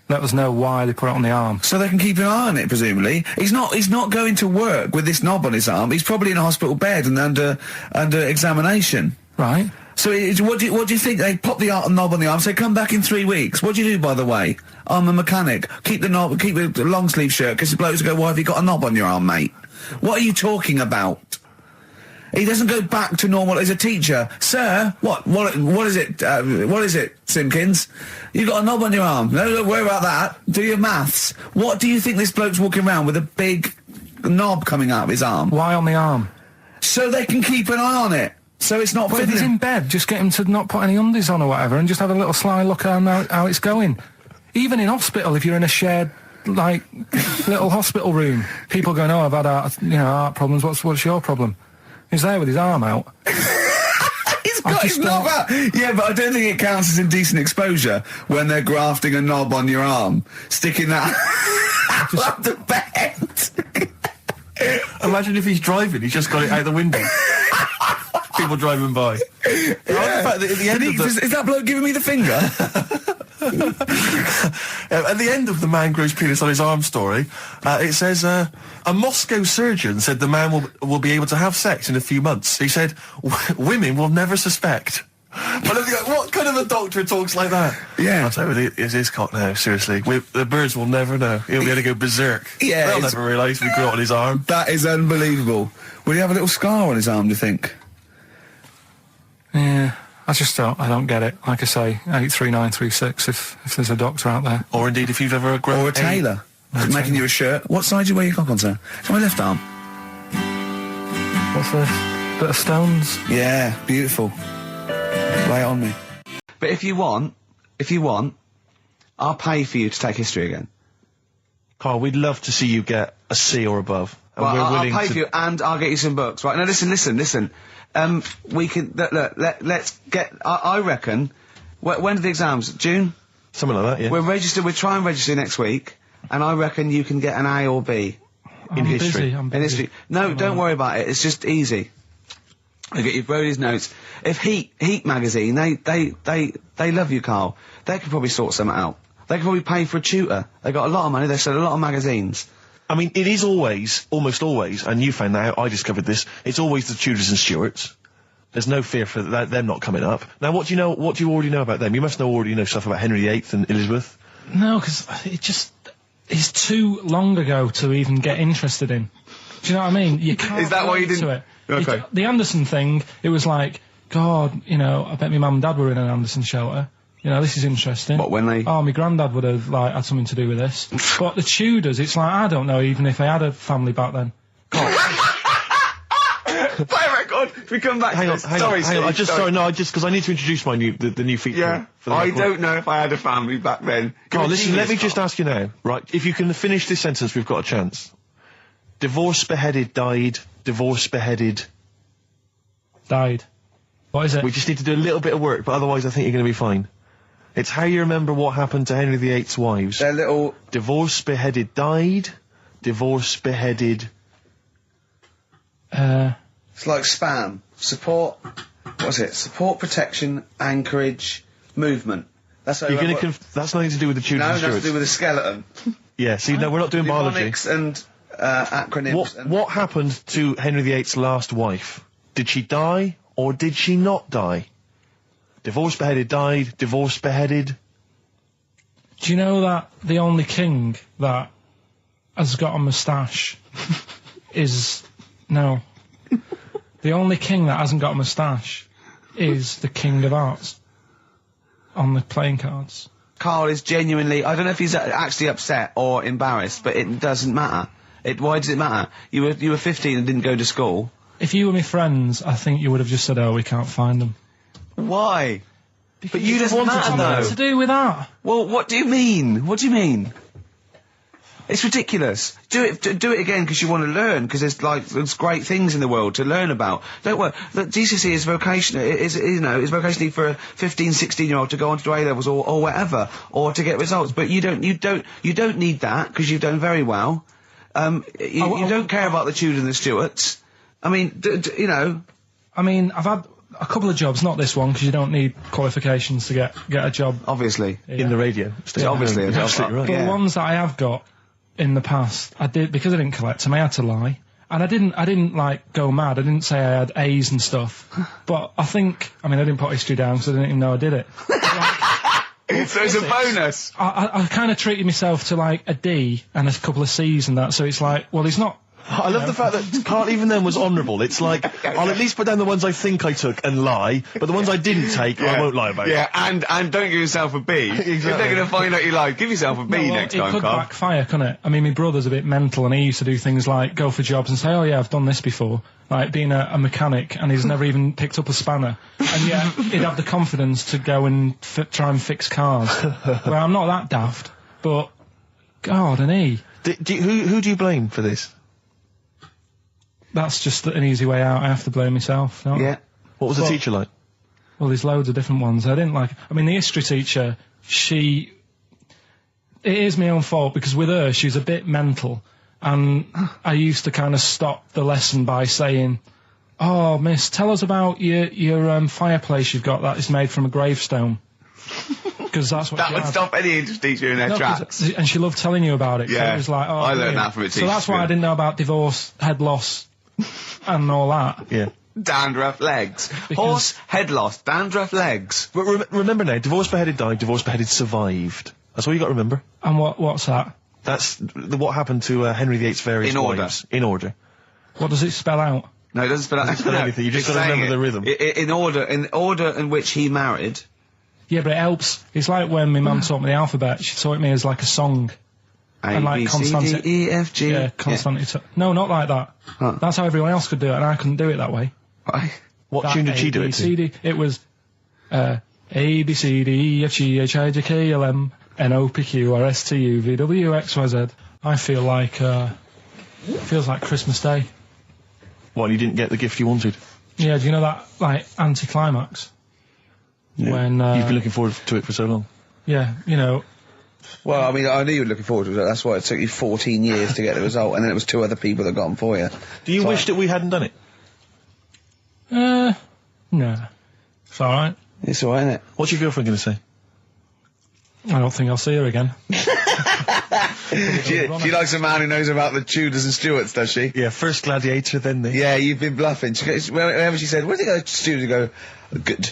let us know why they put it on the arm. So they can keep an eye on it, presumably. He's not going to work with this knob on his arm. He's probably in a hospital bed and under examination. Right. So what do you think? They pop the knob on the arm, say, come back in 3 weeks. What do you do, by the way? I'm a mechanic. Keep the knob, keep the long sleeve shirt, because the blokes go, why have you got a knob on your arm, mate? What are you talking about? He doesn't go back to normal as a teacher. Sir, what is it, Simpkins? You got a knob on your arm. No, don't worry about that. Do your maths. What do you think this bloke's walking around with a big knob coming out of his arm? Why on the arm? So they can keep an eye on it. So it's not But if he's in bed, just get him to not put any undies on or whatever and just have a little sly look at how it's going. Even in hospital, if you're in a shared, like, little hospital room, people going, oh, I've had heart problems, what's your problem? He's there with his arm out. He's got his knob out! Yeah, but I don't think it counts as indecent exposure when they're grafting a knob on your arm, sticking that up the bed. Imagine if he's driving, he's just got it out the window. People driving by. Yeah. In fact, at the end of is that bloke giving me the finger? At the end of the man grows penis on his arm story, it says, a Moscow surgeon said the man will be able to have sex in a few months. He said, women will never suspect. But what kind of a doctor talks like that? Yeah. I'll tell you, it's his cock now, seriously. The birds will never know. He'll be able to go berserk. Yeah. They'll never realise we grew it on his arm. That is unbelievable. Will he have a little scar on his arm, do you think? Yeah, I don't get it. Like I say, 83936 if there's a doctor out there. Or indeed if you've ever grown... Or a tailor. Making you a shirt. What side do you wear your cock on, sir? It's my left arm. What's this? Bit of stones? Yeah, beautiful. Lay it on me. But if you want, I'll pay for you to take history again. Carl, we'd love to see you get a C or above. And Well, we're willing I'll pay to... for you, and I'll get you some books. Right, now listen. We can, let's get, I reckon, when are the exams? June? Something like that, yeah. We'll try and register next week, and I reckon you can get an A or B. I'm history. I'm In history. No, don't worry about it, it's just easy. I get your Brody's notes. If Heat magazine, they love you, Carl. They could probably sort something out. They could probably pay for a tutor. They got a lot of money, they sell a lot of magazines. I mean, it is almost always, and you found that out, I discovered this, it's always the Tudors and Stuarts. There's no fear for them not coming up. Now, what do you already know about them? You must already know stuff about Henry VIII and Elizabeth. No, because it's too long ago to even get interested in. Do you know what I mean? You can't. Is that why you didn't? To it. Okay. The Anderson thing, it was like, God, I bet my mum and dad were in an Anderson shelter. This is interesting. What, when they... Oh, my granddad would have, had something to do with this. But the Tudors, it's like, I don't know even if they had a family back then. Play a record. We come back. Hang on. Sorry. Just because I need to introduce the new feature. Yeah. For the I record. don't know if I had a family back then. Carl, listen. Let me just ask you now, right? If you can finish this sentence, we've got a chance. Divorced, beheaded, died. Divorced, beheaded. Died. What is it? We just need to do a little bit of work, but otherwise I think you're going to be fine. It's how you remember what happened to Henry VIII's wives. They're little... Divorced, beheaded, died. Divorced, beheaded... It's like spam. Support... What's it? Support, protection, anchorage, movement. That's how You're going to... That's nothing to do with the Tudors and No, nothing Stuarts. to do with the skeleton. Yeah, see, no, we're not doing biology. Mnemonics and acronyms. What happened to Henry VIII's last wife? Did she die, or did she not die? Divorced, beheaded, died. Divorced, beheaded... Do you know that the only king that has got a moustache is... No. The only king that hasn't got a moustache is the King of Hearts on the playing cards. Carl is genuinely... I don't know if he's actually upset or embarrassed, but it doesn't matter. Why does it matter? You were 15 and didn't go to school. If you were my friends, I think you would have just said, oh, we can't find them. Why? Because But you just wanted to know. What to do with that? Well, what do you mean? What do you mean? It's ridiculous. Do it again because you want to learn, because there's great things in the world to learn about. Don't worry. Look, GCSE is vocational. Is vocationally for a 15, 16-year-old to go on to do A-levels or whatever, or to get results. But you don't need that because you've done very well. You don't care about the Tudors and the Stuarts. I mean, you know. I mean, I've had a couple of jobs, not this one, because you don't need qualifications to get a job. Obviously. Yeah. In the radio. It's obviously a job. Absolutely right. But the ones that I have got in the past, I did, because I didn't collect them, I had to lie. And I didn't like go mad. I didn't say I had A's and stuff. But I didn't put history down because I didn't even know I did it. So it's a bonus. I kind of treated myself to like a D and a couple of C's and that, so it's like, well, he's not. I love the fact that Carl even then was honourable. It's like, I'll at least put down the ones I think I took and lie, but the ones I didn't take, I won't lie about. Yeah, and don't give yourself a B. Exactly. If they're going to find out you lied, give yourself a B next time, It could Carl. backfire, couldn't it? I mean, my brother's a bit mental, and he used to do things like go for jobs and say, oh yeah, I've done this before. Like being a mechanic, and he's never even picked up a spanner. And yet, he'd have the confidence to go and try and fix cars. Well, I'm not that daft, but, God, and he. Who do you blame for this? That's just an easy way out. I have to blame myself. No? Yeah. What was the teacher like? Well, there's loads of different ones. I didn't like. I mean, the history teacher, it is my own fault, because with her, she's a bit mental, and I used to kind of stop the lesson by saying, "Oh, miss, tell us about your fireplace you've got that is made from a gravestone." Because that's what that would stop any English teacher in their tracks. And she loved telling you about it. Yeah, it was like, oh, I learned that from a teacher. So that's why I didn't know about divorce, head loss, and all that. Yeah. Dandruff legs. Horse, head loss, dandruff legs. But remember now, divorce beheaded died, divorce beheaded survived. That's all you got to remember. And what's that? That's what happened to Henry VIII's various wives. In order. What does it spell out? No, it doesn't spell out anything. You just got to remember the rhythm. In order in which he married. Yeah, but it helps. It's like when my mum taught me the alphabet. She taught me as like a song. A, like B, C, D, E, F, G. Yeah, consonant. Yeah. No, not like that. Huh. That's how everyone else could do it, and I couldn't do it that way. Right. What tune did she do it to? It was A, B, C, D, E, F, G, H, I, J, K, L, M, N, O, P, Q, R, S, T, U, V, W, X, Y, Z. I feel like, feels like Christmas Day. What, you didn't get the gift you wanted? Yeah, do you know that, like, anticlimax? Yeah. When, you've been looking forward to it for so long. Yeah, you know. Well, I mean, I knew you were looking forward to it. That's why it took you 14 years to get the result, and then it was 2 other people that got them for you. Do you wish that we hadn't done it? No. It's alright. It's alright, isn't it? What's your girlfriend going to say? I don't think I'll see her again. She likes a man who knows about the Tudors and Stuarts, does she? Yeah, first gladiator, then the... Yeah, you've been bluffing. Whenever she said, where did you go to Stuarts, you go, good.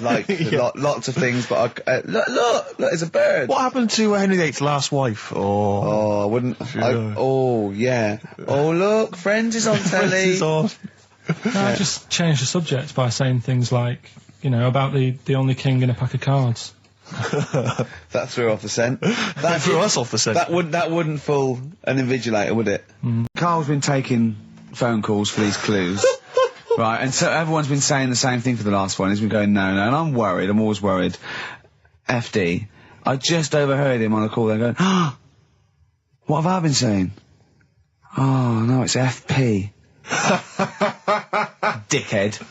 Like, Yeah. lots of things, but look, there's a bird. What happened to Henry VIII's last wife? Oh, I wouldn't... oh, yeah. Oh, look, Friends is on telly. Friends is on. No, I just changed the subject by saying things like, you know, about the only king in a pack of cards. That threw off the scent. That threw us off the scent. That wouldn't fool an invigilator, would it? Carl's been taking phone calls for these clues. Right, and so everyone's been saying the same thing for the last one. He's been going, no, and I'm worried, I'm always worried. FD, I just overheard him on a call there going, oh, what have I been saying? Oh, no, it's FP. Dickhead.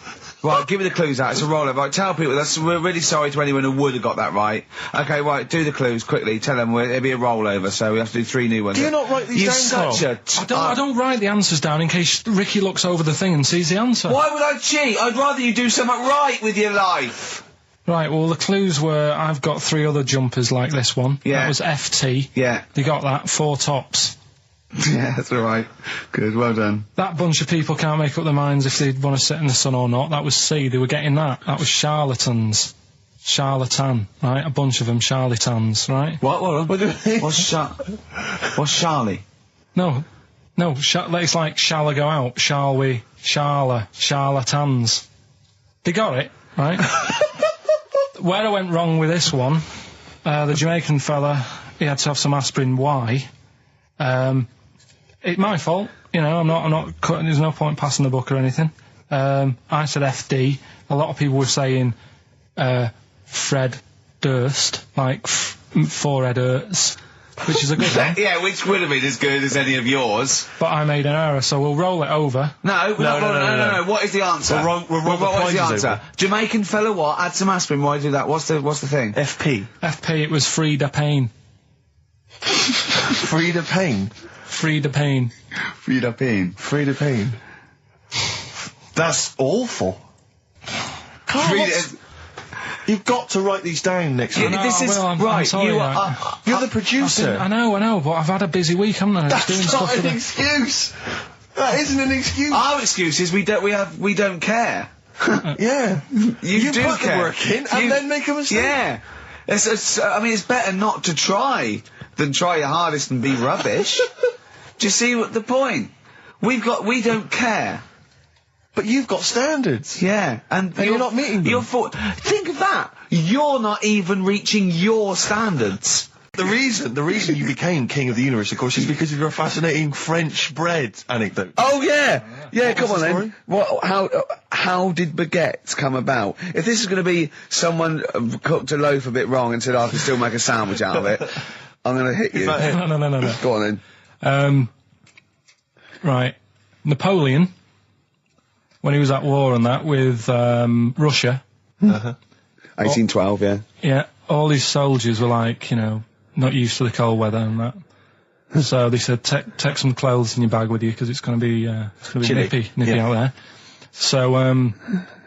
Right, give me the clues out. It's a roll-over. Right, tell people. We're really sorry to anyone who would have got that right. Okay, right, do the clues quickly. Tell them it'll be a rollover, so we have to do 3 new ones. Do you not write these down, I don't write the answers down in case Ricky looks over the thing and sees the answer. Why would I cheat? I'd rather you do something right with your life. Right, well, the clues were I've got 3 other jumpers like this one. Yeah. That was FT. Yeah. You got that. 4 tops. Yeah, that's all right. Good, well done. That bunch of people can't make up their minds if they want to sit in the sun or not. That was C. They were getting that. That was charlatans. Charlatan, right? A bunch of them charlatans, right? What? What's Charlie? No, it's like, shall I go out? Shall we? Charlatans. They got it, right? Where I went wrong with this one, the Jamaican fella, he had to have some aspirin. Why? It's my fault, you know, I'm not cutting, there's no point passing the book or anything. I said FD. A lot of people were saying, Fred Durst, like forehead hurts. which is a good one. Yeah, which would have been as good as any of yours. But I made an error, so we'll roll it over. No. What is the answer? What is the answer? Jamaican fella what? Add some aspirin. Why do that? What's the thing? FP. FP, it was Frida Payne. Frida Payne. Frida Payne. Frida Payne. Frida Payne. That's awful. You've got to write these down next week. This is I'm right. sorry, You're the producer. I know, but I've had a busy week, haven't I? That's Doing not stuff an excuse. That isn't an excuse. Our excuse is we don't care. Yeah. You do put care. the work in and then make a mistake. Yeah. I mean, it's better not to try than try your hardest and be rubbish. Do you see what the point? We don't care. But you've got standards. Yeah, and you're not meeting them. Think of that. You're not even reaching your standards. The reason you became king of the universe, of course, is because of your fascinating French bread anecdote. Oh yeah, come on the then. How did baguettes come about? If this is going to be someone cooked a loaf a bit wrong and said, I can still make a sandwich out of it, I'm going to hit you. No. Go on then. Right. Napoleon, when he was at war and that with Russia. 1812, yeah. Yeah, all his soldiers were like, not used to the cold weather and that. So they said, take some clothes in your bag with you because it's going to be nippy out there. So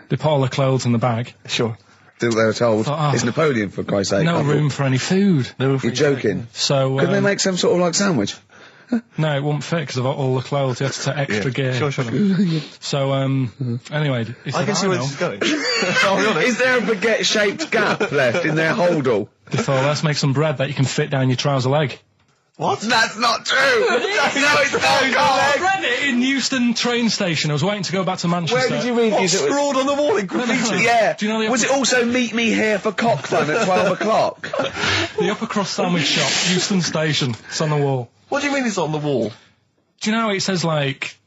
they put all the clothes in the bag. Sure. They were told, it's Napoleon, for Christ's sake. No room for any food. You're joking. So couldn't they make some sort of like sandwich? No, it wouldn't fit because of all the clothes. You had to take extra gear. Sure. So, anyway, he said, I can see where this is going. Is there a baguette-shaped gap left in their holdall? They thought, let's make some bread that you can fit down your trouser leg. What? That's not true! No, it's not, I read it in Euston train station. I was waiting to go back to Manchester. Where did you read What's scrawled on the wall in graffiti? Yeah. Do you know the Was it also meet me here for cock fun at 12 o'clock? The upper crust sandwich shop, Euston station. It's on the wall. What do you mean it's on the wall? Do you know how it says, like,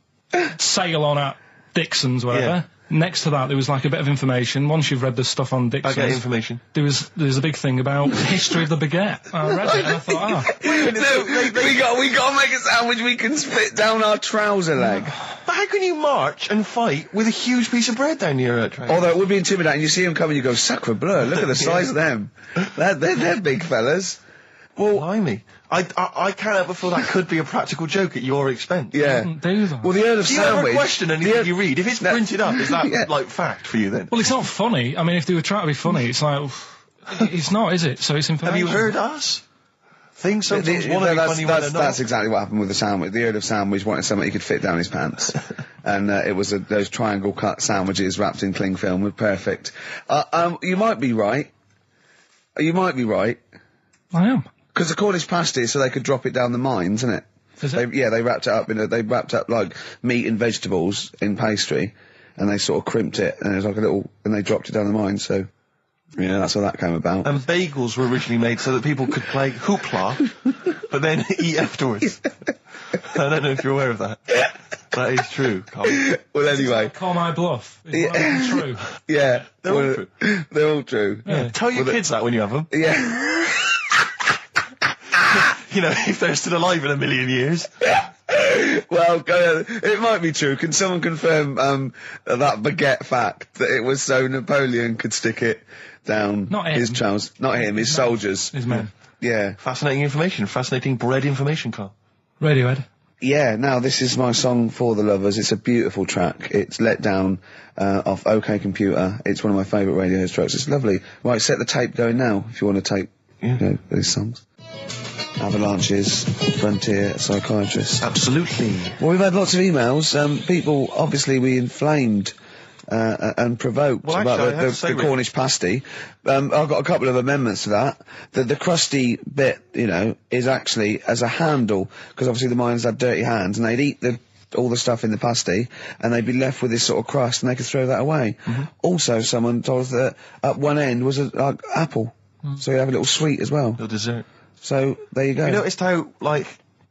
sail on at Dixon's, whatever? Yeah. Next to that, there was, like, a bit of information. Once you've read the stuff on Dixon's... I get information. There's a big thing about the history of the baguette. I read it and I thought, No, we got to make a sandwich we can spit down our trouser leg. But how can you march and fight with a huge piece of bread down your train? Although it would be intimidating. You see them coming, you go, sacre bleu, look at the size of them. They're big fellas. Well, blimey. I can't help but feel that could be a practical joke at your expense. Yeah. do that. Well, the Earl of Do you Sandwich... ever question anything you read? If it's printed up, is that, like, fact for you then? Well, it's not funny. I mean, if they were trying to be funny, it's like... it's not, is it? So it's information. Have you heard us? Things sometimes want to be funny when they're not. That's exactly what happened with the sandwich. The Earl of Sandwich wanted something he could fit down his pants. And it was those triangle cut sandwiches wrapped in cling film were perfect. You might be right. You might be right. I am. Because the Cornish pasty, so they could drop it down the mines, isn't it? Is it? They wrapped it up they wrapped up like meat and vegetables in pastry, and they sort of crimped it, and it was like and they dropped it down the mine, so, yeah, that's how that came about. And bagels were originally made so that people could play hoopla, but then eat afterwards. I don't know if you're aware of that. That is true, Carl. Well, anyway. Call my bluff. Is that true? Yeah. They're all true. They're all true. Yeah. Tell your kids that when you have them. Yeah. If they're still alive in a million years. Well, it might be true. Can someone confirm that baguette fact that it was so Napoleon could stick it down his trousers? Not him, his soldiers. His men. Yeah. Fascinating information. Fascinating bread information, Carl. Radiohead. Yeah, now this is my song for the lovers. It's a beautiful track. It's Let Down off OK Computer. It's one of my favourite Radiohead tracks. It's lovely. Right, set the tape going now if you want to tape these songs. Avalanches, Frontier, Psychiatrist. Absolutely. Well, we've had lots of emails. People, obviously, we inflamed and provoked about the Cornish pasty. I've got a couple of amendments to that. The crusty bit, is actually as a handle, because obviously the miners had dirty hands, and they'd eat all the stuff in the pasty, and they'd be left with this sort of crust, and they could throw that away. Mm-hmm. Also, someone told us that at one end was an apple, so you have a little sweet as well. Little dessert. So, there you go. You noticed how,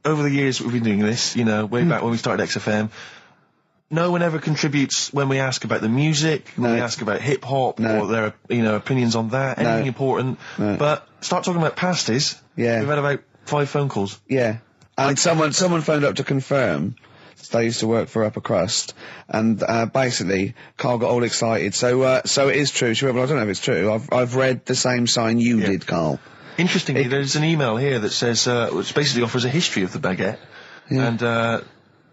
over the years we've been doing this, way back when we started XFM, no one ever contributes when we ask about the music, when we ask about hip-hop, or their, opinions on that, anything important. No. But start talking about pasties. Yeah. We've had about 5 phone calls. Yeah. And someone phoned up to confirm. They used to work for Upper Crust, and basically Carl got all excited. So it is true. Well, I don't know if it's true. I've read the same sign you did, Carl. Interestingly, there's an email here that says, which basically offers a history of the baguette, and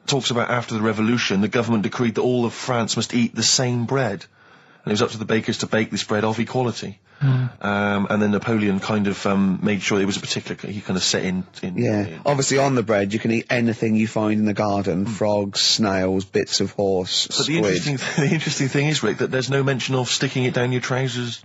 talks about after the revolution, the government decreed that all of France must eat the same bread, and it was up to the bakers to bake this bread of equality. And then Napoleon kind of made sure it was a particular, he kind of set in obviously on the bread you can eat anything you find in the garden, frogs, snails, bits of horse, squid. The interesting thing is, Rick, that there's no mention of sticking it down your trousers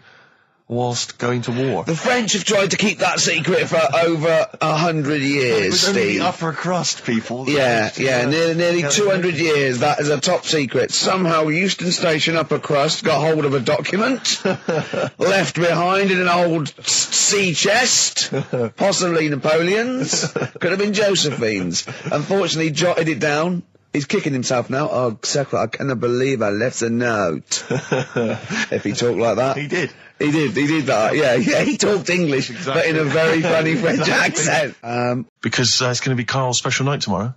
whilst going to war. The French have tried to keep that secret for over 100 years, It was Steve. only the upper crust people. Nearly 200 years, that is a top secret. Somehow Euston Station upper crust got hold of a document, left behind in an old sea chest, possibly Napoleon's, could have been Josephine's. Unfortunately, jotted it down. He's kicking himself now. Oh, Secretary, I cannot believe I left a note. If he talked like that. He did. He did that, yeah, he talked English, but in a very funny French accent. Because it's going to be Carl's special night tomorrow.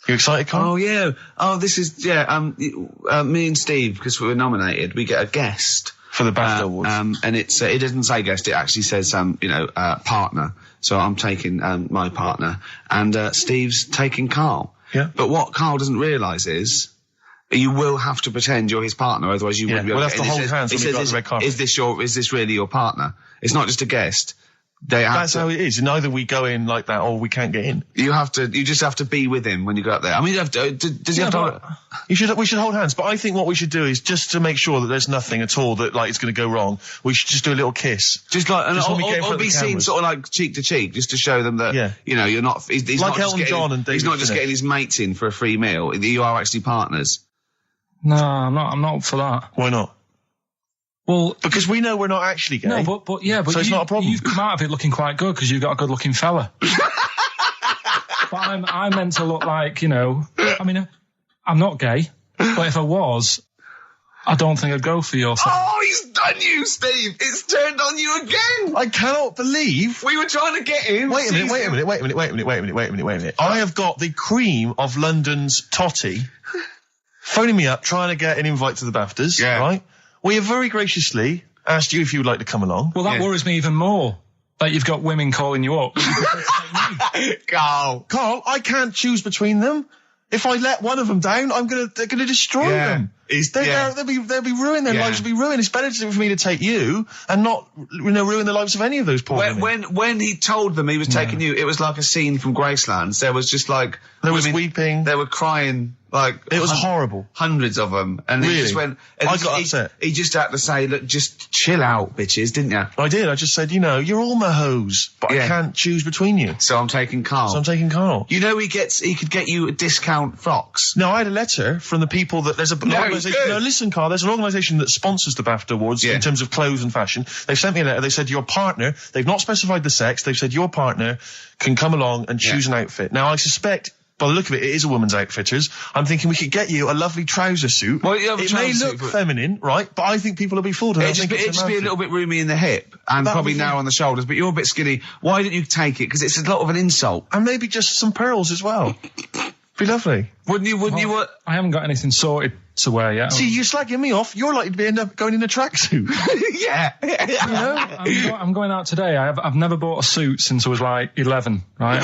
You excited, Carl? Oh, yeah. Oh, this is, me and Steve, because we were nominated, we get a guest. For the BAFTA Awards. And it's, it doesn't say guest, it actually says, partner. So I'm taking, my partner, and, Steve's taking Carl. Yeah. But what Carl doesn't realise is, you will have to pretend you're his partner, otherwise you wouldn't be able we'll have to hold hands when we go on the red carpet. Is this really your partner? It's not just a guest. That's how it is. And either we go in like that or we can't get in. You just have to be with him when you go up there. I mean, does he have to? We should hold hands, but I think what we should do is just to make sure that there's nothing at all that like it's going to go wrong. We should just do a little kiss, or be seen sort of like cheek to cheek, just to show them that you're not. He's like not Elton John and David he's not just Finnick. getting his mates in for a free meal. You are actually partners. No, I'm not up for that. Why not? Well, because we know we're not actually gay. No, but so it's not a problem. You've come out of it looking quite good because you've got a good-looking fella. But I'm meant to look like, I mean, I'm not gay, but if I was, I don't think I'd go for your thing. Oh, he's done you, Steve! It's turned on you again! I cannot believe we were trying to get him. Wait a minute. I have got the cream of London's totty phoning me up, trying to get an invite to the BAFTAs, right? We have very graciously asked you if you would like to come along. Well, that worries me even more, that you've got women calling you up. Carl, I can't choose between them. If I let one of them down, they're gonna destroy them. They'll be ruined. Their lives will be ruined. It's better for me to take you and not, ruin the lives of any of those poor women. When he told them he was taking you, it was like a scene from Graceland. There was just like there was weeping. They were crying. Like it was horrible. Hundreds of them, and really? He just went. And I got upset. He just had to say, "Look, just chill out, bitches," didn't you? I did. I just said, you're all my hoes, but I can't choose between you. So I'm taking Carl. You know, he could get you a discount frocks. No, I had a letter from the people that there's an organisation. No, listen, Carl. There's an organisation that sponsors the BAFTA Awards in terms of clothes and fashion. They sent me a letter. They said your partner. They've not specified the sex. They've said your partner can come along and choose an outfit. Now I suspect, by the look of it, it is a woman's outfitters. I'm thinking we could get you a lovely trouser suit. Well, it may look feminine, right? But I think people will be fooled. It'd just be a little bit roomy in the hip and probably narrow on the shoulders, but you're a bit skinny. Why don't you take it? Because it's a lot of an insult. And maybe just some pearls as well. Be lovely. Wouldn't you? I haven't got anything sorted to wear yet. See, you're slagging me off. You're likely to end up going in a tracksuit. I'm going out today. I've never bought a suit since I was like 11, right?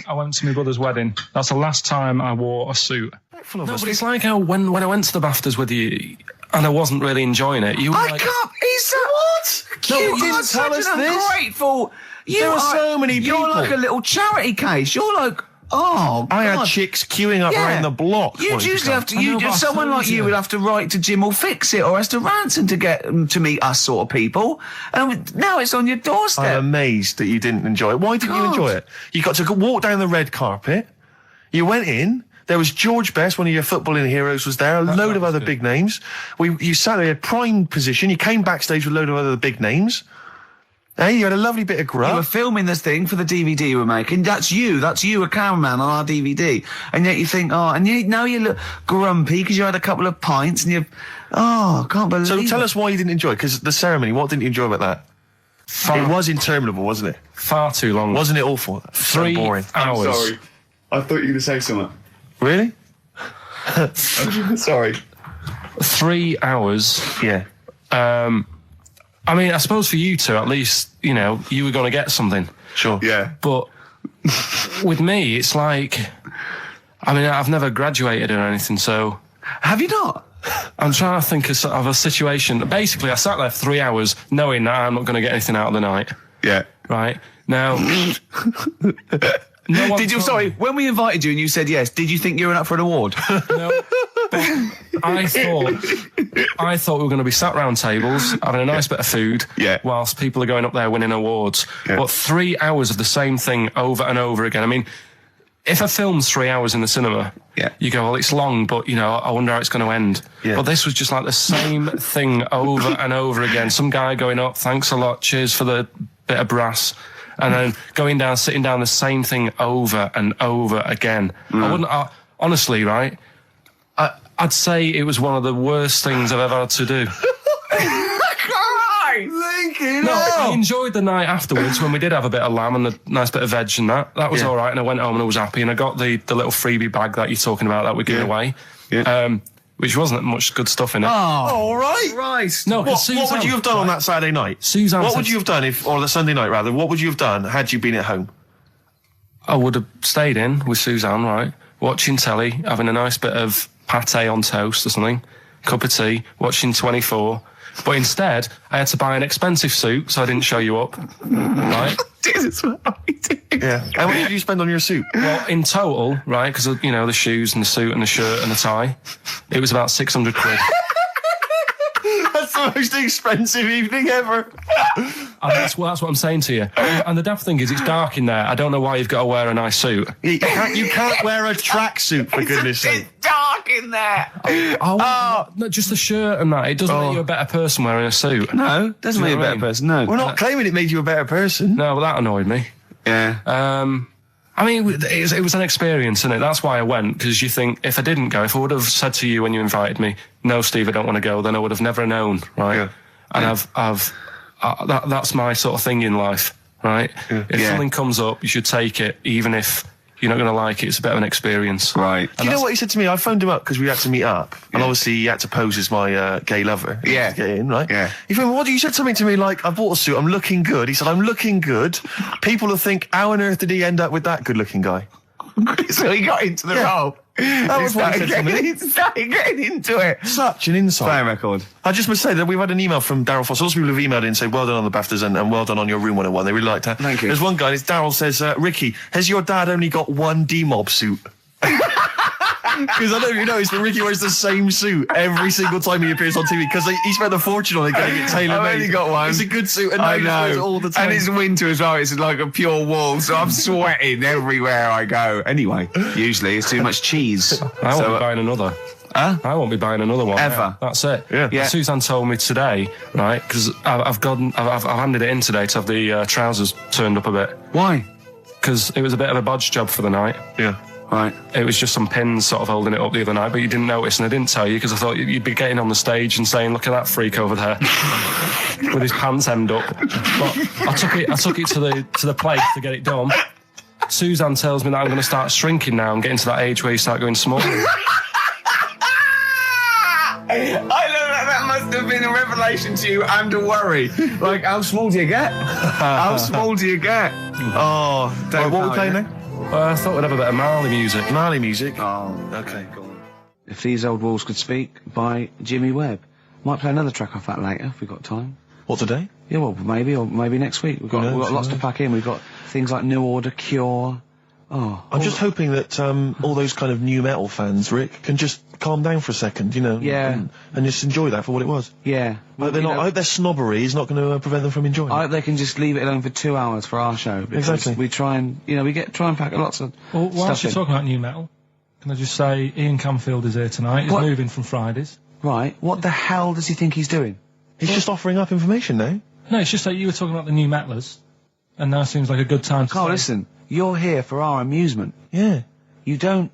I went to my brother's wedding. That's the last time I wore a suit. No, but it's like how when I went to the BAFTAs with you and I wasn't really enjoying it, you were I like... can't... He's what? No, you didn't tell us this. Ungrateful. There are so many people. You're like a little charity case. You're like... Oh, God. I had chicks queuing up around the block. You'd usually have to, someone like you would have to write to Jim or Fix It or Esther Ranson to get them to meet us sort of people. And now it's on your doorstep. I'm amazed that you didn't enjoy it. Why didn't you enjoy it? You got to walk down the red carpet. You went in. There was George Best, one of your footballing heroes, was there. A load of other big names. You sat there in prime position. You came backstage with a load of other big names. Hey, you had a lovely bit of grub. You were filming this thing for the DVD you were making. That's you, a cameraman on our DVD. And yet you think, now you look grumpy because you had a couple of pints and I can't believe it. So tell us why you didn't enjoy it, because the ceremony, what didn't you enjoy about that? It was interminable, wasn't it? Far too long. Wasn't it awful? 3 So boring. hours. Sorry. I thought you were going to say something. Really? Sorry. 3 hours. Yeah. I mean, I suppose for you two, at least, you know, you were going to get something. Sure. Yeah. But with me, it's like, I mean, I've never graduated or anything, so Have you not? I'm trying to think of a situation. Basically, I sat there for 3 hours knowing that I'm not going to get anything out of the night. Yeah. Right? Now, no one Did you? Sorry, when we invited you and you said yes, did you think you were up for an award? No, but I thought we were going to be sat round tables having a nice bit of food, Yeah. whilst people are going up there winning awards. Yeah. But 3 hours of the same thing over and over again. I mean, if a film's 3 hours in the cinema, Yeah. you go, well, it's long, but, you know, I wonder how it's going to end. Yeah. But this was just like the same thing over and over again. Some guy going up, thanks a lot, cheers for the bit of brass. And then going down, sitting down, the same thing over and over again. Honestly, right, I'd say it was one of the worst things I've ever had to do. No, I enjoyed the night afterwards when we did have a bit of lamb and a nice bit of veg and that. That was all right, and I went home and I was happy, and I got the little freebie bag that you're talking about that we're giving away, which wasn't much good stuff in it. Oh, all right. Right. No, What Suzanne, would you have done on that Saturday night? Suzanne What said- would you have done or the Sunday night rather? What would you have done had you been at home? I would have stayed in with Suzanne, right, watching telly, having a nice bit of pate on toast or something, cup of tea, watching 24. But instead, I had to buy an expensive suit, so I didn't show you up, right? Jesus, what are we doing? Yeah. How much did you spend on your suit? Well, in total, right, because, you know, the shoes and the suit and the shirt and the tie, it was about 600 quid. That's the most expensive evening ever. And that's what I'm saying to you. And the daft thing is, it's dark in there. I don't know why you've got to wear a nice suit. You can't wear a tracksuit, for goodness sake. It's dark in there. No, just the shirt and that. It doesn't make you a better person wearing a suit. No, doesn't make you a better person. No. We're not claiming it made you a better person. No, but that annoyed me. Yeah. I mean, it was an experience, innit? That's why I went, because you think, if I didn't go, if I would have said to you when you invited me, no, Steve, I don't want to go, then I would have never known, right? Yeah. And that's my sort of thing in life, right? Yeah. If Yeah. something comes up, you should take it, even if you're not going to like it. It's a bit of an experience. Right. Do you know what he said to me? I phoned him up because we had to meet up, and obviously he had to pose as my gay lover. Yeah. To get in, right? Yeah. He phoned me, what? You said something to me like, I bought a suit, I'm looking good. He said, I'm looking good. People will think, how on earth did he end up with that good-looking guy? So he got into the role. That was what he said to me. He started getting into it. Such an insight. Play a record. I just must say that we've had an email from Daryl Foss. Lots of people have emailed in and said, well done on the BAFTAs and well done on your Room 101. They really liked that. Thank you. There's one guy, Daryl says, Ricky, has your dad only got one D-Mob suit? Because I don't know if you noticed, but Ricky wears the same suit every single time he appears on TV because he spent a fortune on it getting it tailor-made. I've only got one. It's a good suit and I he wears it know. all the time. And it's winter as well. It's like a pure wool, so I'm sweating everywhere I go. Anyway, usually it's too much cheese. I won't be buying another. Huh? I won't be buying another one. Ever. That's it. Yeah. Yeah. Suzanne told me today, right, because I've handed it in today to have the trousers turned up a bit. Why? Because it was a bit of a bodge job for the night. Yeah. Right. It was just some pins sort of holding it up the other night, but you didn't notice, and I didn't tell you because I thought you'd be getting on the stage and saying, "Look at that freak over there with his pants hemmed up." But I took it to the place to get it done. Suzanne tells me that I'm going to start shrinking now and getting to that age where you start going small. I know that must have been a revelation to you and a worry. Like, how small do you get? How small do you get? Oh, Don't what know, we're playing yeah. now? I thought we'd have a bit of Marley music. Marley music. Oh, Okay. go on. If These Old Walls Could Speak by Jimmy Webb. Might play another track off that later if we've got time. What, today? Yeah, well, maybe, or maybe next week. We've got lots to pack in. We've got things like New Order, Cure. Oh, I'm just hoping that all those kind of new metal fans, Rick, can just calm down for a second, you know, Yeah. and just enjoy that for what it was. yeah. I hope their snobbery is not going to prevent them from enjoying I it. hope they can just leave it alone for 2 hours for our show. because Exactly. We try and, try and pack lots of Well, whilst stuff you're in. talking about new metal, can I just say Ian Camfield is here tonight. He's What? moving from Fridays. Right, what the hell does he think he's doing? He's just offering up information now. No, it's just that you were talking about the new metalers, and now seems like a good time to Carl, say- listen, you're here for our amusement. Yeah. You don't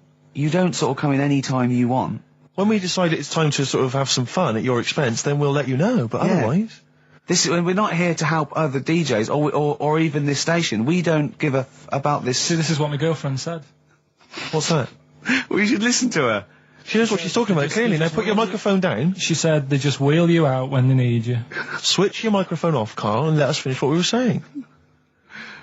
sort of come in any time you want. When we decide it's time to sort of have some fun at your expense, then we'll let you know, but Yeah. otherwise... We're not here to help other DJs or even this station. We don't give about this. See, this is what my girlfriend said. What's that? Well, you should listen to her. She knows what she's talking about, clearly. Now put your microphone down. She said they just wheel you out when they need you. Switch your microphone off, Carl, and let us finish what we were saying.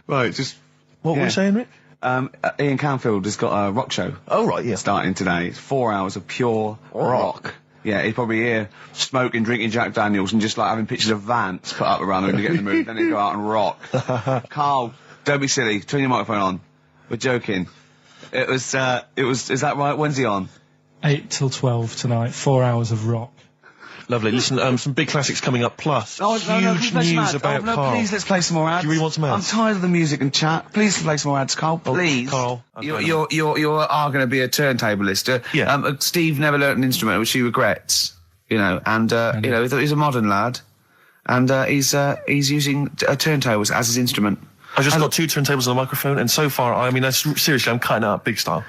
Right, just... What were we saying, Rick? Ian Canfield has got a rock show. Oh, right, yeah. Starting today. It's 4 hours of pure rock. Yeah, he'd probably hear smoking, drinking Jack Daniels and just like having pictures of Vance put up around him to get in the mood. Then he'd go out and rock. Carl, don't be silly. Turn your microphone on. We're joking. Is that right? When's he on? 8 till 12 tonight. 4 hours of rock. Lovely. Listen, some big classics coming up, plus huge play some news ads. about no, Carl. please, let's play some more ads. Do you really want some ads? I'm tired of the music and chat. Please play some more ads, Carl. Please. Carl. You are going to be a turntablist. Yeah. Steve never learnt an instrument, which he regrets. You know, and you know, he's a modern lad, and he's using turntables as his instrument. I just got 2 turntables and a microphone, and so far, I mean, seriously, I'm cutting out big style.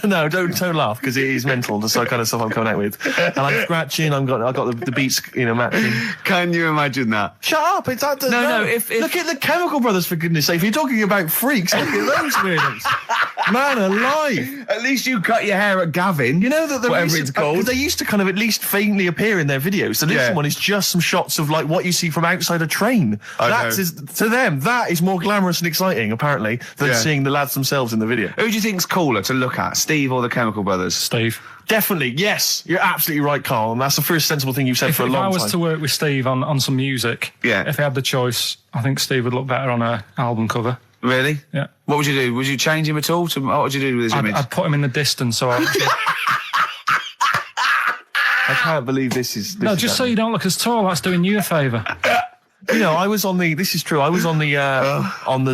No, don't laugh, because it is mental, the sort of kind of stuff I'm coming out with. And I'm scratching, I've got the beats, you know, matching. Can you imagine that? Shut up! It's that. No. If look at the Chemical Brothers, for goodness sake. If you're talking about freaks, look at those weirdos. Man alive! At least you cut your hair at Gavin. You know that whatever it's called. They used to kind of at least faintly appear in their videos. So this one is just some shots of like what you see from outside a train. To them, that is more glamorous and exciting, apparently, than seeing the lads themselves in the video. Who do you think's cooler to look at, Steve or the Chemical Brothers? Steve. Definitely, yes. You're absolutely right, Carl. And that's the first sensible thing you've said for a long time. If I was to work with Steve on some music, if I had the choice, I think Steve would look better on an album cover. Really? Yeah. What would you do? Would you change him at all? What would you do with his image? I'd put him in the distance, so I can't believe this is... No, just so you don't look as tall, that's doing you a favour. You know, I was on the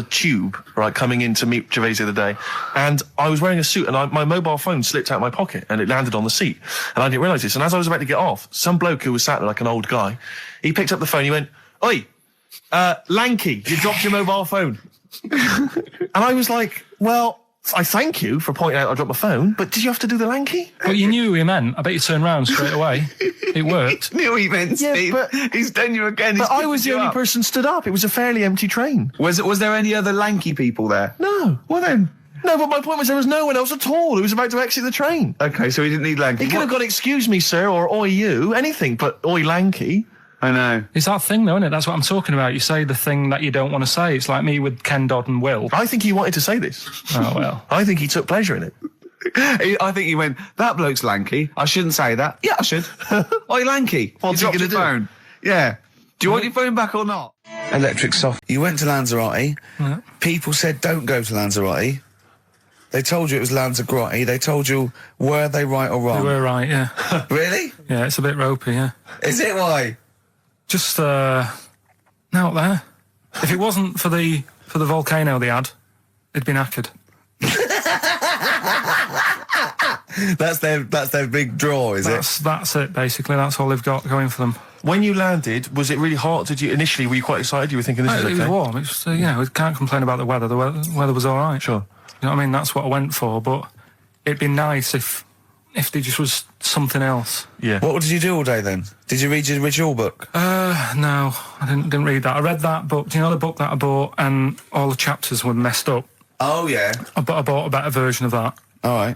tube, right, coming in to meet Gervais the other day, and I was wearing a suit, and my mobile phone slipped out my pocket, and it landed on the seat, and I didn't realise this, and as I was about to get off, some bloke who was sat there like an old guy, he picked up the phone, he went, "Oi, lanky, you dropped your mobile phone." And I was like, well, I thank you for pointing out I dropped my phone, but did you have to do the lanky? But you knew who he meant. I bet you turned round straight away. It worked. Knew he meant, Steve. But he's done you again. But I was the only person stood up. It was a fairly empty train. Was there any other lanky people there? No. Well then. No, but my point was there was no one else at all who was about to exit the train. Okay, so he didn't need lanky. He could have gone, "Excuse me, sir," or "Oi, you," anything, but "Oi, lanky." I know. It's that thing, though, isn't it? That's what I'm talking about. You say the thing that you don't want to say. It's like me with Ken Dodd and Will. I think he wanted to say this. Oh, well. I think he took pleasure in it. I think he went, "That bloke's lanky. I shouldn't say that." Yeah, I should. Oi, lanky. What's he dropped gonna your phone. do? Yeah. Do you want your phone back or not? Electric soft. You went to Lanzarote. Yeah. People said don't go to Lanzarote. They told you it was Lanzarote. They told you, were they right or wrong? They were right, yeah. Really? Yeah, it's a bit ropey, yeah. Is it? Why? Just, out there. If it wasn't for the volcano they had, it'd been knackered. That's their big draw, is it? That's it, basically. That's all they've got going for them. When you landed, was it really hot? Were you quite excited? You were thinking this is okay? It was warm. It was, we can't complain about the weather. The weather was all right. Sure. You know what I mean? That's what I went for, but it'd be nice if there just was something else. Yeah. What did you do all day then? Did you read your ritual book? No, I didn't read that. I read that book. Do you know the book that I bought and all the chapters were messed up? Oh, yeah. I bought a better version of that. All right.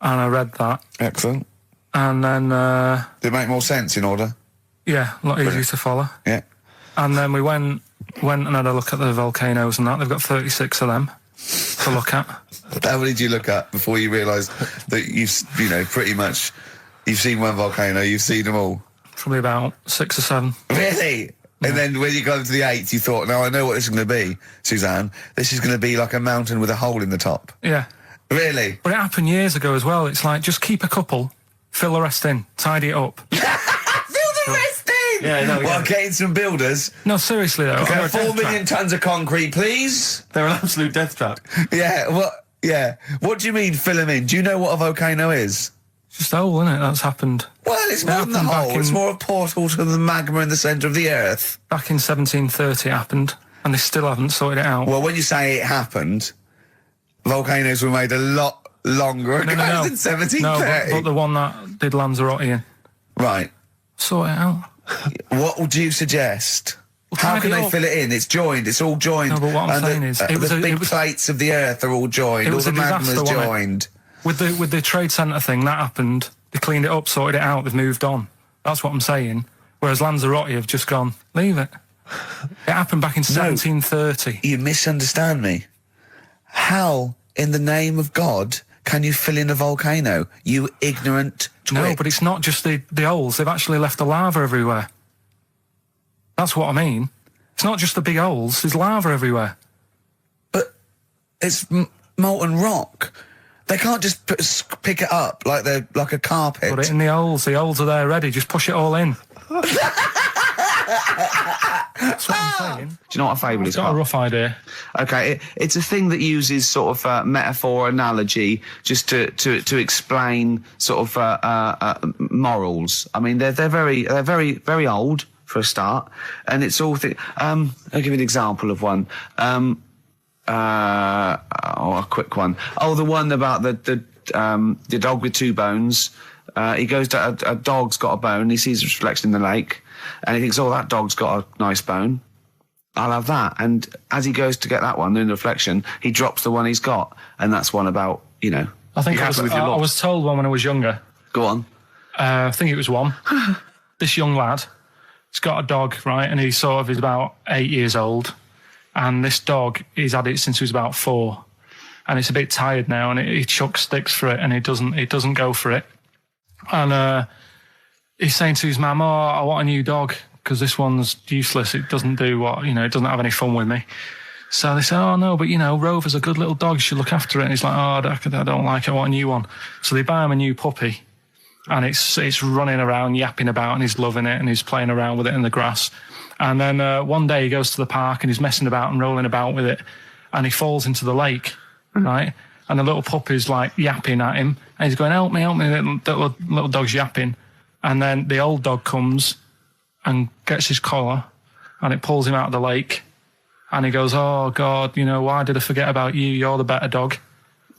And I read that. Excellent. And then... Did it make more sense in order? Yeah, a lot easier to follow. Yeah. And then we went and had a look at the volcanoes and that. They've got 36 of them to look at. How many did you look at before you realised that pretty much, you've seen one volcano, you've seen them all? Probably about 6 or 7. Really? Yeah. And then when you got to the 8th, you thought, now I know what this is going to be, Suzanne. This is going to be like a mountain with a hole in the top. Yeah. Really? But it happened years ago as well. It's like, just keep a couple, fill the rest in, tidy it up. Fill the rest in? Yeah, no, Well, getting some builders. No, seriously though. Okay, 4 million tons of concrete, please. They're an absolute death trap. Yeah, what do you mean fill them in? Do you know what a volcano is? It's just a hole, isn't it? That's happened. Well, it's more than the hole. It's more a portal to the magma in the centre of the earth. Back in 1730 it happened, and they still haven't sorted it out. Well, when you say it happened, volcanoes were made a lot longer ago than 1730. No, but the one that did Lanzarote in. Right. Sort it out. What would you suggest? How can tidy they up. fill it in? It's joined. It's all joined. No, but what I'm And saying is, it was the a- big it was- plates of the earth are all joined. It All was the a disaster, magma's wasn't it? joined. With the trade centre thing, that happened. They cleaned it up, sorted it out, they've moved on. That's what I'm saying. Whereas Lanzarote have just gone, leave it. It happened back in 1730. You misunderstand me. How, in the name of God, can you fill in a volcano? You ignorant twit. No, but it's not just the holes. They've actually left the lava everywhere. That's what I mean. It's not just the big holes. There's lava everywhere. But it's molten rock. They can't just pick it up like they're like a carpet. Put it in the holes. The holes are there ready. Just push it all in. That's what I'm saying. Do you know what a fable is? I've got a Carl? rough idea. Okay, it's a thing that uses sort of metaphor, analogy, just to explain sort of morals. I mean, they're very old for a start, and it's all I'll give you an example of one. A quick one. Oh, the one about the dog with two bones. He goes to a dog's got a bone. He sees a reflection in the lake, and he thinks, "Oh, that dog's got a nice bone. I'll have that." And as he goes to get that one in the reflection, he drops the one he's got, and that's one about I think You're I happy was, with your I lot? was told one when I was younger. Go on. I think it was one. This young lad, he's got a dog, right, and he's about 8 years old, and this dog, he's had it since he was about 4, and it's a bit tired now, and he chucks sticks for it, and it doesn't go for it, and he's saying to his mum, "Oh, I want a new dog because this one's useless. It doesn't do what it doesn't have any fun with me." So they say, "Oh no, but Rover's a good little dog. You should look after it." And he's like, "Oh, I don't like it. I want a new one." So they buy him a new puppy. And it's running around, yapping about, and he's loving it, and he's playing around with it in the grass. And then one day he goes to the park and he's messing about and rolling about with it, and he falls into the lake, right? And the little puppy's like yapping at him, and he's going, help me, little dog's yapping. And then the old dog comes and gets his collar, and it pulls him out of the lake, and he goes, "Oh God, why did I forget about you? You're the better dog."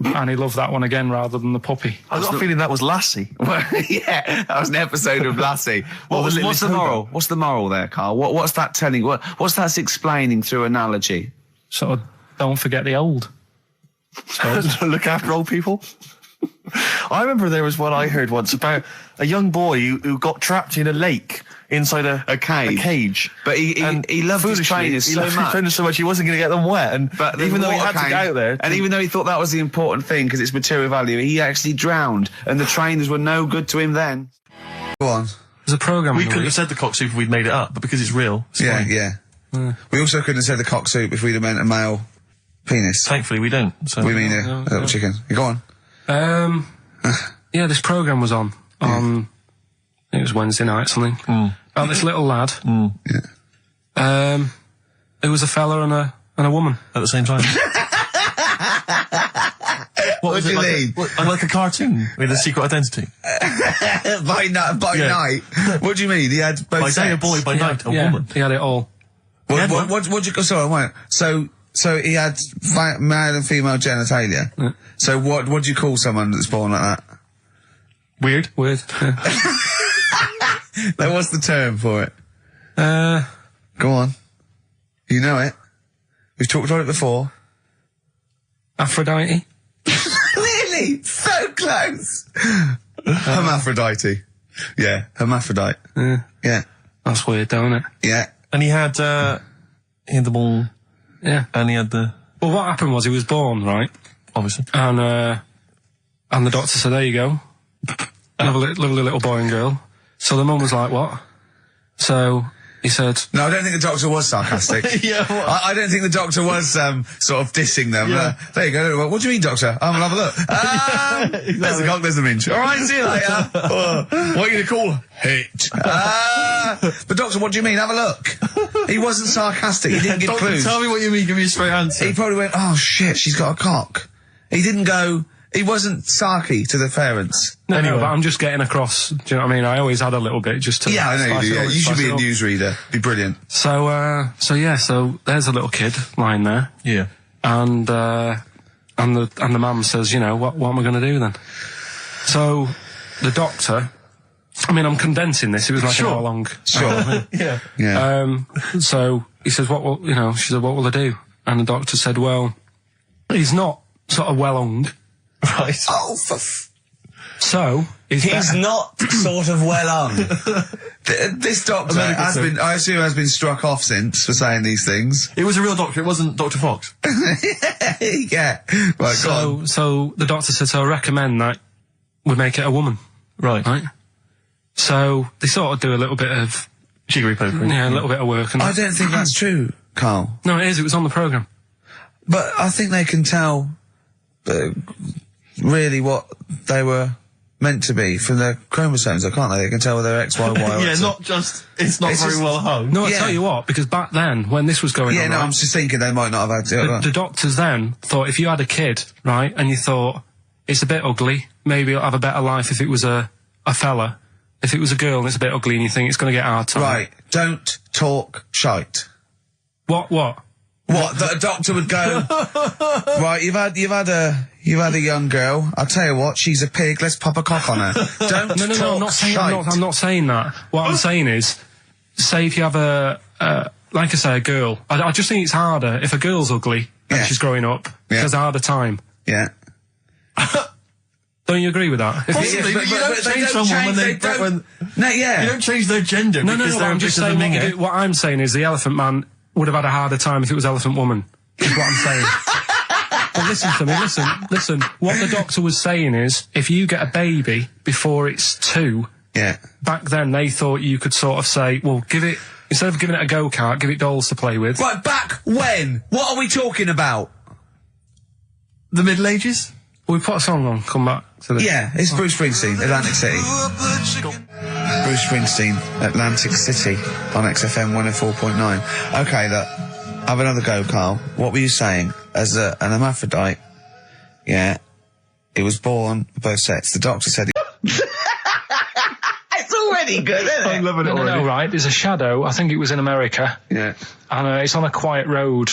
And he loved that one again rather than the puppy. I got a feeling that was Lassie. Well, yeah, that was an episode of Lassie. What's the moral? What's the moral there, Carl? What's that telling? What's that explaining through analogy? Sort of, don't forget the old. Look after old people. I remember there was one I heard once about a young boy who got trapped in a lake inside a cage. But he loved his trainers so much. He wasn't going to get them wet. But even though he had to get out there, and even though he thought that was the important thing because it's material value, he actually drowned, and the trainers were no good to him then. Go on. There's a programme. we couldn't have said the cock soup if we'd made it up, but because it's real, it's fine. Yeah. We also couldn't have said the cock soup if we'd have meant a male penis. Thankfully, we don't. So. We mean a little chicken. You go on. Yeah, this programme was on. It was Wednesday night, something. About this little lad. It was a fella and a woman At the same time. What do you mean? Like a cartoon with a secret identity. By night? What do you mean? He had both By day a sets? boy, by night a woman. He had it all. What you... Sorry, wait. So he had male and female genitalia. So what do you call someone that's born like that? Weird. Yeah. Like, what's the term for it? Go on. You know it. We've talked about it before. Aphrodite. Really? So close. Hermaphrodite. Yeah, hermaphrodite. Yeah. That's weird, don't it? Yeah. And he had the ball. Yeah. And he had the... Well, what happened was he was born, right? Obviously. And the doctor said, there you go. Lovely little boy and girl. So the mum was like, what? So he said... No, I don't think the doctor was sarcastic. Yeah, what? I don't think the doctor was sort of dissing them. Yeah. There you go. What do you mean, doctor? I'm gonna have a look. Exactly. There's the cock, there's the minch. All right, see you later. What are you going to call it? But doctor, what do you mean? Have a look. He wasn't sarcastic. He didn't give Doctor, clues. tell me what you mean. Give me a straight answer. He probably went, oh shit, she's got a cock. He didn't go... He wasn't sarky to the parents. No, Anyway. but I'm just getting across. Do you know what I mean? I always had a little bit just to... Yeah, I know you spice do. it Yeah. up, You should spice be it a up. newsreader. Be brilliant. So there's a little kid lying there. Yeah. And the mum says, what am I going to do then? So the doctor I mean, I'm condensing this. It was like Sure. an hour long. Sure. Yeah. Yeah. So he says, she said, what will I do? And the doctor said, well, he's not sort of well hung. Right. Oh, So, he's better. not sort of well on. This doctor has been, I assume, has been struck off since for saying these things. It was a real doctor. It wasn't Dr. Fox. Yeah. Right, go on. So the doctor said, so I recommend that we make it a woman. Right. Right? So they sort of do a little bit of, Jiggery pokery. a little bit of work. And I don't think that's true, Carl. No, it is. It was on the programme. But I think they can tell really what they were meant to be from their chromosomes, can't they? They can tell whether they're X, Y, Y, or Yeah, X. not just, it's not It's very just- well hung. No, I Yeah. tell you what, because back then, when this was going Yeah, on, no, right, I'm just thinking they might not have had the doctors then thought if you had a kid, right, and you thought, it's a bit ugly, maybe it'll have a better life if it was a fella. If it was a girl and it's a bit ugly and you think it's going to get a hard time. Right, don't talk shite. What? What? That a doctor would go, right, you've had a young girl, I'll tell you what, she's a pig, let's pop a cock on her. Don't No, talk I'm not saying, shite. I'm not saying that. What I'm saying is, say if you have like I say, a girl, I just think it's harder if a girl's ugly and Yeah. she's growing up, she Yeah. has a harder time. Yeah. Don't you agree with that? If Possibly, but you don't change someone when No, yeah. you don't change their gender no, because but they're I'm a just bit of a saying minger. what I'm saying is the Elephant Man would have had a harder time if it was Elephant Woman. Is what I'm saying. But listen to me, listen. What the doctor was saying is, if you get a baby before it's 2, Yeah. back then they thought you could sort of say, well, instead of giving it a go-kart, give it dolls to play with. Right, back when? What are we talking about? The Middle Ages? We put a song on, come back to this. Yeah, it's Bruce Springsteen, Atlantic City. Bruce Springsteen, Atlantic City, on XFM 104.9. Okay, look, have another go, Carl. What were you saying? As an hermaphrodite, yeah, it was born both sets. The doctor said it's already good, isn't it? I'm loving it already. No, right, there's a shadow, I think it was in America, Yeah. and it's on a quiet road,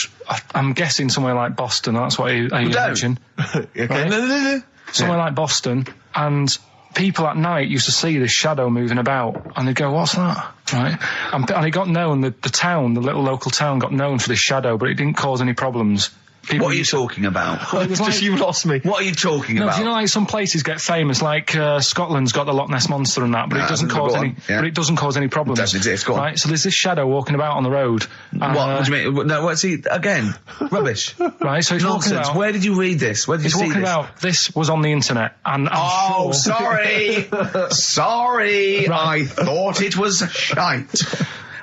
I'm guessing somewhere like Boston, that's what you mentioned. Okay. Right. No. Somewhere like Boston, and people at night used to see this shadow moving about, and they'd go, what's that? Right? And it got known, the town, the little local town got known for this shadow, but it didn't cause any problems. People What are you used to- talking about? Well, it was like, Just you lost me. What are you talking no, about? do you know, like some places get famous, like Scotland's got the Loch Ness Monster and that, but it doesn't go cause on, any. yeah. But it doesn't cause any problems. Doesn't exist, go on. Right, so there's this shadow walking about on the road. What do you mean? No, what's he again? Rubbish. Right, so it's walking Nonsense. about. Where did you read this? Where did you It's see walking this? about. This was on the internet, and I'm Oh, sure. sorry. Sorry. Right. I thought it was shite.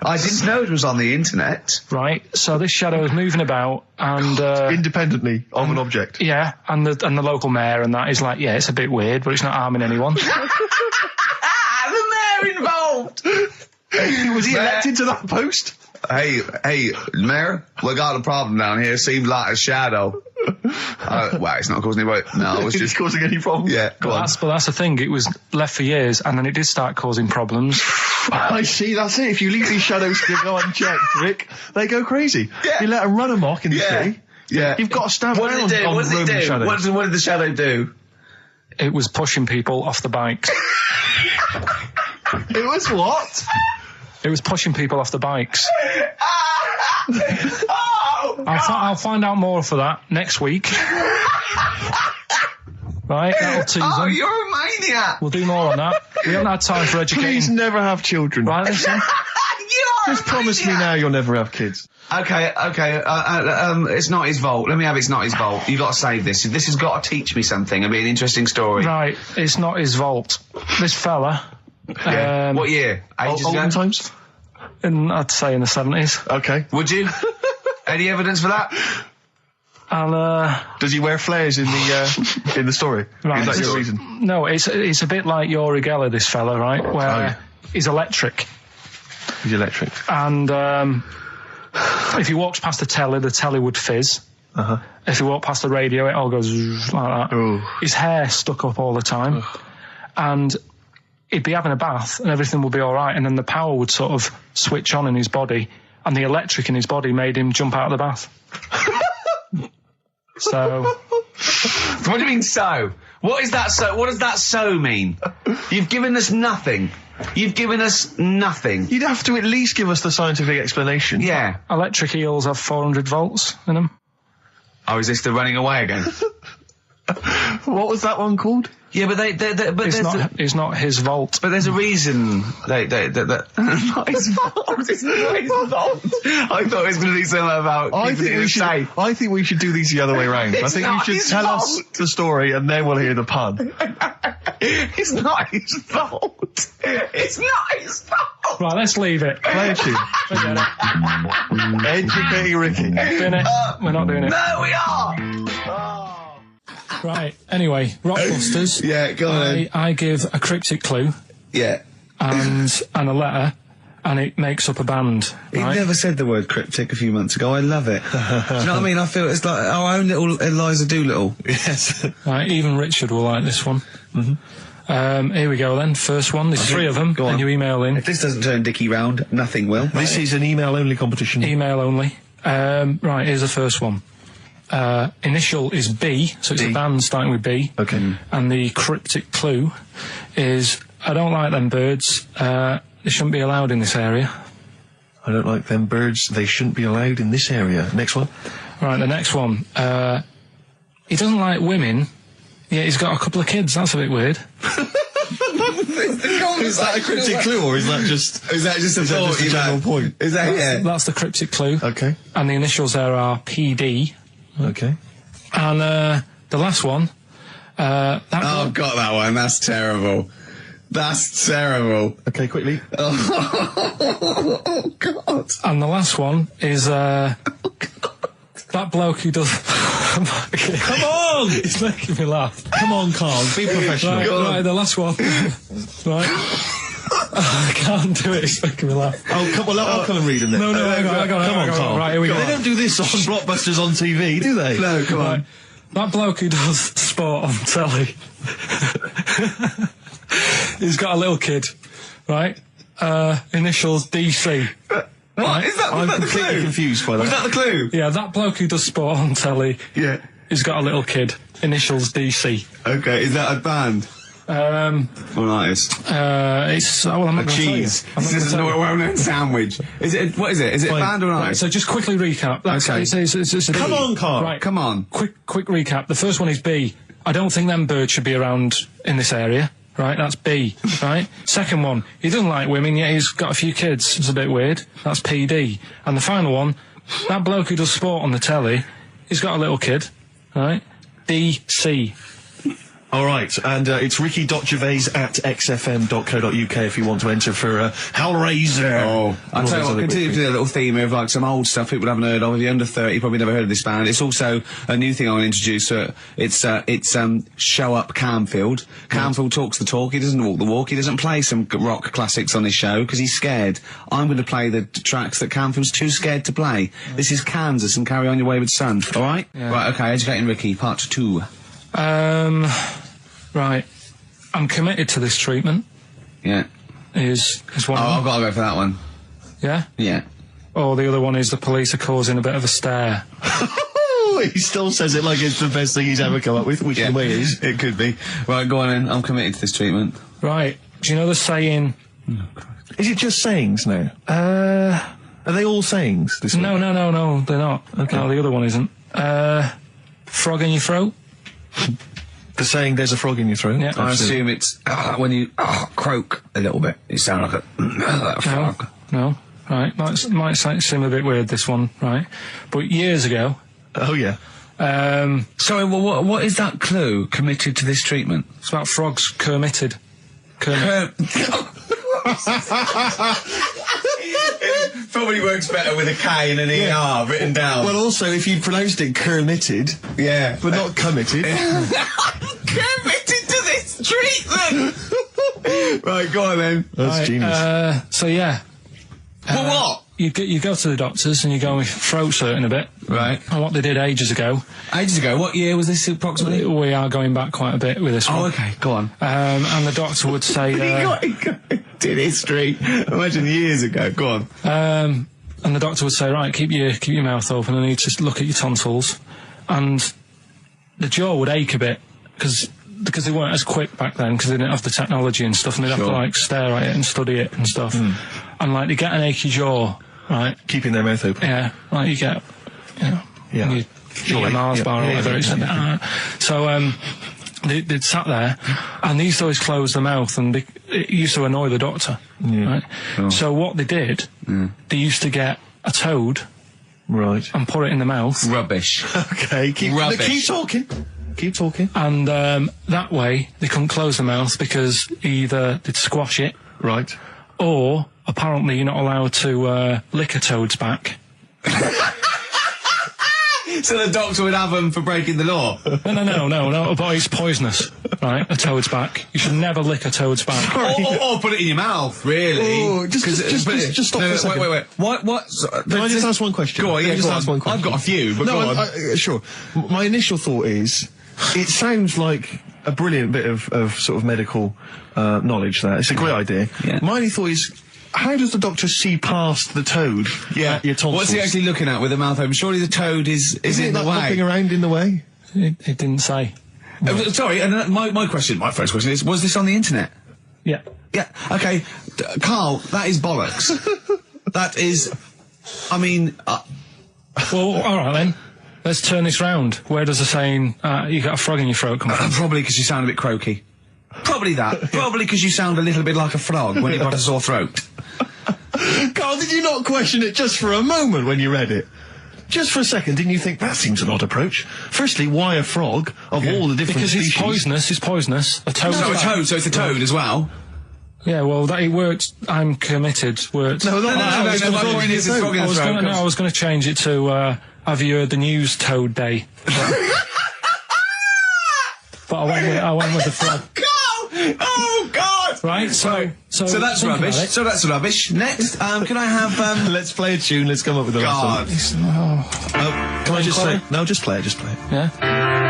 I didn't know it was on the internet. Right, so this shadow is moving about, and Independently of an object. yeah, and the local mayor and that is like, yeah, it's a bit weird, but it's not harming anyone. The mayor involved. Was he elected to that post? Hey, mayor, we got a problem down here. Seems like a shadow. Well, it's not causing any. No, it was Is just it causing any problems? Yeah, go on. But that's the thing. It was left for years, and then it did start causing problems. I see, that's it. If you leave these shadows to go unchecked, Rick, they go crazy. Yeah. You let them run amok in the Yeah. city. Yeah. You've got to stand What did around it do? on What did it Roman do? shadows. What did the shadow do? It was pushing people off the bikes. It was what? It was pushing people off the bikes. Oh, I'll find out more for that next week. Right, that'll tease oh, them. you're a maniac. We'll do more on that. We haven't had time for educating. Please never have children. Right, listen. You are Just promise me now you'll never have kids. Okay. It's not his fault. Let me have it's not his fault. You got to save this. This has got to teach me something. It'll be an interesting story. Right, it's not his fault. This fella, Yeah. What year? Ages ago? Olden times? I'd say in the 70s. Okay. Would you? Any evidence for that? And, Does he wear flares in the story? Right, Is that this- your reason? no, it's a bit like Yuri Geller, this fella, right, where Oh, yeah. he's electric. He's electric. And if he walks past the telly would fizz. Uh-huh. If he walked past the radio, it all goes like that. Ooh. His hair stuck up all the time. And he'd be having a bath and everything would be all right. And then the power would sort of switch on in his body. And the electric in his body made him jump out of the bath. So... What do you mean so? What is that so? What does that so mean? You've given us nothing. You've given us nothing. You'd have to at least give us the scientific explanation. Yeah. Electric eels have 400 volts in them. Oh, is this the running away again? What was that one called? Yeah, but It's not his vault. But there's a reason that not his fault. It's not his fault. I thought it was going to be something about. I think we should do these the other way round. I think you should tell us the story and then we'll hear the pun. It's not his fault. It's not his fault. Right, let's leave it. Play a tune. Educating Ricky. Doing it? We're not doing it. No, we are. Right, anyway, Rockbusters. Yeah, go on. I give a cryptic clue Yeah. and a letter, and it makes up a band. He Right? never said the word cryptic a few months ago. I love it. Do you know what I mean? I feel it's like our own little Eliza Doolittle. Yes. Right, even Richard will like this one. Here we go then. First one. There's 3 of them, Go on. and you email in. If this doesn't turn Dickie round, nothing will. This is an email-only competition. Email only. Right, here's the first one. Initial is B, so it's B. a band starting with B. Okay. And the cryptic clue is, I don't like them birds. They shouldn't be allowed in this area. I don't like them birds. They shouldn't be allowed in this area. Next one. Right, the next one. He doesn't like women, yet he's got a couple of kids. That's a bit weird. Is that a cryptic clue or is that just a general point? Is that That's the cryptic clue. Okay. And the initials there are PD. Okay. And the last one. I've got that one. That's terrible. That's terrible. Okay, quickly. Oh, God. And the last one is that bloke who does. Come on! It's making me laugh. Come on, Carl. Be professional. Right, the last one. Right. I can't do it. It's making me laugh. Oh, come on. I'll come and read them then. No, hang on. Come on, Carl. Right, here we go. They don't do this on Blockbusters on TV, do they? No, come on. That bloke who does sport on telly. He's got a little kid, right? Initials DC. What? Is that I'm the completely clue? confused by that. Was that the clue? Yeah, that bloke who does sport on telly. Yeah. He's got a little kid. Initials DC. Okay, is that a band? Or an artist? It's I'm not A gonna tell you. cheese. I'm not This is gonna a tell you. well-known sandwich. Is it? What is it? Is it a band or an Right, artist? so just quickly recap. That's Okay. it's a Come B. on, Carl. Right, Come on. quick recap. The first one is B. I don't think them birds should be around in this area. Right, that's B. Right. Second one, he doesn't like women, yet he's got a few kids. It's a bit weird. That's PD. And the final one, that bloke who does sport on the telly, he's got a little kid. Right. DC. All right, and it's ricky.gervais@xfm.co.uk if you want to enter for Hellraiser. Oh, I'll tell you what, continue to do a little theme of like some old stuff people haven't heard of. If you're under 30, you probably never heard of this band. It's also a new thing I want to introduce. It's Show Up Camfield. Camfield talks the talk, he doesn't walk the walk. He doesn't play some rock classics on his show because he's scared. I'm going to play the tracks that Camfield's too scared to play. This is Kansas and Carry On Your Wayward Son, alright? Yeah. Right, okay, Educating Ricky, part 2. Right. I'm committed to this treatment. Yeah. Is one. Oh, of them. I've got to go for that one. Yeah. Yeah. Or the other one is the police are causing a bit of a stir. He still says it like it's the best thing he's ever come up with, which in a way is. It could be. Right, go on then. I'm committed to this treatment. Right. Do you know the saying? Is it just sayings now? Are they all sayings? This No, week? no, they're not. Okay. No, the other one isn't. Frog in your throat. The saying, there's a frog in your throat? Yeah. I assume it's when you croak a little bit. You sound like a frog. No. Right. Might seem a bit weird, this one, right? But years ago. Oh, yeah. Sorry, well, what is that clue? Committed to this treatment? It's about frogs Kermitted. It probably works better with a K and an ER written down. Well, also, if you pronounced it Kermitted, yeah. but not committed. Committed to this treatment! Right, go on then. That's genius. So, yeah. What? You go to the doctors and you go with throat hurting a bit. Right. And what they did ages ago. Ages ago? What year was this approximately? We are going back quite a bit with this one. Oh, okay, go on. And the doctor would say... He did history. Imagine years ago. Go on. And the doctor would say, right, keep your mouth open. I need to look at your tonsils. And the jaw would ache a bit because because they weren't as quick back then, because they didn't have the technology and stuff, and they'd have to like stare at it and study it and stuff. And like they get an achy jaw, right? Keeping their mouth open. Yeah, like you get, you get a Mars bar or whatever. So they'd sat there, and they used to always close their mouth, and it used to annoy the doctor. Right? So what they did, they used to get a toad. Right. And put it in the mouth. Rubbish. Okay, keep talking. Keep talking. And that way, they couldn't close the mouth because either they'd squash it. Right. Or, apparently, you're not allowed to lick a toad's back. So the doctor would have them for breaking the law? No, but it's poisonous, right? A toad's back. You should never lick a toad's back. Or put it in your mouth, really. Oh, just stop for a second. Wait. What? Can I just ask one question? Go on, ask one question. I've got a few, but go on. Sure. My initial thought is, it sounds like a brilliant bit of sort of medical knowledge there. It's a great idea. Yeah. My only thought is, how does the doctor see past the toad? Yeah. Your tonsils? What's he actually looking at with the mouth open? Surely the toad is in the way. Hopping around in the way? It didn't say. Sorry, and my first question is, was this on the internet? Yeah. Yeah, okay. Carl, that is bollocks. That is, I mean... Well, alright then. Let's turn this round. Where does the saying, you got a frog in your throat come from? Probably because you sound a bit croaky. Probably that. Probably because you sound a little bit like a frog when you've got a sore throat. Carl, did you not question it just for a moment when you read it? Just for a second, didn't you think, that seems an odd approach? Firstly, why a frog, of all the different species? Because it's poisonous. A toad. No, a toad, so it's a toad as well. Yeah, well, that it worked. I'm committed. Worked. No, my point is it's frog in the throat. I was going to change it to, have you heard the news Toad Day? But I went with the frog. Oh God! Right, so that's rubbish. So that's rubbish. Next, can I have Let's play a tune. Let's come up with the last one. Can I just say? No, just play it. Just play it. Yeah.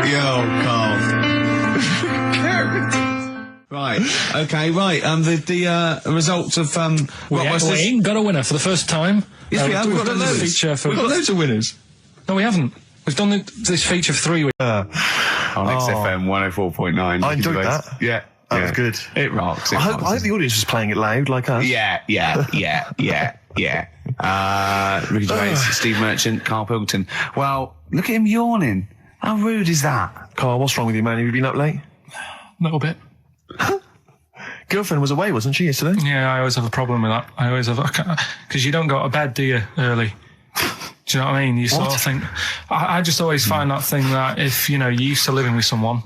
Yo, Carl. Right. Okay. Right. The results of we ain't got a winner for the first time. Yes, we have. We've got loads. We've got loads of winners. No, we haven't. We've done this feature for 3 weeks. On XFM 104.9. I enjoyed that. Yeah. That was good. It rocks. I hope the audience was playing it loud like us. Yeah. Ricky Gervais, Steve Merchant, Karl Pilkington. Well, look at him yawning. How rude is that? Carl, what's wrong with you, man? Have you been up late? A little bit. Girlfriend was away, wasn't she, yesterday? Yeah, I always have a problem with that. I always have, because you don't go to bed, do you, early? Do you know what I mean? You sort of think, I just always find that thing that if, you're used to living with someone,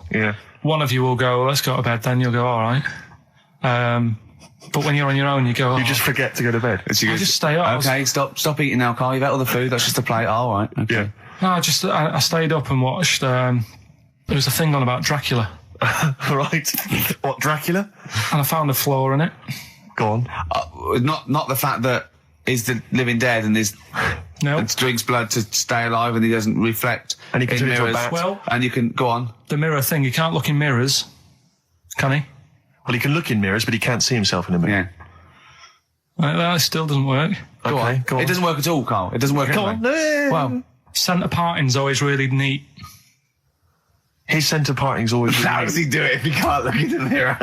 one of you will go, let's go to bed, then you'll go, all right. But when you're on your own, you go, you just forget to go to bed. I just stay up. Okay, stop eating now, Carl. You've ate all the food. That's just a plate. All right. Okay. Yeah. No, I stayed up and watched, there was a thing on about Dracula. Right. What, Dracula? And I found a flaw in it. Go on. Not the fact that he's the living dead and and drinks blood to stay alive and he doesn't reflect. And he can turn into a bat. Well, and you can go on. The mirror thing, you can't look in mirrors, can he? Well, he can look in mirrors, but he can't see himself in a mirror. Yeah. That still doesn't work. Go on. It doesn't work at all, Carl. It doesn't work at all. Go on. Well, centre parting's always really neat. His centre parting's always really How neat. does he do it if he can't look in the mirror?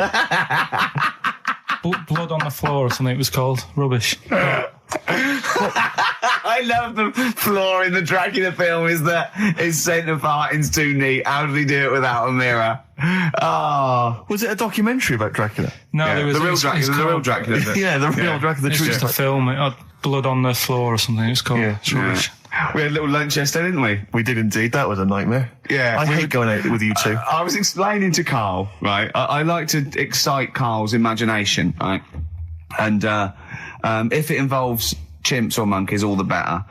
Blood on the floor or something it was called. Rubbish. I love the flaw in the Dracula film is that his centre parting's too neat. How did he do it without a mirror? Oh. Was it a documentary about Dracula? No, there was the real Dracula. Yeah, the real Dracula. It's just a film. It had blood on the floor or something. It was called. It's rubbish. We had a little lunch yesterday, didn't we? We did indeed. That was a nightmare. Yeah. I hate going out with you two. I was explaining to Carl, right? I like to excite Carl's imagination, right? And if it involves chimps or monkeys, all the better.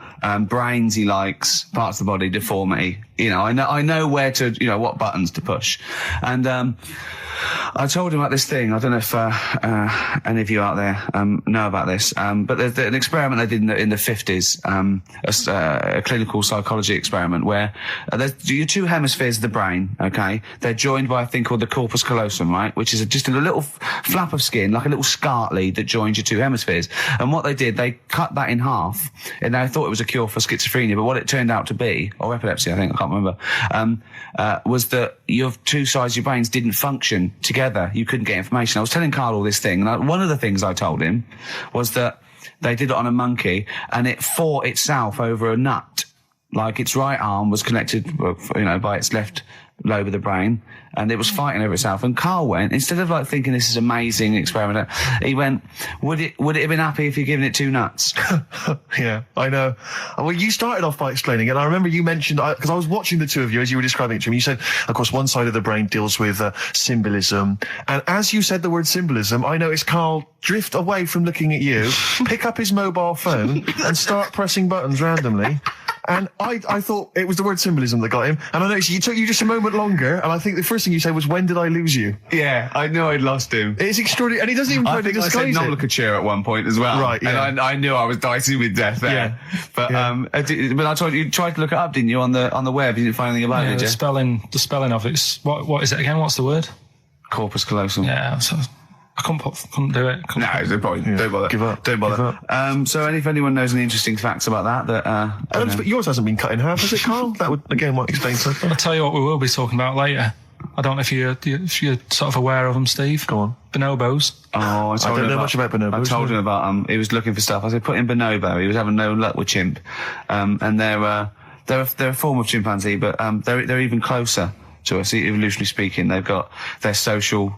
Brains he likes, parts of the body, deformity. I know where to, what buttons to push. And I told him about this thing. I don't know if any of you out there know about this, but there's an experiment they did in the 50s, a clinical psychology experiment where your two hemispheres of the brain, okay, they're joined by a thing called the corpus callosum, right, which is just a little flap of skin, like a little scarlet lead that joins your two hemispheres. And what they did, they cut that in half, and they thought it was a cure for schizophrenia, but what it turned out to be, or epilepsy, I think, I can't remember, was that your two sides of your brains didn't function together. You couldn't get information. I was telling Karl all this thing, and one of the things I told him was that they did it on a monkey, and it fought itself over a nut. Like, its right arm was connected, by its left lobe of the brain, and it was fighting over itself. And Karl went, instead of like thinking this is amazing experiment, he went, would it have been happy if you'd given it two nuts? Yeah, I know. Well, you started off by explaining, and I remember you mentioned, because I was watching the two of you as you were describing it to me, you said, of course, one side of the brain deals with symbolism, and as you said the word symbolism, I noticed Karl drift away from looking at you, pick up his mobile phone, and start pressing buttons randomly. And I thought it was the word symbolism that got him. And I noticed it took you just a moment longer. And I think the first thing you said was, when did I lose you? Yeah, I knew I'd lost him. It's extraordinary. And he doesn't even try to disguise it. I said nomenclature at one point as well. Right, yeah. And I knew I was dicey with death there. Yeah. But I told you tried to look it up, didn't you, on the web? You didn't find anything about it, did you? The spelling of it's, what is it again? What's the word? Corpus callosum. Yeah, so I couldn't do it. No, there's no point. Yeah. Don't bother. Give up. Don't bother. Give up. So if anyone knows any interesting facts about that, but yours hasn't been cut in half, has it, Karl? That would, again, might explain something. I'll tell you what we will be talking about later. I don't know if you're sort of aware of them, Steve. Go on. Bonobos. Oh, I don't know much about bonobos. I told him about he was looking for stuff. I said, put in bonobo. He was having no luck with chimp. And they're a form of chimpanzee, but they're even closer to us, evolutionarily speaking. They've got their social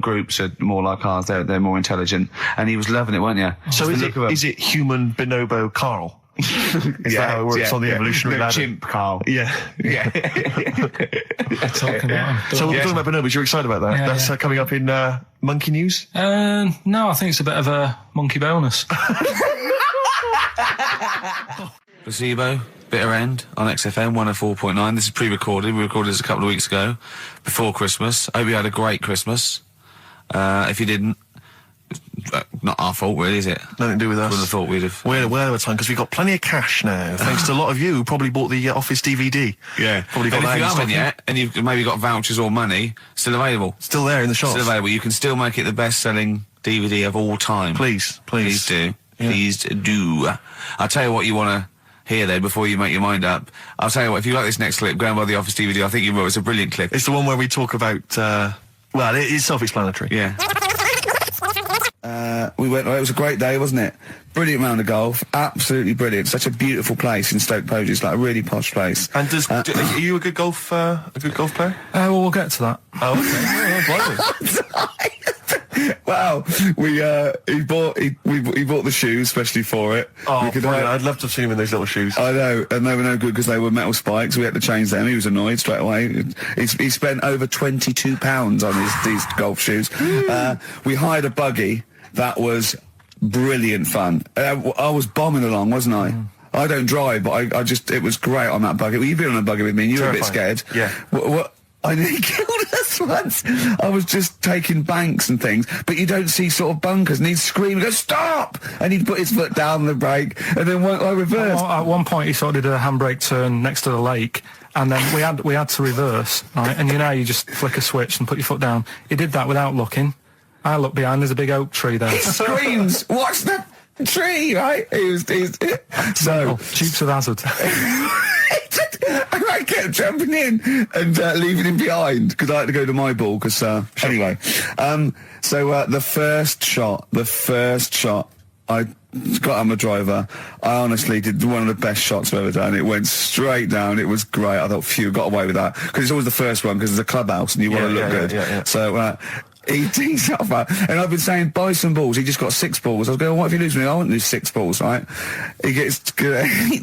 groups are more like ours. They're more intelligent, and he was loving it, weren't you? So is it human bonobo Karl? Is that how it works on the evolutionary ladder? Chimp Karl. Yeah. Talking about him. So we're talking about bonobos. You're excited about that? Yeah, That's coming up in Monkey News? No, I think it's a bit of a monkey bonus. Placebo, Bitter End on XFM 104.9. This is pre-recorded. We recorded this a couple of weeks ago, before Christmas. I hope you had a great Christmas. If you didn't, not our fault, really, is it? Nothing to do with us. Wouldn't have thought we'd have. We're aware of time because we've got plenty of cash now, thanks to a lot of you who probably bought the Office DVD. Yeah. Probably got and that if you in haven't stock yet, and you've maybe got vouchers or money, still available. Still there in the shops. Still available. You can still make it the best-selling DVD of all time. Please do. Yeah. Please do. I'll tell you what you want to hear though before you make your mind up. I'll tell you what, if you like this next clip, go and buy the Office DVD. I think you will. It's a brilliant clip. It's the one where we talk about, well, it's self-explanatory. Yeah. It was a great day, wasn't it? Brilliant round of golf. Absolutely brilliant. Such a beautiful place in Stoke Poges. It's like a really posh place. And are you a good golf player? Well, we'll get to that. Oh, okay. Wow, he bought the shoes especially for it. Oh, brilliant. I'd love to have seen him in those little shoes. I know, and they were no good because they were metal spikes. We had to change them. He was annoyed straight away. He spent over £22 on these golf shoes. We hired a buggy that was brilliant fun. I was bombing along, wasn't I? I don't drive, but it was great on that buggy. Well, you've been on a buggy with me, and you were a bit scared. Yeah. What? I nearly killed us once. I was just taking banks and things, but you don't see sort of bunkers, and he'd scream, go, stop! And he'd put his foot down on the brake, and then I reversed. At one point, he sort of did a handbrake turn next to the lake, and then we had to reverse, right? And you just flick a switch and put your foot down. He did that without looking. I look behind, there's a big oak tree there. He screams, watch the tree, right? So Dukes of Hazzard. I kept jumping in and leaving him behind because I had to go to my ball. Anyway, the first shot, I got on the driver. I honestly did one of the best shots I've ever done. It went straight down. It was great. I thought, phew, got away with that because it's always the first one because it's a clubhouse and you want to look good. Yeah. So. He tees up, and I've been saying, buy some balls. He just got 6 balls. I was going, well, what if you lose me? I won't lose 6 balls, right? He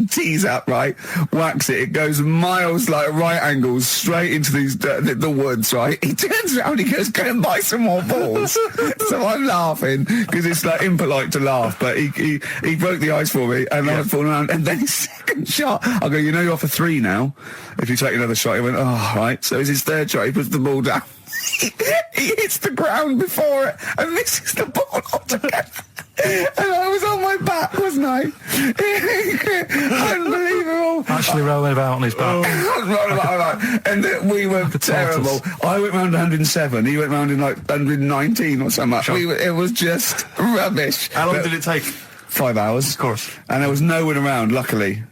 tees up, right? Whacks it. It goes miles, like right angles, straight into the woods, right? He turns around, he goes, go and buy some more balls. So I'm laughing, because it's like impolite to laugh, but he broke the ice for me, and I was falling around, and then his second shot, I go, you're off for 3 now. If you take another shot, he went, oh, right. So it's his third shot, he puts the ball down. He hits the ground before it and misses the ball altogether. And I was on my back, wasn't I? Unbelievable. Actually rolling about on his back. And we were terrible. I went round 107. He went round in like 119 or something. Sure. It was just rubbish. How long did it take? 5 hours. Of course. And there was no one around, luckily.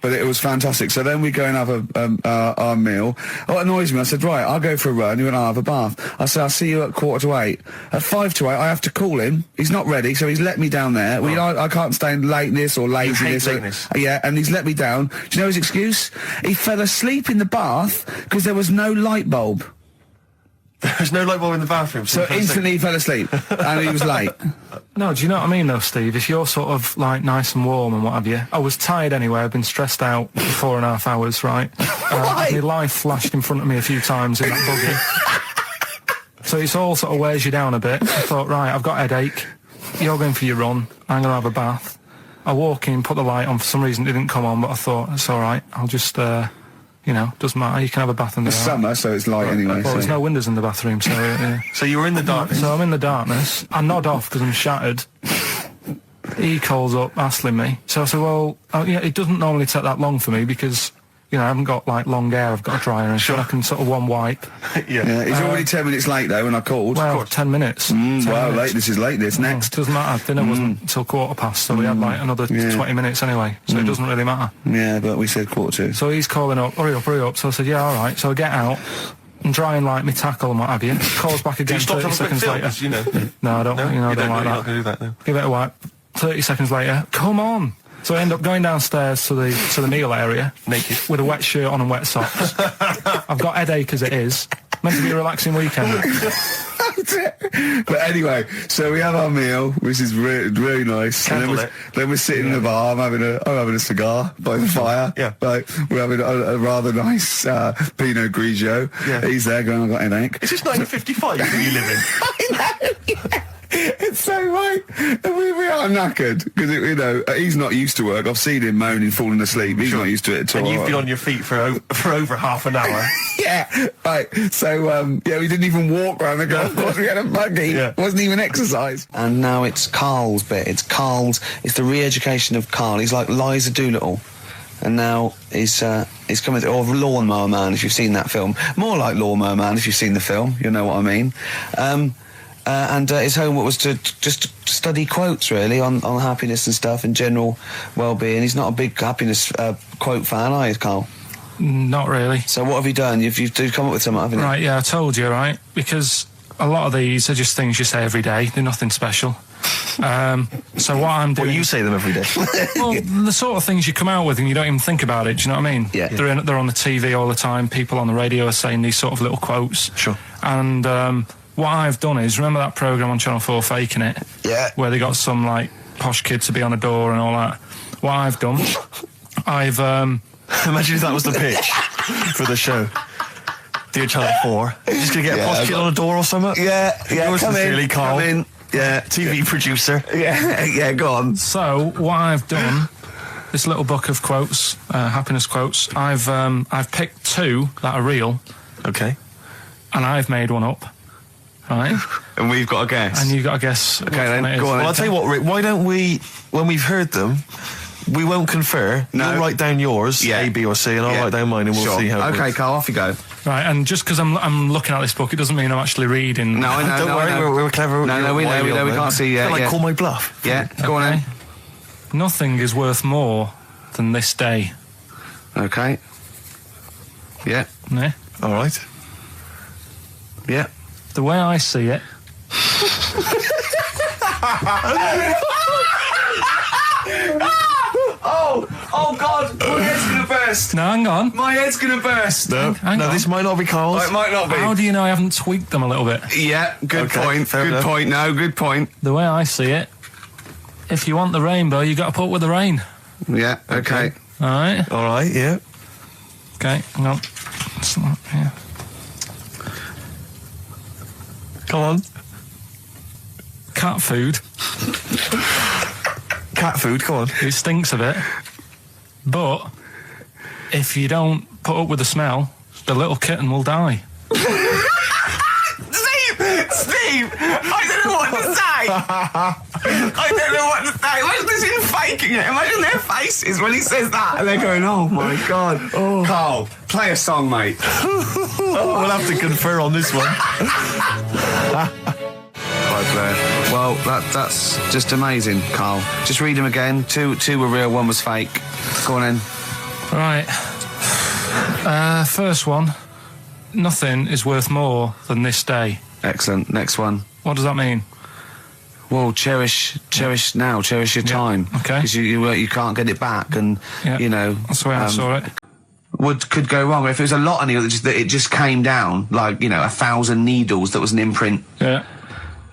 but it was fantastic. So then we go and have our meal. What annoys me, I said, right, I'll go for a run. He went, I'll have a bath. I said, I'll see you at 7:45. At 7:55, I have to call him. He's not ready, so he's let me down there. I can't stand lateness or laziness. Yeah, and he's let me down. Do you know his excuse? He fell asleep in the bath because there was no light bulb. There's no light bulb in the bathroom. So instantly he fell asleep, and he was late. No, do you know what I mean though, Steve? If you're sort of like nice and warm and what have you, I was tired anyway, I've been stressed out for 4.5 hours, right? My life flashed in front of me a few times in that buggy. So it's all sort of wears you down a bit. I thought, right, I've got a headache, you're going for your run, I'm going to have a bath. I walk in, put the light on, for some reason it didn't come on, but I thought, it's alright, I'll just, doesn't matter, you can have a bath in the It's summer, so it's light anyway. Well, there's no windows in the bathroom, so... So you were in the darkness? So I'm in the darkness. I nod off because I'm shattered. He calls up, hassling me. So I said, well, it doesn't normally take that long for me because, I haven't got, like, long hair. I've got a dryer and so I can sort of one wipe. Yeah. He's already 10 minutes late, though, when I called. Well, 10 minutes. 10 minutes. Late. This is late, this. Next. Doesn't matter. Dinner wasn't until 7:15, so we had, like, another 20 minutes anyway. So it doesn't really matter. Yeah, but we said 7:45. So he's calling up, hurry up. So I said, yeah, all right. So I get out and dry and like my tackle and what have you. Calls back again 30 seconds later. No, I don't. I don't like that. You're not going to do that, no. Give it a wipe. 30 seconds later, come on. So I end up going downstairs to the meal area, naked, with a wet shirt on and wet socks. I've got headache as it is. Meant to be a relaxing weekend. But anyway, so we have our meal, which is really nice. And then we're sitting in the bar. I'm having a cigar by the fire. Yeah. We're having a rather nice Pinot Grigio. Yeah. He's there going, I've got a headache. Is this 1955 that you live in? I know. Yeah. It's so right. We are knackered because he's not used to work. I've seen him moaning, falling asleep. He's not used to it at all. And you've been on your feet for over half an hour. Yeah, right. So we didn't even walk around the golf course. We had a buggy. Yeah. It wasn't even exercise. And now it's Karl's bit. It's the re-education of Karl. He's like Liza Doolittle. And now he's coming or Lawnmower Man, if you've seen that film. More like Lawnmower Man, if you've seen the film. You'll know what I mean. And his homework was to just study quotes, really, on happiness and stuff and general well-being. He's not a big happiness quote fan, are you, Karl? Not really. So what have you done? You've come up with something, haven't you? Right, yeah, I told you, right? Because a lot of these are just things you say every day. They're nothing special. So what I'm doing... Well, you say them every day. Well, the sort of things you come out with and you don't even think about it, do you know what I mean? Yeah. They're on the TV all the time. People on the radio are saying these sort of little quotes. Sure. And what I've done is, remember that programme on Channel 4, Faking It? Yeah. Where they got some, like, posh kid to be on a door and all that. What I've done, I've... Imagine if that was the pitch for the show. Dear Channel 4, you're just going to get a posh kid on a door or something? Yeah. Yours sincerely, Karl. Come in. Yeah. TV producer. Yeah, go on. So, what I've done, this little book of quotes, happiness quotes, I've picked 2 that are real. Okay. And I've made one up. Right? And we've got to guess. And you've got to guess. Okay, then, go on. Well, I'll tell you what, Rick, why don't we, when we've heard them, we won't confer. No. You'll write down yours, A, B, or C, and I'll write down mine, and we'll see how it Okay, works. Karl, off you go. Right, and just because I'm looking at this book, it doesn't mean I'm actually reading. No, I know. Don't worry, we're clever. No, we know. We can't see yet. Like, call my bluff. Yeah, go on then. Nothing is worth more than this day. Okay. Yeah. Yeah? All right. Yeah. The way I see it... Oh God! My head's gonna burst. No, hang on. My head's gonna burst. No, Hang on. this might not be Karl's. Oh, it might not be. How do you know I haven't tweaked them a little bit? Yeah, good Okay, point. fair Good enough. point. No, good point. The way I see it, if you want the rainbow, you got to put up with the rain. Yeah. Okay. All right? All right, yeah. Okay, hang on. It's not, yeah. Come on. Cat food. Cat food, come on. It stinks a bit. But if you don't put up with the smell, the little kitten will die. Steve! I don't know what to say! I don't know what to say. Imagine this in faking it. Imagine their faces when he says that. And they're going, oh my God. Oh. Karl, play a song, mate. We'll have to confer on this one. Well, that's just amazing, Karl. Just read them again. Two were real, one was fake. Go on then. Right. First one. Nothing is worth more than this day. Excellent. Next one. What does that mean? Well, cherish now, cherish your time. Okay. Because you can't get it back, and you know that's the way I saw it. Could go wrong if it was a lot on it that it just came down like 1,000 needles. That was an imprint. Yeah.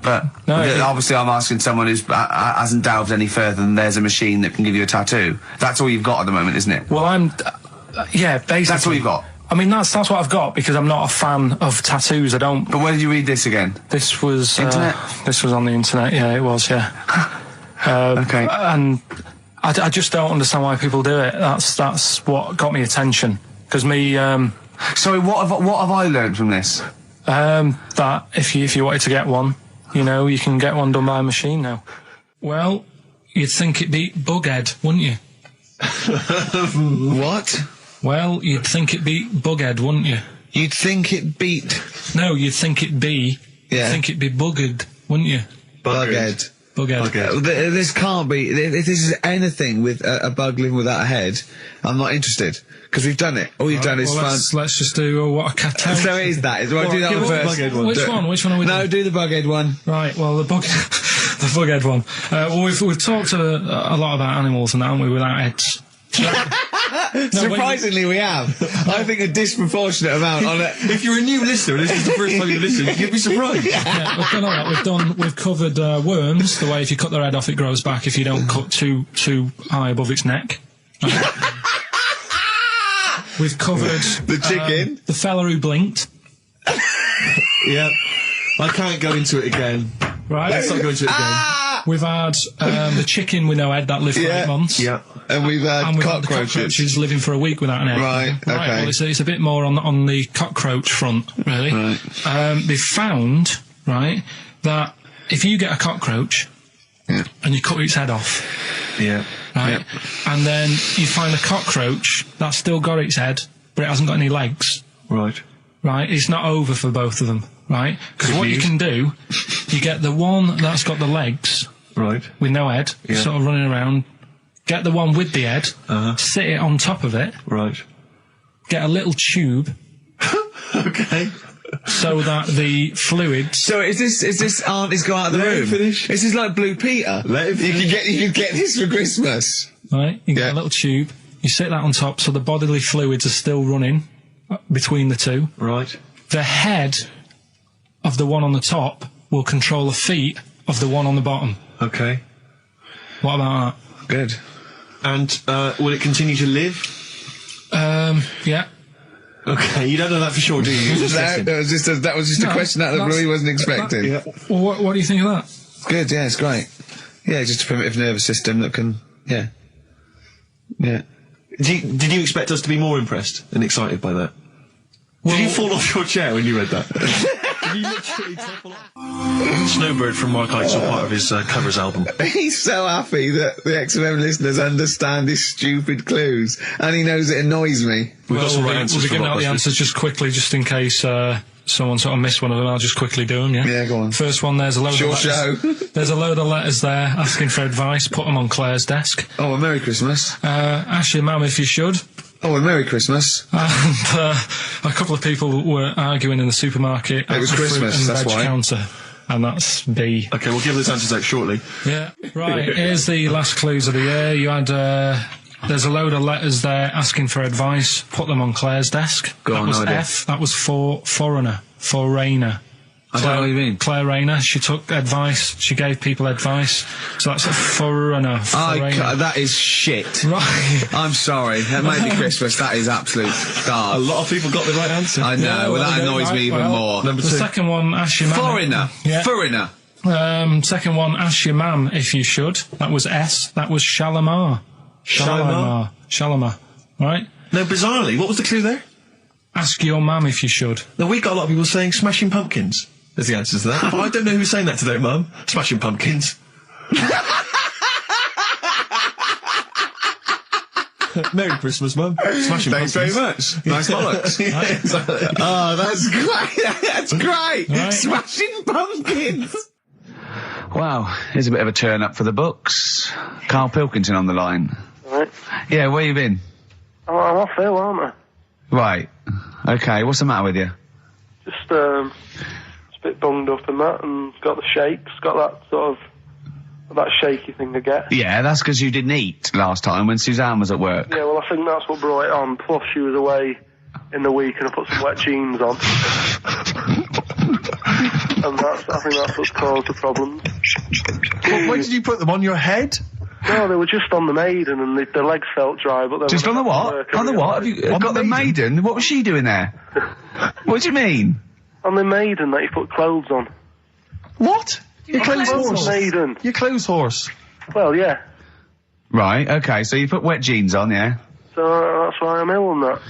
But obviously, I'm asking someone who hasn't delved any further than there's a machine that can give you a tattoo. That's all you've got at the moment, isn't it? Well, basically. That's all you've got. I mean, that's what I've got because I'm not a fan of tattoos. I don't. But where did you read this again? This was internet. This was on the internet. Yeah, it was. Yeah. Okay. And I just don't understand why people do it. That's what got me attention. Because me. Sorry, what have I learned from this? That if you wanted to get one, you can get one done by a machine now. Well, you'd think it'd be Bughead, wouldn't you? What? Well, you'd think it'd be Bughead, wouldn't you? You'd think it beat. No, you'd think it'd be. Yeah. You'd think it'd be Buggered, wouldn't you? Bughead. Bughead. This can't be. If this is anything with a bug living without a head, I'm not interested. Because we've done it. All you've done is fun. Let's just do what a cat. So it is that. Well, do that one first. Which one are we doing? No, do the Bughead one. Right, well, the Bughead one. Well, we've talked a lot about animals and that, haven't we, without heads. Surprisingly, we have. I think a disproportionate amount on it. If you're a new listener and this is the first time you've listened, you'd be surprised. Yeah, we've done all that. We've covered worms, the way if you cut their head off, it grows back if you don't cut too high above its neck. We've covered the chicken, the fella who blinked. Yeah, I can't go into it again. Right, let's not go into it again. We've had the chicken with no head that lived for 8 months. Yeah. And we've had the cockroaches living for a week without an head. Right, okay. Well, it's a bit more on the cockroach front, really. Right. They found, right, that if you get a cockroach and you cut its head off, right, and then you find a cockroach that's still got its head, but it hasn't got any legs. Right. Right, it's not over for both of them, right? Because what you can do, you get the one that's got the legs, right, with no head, sort of running around. Get the one with the head, sit it on top of it, right. Get a little tube, okay, so that the fluids. So is this auntie's go out of the room? Finish. This is like Blue Peter. You can get this for Christmas. Right, you get a little tube. You sit that on top, so the bodily fluids are still running between the two. Right. The head of the one on the top will control the feet of the one on the bottom. Okay. What about that? Good. And will it continue to live? Yeah. Okay, you don't know that for sure, do you? That was just a question out of the blue he wasn't expecting. Well, what do you think of that? Good, yeah, it's great. Yeah, just a primitive nervous system that can, yeah. Did you expect us to be more impressed and excited by that? Well, did you fall off your chair when you read that? Did you literally topple off? Snowbird from Mark Ikes are part of his covers album. He's so happy that the XFM listeners understand his stupid clues, and he knows it annoys me. We've got some right answers. We'll be giving out the answers just quickly, just in case someone sort of missed one of them. I'll just quickly do them. Yeah, go on. First one. There's a load of letters. There's a load of letters there asking for advice. Put them on Claire's desk. Oh, a Merry Christmas. Ask your mum if you should. Oh, a Merry Christmas. And a couple of people were arguing in the supermarket. It was Christmas, that's why. Counter, and that's B. Okay, we'll give those answers out shortly. Yeah. Right, here's the last clues of the year. You had, there's a load of letters there asking for advice. Put them on Claire's desk. That was F. That was for foreigner. Foreigner. I don't know what you mean. Claire Rayner, she took advice, she gave people advice, so that's a foreigner. That is shit. Right. I'm sorry, that may be Christmas, that is absolute garbage. A lot of people got the right answer. I know, that annoys me even more. Number 2. The second one, ask your mum. Foreigner. Yeah. Foreigner. Second one, ask your mum if you should. That was S. That was Shalimar. Shalimar. Right? No, bizarrely, what was the clue there? Ask your mum if you should. Now, we got a lot of people saying Smashing Pumpkins as the answer to that. But I don't know who's saying that today, Mum. Smashing Pumpkins. Merry Christmas, Mum. Smashing Thanks Pumpkins. very much. Nice bollocks. Oh, that's great. That's great. Right. Smashing Pumpkins. Wow, here's a bit of a turn up for the books. Karl Pilkington on the line. Right. Yeah, where you been? I'm off ill, aren't I? Right. Okay, what's the matter with you? Just, a bit bunged up and that, and got the shakes, got that sort of, that shaky thing I get. Yeah, that's because you didn't eat last time when Suzanne was at work. Yeah, well, I think that's what brought it on. Plus, she was away in the week and I put some wet jeans on. And I think that's what's caused the problems. Where did you put them? On your head? No, they were just on the Maiden and the legs felt dry. But Just on the what? On the what? Have you got the Maiden? What was she doing there? What do you mean? On the Maiden that you put clothes on. What? Your clothes horse. Maiden. Your clothes horse. Well, yeah. Right, okay, so you put wet jeans on, yeah? So that's why I'm ill and that.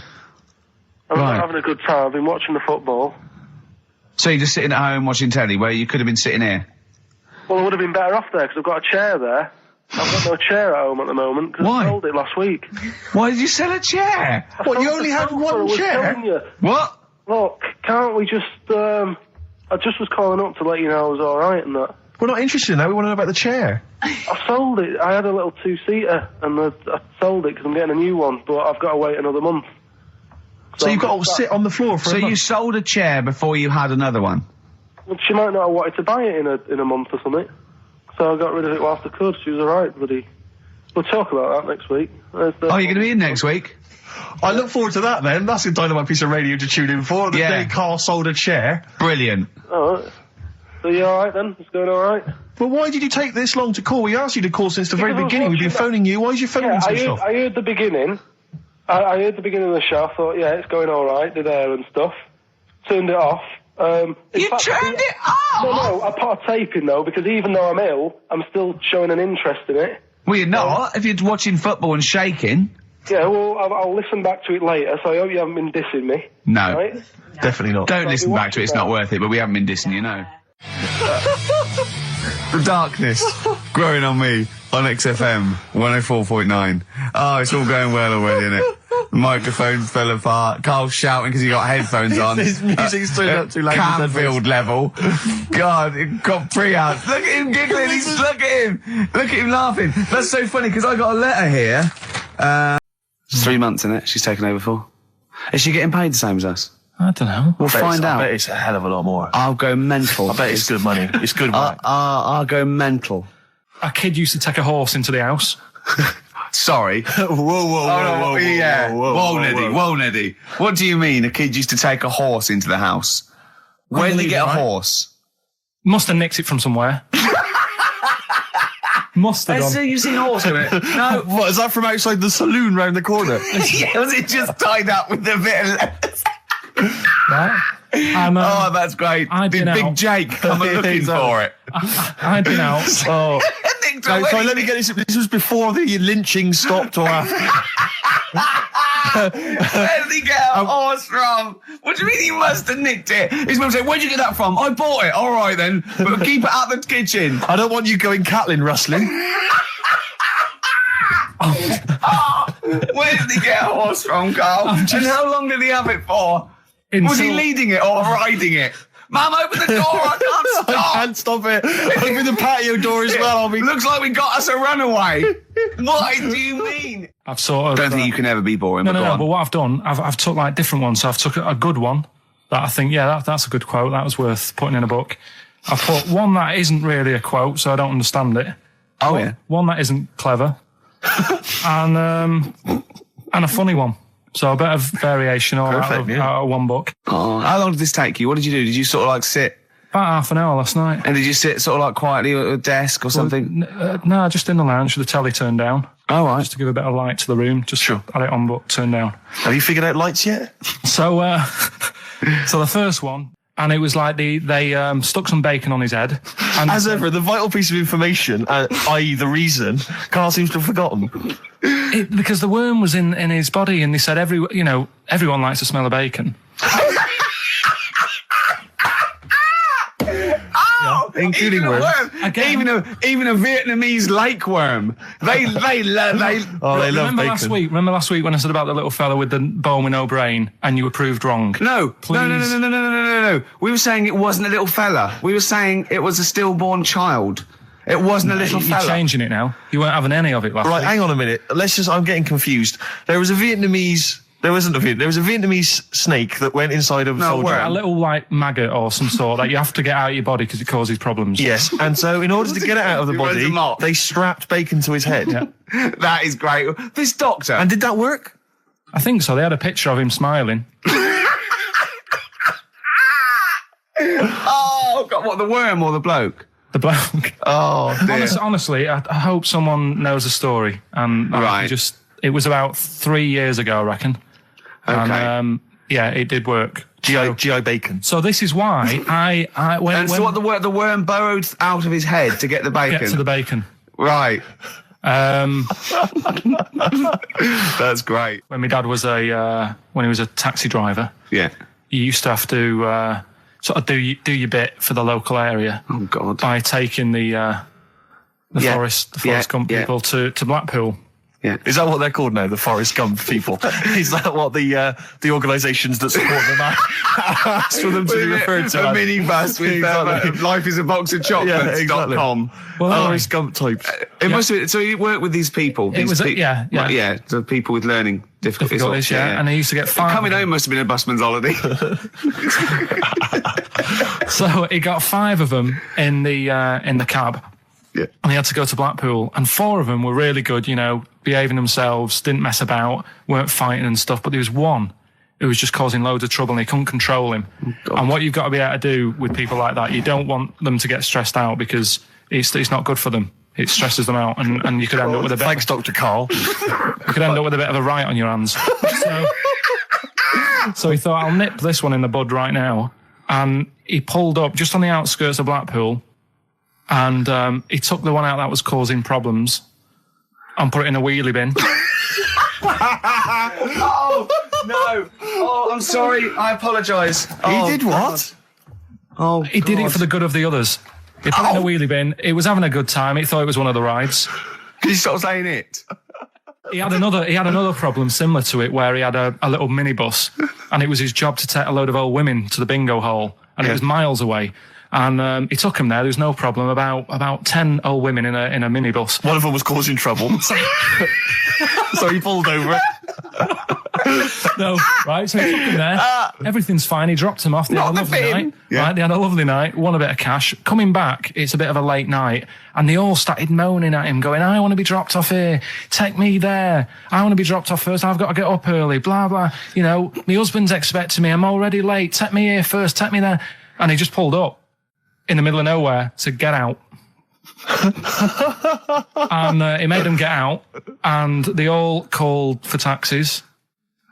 I'm not having a good time. I've been watching the football. So you're just sitting at home watching telly where you could have been sitting here? Well, I would have been better off there because I've got a chair there. I've got no chair at home at the moment because I sold it last week. Why did you sell a chair? What, you only had one chair? What? Look, can't we just, I just was calling up to let you know I was alright and that. We're not interested in that, we want to know about the chair. I sold it. I had a little two-seater and I sold it because I'm getting a new one, but I've got to wait another month. So you've got to sit on the floor for a month? So you sold a chair before you had another one? Well, she might not have wanted to buy it in a month or something. So I got rid of it whilst I could. She was alright, buddy. We'll talk about that next week. Oh, you're going to be in next week? I look forward to that then. That's a dynamite piece of radio to tune in for. The day Carl sold a chair. Brilliant. Alright. So you alright then? It's going alright? Well, why did you take this long to call? We asked you to call since the very beginning. We've been phoning you. Why is your phone switched off? I heard the beginning. I heard the beginning of the show. I thought, yeah, it's going alright, the air and stuff. Turned it off. You turned it off? No, I put a tape in though, because even though I'm ill, I'm still showing an interest in it. Well, you're not, if you're watching football and shaking. Yeah, well, I'll listen back to it later, so I hope you haven't been dissing me. No. Right? Definitely not. Don't listen back to it, it's not worth it, but we haven't been dissing you, no. The darkness growing on me on XFM 104.9. Oh, it's all going well already, isn't it? The microphone fell apart. Carl's shouting because he got headphones on. His music's turned up too loud. Canfield level. God, it got pre-out. Look at him giggling. Look at him. Look at him laughing. That's so funny because I got a letter here. 3 months in it. She's taken over for. Is she getting paid the same as us? I don't know. We'll find out. I bet it's a hell of a lot more. I'll go mental. I bet it's good money. It's good work. I'll go mental. A kid used to take a horse into the house. Sorry. Whoa, Neddy. What do you mean a kid used to take a horse into the house? Where did he get a horse? Must have nicked it from somewhere. Must have done. You've seen a horse in it? No. What, is that from outside the saloon round the corner? Yeah, was it just tied up with a bit of lettuce? Right. Oh, that's great. Big Jake coming looking for it. I'd been out. Oh. So let me get this. This was before the lynching stopped or after. Where did he get a horse from? What do you mean he must have nicked it? His mum said, where'd you get that from? I bought it. All right then. But keep it out the kitchen. I don't want you going cattling rustling. Where did he get a horse from, Carl? And how long did he have it for? Was he leading it or riding it? Mum, open the door, I can't stop! I can't stop it. Open the patio door as well. Looks like we got us a runaway. What do you mean? I've sort of... Don't think you can ever be boring, No, but but what I've done, I've took like different ones. So I've took a good one that I think, that's a good quote. That was worth putting in a book. I've put one that isn't really a quote, so I don't understand it. Oh, yeah? One that isn't clever. and a funny one. So a bit of variation all out of one book. Oh, how long did this take you? What did you do? Did you sort of like sit? About half an hour last night. And did you sit sort of like quietly at a desk or something? No, just in the lounge with the telly turned down. Oh, right. Just to give a bit of light to the room. Just had it on book, turned down. Have you figured out lights yet? So, so the first one, and it was like they stuck some bacon on his head. And as ever, the vital piece of information, i.e. the reason, Carl seems to have forgotten. Because the worm was in his body, and they said everyone likes the smell of bacon. Including worms. Even a Vietnamese lake worm. They love bacon. Remember last week when I said about the little fella with the bone with no brain, and you were proved wrong? No. Please. No. We were saying it wasn't a little fella. We were saying it was a stillborn child. It wasn't a little You're fella. changing it now. You weren't having any of it last Right, week. hang on a minute. I'm getting confused. There was a Vietnamese snake that went inside of a soldier. A little, like, maggot or some sort that you have to get out of your body because it causes problems. Yes, and so in order to get it out of the It runs body, amok. they strapped bacon to his head. Yeah. That is great. This doctor. And did that work? I think so. They had a picture of him smiling. Oh, God, what, the worm or the bloke? The bloke. Oh, dear. Honestly, I hope someone knows the story. And Right. it was about 3 years ago, I reckon. Okay. And, yeah, it did work. GI bacon. So this is why when So what, the worm burrowed out of his head to get the bacon? get to the bacon. Right. That's great. When my dad was when he was a taxi driver, Yeah. you used to have to sort of do your bit for the local area Oh, God. by taking the Yeah. Forest Gump Yeah. people to Blackpool. Yeah. Is that what they're called now? The Forrest Gump people? Is that what the organisations that support them asked for them to be referred to? A minibus with Exactly. Life is a Box of Chocolates. exactly. .com. Well, Forrest Gump types. It must have been, so you work with these people. It was, yeah. Well, yeah, the people with learning difficulties. Difficulties, yeah. And he used to get five. Coming home must have been a busman's holiday. So he got 5 of them in the cab. Yeah. And he had to go to Blackpool, and 4 of them were really good, behaving themselves, didn't mess about, weren't fighting and stuff, but there was one who was just causing loads of trouble and he couldn't control him. And what you've got to be able to do with people like that, you don't want them to get stressed out because it's not good for them. It stresses them out, and you could end up with a bit. Thanks, Dr. Carl. You could end up with a bit of a riot on your hands. So he thought, I'll nip this one in the bud right now. And he pulled up just on the outskirts of Blackpool, and he took the one out that was causing problems and put it in a wheelie bin. Oh, no. Oh, I'm sorry. I apologise. He did what? Oh, He did it for the good of the others. He put it in a wheelie bin. He was having a good time. He thought it was one of the rides. Can you stop saying it? He had another problem similar to it where he had a little minibus, and it was his job to take a load of old women to the bingo hall, and it was miles away. And he took him there. There was no problem. About 10 old women in a minibus. One of them was causing trouble. So he pulled over it. No, right? So he took him there. Everything's fine. He dropped him off. They had a lovely night. Yeah. Right? They had a lovely night. Won a bit of cash. Coming back, it's a bit of a late night, and they all started moaning at him, going, "I want to be dropped off here. Take me there. I want to be dropped off first. I've got to get up early. Blah blah. My husband's expecting me. I'm already late. Take me here first. Take me there." And he just pulled up in the middle of nowhere to get out. And he made them get out, and they all called for taxis.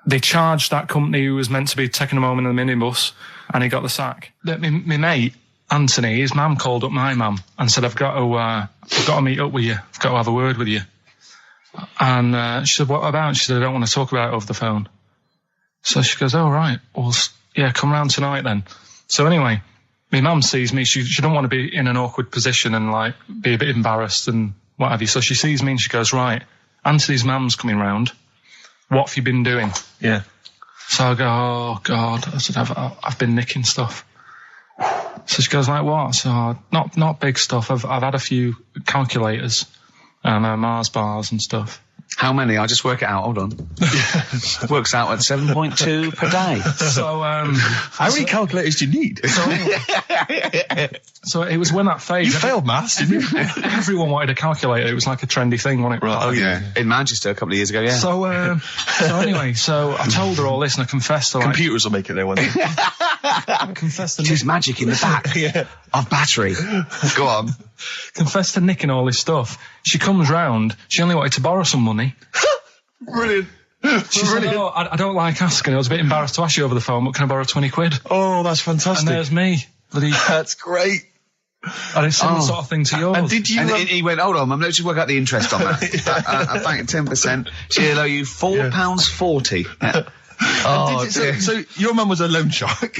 They charged that company who was meant to be taking him home in the minibus, and he got the sack. My mate, Anthony, his mum called up my mum and said, I've got to meet up with you. I've got to have a word with you. And she said, what about? She said, I don't want to talk about it over the phone. So she goes, oh, right. Well, yeah, come round tonight then. So anyway, my mum sees me. She don't want to be in an awkward position and, like, be a bit embarrassed and what have you. So she sees me and she goes, right, Anthony's mum's coming round. What have you been doing? Yeah. So I go, oh, God. I said, I've been nicking stuff. So she goes, like, what? So, not big stuff. I've had a few calculators and Mars bars and stuff. How many? I'll just work it out. Hold on. Works out at 7.2 per day. So, how many calculators do you need? So it was when that phase. You failed maths, didn't you? Everyone wanted a calculator. It was like a trendy thing, wasn't it? Right. Oh, yeah. In Manchester a couple of years ago, yeah. So anyway, so I told her all this and I confessed to, like, Computers will make it there one day. I confessed to There's magic in the back of battery. Go on. confessed to nicking all this stuff. She comes round. She only wanted to borrow some money. Brilliant. She said, oh, I don't like asking. I was a bit embarrassed to ask you over the phone, but can I borrow 20 quid? Oh, that's And fantastic. there's me. That's great. And it's similar sort of thing to yours. And did you... And he went, hold on, Mum, let's just work out the interest on that. I bank 10%. She'll owe you £4.40. Yeah. Oh, dear. So your mum was a loan shark.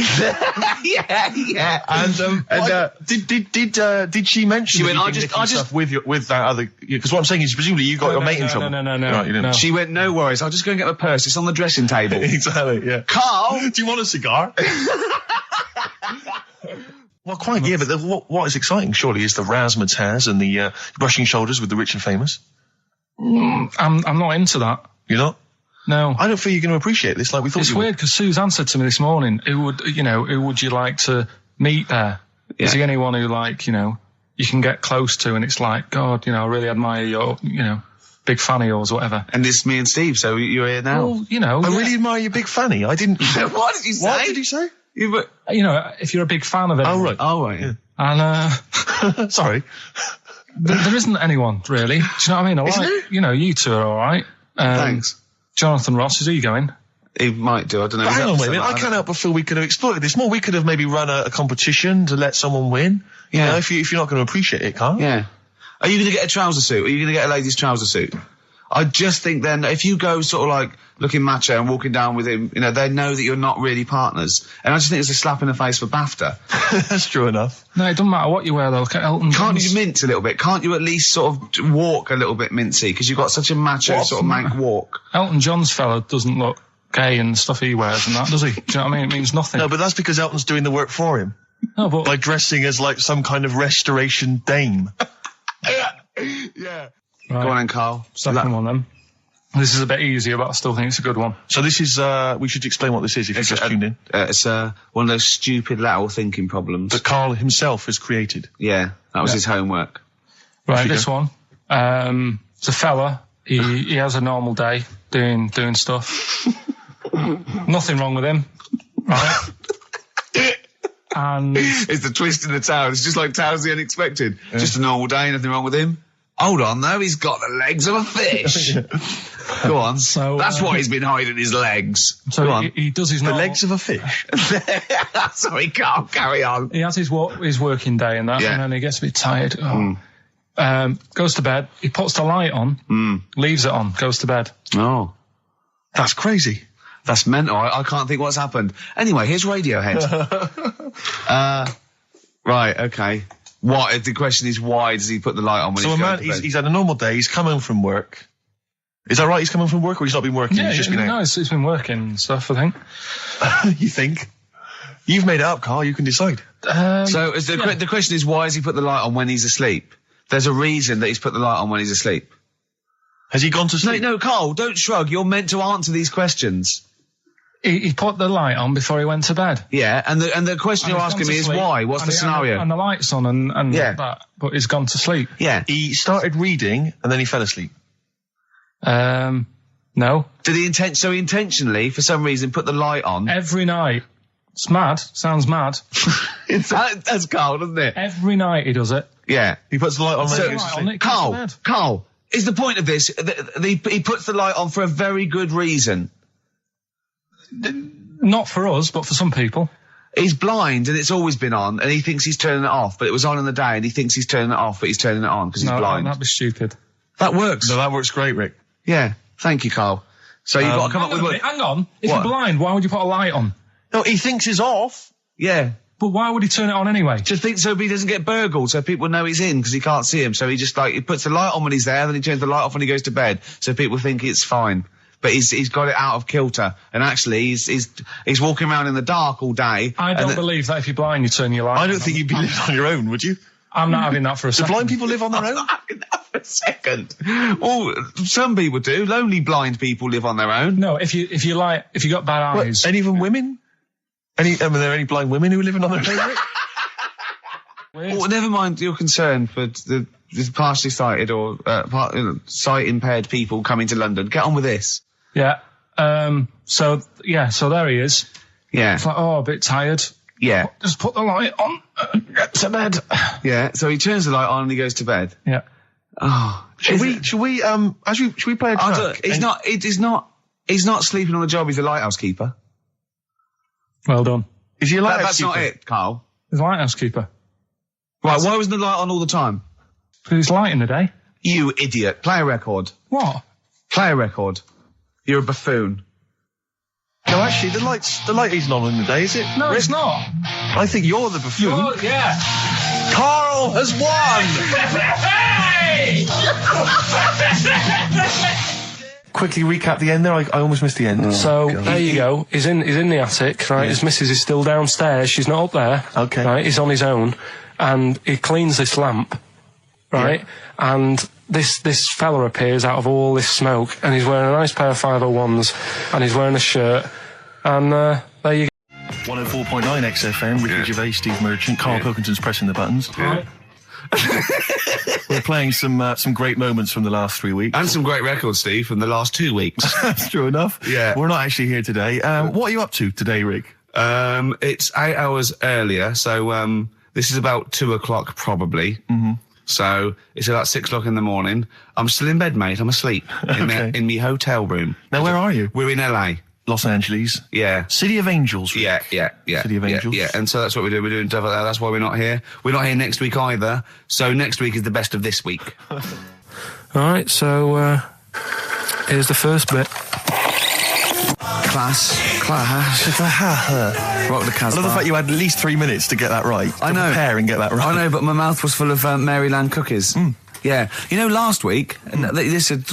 yeah. And did she mention? She went, I just with that other, because what I'm saying is presumably you got your mate in trouble. No. Right, you didn't. No. She went, no worries, I'll just go and get my purse. It's on the dressing table. Exactly. Yeah. Carl! Do you want a cigar? Well, quite, yeah, but what is exciting, surely, is the Razmets has and the brushing shoulders with the rich and famous. I'm not into that. You're not? No. I don't feel you're going to appreciate this like we thought It's you would. weird because Suzanne said to me this morning, who would you like to meet there? Is he anyone who, like, you can get close to and it's like, God, I really admire your, big fan of yours or whatever. And it's me and Steve, so you're here now. Well, I really admire your big fanny. I didn't... What did you say? What did you say? If you're a big fan of it. Oh, right. Oh, right, yeah. And, Sorry. there isn't anyone, really. Do you know what I mean? You two are alright. Thanks. Jonathan Ross, is he going? He might do, I don't know. But hang on, wait a minute. I can't help but feel we could have exploited this more. We could have maybe run a competition to let someone win. Yeah. If you're not going to appreciate it, Carl. Yeah. Are you going to get a trouser suit? Are you going to get a ladies' trouser suit? I just think then, if you go sort of like looking macho and walking down with him, they know that you're not really partners. And I just think it's a slap in the face for BAFTA. That's true enough. No, it doesn't matter what you wear though. Look at Elton John. Can't you mince a little bit? Can't you at least sort of walk a little bit mincy? Because you've got such a macho sort of mank walk. Elton John's fella doesn't look gay and stuff he wears and that, does he? Do you know what I mean? It means nothing. No, but that's because Elton's doing the work for him. No, but... By dressing as like some kind of restoration dame. Yeah. Right. Go on then, Carl. Second one then. This is a bit easier, but I still think it's a good one. So this is, we should explain what this is if you just tuned in. It's one of those stupid lateral thinking problems. That Carl himself has created. Yeah, that was his homework. Right, this one. It's a fella. He has a normal day doing stuff. Nothing wrong with him. Right? And it's the twist in the tale. It's just like Tales the Unexpected. Yeah. Just a normal day, nothing wrong with him. Hold on, though, he's got the legs of a fish. Go on. So that's why he's been hiding his legs. So Go on. He does his the legs of a fish. Sorry, Carl, carry on. He has his working day and that, and then he gets a bit tired. Goes to bed. He puts the light on, leaves it on, goes to bed. Oh, that's crazy. That's mental. I can't think what's happened. Anyway, here's Radiohead. Right, okay. What? The question is, why does he put the light on when he's going to bed? He's had a normal day. He's come home from work. Is that right? He's coming from work, or he's not been working? Yeah, he's just been out? No, he's been working and stuff, I think. You think? You've made it up, Carl. You can decide. So the question is, why has he put the light on when he's asleep? There's a reason that he's put the light on when he's asleep. Has he gone to sleep? No, Carl, don't shrug. You're meant to answer these questions. He put the light on before he went to bed. Yeah, and the question you're asking me is why? What's the scenario? And the light's on and that, but he's gone to sleep. Yeah. He started reading and then he fell asleep. No. Did he intentionally, for some reason, put the light on? Every night. It's mad. Sounds mad. That's Carl, doesn't it? Every night he does it. Yeah. He puts the light on. Carl, is the point of this, he puts the light on for a very good reason. Not for us, but for some people. He's blind and it's always been on, and he thinks he's turning it off, but it was on in the day, and he thinks he's turning it off, but he's turning it on because he's blind. No, that'd be stupid. That works. No, that works great, Rick. Yeah. Thank you, Carl. So you've got to come up with... Hang on. If you're blind, why would you put a light on? No, he thinks it's off. Yeah. But why would he turn it on anyway? Just think so he doesn't get burgled, so people know he's in because he can't see him. So he just he puts the light on when he's there, then he turns the light off when he goes to bed, so people think it's fine. But he's got it out of kilter, and actually he's walking around in the dark all day. I don't believe that if you're blind you turn your light on. I don't think you'd be living on your own, would you? I'm not having that for a second. Do blind people live on their own? I'm not having that for a second. Well, some people do. Lonely blind people live on their own. No, if you got bad eyes. Any of them women? Are there any blind women who are living on their own? Well, never mind your concern for the partially sighted or sight impaired people coming to London. Get on with this. Yeah. So there he is. Yeah. It's like, a bit tired. Yeah. Just put the light on and get to bed. Yeah. So he turns the light on and he goes to bed. Yeah. Oh. Should we play a track? He's not sleeping on the job. He's a lighthouse keeper. Well done. Is he a lighthouse That's keeper? not it, Carl. He's a lighthouse keeper. Right. Why wasn't the light on all the time? Because it's light in the day. You idiot. Play a record. What? Play a record. You're a buffoon. No, actually, the light isn't on in the day, is it? No, Rick? it's not. I think you're the buffoon. Yeah. Carl has won! Hey! quickly recap the end there? I almost missed the end. So there you go. He's in the attic, right? His missus is still downstairs. She's not up there. Okay. Right. He's on his own, and he cleans this lamp, right? And this fella appears out of all this smoke, and he's wearing a nice pair of 501s, and he's wearing a shirt, and there you go. 104.9 XFM, Ricky Gervais, Steve Merchant, Karl Pilkington's pressing the buttons. We're playing some great moments from the last 3 weeks. And some great records, Steve, from the last 2 weeks. That's true enough. Yeah. We're not actually here today. What are you up to today, Rick? It's 8 hours earlier, so this is about 2 o'clock probably. Mm-hmm. So it's about 6 o'clock in the morning. I'm still in bed, mate. I'm asleep in me hotel room. Now, where are you? We're in LA. Los Angeles. Yeah. City of Angels. Yeah. City of Angels. Yeah. And so that's what we do. We're doing stuff like that. That's why we're not here. We're not here next week either. So next week is the best of this week. All right, so here's the first bit. Class. Rock the Casbah. I love the fact you had at least 3 minutes to get that right. I know. Prepare and get that right. I know, but my mouth was full of Maryland cookies. Yeah. You know, last week, this would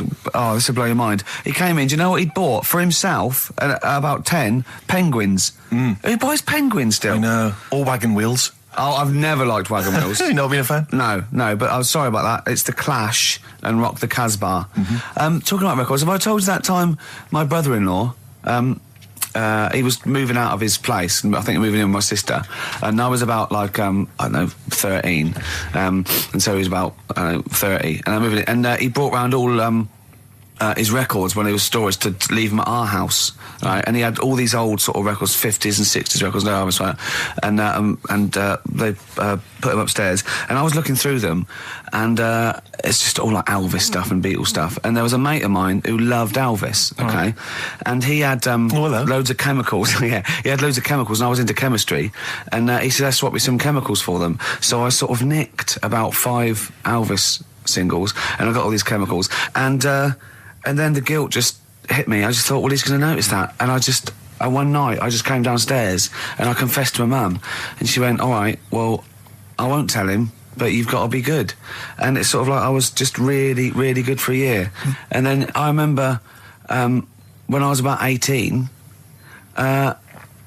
blow your mind. He came in, do you know what he'd bought? For himself, about 10 penguins. Who buys penguins still? I know. All wagon wheels. Oh, I've never liked wagon wheels. You've not been a fan? No, but I'm sorry about that. It's The Clash and Rock the Casbah. Talking about records, have I told you that time my brother-in-law, he was moving out of his place, I think moving in with my sister, and I was about like, I don't know, 13, and so he was about, 30, and I moved in, and he brought round all, his records when he was storage to leave them at our house, right? And he had all these old sort of records, 50s and 60s records, no, I was right, and they put them upstairs, and I was looking through them, and it's just all like Elvis stuff and Beatles stuff, and there was a mate of mine who loved Elvis, okay, and he had loads of chemicals, he had loads of chemicals, and I was into chemistry, and he said, "Let's swap me some chemicals for them," so I sort of nicked about 5 Elvis singles, and I got all these chemicals, and then the guilt just hit me. I just thought, well, he's going to notice that. And one night, I just came downstairs and I confessed to my mum. And she went, all right, well, I won't tell him, but you've got to be good. And it's sort of like I was just really, really good for a year. And then I remember when I was about 18,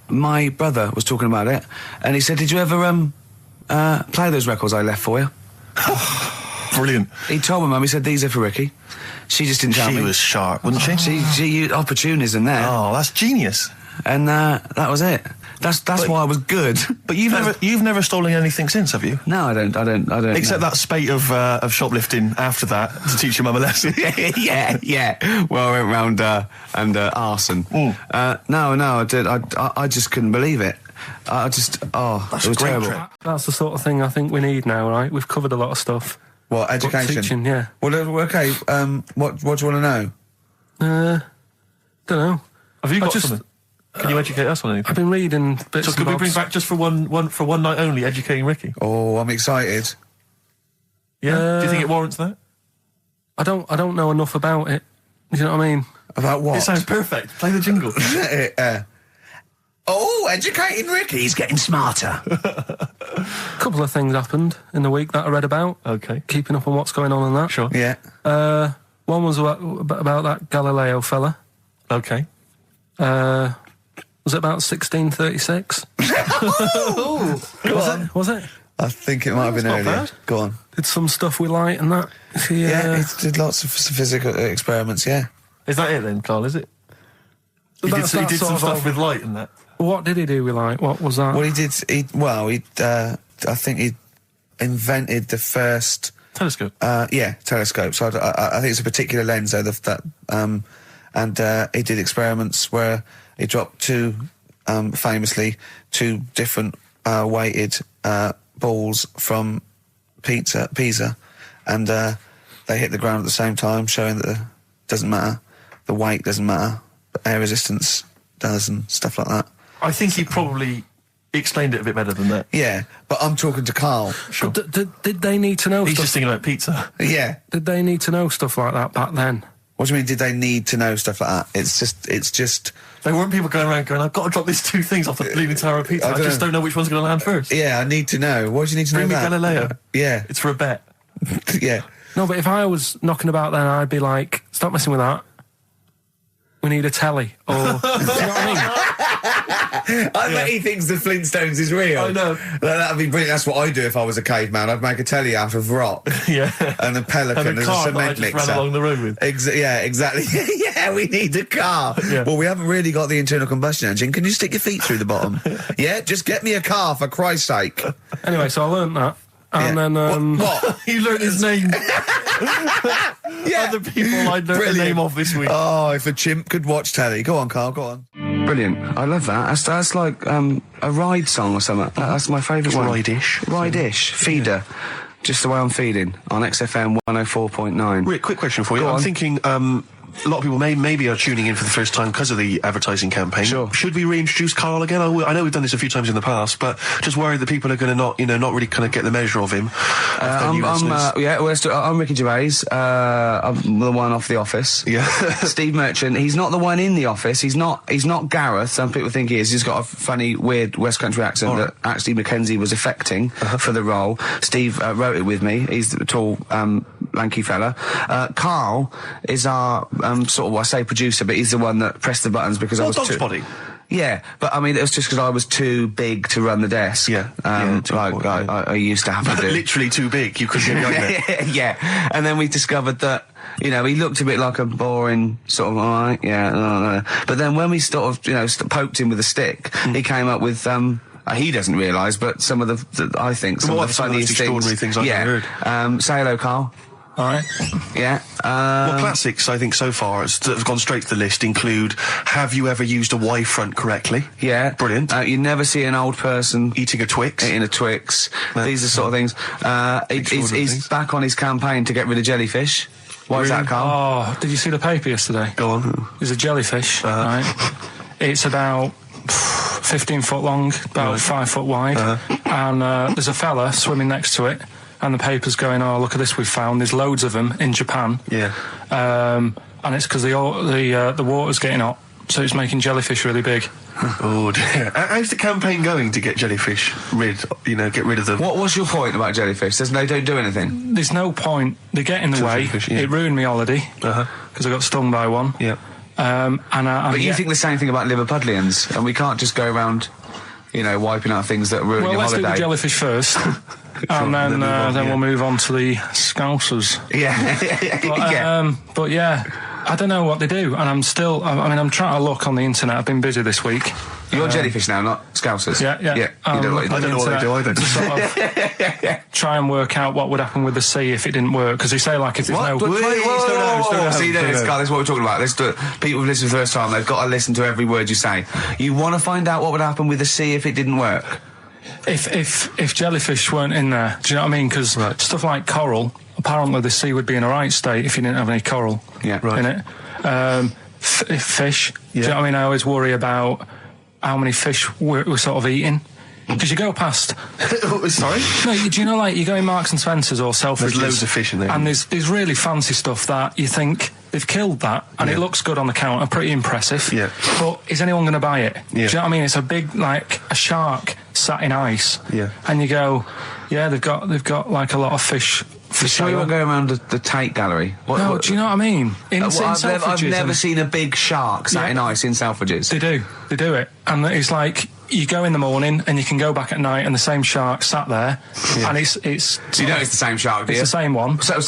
my brother was talking about it. And he said, did you ever play those records I left for you? Brilliant. He told my mum, he said, these are for Ricky. She just didn't tell me. She was sharp, wasn't she? She used opportunism there. Oh, that's genius. And that was it. That's why I was good. But you've never stolen anything since, have you? No, I don't. Except that spate of shoplifting after that to teach your mum a lesson. yeah. Well, I went round and arson. No, I did. I just couldn't believe it. That's it was terrible. Trick. That's the sort of thing I think we need now, right? We've covered a lot of stuff. What, education? Teaching, yeah. Well, okay, what do you want to know? Don't know. Have you got something? Can you educate us on anything? I've been reading bits. So could we bring back just for one night only, educating Ricky? Oh, I'm excited. Yeah? Do you think it warrants that? I don't know enough about it. You know what I mean? About what? It sounds perfect. Play the jingle. Educating Ricky, he's getting smarter. A couple of things happened in the week that I read about. Okay. Keeping up on what's going on and that. Sure. Yeah. One was about that Galileo fella. Okay. Was it about 1636? Was it? I think it might have been earlier. Bad. Go on. Did some stuff with light and that. He did lots of physical experiments, yeah. Is that it then, Carl, is it? He did some stuff with light and that. What did he do with light? What was that? Well, I think he invented the first telescope. Telescope. So I think it's a particular lens though, and he did experiments where he dropped famously two different weighted balls from Pisa, and they hit the ground at the same time, showing that it doesn't matter, the weight doesn't matter, but air resistance does and stuff like that. I think he probably explained it a bit better than that. Yeah, but I'm talking to Carl. Sure. Did they need to know He's stuff? just thinking about pizza. Yeah. Did they need to know stuff like that back then? What do you mean, did they need to know stuff like that? It's just... There weren't people going around going, I've got to drop these two things off the bleeding tower of pizza. I just don't know which one's going to land first. Yeah, I need to know. Why do you need to know that? Bring me Galileo. Yeah. It's for a bet. Yeah. No, but if I was knocking about then, I'd be like, stop messing with that. we need a telly. Or, do you know what I mean? I bet he thinks the Flintstones is real. I know. That'd be brilliant. That's what I'd do if I was a caveman. I'd make a telly out of rock. Yeah. And a pelican And a as car a that I cement just mixer. ran along the road with. Yeah, exactly. Yeah, we need a car. Yeah. Well, we haven't really got the internal combustion engine. Can you stick your feet through the bottom? Yeah, just get me a car, for Christ's sake. Anyway, so I learnt that. And then, What? You learned his name. Yeah. Other people I learned the name of this week. Oh, if a chimp could watch telly. Go on, Carl, go on. Brilliant. I love that. That's like a ride song or something. That's my favourite one. Ride-ish. Ride-ish. Feeder. Just the way I'm feeding on XFM 104.9. Rick, quick question for you. Go I'm on. thinking a lot of people maybe are tuning in for the first time because of the advertising campaign. Sure. Should we reintroduce Karl again? I know we've done this a few times in the past, but just worried that people are going to not really kind of get the measure of him. I'm Ricky Gervais. I'm the one off The Office. Yeah. Steve Merchant. He's not the one in The Office. He's not Gareth. Some people think he is. He's got a funny, weird West Country accent that actually Mackenzie was affecting for the role. Steve wrote it with me. He's the tall, lanky fella. Karl is our sort of, I say producer, but he's the one that pressed the buttons because I was Dog's too... Body. Yeah, but I mean, it was just because I was too big to run the desk. Yeah. I used to have to do. Literally too big. You couldn't get behind it. Yeah, and then we discovered that, he looked a bit like a boring sort of, alright, yeah, but then when we sort of, poked him with a stick, he came up with, he doesn't realise, but some of the I think, some of the funniest extraordinary things I've heard. Say hello, Karl. All right. Yeah. Well, classics, I think, so far that have gone straight to the list include Have You Ever Used a Y front correctly? Yeah. Brilliant. You never see an old person Eating a Twix. eating a Twix. These are sort of things. He's back on his campaign to get rid of jellyfish. Why is that, Karl? Oh, did you see the paper yesterday? Go on. There's a jellyfish, right? It's about 15 foot long, about 5 foot wide, and there's a fella swimming next to it. And the paper's going, oh, look at this we've found. There's loads of them in Japan. Yeah. And it's because the water's getting hot, so it's making jellyfish really big. Oh dear. How's the campaign going to get jellyfish get rid of them? What was your point about jellyfish? They don't do anything. There's no point. They get in the way. Jellyfish, yeah. It ruined my holiday because I got stung by one. Yeah. But you think the same thing about Liverpudlians, and we can't just go around, wiping out things that ruin your let's holiday. do the jellyfish first. And then we'll move on to the Scousers. Yeah. But yeah, I don't know what they do, and I'm trying to look on the internet. I've been busy this week. You're jellyfish now, not Scousers. Yeah. You don't I don't know what they do either. To sort of try and work out what would happen with the sea if it didn't work, because they say like if there's no. Slow down. See, this is what we're talking about. Let's do it. People who've listened for the first time, they've got to listen to every word you say. You want to find out what would happen with the sea if it didn't work? If jellyfish weren't in there, do you know what I mean? Because stuff like coral, apparently the sea would be in a right state if you didn't have any coral in it. Fish, do you know what I mean? I always worry about how many fish we're sort of eating. Because you go past... Sorry? No, do you know, like, you go in Marks and Spencer's or Selfridges... There's loads of fish in there. And there's really fancy stuff that you think they've killed that, and it looks good on the counter, pretty impressive. Yeah. But is anyone going to buy it? Yeah. Do you know what I mean? It's a big, like, a shark sat in ice. Yeah. And you go, yeah, they've got like, a lot of fish... For sure you won't go around the Tate Gallery? Do you know what I mean? I've never seen a big shark sat in ice in Selfridges. They do it. And it's like... You go in the morning and you can go back at night and the same shark sat there and it's So you know it's the same shark, do you? It's the same one. So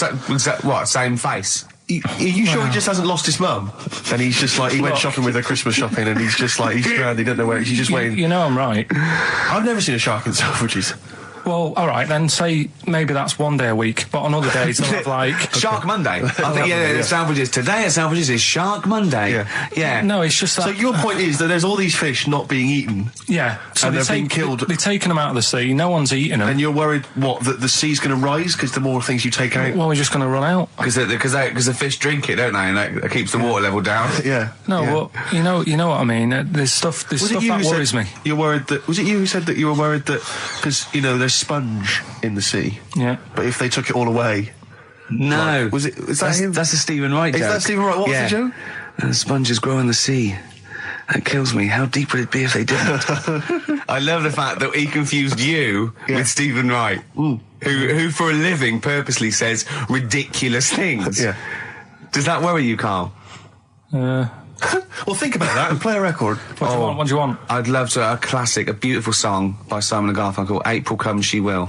what, same face? Are you sure he just hasn't lost his mum? And he's just like, he went shopping with her Christmas shopping and he's just like, he's stranded, he doesn't know where, he's just waiting. You know I'm right. I've never seen a shark in Selfridges. Well, all right, then say maybe that's one day a week, but on other days they'll have like... Shark Monday. I think, Selfridges. Today at Selfridges is Shark Monday. Yeah. No, it's just that... So your point is that there's all these fish not being eaten. Yeah. So and they're being killed. They've taken them out of the sea, no one's eating them. And you're worried, that the sea's going to rise because the more things you take out? Well, we're just going to run out. Because the fish drink it, don't they? And that keeps the water level down. Yeah. No, well, you know what I mean. There's stuff that worries me. You're worried that... Was it you who said that you were worried that... Because, there's sponge in the sea. Yeah. But if they took it all away... No. Was that him? That's a Stephen Wright joke. Is that Stephen Wright? What was the joke? Sponges grow in the sea. That kills me. How deep would it be if they didn't? I love the fact that he confused you with Stephen Wright, who for a living purposely says ridiculous things. Yeah. Does that worry you, Karl? Well, think about that and play a record. What do you want? What do you want? I'd love to, a classic, a beautiful song by Simon & Garfunkel called April Comes She Will.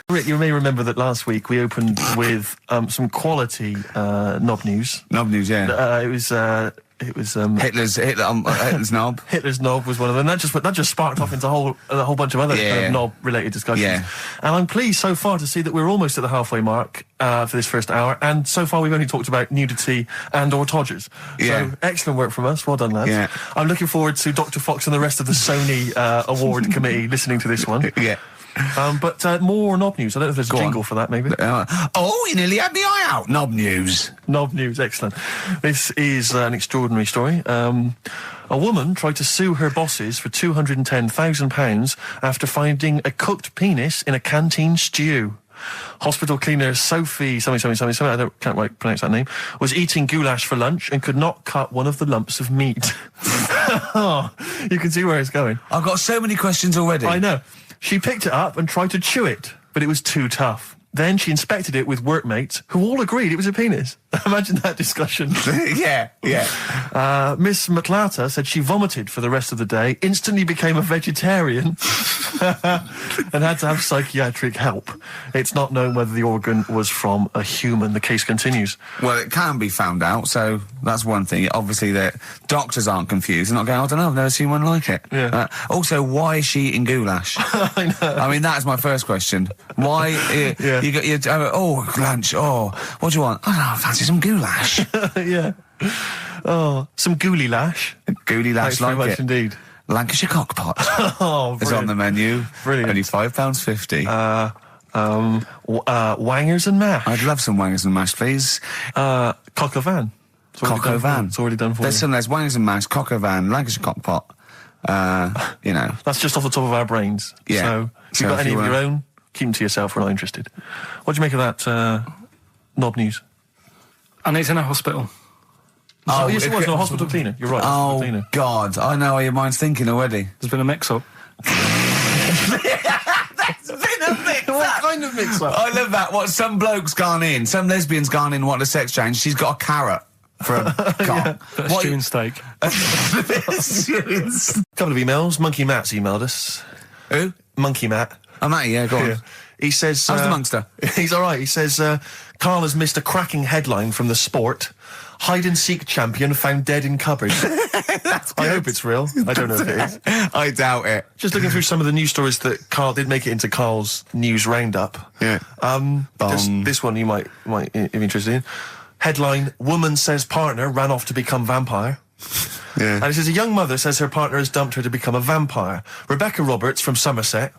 Rick, you may remember that last week we opened with some quality knob news. Knob news, yeah. It was Hitler's knob. Hitler's knob was one of them. That just sparked off into a whole bunch of other kind of knob-related discussions. Yeah. And I'm pleased so far to see that we're almost at the halfway mark for this first hour. And so far we've only talked about nudity and/or todgers. Yeah. So excellent work from us. Well done, lads. Yeah. I'm looking forward to Dr. Fox and the rest of the Sony award committee listening to this one. Yeah. But more knob news. I don't know if there's a jingle for that, maybe. You nearly had me eye out. Knob news. Knob news, excellent. This is an extraordinary story. A woman tried to sue her bosses for £210,000 after finding a cooked penis in a canteen stew. Hospital cleaner Sophie, something, I can't pronounce that name, was eating goulash for lunch and could not cut one of the lumps of meat. You can see where it's going. I've got so many questions already. I know. She picked it up and tried to chew it, but it was too tough. Then she inspected it with workmates, who all agreed it was a penis. Imagine that discussion. Yeah. Miss McClarter said she vomited for the rest of the day, instantly became a vegetarian, and had to have psychiatric help. It's not known whether the organ was from a human. The case continues. Well, it can be found out, so that's one thing. Obviously, the doctors aren't confused. They're not going, I don't know, I've never seen one like it. Yeah. Also, why is she eating goulash? I know. I mean, that's my first question. Why? You got your lunch. What do you want? I don't know, I fancy some goulash. Yeah. Oh, some gooly lash. Gooly lash, Thanks very like much it. indeed. Lancashire cockpot. Oh, is on the menu. Brilliant. Only £5.50. Wangers and mash. I'd love some wangers and mash, please. Coq au vin. Coq au vin. It's already done for There's you. wangers and mash, coq au vin, Lancashire cockpot. That's just off the top of our brains. Yeah. So if you've got any of your own, keep them to yourself. We're not interested. What do you make of that knob news? And it's in a hospital. Oh, yes, it was. No, hospital cleaner. You're right. Oh, cleaner. God. I know how your mind's thinking already. There's been a mix-up. What kind of mix-up? I love that. What, some bloke's gone in, some lesbian's gone in, wanted a sex change. She's got a carrot for a cock. Stew and steak. Couple of emails. Monkey Matt's emailed us. Who? Monkey Matt. Oh, Matty, yeah, go on. Yeah. He says... How's the Monkster? He's all right. He says, Karl has missed a cracking headline from The Sport. Hide-and-seek champion found dead in cupboard. I hope it's real. I don't know if it is. I doubt it. Just looking through some of the news stories that Karl did make it into Karl's news roundup. Yeah. This one you might be interested in. Headline, woman says partner ran off to become vampire. Yeah. And it says a young mother says her partner has dumped her to become a vampire. Rebecca Roberts from Somerset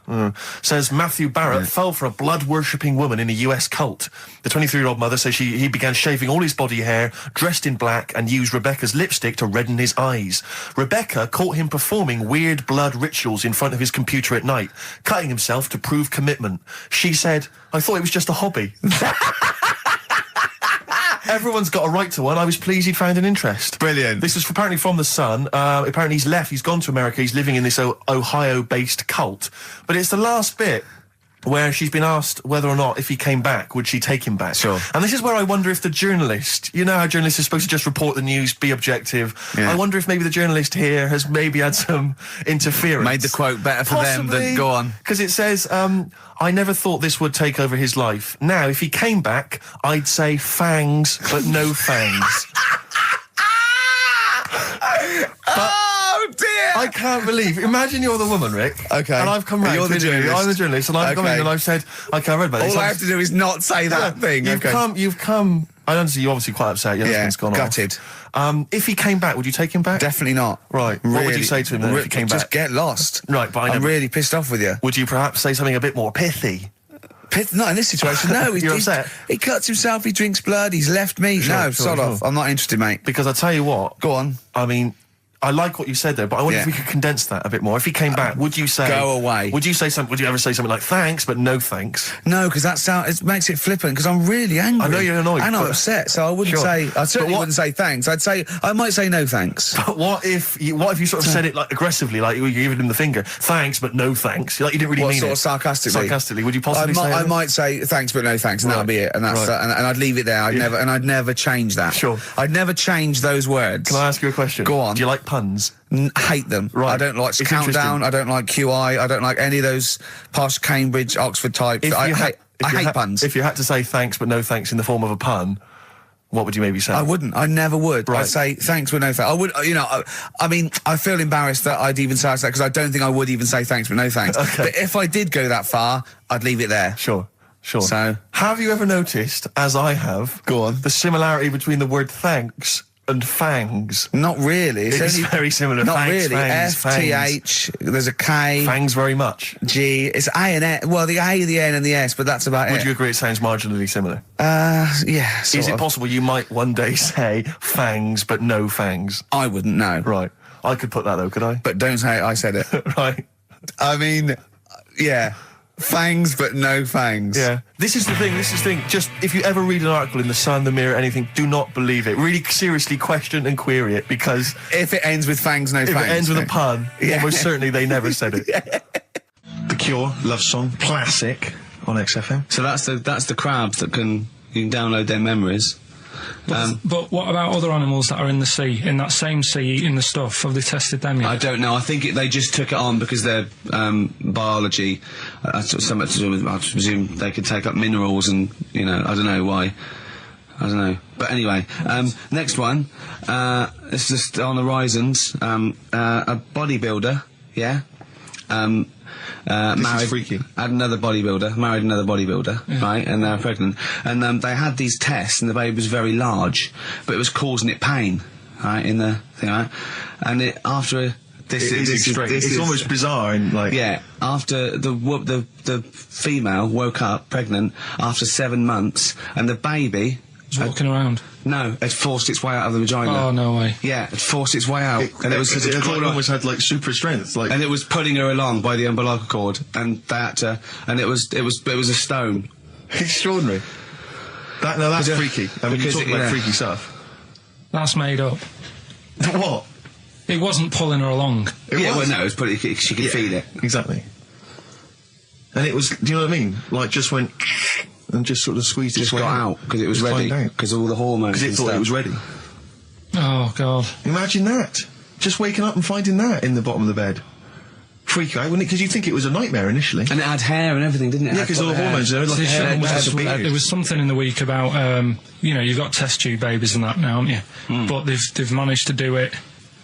says Matthew Barrett fell for a blood-worshipping woman in a US cult. The 23-year-old mother says he began shaving all his body hair, dressed in black, and used Rebecca's lipstick to redden his eyes. Rebecca caught him performing weird blood rituals in front of his computer at night, cutting himself to prove commitment. She said, I thought it was just a hobby. Everyone's got a right to one. I was pleased he'd found an interest. Brilliant. This is apparently from The Sun. Apparently he's left. He's gone to America. He's living in this Ohio-based cult. But it's the last bit where she's been asked whether or not, if he came back, would she take him back? Sure. And this is where I wonder if the journalist, you know how journalists are supposed to just report the news, be objective. Yeah. I wonder if maybe the journalist here has maybe had some interference. Made the quote better for them than go on. Because it says, I never thought this would take over his life. Now, if he came back, I'd say fangs, but no fangs. Oh, dear! I can't believe. Imagine you're the woman, Rick. Okay. And I've come round. You're the to interview you. journalist. I'm the journalist, and I've come in and I've said, okay, I read about this. All I have to do is not say that thing. You've come. I understand you're obviously quite upset. Your husband's gone gutted. off. If he came back, would you take him back? Definitely not. Right. What would you say to him then if he came back? Just get lost. Right, but I'm really pissed off with you. Would you perhaps say something a bit more pithy? Not in this situation, no. You're upset? He cuts himself, he drinks blood, he's left me. Sure, no, sure, sod sure. off. I'm not interested, mate. Because I tell you what. Go on. I mean, I like what you said there, but I wonder if we could condense that a bit more. If he came back, would you say... Go away. Would you ever say something like, thanks, but no thanks? No, because it makes it flippant, because I'm really angry. I know you're annoyed. And I'm upset, so I wouldn't say... I certainly wouldn't say thanks. I might say no thanks. But what if you sort of said it, like, aggressively, like you were giving him the finger, thanks, but no thanks? Like, you didn't really mean sort it. of sarcastically? Sarcastically, would you possibly say I might say thanks, but no thanks, and that'll be it, and that's and I'd leave it there. I'd never change that. Sure. I'd never change those words. Can I ask you a question? Go on. Do you like puns? Hate them. Right. I don't like Countdown. I don't like QI. I don't like any of those posh Cambridge, Oxford types. I hate puns. If you had to say thanks but no thanks in the form of a pun, what would you maybe say? I wouldn't. I never would. Right. I'd say thanks but no thanks. I would, I mean, I feel embarrassed that I'd even say that, because I don't think I would even say thanks but no thanks. Okay. But if I did go that far, I'd leave it there. Sure. So, have you ever noticed, as I have, go on, the similarity between the word thanks and fangs? Not really. It's very similar. Not thanks, really. Fangs, F-T-H, there's a K. Fangs very much. G, it's A and S. Well, the A, the N and the S, but that's about it. Would you agree it sounds marginally similar? Yeah, Is it possible you might one day say fangs but no fangs? I wouldn't know. Right. I could put that though, could I? But don't say I said it. Right. I mean, yeah. Fangs, but no fangs. Yeah. This is the thing. Just, if you ever read an article in The Sun, The Mirror, anything, do not believe it. Really seriously question and query it, because... If it ends with fangs, no fangs. If it ends with a pun, almost certainly they never said it. The Cure, Love Song, classic on XFM. So that's the crabs that you can download their memories. But what about other animals that are in the sea, in that same sea, eating the stuff? Have they tested them yet? I don't know. I think they just took it on because their biology, something to do with, I presume they could take up minerals, and, I don't know why. I don't know. But anyway, next one, it's just on the horizons, a bodybuilder, married, freaky. married another bodybuilder, right, and they're pregnant, and they had these tests, and the baby was very large, but it was causing it pain, right, in the thing, right, and after this is almost bizarre, and after the female woke up pregnant after 7 months, and the baby was walking around. No, it forced its way out of the vagina. Oh, no way. Yeah, it forced its way out. It almost had, like, super strength. Like, and it was pulling her along by the umbilical cord, and and it was a stone. Extraordinary. That's freaky. I mean, you're talking about freaky stuff. That's made up. What? It wasn't pulling her along. It was pulling, she could feel it. Exactly. And it was, do you know what I mean? Like, just went... and just sort of squeezed its way out because it was ready, because all the hormones. Because it thought it was ready. Oh God! Imagine that. Just waking up and finding that in the bottom of the bed. Freak out, wouldn't it? Because you'd think it was a nightmare initially. And it had hair and everything, didn't it? Yeah, because all the hormones there, like hair, there was something in the week about you've got test tube babies and that now, haven't you? But they've managed to do it.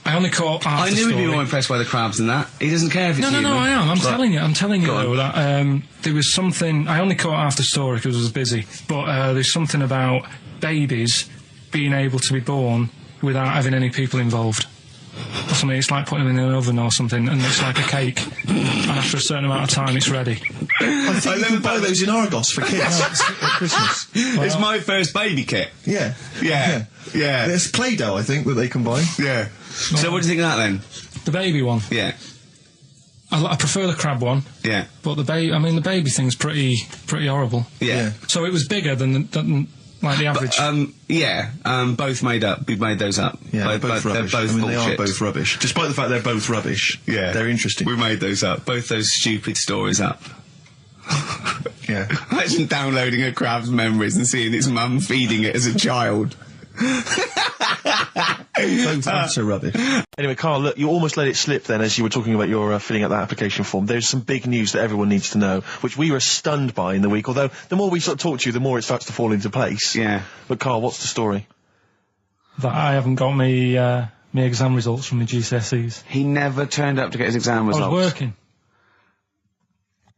I only caught half I knew he'd be more impressed by the crabs than that. He doesn't care if it's No, I am. I'm telling you though, that there was something... I only caught half the story because I was busy, but there's something about babies being able to be born without having any people involved. Or something. It's like putting them in an oven or something, and it's like a cake. And after a certain amount of time, it's ready. I think you can buy those in Argos for kids at Christmas. Well, it's my first baby kit. Yeah. There's Play-Doh, I think, that they can buy. Yeah. So what do you think of that then? The baby one? Yeah. I prefer the crab one. Yeah. But the baby thing's pretty horrible. Yeah. So it was bigger than like the average. Both made up. We made those up. Yeah, both rubbish. They're both they are both rubbish. Despite the fact they're both rubbish. Yeah. They're interesting. We made those up. Both those stupid stories up. Yeah. Imagine downloading a crab's memories and seeing its mum feeding it as a child. Both are rubbish. Anyway, Carl, look, you almost let it slip then as you were talking about your filling out that application form. There's some big news that everyone needs to know, which we were stunned by in the week, although the more we sort of talk to you, the more it starts to fall into place. Yeah. But Carl, what's the story? That I haven't got me exam results from the GCSEs. He never turned up to get his exam results. I was working.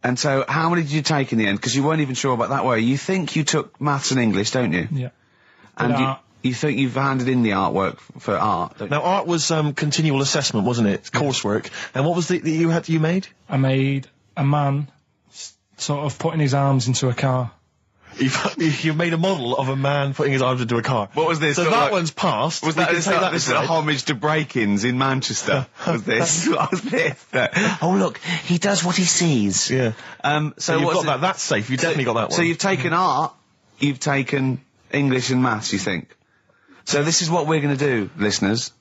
And so, how many did you take in the end? Because you weren't even sure about that, were you? You think you took maths and English, don't you? Yeah. And you think you've handed in the artwork for art, don't you? Now, art was continual assessment, wasn't it? Coursework. And what was that you made? I made a man sort of putting his arms into a car. You made a model of a man putting his arms into a car. What was this? So Sort of that like- one's passed. Was We that can this take that this aside. homage to break-ins in Manchester? Was this? What was this? Oh look, he does what he sees. Yeah. So you've what's got that. That's safe. You've definitely got that one. So you've taken art, you've taken English and maths, you think? So this is what we're going to do, listeners.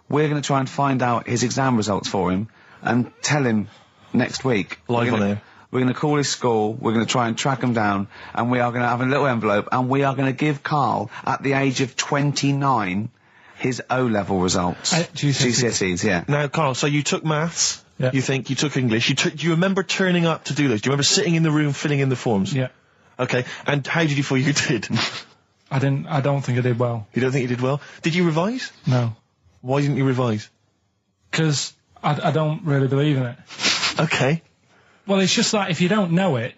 We're going to try and find out his exam results for him and tell him next week. Live on air. We're going to call his school, we're going to try and track him down, and we are going to have a little envelope, and we are going to give Karl, at the age of 29, his O-level results. GCSEs, yeah. Now, Karl, so you took maths. Yeah. You think you took English. Do you remember turning up to do those? Do you remember sitting in the room filling in the forms? Yeah. Okay. And how did you feel you did? I don't think I did well. You don't think you did well? Did you revise? No. Why didn't you revise? Because I don't really believe in it. Okay. Well, it's just that if you don't know it,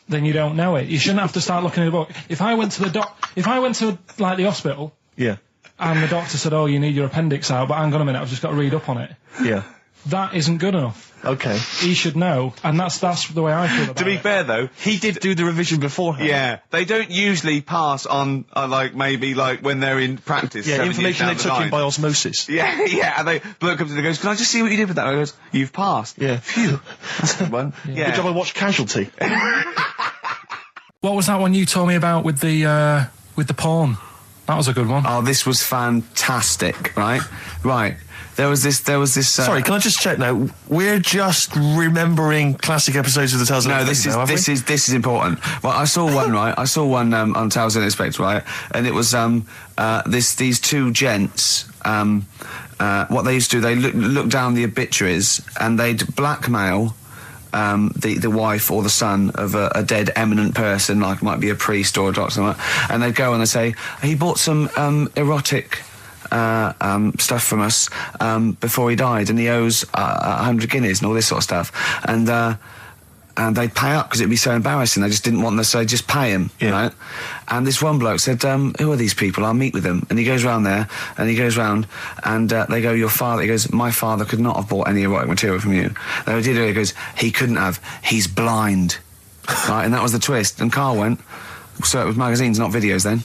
then you don't know it. You shouldn't have to start looking at the book. If I went to like the hospital, Yeah. and the doctor said, "Oh, you need your appendix out," but hang on a minute, I've just got to read up on it. Yeah. That isn't good enough. Okay. He should know, and that's the way I feel about it. To be fair though, He did do the revision beforehand. yeah, they don't usually pass on, like, maybe, like, when they're in practice. Yeah, 7 years information they down the took in line. by osmosis. Yeah, yeah, and the bloke comes in and goes, "Can I just see what you did with that?" And I goes, "You've passed." Yeah. Phew. That's a good one. Yeah. Good job I watched Casualty. What was that one you told me about with the porn? That was a good one. Oh, this was fantastic, right? Right. There was this, Sorry, can I just check now? We're just remembering classic episodes of the Tales No, Unexpected this is important. Well, I saw one, right? I saw one on Tales Unexpected, right? And it was these two gents. What they used to do, they look down the obituaries and they'd blackmail the wife or the son of a dead eminent person, like might be a priest or a doctor, or something, and they'd go and they'd say, "He bought some erotic stuff from us before he died, and he owes 100 guineas and all this sort of stuff." And they'd pay up because it'd be so embarrassing. They just didn't want them, so they'd just pay him, right? And this one bloke said, "Who are these people? I'll meet with them." And he goes round there, and he goes round, and they go, "Your father," he goes, "My father could not have bought any erotic material from you." They did it, he goes, "He couldn't have, he's blind." Right, and that was the twist. And Karl went, "So it was magazines, not videos then?"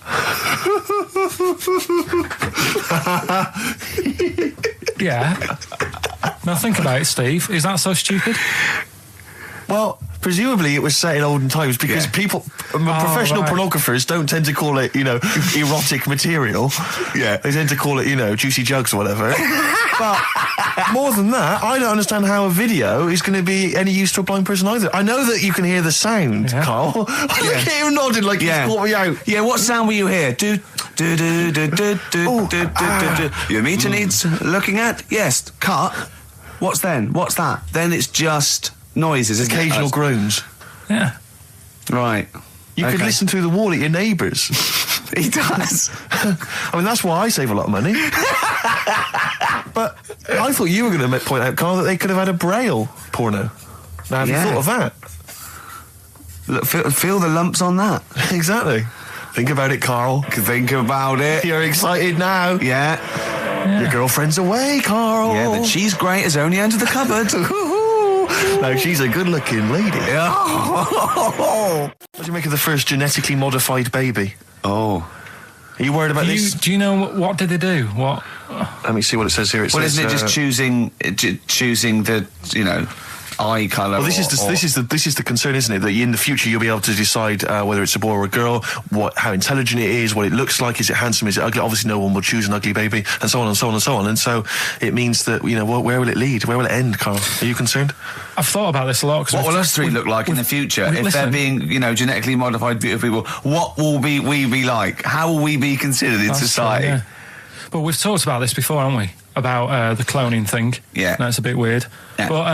Yeah. Now think about it, Steve. Is that so stupid? Well, presumably it was set in olden times because people, professional right. pornographers don't tend to call it, erotic material. Yeah. They tend to call it, juicy jugs or whatever. But more than that, I don't understand how a video is going to be any use to a blind person either. I know that you can hear the sound, Karl. Look at him nodding like he's caught me out. Yeah, what sound were you hear? Do. Your meter needs looking at? Yes. Cut. What's then? What's that? Then it's just noises, isn't it? Occasional groans. Yeah. Right. You could listen through the wall at your neighbours. He does. I mean, that's why I save a lot of money. But I thought you were going to point out, Karl, that they could have had a Braille porno. Now, have you thought of that? Look, feel the lumps on that. Exactly. Think about it, Karl. Think about it. You're excited now. Yeah. Your girlfriend's away, Karl. Yeah, the cheese grate has only entered the cupboard. No, she's a good-looking lady. What do you make of the first genetically modified baby? Oh. Are you worried about this? Do you know what did they do? What? Let me see what it says here. Well, isn't it just choosing the, eye colour? Well, this is the concern, isn't it? That in the future you'll be able to decide whether it's a boy or a girl, how intelligent it is, what it looks like, is it handsome, is it ugly? Obviously, no one will choose an ugly baby, and so on and so on and so on. And so it means that where will it lead? Where will it end, Karl? Are you concerned? I've thought about this a lot. What will us three look like in the future if they're being, genetically modified beautiful people? What will we be like? How will we be considered in society? True, yeah. But we've talked about this before, haven't we? About the cloning thing. Yeah. That's a bit weird. Yeah. But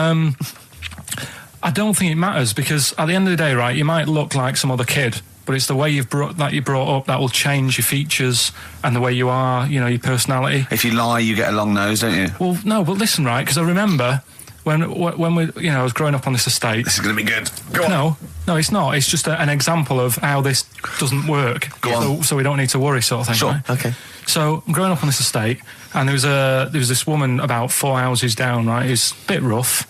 I don't think it matters because at the end of the day, right, you might look like some other kid, but it's the way you're brought up that will change your features and the way you are, your personality. If you lie, you get a long nose, don't you? Well, no, but listen, right, because I remember when we, I was growing up on this estate. This is going to be good. Go on. No, it's not. It's just an example of how this doesn't work. Go on. So we don't need to worry, sort of thing. Sure. Right? Okay. So I'm growing up on this estate, and there was this woman about 4 houses down, right, who's a bit rough.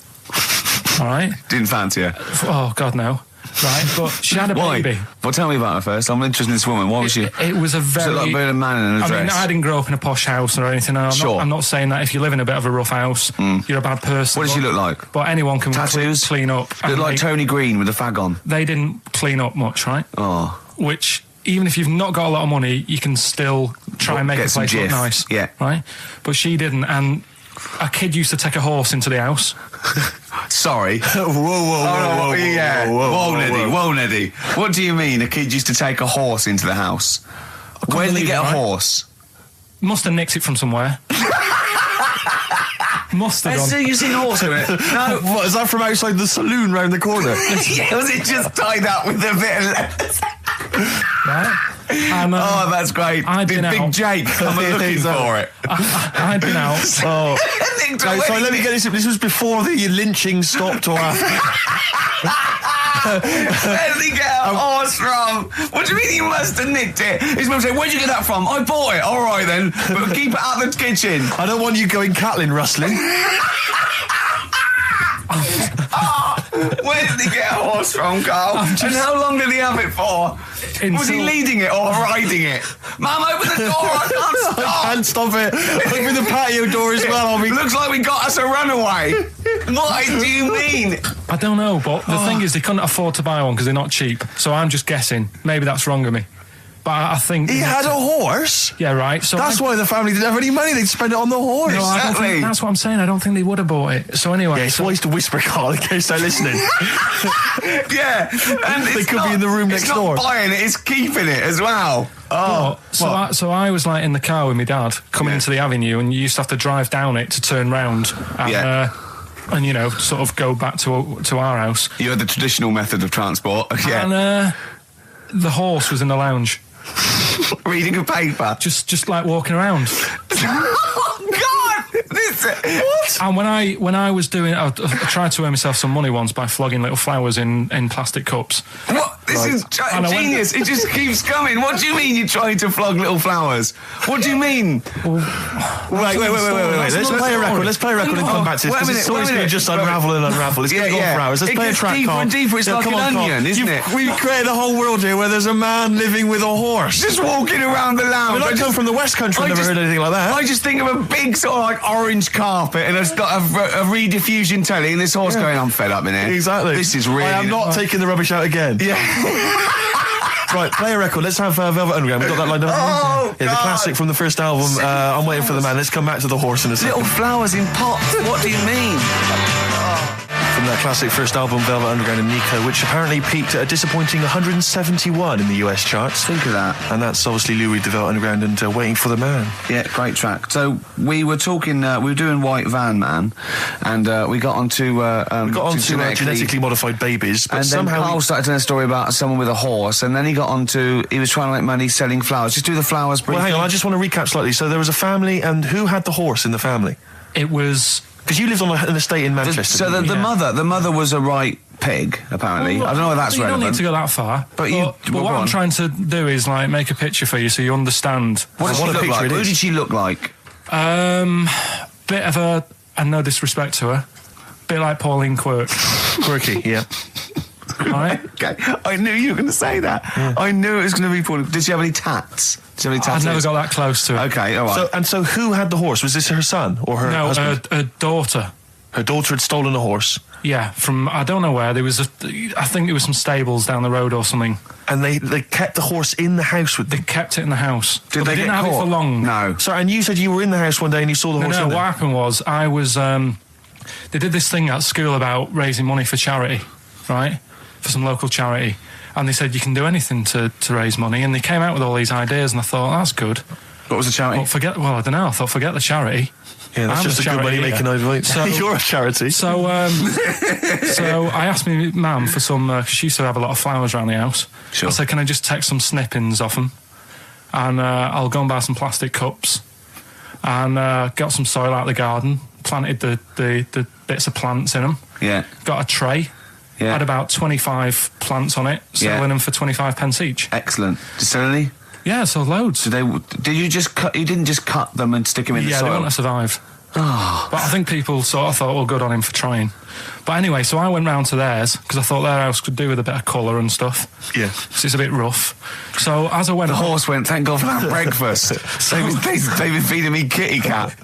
All right. Didn't fancy her. Oh God, no. right? But she had a baby. Well, tell me about her first. I'm interested in this woman. Why was she? It was a very... Was it like being a man in a dress? I mean, I didn't grow up in a posh house or anything. I'm not saying that if you live in a bit of a rough house, you're a bad person. What does she look like? But anyone can Tattoos? clean up. Look like Tony Green with a fag on. They didn't clean up much, right? Oh. Which, even if you've not got a lot of money, you can still try and make the place look nice. Yeah. Right? But she didn't, and a kid used to take a horse into the house. Sorry. Whoa, Neddy. What do you mean a kid used to take a horse into the house? Where did he get a horse? Must have nicked it from somewhere. Must have done. You seen a horse with it? No. What, is that from outside the saloon round the corner? Yeah, was it just tied up with a bit of leather? Right? And, oh, that's great. Big Jake, I'm looking for it. I'd been out. Oh. No, so let me get this. This was before the lynching stopped or after. Where did he get a horse from? What do you mean he must have nicked it? His mum said, where'd you get that from? I bought it. All right then, but keep it out of the kitchen. I don't want you going Catlin rustling. Where did he get a horse from, Carl? And how long did he have it for? Was he leading it or riding it? Mum, open the door, I can't stop. I can't stop it. Open the patio door as well. Looks like we got us a runaway. What do you mean? I don't know, but the thing is they couldn't afford to buy one because they're not cheap. So I'm just guessing. Maybe that's wrong of me. But I think... He had a horse? Yeah, right. So that's why the family didn't have any money. They'd spend it on the horse. No, I don't think, that's what I'm saying. I don't think they would have bought it. So anyway... Yeah, it's wise to whisper, Carl, in case they're listening. Yeah. And they could be in the room next door. It's not buying it, it's keeping it as well. Oh. So I was like in the car with my dad coming into the avenue, and you used to have to drive down it to turn round. And, and you know, sort of go back to our house. You had the traditional method of transport. Yeah. And the horse was in the lounge. Reading a paper. Just like walking around. Oh God! What? And when I was doing, I tried to earn myself some money once by flogging little flowers in plastic cups. What? This is genius. It just keeps coming. What do you mean you're trying to flog little flowers? What do you mean? Wait. Let's play a record. Let's play a record and come back to this. It's always going to just unravel and unravel. It's going to go for hours. Let's play a track, deeper and deeper. It's like an onion, isn't it? We've created a whole world here where there's a man living with a horse. Just walking around the lounge. I come from the West Country. I've never heard anything like that. I just think of a big sort of like orange carpet and it's got a rediffusion telly and this horse going, I'm fed up in here. Exactly. This is really... I am not taking the rubbish out again. Yeah. Right, play a record. Let's have Velvet Underground. We've got that lined up. Oh, yeah, the classic from the first album, I'm Waiting for the Man. Let's come back to the horse in a second. Little flowers in pots. What do you mean? From that classic first album, Velvet Underground and Nico, which apparently peaked at a disappointing 171 in the US charts. Think of that. And that's obviously Louis de Velvet Underground and Waiting for the Man. Yeah, great track. So we were talking, we were doing White Van Man, and we got onto genetically modified babies, but and somehow then Carl started telling a story about someone with a horse, and then he got onto, he was trying to make money selling flowers. Just do the flowers briefly. Well, hang on, I just want to recap slightly. So there was a family, and who had the horse in the family? It was... Because you lived on an estate in Manchester. So the mother was a right pig, apparently. Well, I don't know whether that's relevant. You don't need to go that far. But what I'm trying to do is like make a picture for you so you understand. What did she look like? Who did she look like? Bit of a, and no disrespect to her, bit like Pauline Quirk. Quirky, yeah. Right? Okay, I knew you were going to say that. Yeah. I knew it was going to be Pauline. Did she have any tats? I've never got that close to it. Okay, all right. So who had the horse? Was this her son or her husband? No, her daughter. Her daughter had stolen a horse? Yeah, from, I don't know where. There was I think there was some stables down the road or something. And they kept the horse in the house with them? They kept it in the house. Did they didn't get have caught? It for long. No. Sorry, and you said you were in the house one day and you saw the horse in there? No, what happened was, I was, they did this thing at school about raising money for charity, right? For some local charity. And they said you can do anything to raise money, and they came out with all these ideas, and I thought, that's good. What was the charity? I don't know. I thought, forget the charity. Yeah, that's just a good money making idea. So you're a charity. So, so I asked my mum for some, because she used to have a lot of flowers around the house. Sure. I said, can I just take some snippings off them, and I'll go and buy some plastic cups, and got some soil out of the garden, planted the bits of plants in them. Yeah. Got a tray. Yeah. Had about 25 plants on it, selling them for 25 pence each. Excellent. Did you sell any? Yeah, so loads. So did you just cut? You didn't just cut them and stick them in the soil? Yeah, they want to survive. But I think people sort of thought, well, good on him for trying. But anyway, so I went round to theirs, because I thought their house could do with a bit of colour and stuff. Yeah. So it's a bit rough. So as I went... The horse went, thank God for that breakfast. They've been feeding me kitty cat.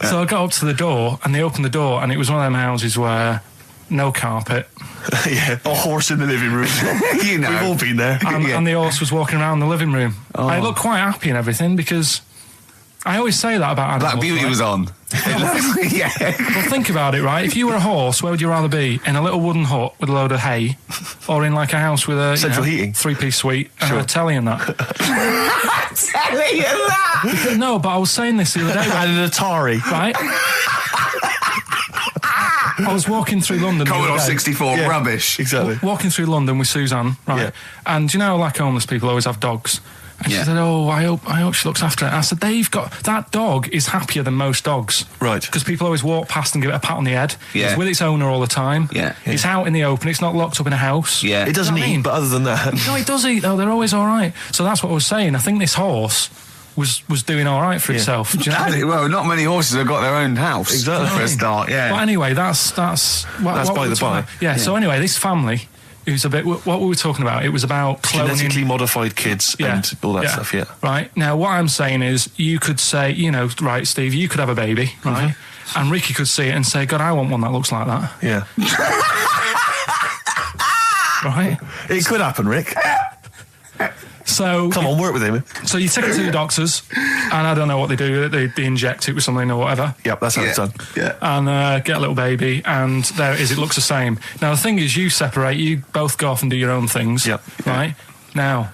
So I got up to the door, and they opened the door, and it was one of them houses where no carpet. Yeah, a horse in the living room. You know. We've all been there. And the horse was walking around the living room. Oh. I looked quite happy and everything, because I always say that about animals. Black Beauty right? was on. Yeah. Well, think about it, right? If you were a horse, where would you rather be? In a little wooden hut with a load of hay, or in like a house with a central heating, 3-piece suite, and a telly and that? Telly and that. No, but I was saying this the other day. And an Atari, right? I was walking through London. Commodore 64, rubbish. Exactly. Walking through London with Suzanne, right? Yeah. And you know, like homeless people always have dogs. And she said, "Oh, I hope she looks after it." I said, that dog is happier than most dogs, right? Because people always walk past and give it a pat on the head. Yeah. It's with its owner all the time. Yeah. It's out in the open. It's not locked up in a house. Yeah. It doesn't eat, but other than that, no, it does eat though. They're always all right. So that's what I was saying. I think this horse was doing all right for itself. Do you know what I mean? Well, not many horses have got their own house. Exactly. For a start, yeah. But anyway, that's by the by. Yeah. So anyway, this family. It was a bit. What we were talking about. It was about genetically modified kids and all that stuff. Yeah. Right. Now, what I'm saying is, you could say, right, Steve, you could have a baby, right? And Ricky could see it and say, God, I want one that looks like that. Yeah. Right. It could happen, Rick. So come on, work with him. So you take it to the doctors, and I don't know what they do. They inject it with something or whatever. Yep, that's how it's done. Yeah. And get a little baby, and there it is. It looks the same. Now the thing is, you separate. You both go off and do your own things. Yep. Right. Now,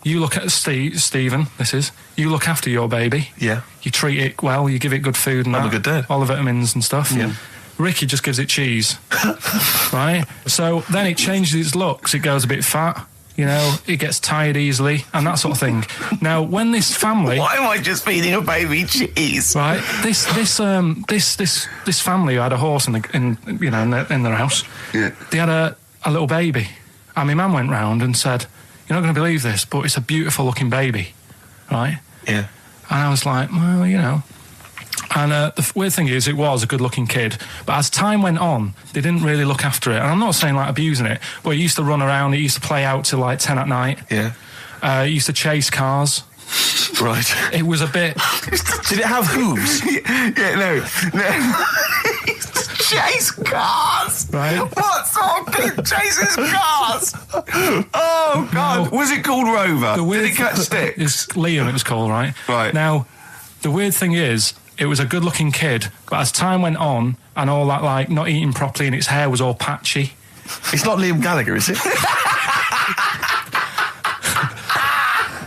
you look at Stephen. You look after your baby. Yeah. You treat it well. You give it good food and I'm a good dad. all the vitamins and stuff. Yeah. Ricky just gives it cheese. Right. So then it changes its looks. It goes a bit fat. It gets tired easily and that sort of thing. Now, when this family, why am I just feeding a baby cheese? Right, this family who had a horse in their house. Yeah. They had a little baby, and my mum went round and said, "You're not going to believe this, but it's a beautiful looking baby," right? Yeah. And I was like, well, And the weird thing is, it was a good-looking kid, but as time went on, they didn't really look after it. And I'm not saying like abusing it, but it used to run around. It used to play out till like 10 at night. Yeah. It used to chase cars. Right. It was a bit. Did it have hooves? No. Chase cars. Right. What sort of kid chases cars? Oh God! Was it called Rover? Did it catch sticks? It's Liam. It was called, right? Right. Now, the weird thing is, it was a good-looking kid, but as time went on, and all that, like, not eating properly, and its hair was all patchy. It's not Liam Gallagher, is it?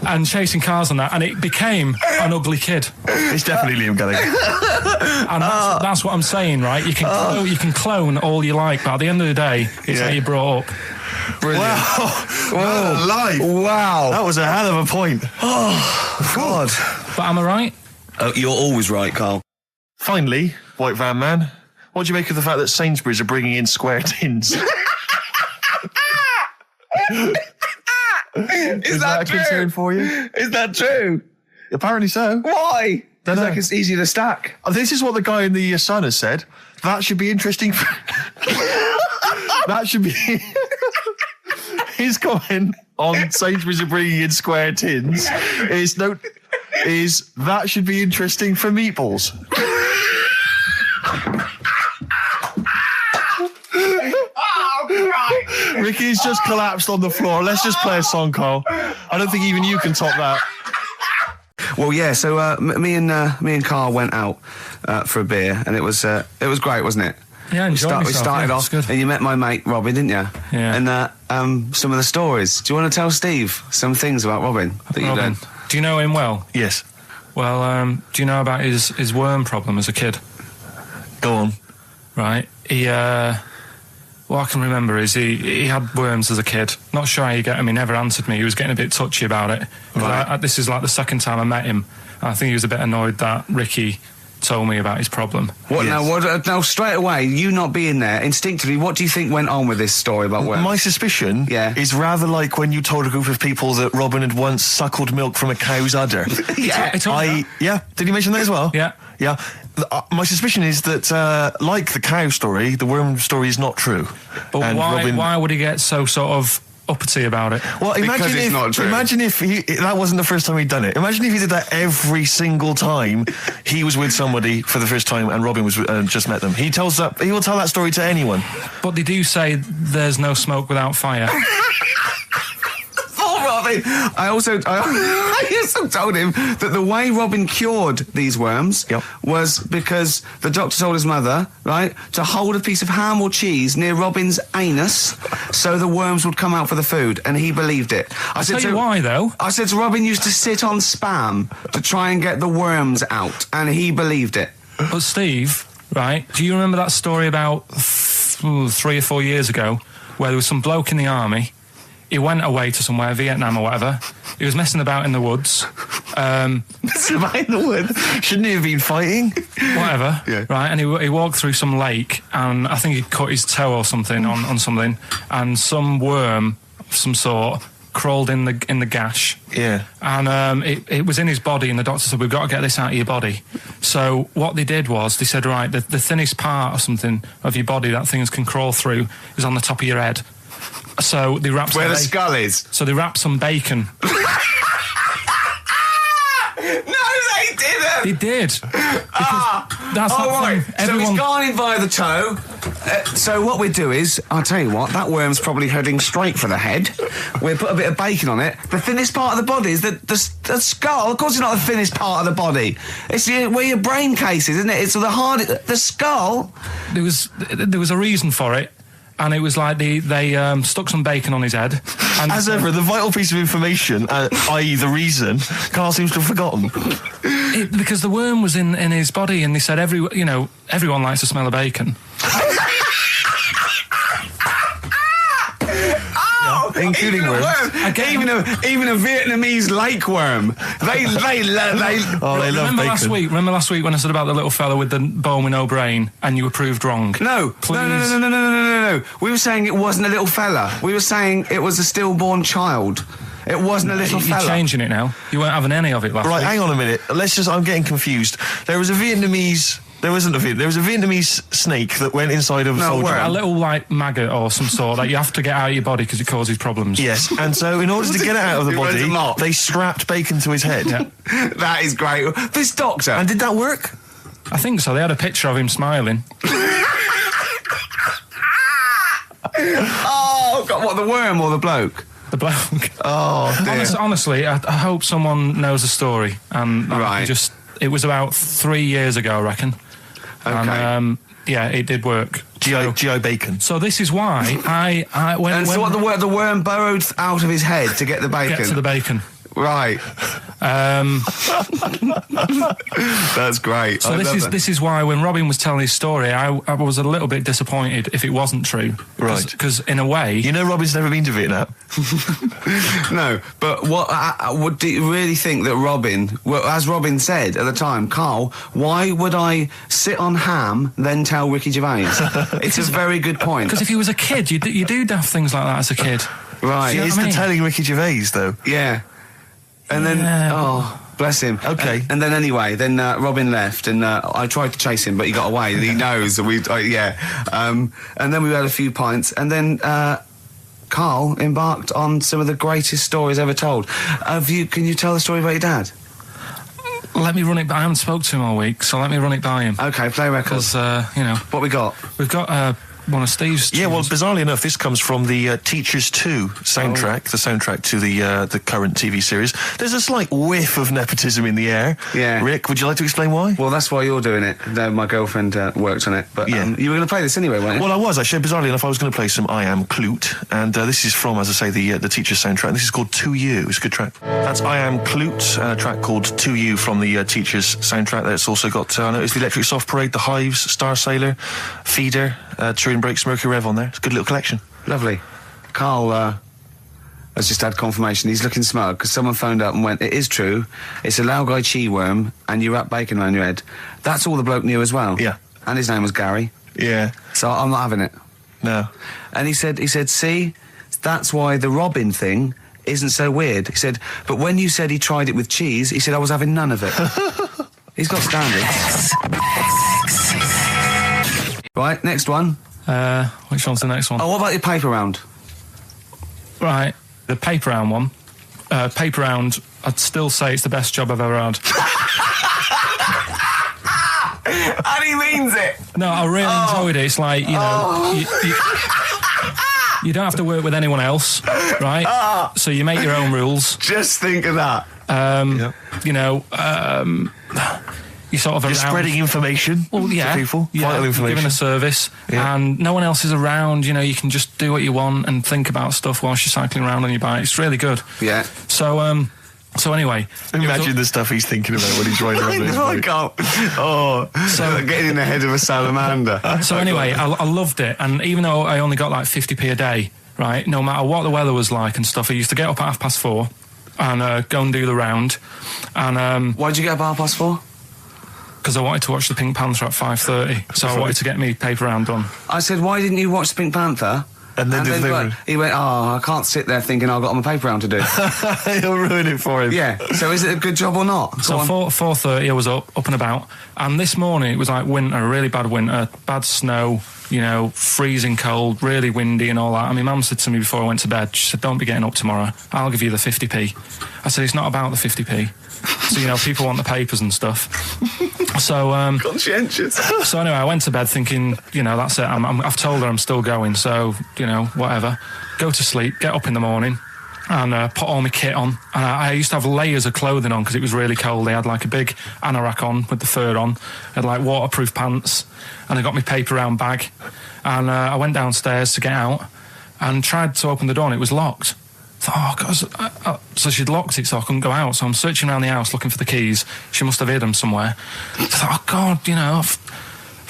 And chasing cars and that, and it became an ugly kid. It's definitely Liam Gallagher. And that's what I'm saying, right? You can clone all you like, but at the end of the day, it's how you brought up. Brilliant. Wow. Life. Wow. That was a hell of a point. Oh, God. But am I right? You're always right, Carl. Finally, White Van Man, what do you make of the fact that Sainsbury's are bringing in square tins? Is that a concern for you? Is that true? Apparently so. Why? Don't know. Like it's easy to stack. This is what the guy in the Sun has said. That should be interesting. That should be his comment on Sainsbury's are bringing in square tins. Is that should be interesting for meatballs. Ricky's just collapsed on the floor. Let's just play a song, Carl. I don't think even you can top that. Well, yeah. So me and Carl went out for a beer, and it was great, wasn't it? Yeah, we started off, good. and you met my mate Robin, didn't you? Yeah. And some of the stories. Do you want to tell Steve some things about Robin that you don't? Do you know him well? Yes. Well, do you know about his worm problem as a kid? Go on. Right. What I can remember is he had worms as a kid. Not sure how you get him. He never answered me. He was getting a bit touchy about it. Right. This is like the second time I met him. And I think he was a bit annoyed that Ricky told me about his problem. What now? Now, straight away, you not being there, instinctively, what do you think went on with this story about worms? My suspicion is rather like when you told a group of people that Robin had once suckled milk from a cow's udder. Yeah. Did he mention that as well? Yeah. Yeah. my suspicion is that, like the cow story, the worm story is not true. But And why would he get so sort of uppity about it? Well, Because it's not true. Imagine if that wasn't the first time he'd done it. Imagine if he did that every single time he was with somebody for the first time and Robin was just met them. He will tell that story to anyone. But they do say there's no smoke without fire. Robin. I also told him that the way Robin cured these worms was because the doctor told his mother, right, to hold a piece of ham or cheese near Robin's anus so the worms would come out for the food, and he believed it. I'll tell you why, though. I said to Robin used to sit on spam to try and get the worms out, and he believed it. But Steve, right, do you remember that story about 3 or 4 years ago where there was some bloke in the army? He went away to somewhere, Vietnam or whatever. He was messing about in the woods. Messing about in the woods? Shouldn't he have been fighting? Whatever. Yeah. Right, and he walked through some lake, and I think he cut his toe or something on something, and some worm of some sort crawled in the gash. Yeah. And it was in his body, and the doctor said, we've got to get this out of your body. So what they did was, they said, right, the thinnest part or something of your body that things can crawl through is on the top of your head. So they wrapped Where the skull is. So they wrapped some bacon. No, they didn't. They did. That's right. thing. So he's gone in via the toe. So what we do is, I'll tell you what, that worm's probably heading straight for the head. We'll put a bit of bacon on it. The thinnest part of the body is the skull. Of course it's not the thinnest part of the body. It's where your brain case is, isn't it? It's the skull. There was a reason for it. And it was like they stuck some bacon on his head. And as ever, the vital piece of information, i.e. the reason, Karl seems to have forgotten. Because the worm was in his body, and they said everyone likes to smell of bacon. Including worms. Even a Vietnamese lake worm. They love bacon. Remember last week when I said about the little fella with the bone with no brain, and you were proved wrong? No. We were saying it wasn't a little fella. We were saying it was a stillborn child. It wasn't a little fella. You're changing it now. You weren't having any of it last week. Right, hang on a minute. I'm getting confused. There was a Vietnamese snake that went inside of a soldier. A little, like, maggot or some sort that you have to get out of your body because it causes problems. Yes, and so in order to get it out of the body, they strapped bacon to his head. Yeah. That is great. This doctor. And did that work? I think so. They had a picture of him smiling. Oh, God, what, the worm or the bloke? The bloke. Oh, dear. Honestly, I hope someone knows the story. Right. It was about 3 years ago, I reckon. Okay. And, yeah, it did work. GI bacon. So this is why I went... So what, the worm burrowed out of his head to get the bacon? Get to the bacon. Right. That's great. So this is why when Robin was telling his story, I was a little bit disappointed if it wasn't true. Right. Because in a way... You know Robin's never been to Vietnam. No, but what do you really think that Robin, well, as Robin said at the time, Karl, why would I sit on ham then tell Ricky Gervais? It's a very good point. Because if he was a kid, you do daft things like that as a kid. Right. He is telling Ricky Gervais, though. Yeah. And then, oh, bless him. Okay. And then anyway, Robin left, and I tried to chase him, but he got away. He knows that and then we had a few pints, and then Karl embarked on some of the greatest stories ever told. Can you tell the story about your dad? Let me run it by. I haven't spoke to him all week, so let me run it by him. Okay, play records. Because what we got? We've got one of Steve's. Yeah, well, bizarrely enough, this comes from the Teachers 2 soundtrack, the soundtrack to the current TV series. There's a slight whiff of nepotism in the air. Yeah. Rick, would you like to explain why? Well, that's why you're doing it. No, my girlfriend worked on it. But you were going to play this anyway, weren't you? Well, I was, actually. Bizarrely enough, I was going to play some I Am Clute, and this is from, as I say, the Teachers soundtrack. This is called To You. It's a good track. That's I Am Clute, a track called To You from the Teachers soundtrack. That's also got, I noticed the Electric Soft Parade, The Hives, Star Sailor, Feeder, Turin Breaks, Mercury Rev on there. It's a good little collection. Lovely. Karl has just had confirmation. He's looking smug because someone phoned up and went, it is true, it's a Laogai chi worm and you wrap bacon around your head. That's all the bloke knew as well. Yeah. And his name was Gary. Yeah. So I'm not having it. No. And he said, see, that's why the Robin thing isn't so weird. He said, but when you said he tried it with cheese, he said I was having none of it. He's got standards. Right, next one. Which one's the next one? Oh, what about your paper round? Right, the paper round one. Paper round, I'd still say it's the best job I've ever had. And he means it! No, I really enjoyed it. It's like, you know, you don't have to work with anyone else, right? So you make your own rules. Just think of that. You know, you sort of You're around, spreading information to people, vital information. Giving a service, and no one else is around. You know, you can just do what you want and think about stuff whilst you're cycling around on your bike. It's really good. Yeah. So anyway, imagine the stuff he's thinking about when he's riding around his bike. I can't. Oh, so getting in the head of a salamander. So anyway, I loved it, and even though I only got like 50p a day, right? No matter what the weather was like and stuff, I used to get up at 4:30 and go and do the round. And why'd you get up at 4:30? Because I wanted to watch the Pink Panther at 5:30, so I wanted to get me paper round done. I said, why didn't you watch the Pink Panther? And then he went, I can't sit there thinking I've got my paper round to do. He'll ruin it for him. Yeah. So is it a good job or not? So 4:30 I was up and about, and this morning it was like winter, really bad winter, bad snow, you know, freezing cold, really windy and all that. And my mum said to me before I went to bed, she said, don't be getting up tomorrow, I'll give you the 50p. I said, it's not about the 50p. So, you know, people want the papers and stuff. So, conscientious. So anyway, I went to bed thinking, you know, that's it. I've told her I'm still going, so, you know, whatever. Go to sleep, get up in the morning, and put all my kit on. And I used to have layers of clothing on because it was really cold. I had like a big anorak on with the fur on. I had like waterproof pants, and I got my paper round bag. And I went downstairs to get out and tried to open the door, and it was locked. Oh, God. So she'd locked it so I couldn't go out. So I'm searching around the house looking for the keys. She must have hid them somewhere. I thought, oh, God, you know, I've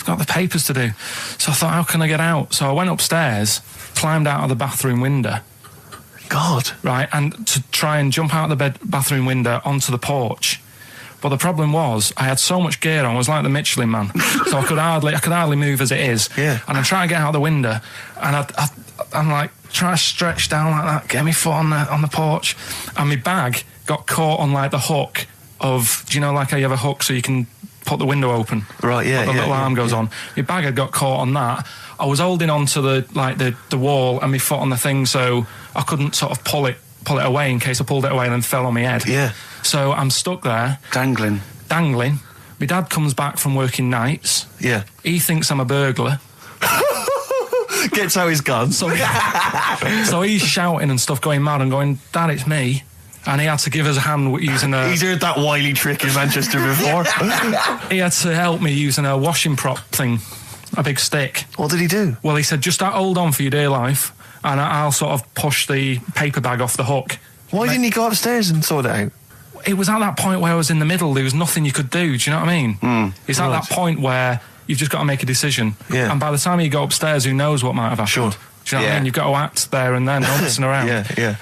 got the papers to do. So I thought, how can I get out? So I went upstairs, climbed out of the bathroom window. God. Right, and to try and jump out of the bathroom window onto the porch. But the problem was, I had so much gear on, I was like the Michelin Man. So I could hardly move as it is. Yeah. And I'm trying to get out the window, and I'm like, trying to stretch down like that, get my foot on the porch, and my bag got caught on like the hook of, do you know, like how you have a hook so you can put the window open? Right, yeah, the little arm goes on. My bag had got caught on that. I was holding on to the wall and my foot on the thing, so I couldn't sort of pull it away in case I pulled it away and then fell on my head. Yeah. So I'm stuck there. Dangling. My dad comes back from working nights. Yeah. He thinks I'm a burglar. Gets out his gun. So he's shouting and stuff, going mad and going, Dad, it's me. And he had to give us a hand using a... He's heard that wily trick in Manchester before. He had to help me using a washing prop thing, a big stick. What did he do? Well, he said, just hold on for your dear life, and I'll sort of push the paper bag off the hook. Why didn't he go upstairs and sort it out? It was at that point where I was in the middle. There was nothing you could do. Do you know what I mean? It's at that point where you've just got to make a decision. Yeah. And by the time you go upstairs, who knows what might have happened? Sure. Do you know what I mean? You've got to act there and then, not messing around. Yeah.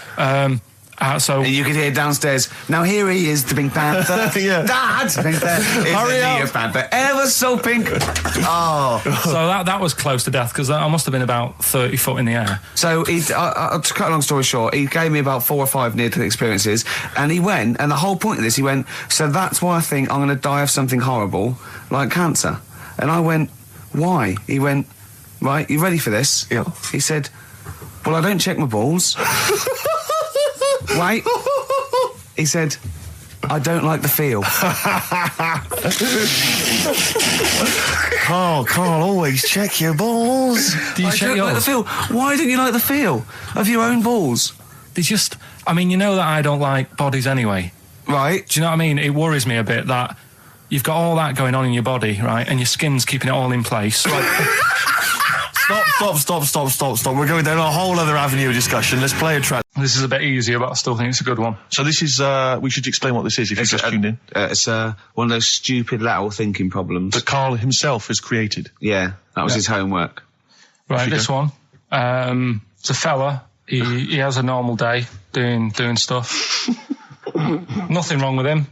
So and you could hear downstairs, now here he is, the Pink Panther. Yeah. Dad! Hurry up! Panther, ever so pink. Oh. So that was close to death, because I must have been about 30 foot in the air. So, to cut a long story short, he gave me about 4 or 5 near-death experiences, and he went, and the whole point of this, he went, so that's why I think I'm going to die of something horrible, like cancer. And I went, why? He went, right, you ready for this? Yeah. He said, well, I don't check my balls. Wait. He said, I don't like the feel. Carl, always check your balls. Do you I check don't yours? like the feel. Why don't you like the feel of your own balls? They just... I mean, you know that I don't like bodies anyway. Right. Do you know what I mean? It worries me a bit that you've got all that going on in your body, right, and your skin's keeping it all in place. Stop. We're going down a whole other avenue of discussion. Let's play a track. This is a bit easier, but I still think it's a good one. So this is, we should explain what this is if you've just tuned in. It's one of those stupid lateral thinking problems. That Karl himself has created. Yeah, that was his homework. Right, this one. It's a fella. He has a normal day doing stuff. Nothing wrong with him,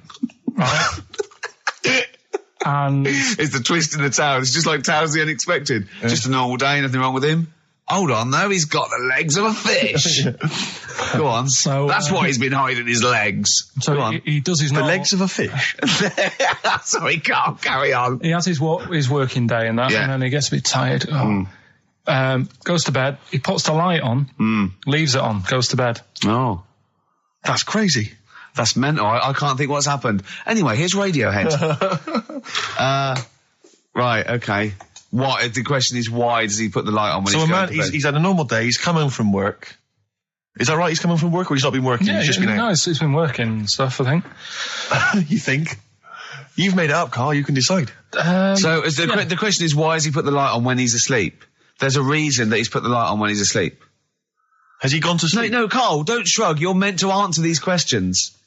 right? And it's the twist in the tale. It's just like Tales of the Unexpected. Yeah. Just a normal day, nothing wrong with him. Hold on, though, he's got the legs of a fish. Go on. So, that's why he's been hiding his legs. So Go on. he does his The legs of a fish. Sorry, Carl, carry on. He has his working day and that, Yeah. and then he gets a bit tired. Goes to bed. He puts the light on, leaves it on, goes to bed. Oh. That's crazy. That's mental. I can't think what's happened. Anyway, here's Radiohead. Right, okay. What? The question is, why does he put the light on when So he's a going man, to bed? he's had a normal day, he's come home from work. Is that right? He's come home from work, or he's not been working? Yeah, he's just been out? no, it's been working and stuff, I think. You think? You've made it up, Carl. You can decide. So is the question is, why has he put the light on when he's asleep? There's a reason that he's put the light on when he's asleep. Has he gone to sleep? No, Carl, don't shrug. You're meant to answer these questions.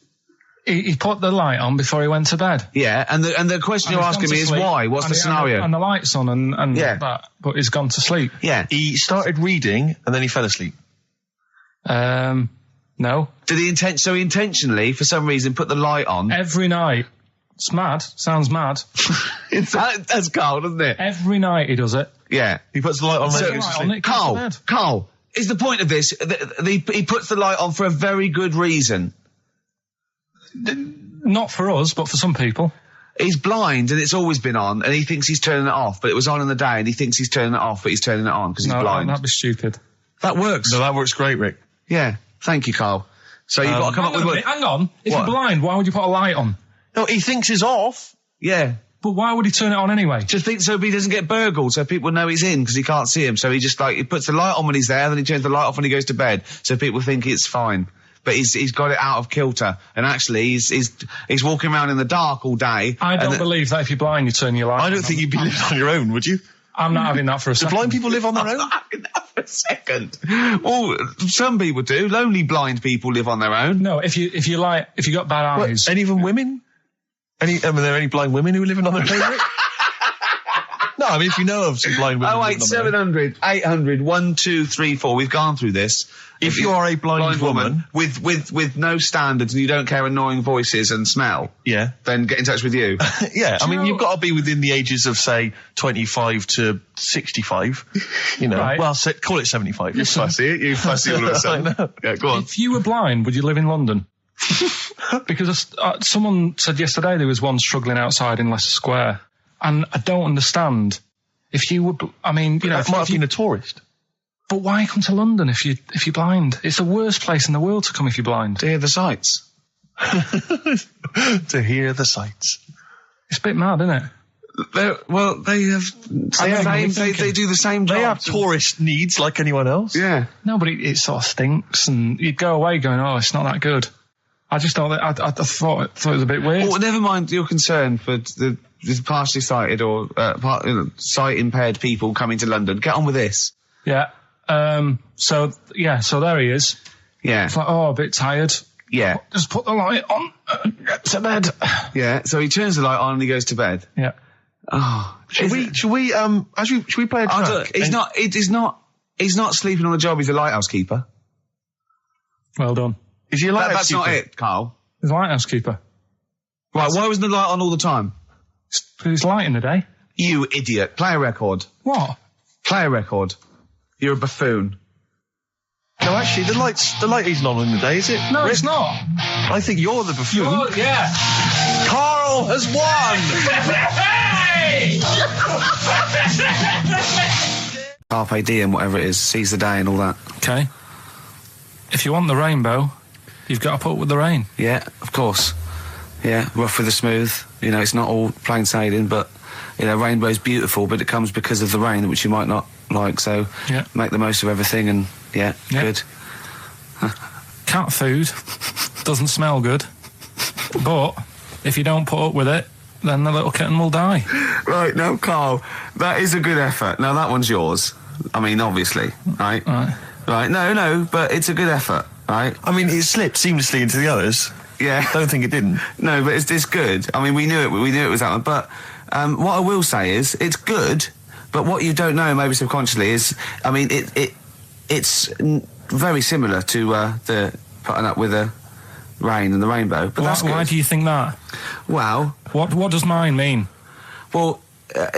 He put the light on before he went to bed. Yeah, and the question you're asking me is why? What's the scenario? And the light's on and Yeah. that, but he's gone to sleep. Yeah. He started reading, and then he fell asleep. No. Did he intentionally, for some reason, put the light on? Every night. It's mad. Sounds mad. That's Carl, doesn't it? Every night he does it. Yeah. He puts the light on when he goes to sleep. Carl, is the point of this, he puts the light on for a very good reason. Not for us, but for some people. He's blind and it's always been on, and he thinks he's turning it off, but it was on in the day, and he thinks he's turning it off, but he's turning it on because he's blind. That'd be stupid. That works. No, that works great, Rick. Yeah. Thank you, Carl. So you've got to come up with... Hang on. If you're blind, why would you put a light on? No, he thinks it's off. Yeah. But why would he turn it on anyway? Just think so he doesn't get burgled, so people know he's in because he can't see him. So he just he puts the light on when he's there, then he turns the light off when he goes to bed, so people think it's fine. But he's got it out of kilter, and actually he's walking around in the dark all day. I don't believe that if you're blind, you turn your light on. I don't think you'd be living on your own, would you? I'm not having that for a second. Do blind people live on their own? I'm not having that for a second. Well, some people do. Lonely blind people live on their own. No, if you got bad eyes. Any even women? Are there any blind women who are living on their own? Rick? No, I mean, if you know of some blind women. 08700 800 1234. We've gone through this. If you are a blind woman with no standards and you don't care annoying voices and smell, yeah, then get in touch with you. Yeah, I mean, you've got to be within the ages of, say, 25 to 65. You know, Right. well, call it 75. You fussy all of a sudden. I know. Yeah, go on. If you were blind, would you live in London? Because someone said yesterday there was one struggling outside in Leicester Square, and I don't understand. If you would, I mean, you know, That might have been a tourist. But why come to London if you're blind? It's the worst place in the world to come if you're blind. To hear the sights. To hear the sights. It's a bit mad, isn't it? They do the same job. They have tourist needs like anyone else. Yeah. No, but it sort of stinks, and you'd go away going, "Oh, it's not that good." I just thought I thought it was a bit weird. Well, never mind your concern for the partially sighted or sight impaired people coming to London. Get on with this. Yeah. So there he is. Yeah. It's like, oh, a bit tired. Yeah. Just put the light on. Get to bed. Yeah. So he turns the light on and he goes to bed. Yeah. Oh. Should we play a track? He's not sleeping on the job. He's a lighthouse keeper. Well done. Is he a lighthouse That's keeper? not it, Carl. He's a lighthouse keeper. Right. Why wasn't the light on all the time? It's light in the day. You idiot. Play a record. What? Play a record. You're a buffoon. No, actually, the light isn't on in the day, is it? No, Rick? it's not. I think you're the buffoon. Oh, yeah. Carl has won! Carpe diem, whatever it is, seize the day and all that. Okay. If you want the rainbow, you've got to put up with the rain. Yeah, of course. Yeah, rough with the smooth. You know, it's not all plain sailing, but, you know, rainbow's beautiful, but it comes because of the rain, which you might not like, so Yeah. make the most of everything and, yeah. Good. Cat food doesn't smell good, but if you don't put up with it, then the little kitten will die. Right, now, Carl, that is a good effort. Now, that one's yours. I mean, obviously, right? Right, no, but it's a good effort, right? I mean, it slipped seamlessly into the others. Yeah. Don't think it didn't. No, but it's good. I mean, we knew it was that one. But what I will say is, it's good. But what you don't know, maybe subconsciously, is, I mean, it's very similar to the putting up with the rain and the rainbow. But that's good. Why do you think that? Well, what does mine mean? Well,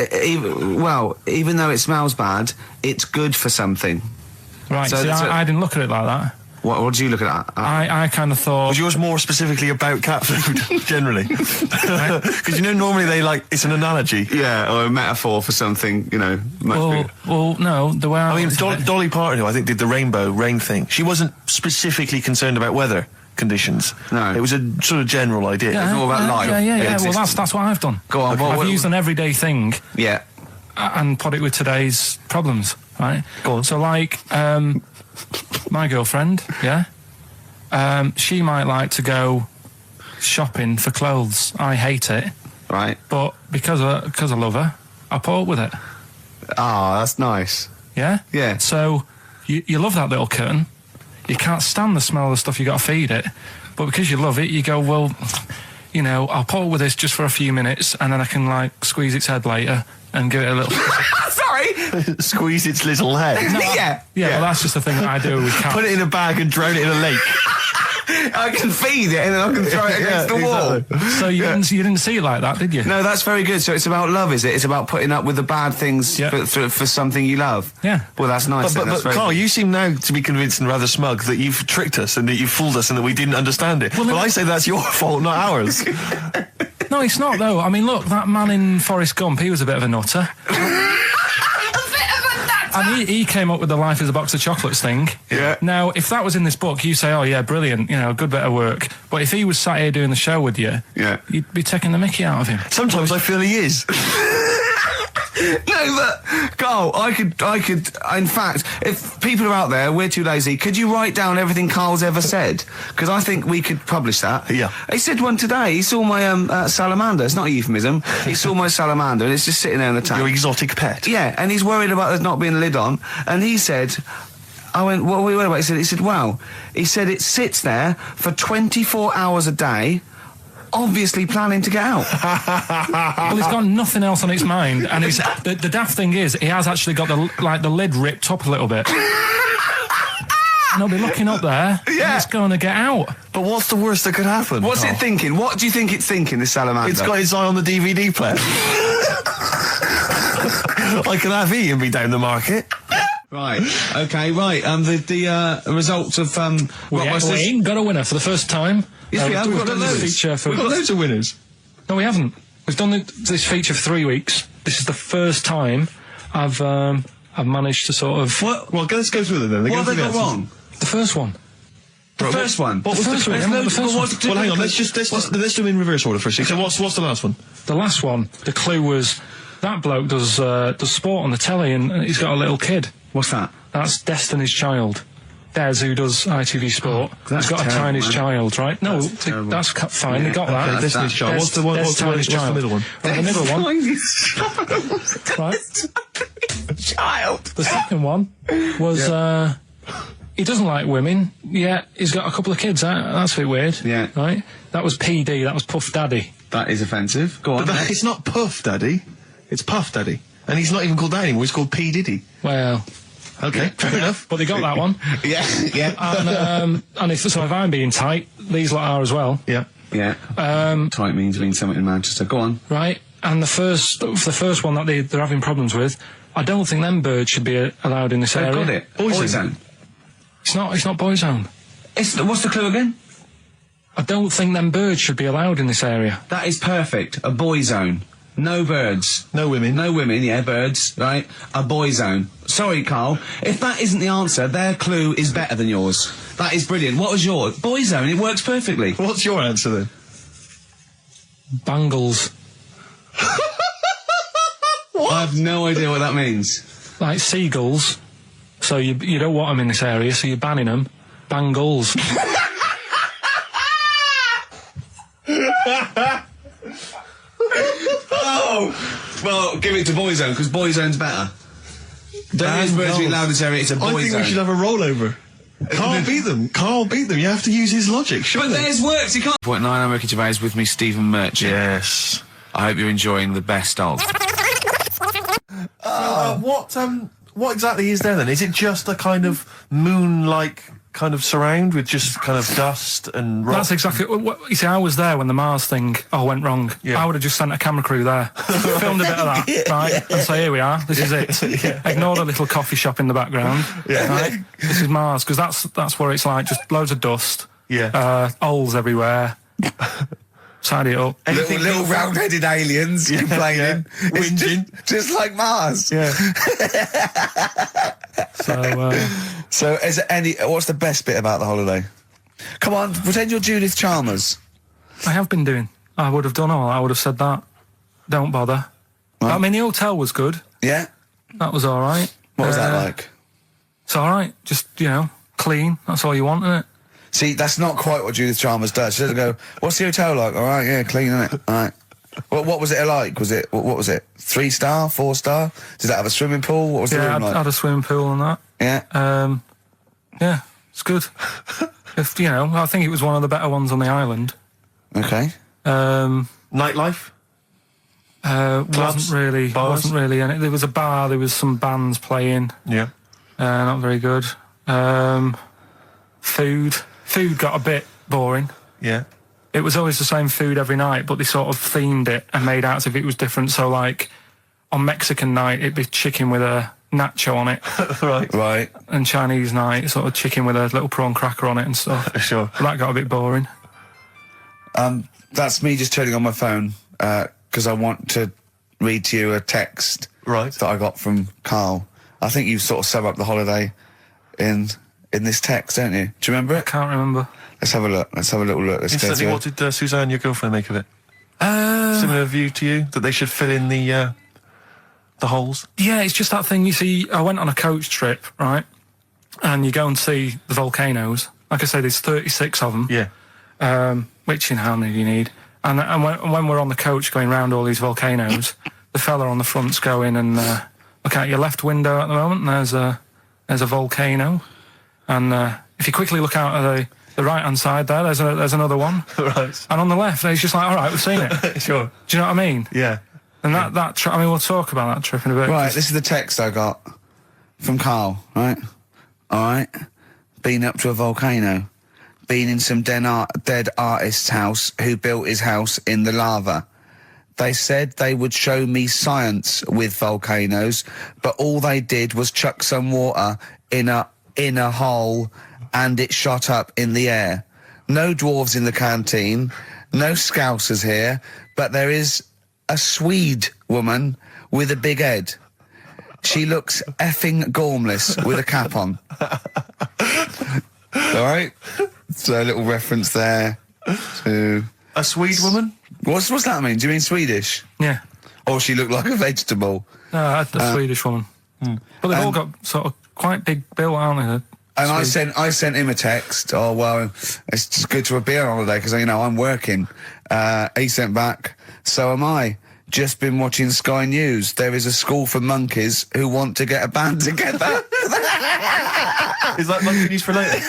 even though it smells bad, it's good for something. Right. So- see, so- I didn't look at it like that. What did you look at? I kind of thought... Was yours more specifically about cat food, generally? Because, normally it's an analogy. Yeah, or a metaphor for something, much bigger. Well, no, the way I mean, Dolly Parton, who I think did the rainbow rain thing, she wasn't specifically concerned about weather conditions. No. It was a sort of general idea. Yeah, It was more about life. Yeah. Well, that's what I've done. Go on, I've used an everyday thing Yeah. and put it with today's problems, right? Go on. So, my girlfriend, she might like to go shopping for clothes. I hate it. Right. But because I love her, I put up with it. Ah, that's nice. Yeah? Yeah. So, you love that little kitten. You can't stand the smell of the stuff you got to feed it. But because you love it, you go, well, I'll put up with this just for a few minutes and then I can, squeeze its head later and give it a little... Sorry! Squeeze its little head. Yeah. Well, that's just the thing that I do with cats. Put it in a bag and drown it in a lake. I can feed it and then I can throw it against the wall. Exactly. So you didn't see it like that, did you? No, that's very good. So it's about love, is it? It's about putting up with the bad things for something you love. Yeah. Well, that's nice. But Carl, you seem now to be convinced and rather smug that you've tricked us and that you've fooled us and that we didn't understand it. Well, I say that's your fault, not ours. No, it's not, though. I mean, look, that man in Forrest Gump, he was a bit of a nutter. And he came up with the life as a box of chocolates thing. Yeah. Now, if that was in this book, you say, oh, yeah, brilliant, good bit of work. But if he was sat here doing the show with you, you'd be taking the mickey out of him. Sometimes I feel he is. No, but Carl, I could. In fact, if people are out there, we're too lazy. Could you write down everything Carl's ever said? Because I think we could publish that. Yeah. He said one today. He saw my salamander. It's not a euphemism. He saw my salamander, and it's just sitting there in the tank. Your exotic pet. Yeah, and he's worried about there not being a lid on. And he said, I went, what are we worried about? He said, wow. He said it sits there for 24 hours a day. Obviously planning to get out. Well, it's got nothing else on its mind, and the daft thing is, he has actually got the lid ripped up a little bit. And he'll be looking up there, and it's going to get out. But what's the worst that could happen? What's it thinking? What do you think it's thinking, this salamander? It's got its eye on the DVD player. I can have Ian be down the market. Right. Okay. Right. The results of we ain't got a winner for the first time. Yes, we have. We've done this feature We've got loads of winners. No, we haven't. We've done this feature for 3 weeks. This is the first time I've managed to sort of. Well, let's go through them then. What have they got wrong? The first one. The first one. What was the first one? Well, hang on. Let's do them in reverse order first. So what's the last one? The last one. The clue was that bloke does sport on the telly and he's got a little kid. What's that? That's Destiny's Child. Des, who does ITV Sport, that's he's got terrible, a tiny man. child, right? No, that's fine. They got that. Okay, Destiny's Child. What's the one? What's the middle one? The middle one. Right. Child. The second one was he doesn't like women. Yeah, he's got a couple of kids. That's a bit weird. Yeah. Right. That was PD. That was Puff Daddy. That is offensive. Go on. But it's not Puff Daddy. It's Puff Daddy. And he's not even called that anymore. He's called P Diddy. Well. Okay, fair enough. But they got that one. Yeah. And if I'm being tight, these lot are as well. Yeah. Yeah. Tight means something in Manchester. Go on. Right. And the first one that they're having problems with, I don't think them birds should be allowed in this They've area. got it. Boyzone. It's not Boyzone. What's the clue again? I don't think them birds should be allowed in this area. That is perfect. A boy zone. No birds. No women. No women, yeah, birds, right? A boy zone. Sorry, Carl. If that isn't the answer, their clue is better than yours. That is brilliant. What was yours? Boy zone, it works perfectly. What's your answer then? Bangles. I have no idea what that means. Like seagulls. So you don't want them in this area, so you're banning them. Bangles. Oh! Well, give it to Boyzone, because Boyzone's better. Don't use birds to be allowed in this area, it's a Boyzone. I think we should have a rollover. Can't beat them. Can't beat them. You have to use his logic, surely. But theirs works, you can't... 0.9, I'm Ricky Gervais, with me, Stephen Merchant. Yes. I hope you're enjoying the best of. What exactly is there then? Is it just a kind of moon-like kind of surround with just kind of dust and rock? That's exactly what you see. I was there when the Mars thing went wrong. Yeah. I would have just sent a camera crew there, filmed a bit of that, right, and say, here we are, this is it. Ignore the little coffee shop in the background. Right? This is Mars, because that's what it's like. Just loads of dust. Holes everywhere. Side it up. Little round-headed aliens complaining, whinging, just like Mars. Yeah. So, is there what's the best bit about the holiday? Come on, pretend you're Judith Chalmers. I have been doing. I would have done all. I would have said that. Don't bother. Right. I mean, the hotel was good. Yeah. That was all right. What was that like? It's all right. Just clean. That's all you want, isn't it? See, that's not quite what Judith Chalmers does. She doesn't go, what's the hotel like? All right, yeah, clean, isn't it? All right. What was it like? Was it, what was it? 3-star, 4-star? Did that have a swimming pool? What was the room like? Yeah, had a swimming pool and that. Yeah? Yeah, it's good. I think it was one of the better ones on the island. Okay. Nightlife? Wasn't really any. There was a bar, there was some bands playing. Yeah. Not very good. Food got a bit boring. Yeah. It was always the same food every night, but they sort of themed it and made out as if it was different. So, like, on Mexican night, it'd be chicken with a nacho on it. Right. And Chinese night, sort of chicken with a little prawn cracker on it and stuff. Sure. But that got a bit boring. That's me just turning on my phone, because I want to read to you a text that I got from Karl. I think you sort of sum up the holiday in this text, don't you? Do you remember it? I can't remember. Let's have a look. Let's have a little look. Instantly, what did Suzanne, your girlfriend, make of it? Similar view to you, that they should fill in the holes? Yeah, it's just that thing. You see, I went on a coach trip, right? And you go and see the volcanoes. Like I say, there's 36 of them. Yeah. Which, how many do you need? And when we're on the coach going round all these volcanoes, the fella on the front's going and look out your left window at the moment, and there's a volcano. And if you quickly look out at the right-hand side there, there's another one. Right. And on the left, it's just like, all right, we've seen it. Sure. Do you know what I mean? Yeah. And that trip, I mean, we'll talk about that trip in a bit. Right, this is the text I got from Karl, right? All right. Been up to a volcano. Been in some dead artist's house who built his house in the lava. They said they would show me science with volcanoes, but all they did was chuck some water in a hole and it shot up in the air. No dwarves in the canteen, no scousers here, but there is a Swede woman with a big head. She looks effing gormless with a cap on. All right? So a little reference there to... A Swede woman? What's that mean? Do you mean Swedish? Yeah. Or she looked like a vegetable? No, a Swedish woman. But they've all got sort of quite big bill, aren't they? And I sent him a text. Oh, well, it's just good to be on holiday because, I'm working. He sent back, so am I. Just been watching Sky News. There is a school for monkeys who want to get a band together. Is that monkey news for later?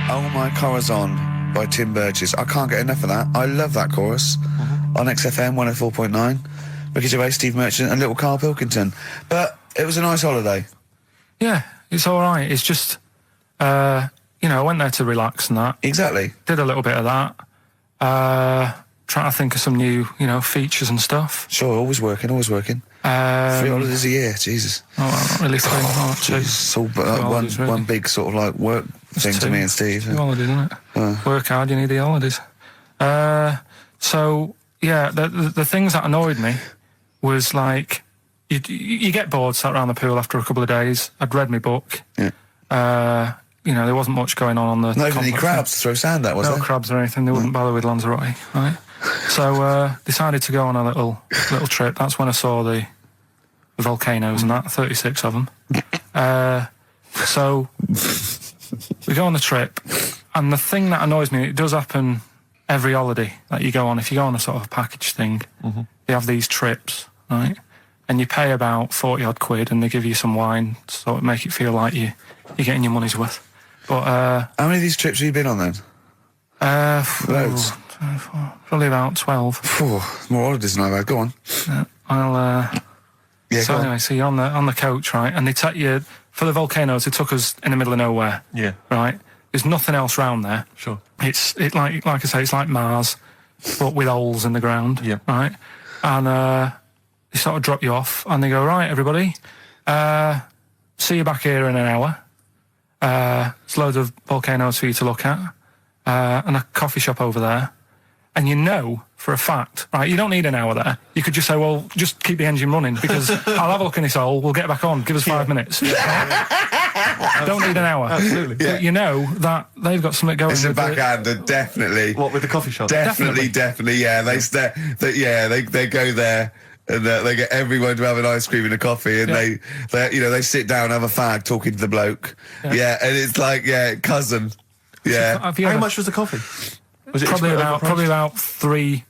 Oh My Corazon by Tim Burgess. I can't get enough of that. I love that chorus. On XFM 104.9. Ricky Gervais, Steve Merchant and little Karl Pilkington. But it was a nice holiday. Yeah, it's all right. It's just, I went there to relax and that. Exactly. Did a little bit of that. Trying to think of some new, features and stuff. Sure, always working. 3 holidays a year, Jesus. Oh, not really 3. Oh, 2. It's all one big sort of like work thing to me and Steve. 2 holidays, isn't it? Work hard, you need the holidays. So, yeah, the things that annoyed me was like, you get bored, sat around the pool after a couple of days. I'd read my book. Yeah. There wasn't much going on the... Not even any crabs to throw sand at, was there? No crabs or anything. They wouldn't bother with Lanzarote, right? So, decided to go on a little trip. That's when I saw the volcanoes and that, 36 of them. So, we go on the trip, and the thing that annoys me, it does happen every holiday that you go on. If you go on a sort of package thing, they have these trips, right? And you pay about 40-odd quid, and they give you some wine, so it make it feel like you're getting your money's worth. But how many of these trips have you been on then? Loads. Probably about 12. Phew, more holidays than I've had. Go on. I'll. Yeah, So go anyway, so you're on the coach, right? And they take you for the volcanoes. They took us in the middle of nowhere. Yeah. Right. There's nothing else round there. Sure. It's like I say, it's like Mars, but with holes in the ground. Yeah. Right. And they sort of drop you off, and they go, right, everybody, see you back here in an hour. There's loads of volcanoes for you to look at, and a coffee shop over there. And you know for a fact, right, you don't need an hour there. You could just say, well, just keep the engine running because I'll have a look in this hole, we'll get back on, give us 5 minutes. Don't need an hour. Absolutely. But you know that they've got something going. It's a with backhander, definitely. What, with the coffee shop? Definitely, yeah. They go there. And they get everyone to have an ice cream and a coffee, and they sit down, have a fag, talking to the bloke. Yeah, and it's like, cousin. Yeah. How much was the coffee? Was it probably about €3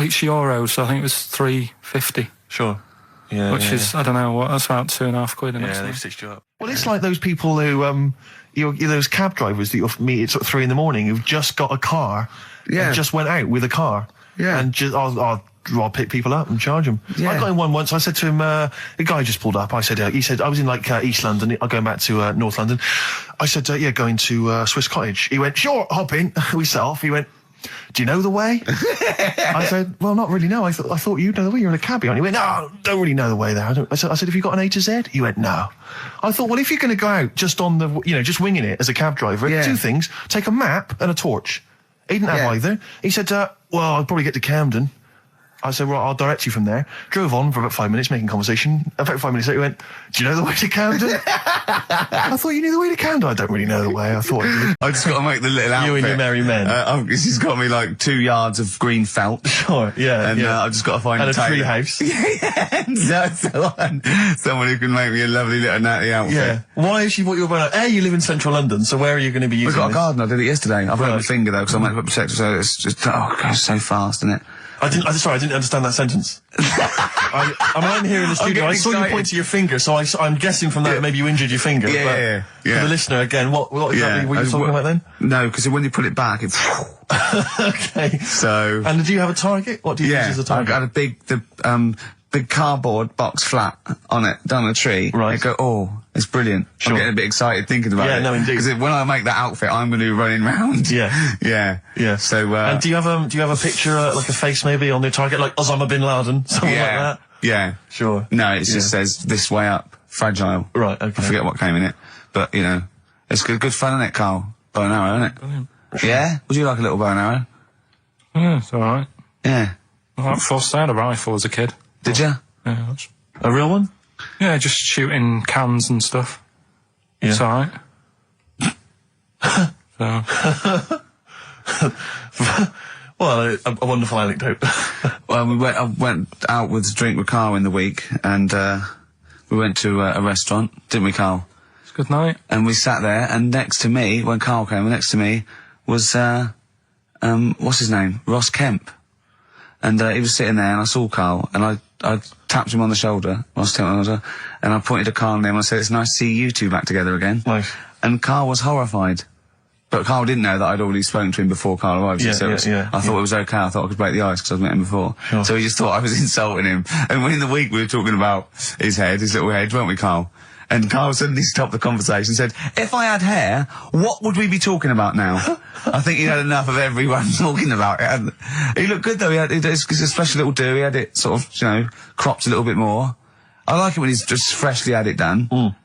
each euro, so I think it was $3.50. Sure. Yeah. Which is, I don't know what, that's about £2.50. Yeah, they've stitched you up. Well, it's like those people who, those cab drivers that you'll meet at sort of 3 a.m. who've just got a car. Yeah. And just went out with a car. Yeah. And just, I'll pick people up and charge them. Yeah. I got in one once. I said to him, the guy just pulled up. I said, he said, I was in like East London. I'm going back to North London. I said, going to Swiss Cottage. He went, sure, hop in. We set off. He went, do you know the way? I said, well, not really, no. I thought you'd know the way. You're in a cabbie. And he went, no, don't really know the way there. I said, have you got an A to Z? He went, no. I thought, well, if you're going to go out just on the, just winging it as a cab driver, two things, take a map and a torch. He didn't have either. He said, well, I'll probably get to Camden. I said, well, I'll direct you from there. Drove on for about 5 minutes, making conversation. About 5 minutes later, he went, do you know the way to Camden? I thought you knew the way to Camden. I don't really know the way. I thought I just got to make the little outfit. You and your merry men. She's got me like 2 yards of green felt. Sure, yeah. And I've just got to find a tailor. tree house. Someone who can make me a lovely little natty outfit. Yeah. Why has she bought you a bow? You live in central London, so where are you going to be using We've got this? a garden. I did it yesterday. I've got my finger though, because I'm meant to put protector, so it's just, it goes so fast, isn't it? I didn't understand that sentence. I'm here in the studio. I saw you point to your finger, so I'm guessing from that maybe you injured your finger. Yeah. For the listener, again, what exactly were you talking about then? No, because when you put it back, it's... Okay. So... And do you have a target? What do you use as a target? I've got a big cardboard box flat on it, down a tree. Right. I go, it's brilliant. Sure. I'm getting a bit excited thinking about it. Yeah, no, indeed. Because when I make that outfit, I'm going to be running round. Yeah. Yeah. So, and do you have a picture, like a face maybe on the target, like Osama bin Laden, something like that? Yeah. Sure. No, it just says this way up, fragile. Right, okay. I forget what came in it. But, it's good fun, isn't it, Carl? Bow and arrow, isn't it? Brilliant. Yeah? Would you like a little bow and arrow? Yeah, it's alright. Yeah. I had a rifle as a kid. Did you? Yeah, a real one? Yeah, just shooting cans and stuff. Yeah. It's alright. Well, a wonderful anecdote. Well, I went out with a drink with Carl in the week, and we went to a restaurant, didn't we, Carl? It's a good night. And we sat there, and next to me, when Carl came, next to me was, what's his name? Ross Kemp. And he was sitting there, and I saw Carl, and I tapped him on the shoulder, Ross Kemp on the shoulder, and I pointed to Carl and him, and I said, it's nice to see you two back together again. Nice. And Carl was horrified. But Carl didn't know that I'd already spoken to him before Carl arrived. I thought it was okay. I thought I could break the ice because I'd met him before. Sure. So he just thought I was insulting him. And when in the week we were talking about his little head, weren't we, Carl? And Carl suddenly stopped the conversation and said, if I had hair, what would we be talking about now? I think he had enough of everyone talking about it. And he looked good though. He had a special little do. He had it sort of, cropped a little bit more. I like it when he's just freshly had it done. Mm.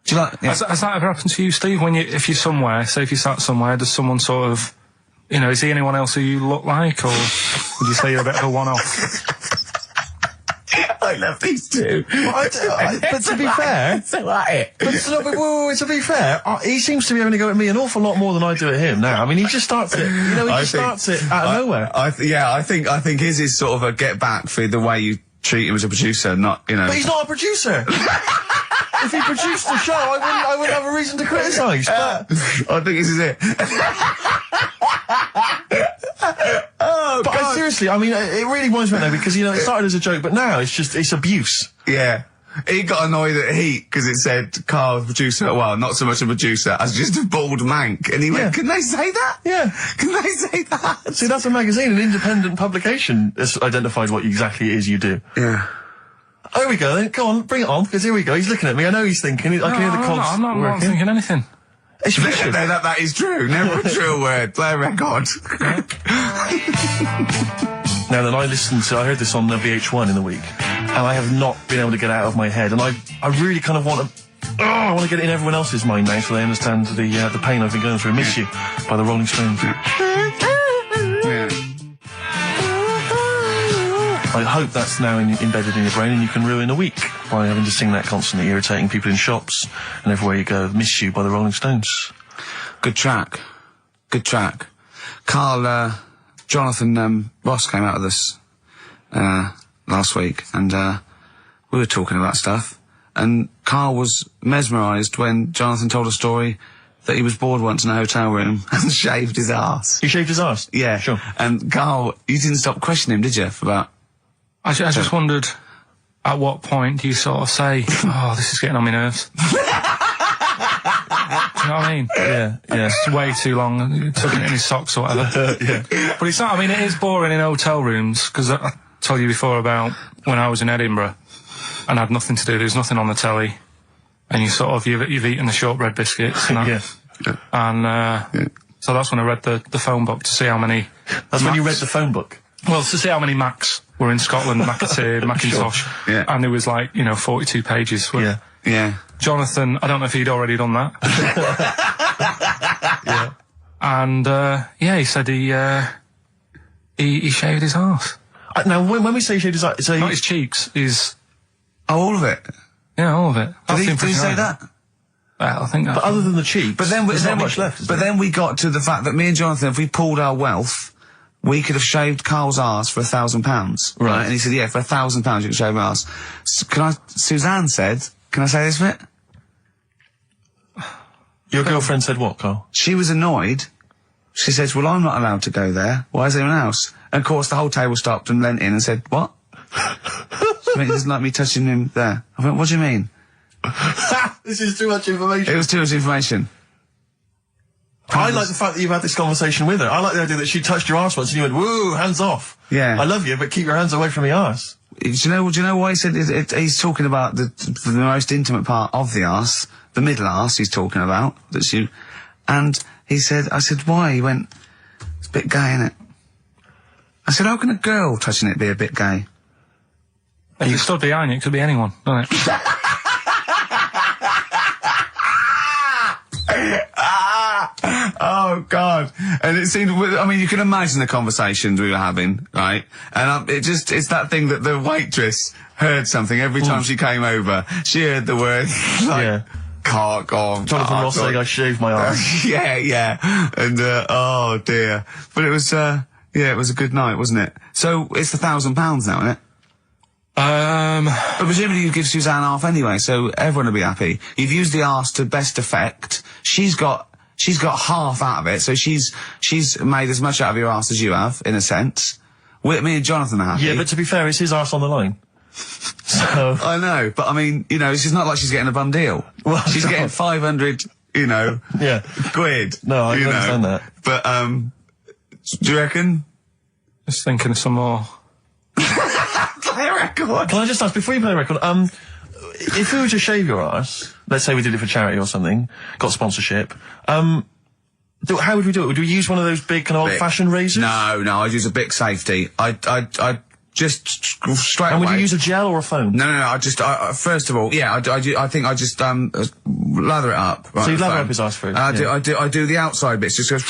Do you like? Has that ever happened to you, Steve? If you're somewhere, say if you sat somewhere, does someone sort of, is he anyone else who you look like, or would you say you're a bit of a one-off? I love these two. But to be fair, to be fair, he seems to be having to go at me an awful lot more than I do at him now. I mean, he just starts it. He starts it out of nowhere. I think his is sort of a get back for the way you treat him as a producer, not But he's not a producer. If he produced the show, I wouldn't have a reason to criticise. But I think this is it. Seriously, I mean, it really winds me up though, because it started as a joke, but now it's abuse. Yeah. He got annoyed at Heat because it said Karl, producer, well, not so much a producer, as just a bald mank. And he went, can they say that? Yeah. Can they say that? See, that's a magazine, an independent publication has identified what exactly it is you do. Yeah. Oh, here we go then. Go on, bring it on, because here we go. He's looking at me. I know he's thinking. I can hear the cogs I'm not working. thinking anything. It's vicious. No, that is true. Never a true word. Play a record. Now then, I heard this on the VH1 in the week, and I have not been able to get it out of my head, and I really kind of want to, I want to get it in everyone else's mind now so they understand the pain I've been going through. Miss You by the Rolling Stones. Yeah. I hope that's now embedded in your brain and you can ruin a week by having to sing that constantly, irritating people in shops and everywhere you go. Miss You by the Rolling Stones. Good track. Good track. Karl, Jonathan Ross came out with us last week, and we were talking about stuff, and Karl was mesmerised when Jonathan told a story that he was bored once in a hotel room and shaved his arse. He shaved his arse? Yeah. Sure. And Karl, you didn't stop questioning him, did you, for about... I just wondered, at what point do you sort of say, oh, this is getting on my nerves? Do you know what I mean? Yeah. It's way too long, tucking it in his socks or whatever. Yeah. But it's not, I mean, it is boring in hotel rooms, because I told you before about when I was in Edinburgh and I had nothing to do, there was nothing on the telly, and you sort of, you've eaten the shortbread biscuits and that. Yeah. And, so that's when I read the phone book to see how many... That's when you read the phone book? Well, to see how many Macs were in Scotland, McAteer, Macintosh. Sure. Yeah. And there was 42 pages. Yeah. Jonathan, I don't know if he'd already done that. Yeah. And, he said he shaved his arse. Now, when we say he shaved his arse... Not his cheeks, his... Oh, all of it? Yeah, all of it. Did he say that? Well, I think that's... But other than the cheeks, there's not much left. But then we got to the fact that me and Jonathan, if we pulled our wealth, we could have shaved Karl's arse for £1,000. Right. And he said, yeah, for £1,000 you can shave my arse. Suzanne said, can I say this bit? Your girlfriend said what, Karl? She was annoyed. She says, well, I'm not allowed to go there. Why is anyone else? And of course the whole table stopped and leant in and said, what? She went, he doesn't like me touching him there. I went, what do you mean? This is too much information. It was too much information. I like the fact that you've had this conversation with her. I like the idea that she touched your arse once and you went, woo, hands off. Yeah. I love you, but keep your hands away from my arse. Do you know why he said he's talking about the most intimate part of the arse, the middle arse he's talking about, and he said, I said, why? He went, it's a bit gay, innit? I said, how can a girl touching it be a bit gay? If you stood behind it, it could be anyone, doesn't it? Oh, God. And it seemed, I mean, you can imagine the conversations we were having, right? And it's that thing that the waitress heard something every time she came over. She heard the word, cock on. Jonathan Ross saying I shaved my arse. Yeah. And, oh, dear. But it was, it was a good night, wasn't it? So, it's £1,000 now, isn't it? But presumably you give Suzanne half anyway, so everyone will be happy. You've used the arse to best effect. She's got half out of it, so she's made as much out of your arse as you have, in a sense. Me and Jonathan are happy. Yeah, but to be fair, it's his arse on the line. So I know, but I mean, it's not like she's getting a bum deal. Well, she's getting 500, quid. No, I can understand that. But do you reckon? Just thinking of some more. Play a record. Can I just ask, before you play a record, if we were to shave your arse, let's say we did it for charity or something, got sponsorship, how would we do it? Would we use one of those big kind of old-fashioned razors? No, I'd use a Bic Safety. I'd just straight away. And would you use a gel or a foam? No, first of all, I think I just, lather it up. Right, so you lather up his arse first? I do the outside bits, just goes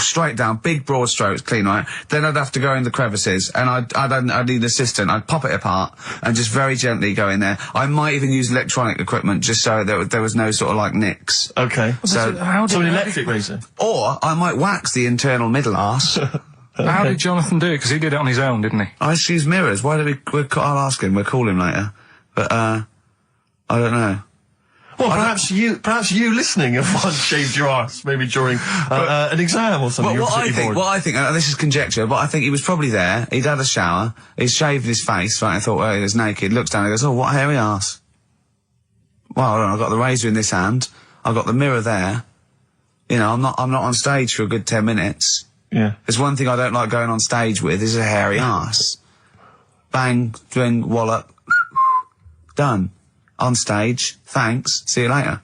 straight down, big broad strokes, clean, right? Then I'd have to go in the crevices, and I'd need an assistant. I'd pop it apart, and just very gently go in there. I might even use electronic equipment, just so there was no sort of, nicks. Okay. So an electric razor? Or I might wax the internal middle arse. How did Jonathan do it? Because he did it on his own, didn't he? I just use mirrors. Why do I'll ask him. We'll call him later. But, I don't know. Well, perhaps you listening have once shaved your arse, maybe during an exam or something. What I think, this is conjecture, but I think he was probably there, he'd had a shower, he'd shaved his face, right, I thought, well, he was naked, looks down and goes, oh, what a hairy arse. well, I don't know, I've got the razor in this hand, I've got the mirror there. You know, I'm not on stage for a good 10 minutes. Yeah. There's one thing I don't like going on stage with is a hairy ass. Bang, drink, wallop, done. On stage, thanks, see you later.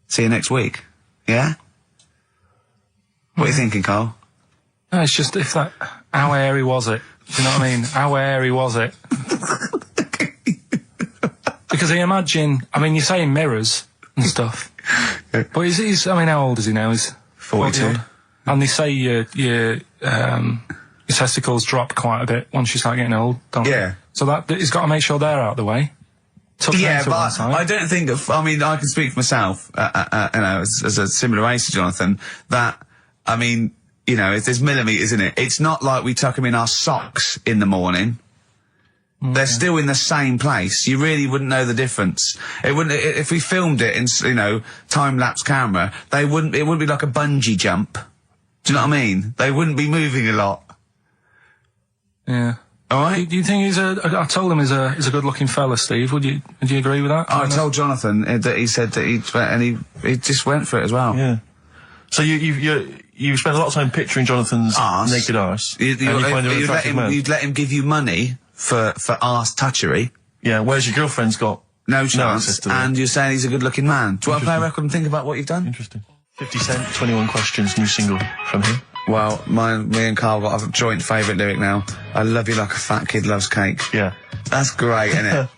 See you next week. Yeah? What are you thinking, Carl? No, it's just how hairy was it? Do you know what I mean? How hairy was it? Because I imagine, you're saying mirrors and stuff. But he's how old is he now? He's 42. And they say your testicles drop quite a bit once you start getting old, don't they? Yeah. So he's got to make sure they're out of the way. Yeah, but I don't think, I can speak for myself, as a similar age to Jonathan, that, there's millimetres in it. It's not like we tuck them in our socks in the morning. They're still in the same place. You really wouldn't know the difference. It wouldn't, if we filmed it in, time-lapse camera, it wouldn't be like a bungee jump. Do you know what I mean? They wouldn't be moving a lot. Yeah. Alright? Do you think I told him he's a good-looking fella, Steve. Would you agree with that? I told Jonathan that he said that he just went for it as well. Yeah. So you spent a lot of time picturing Jonathan's naked arse. You'd let him give you money for arse touchery. Yeah, whereas your girlfriend's got no chance, and you're saying he's a good-looking man. Do you want to play a record and think about what you've done? Interesting. 50 Cent, 21 Questions, new single from him. Well, me and Carl got a joint favourite lyric now. I love you like a fat kid loves cake. Yeah. That's great, isn't it?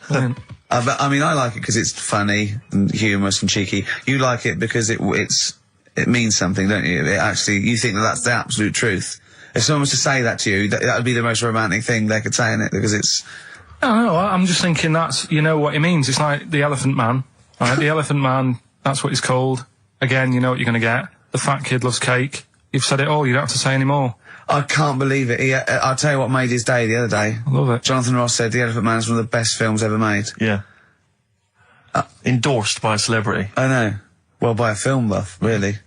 I like it because it's funny and humorous and cheeky. You like it because it means something, don't you? You think that's the absolute truth. If someone was to say that to you, that would be the most romantic thing they could say in it, because it's... No, I'm just thinking you know what it means. It's like the Elephant Man, right? The Elephant Man, that's what he's called. Again, you know what you're going to get. The fat kid loves cake. You've said it all, you don't have to say any more. I can't believe it. I'll tell you what made his day the other day. I love it. Jonathan Ross said The Elephant Man is one of the best films ever made. Yeah. Endorsed by a celebrity. I know. Well, by a film buff, really.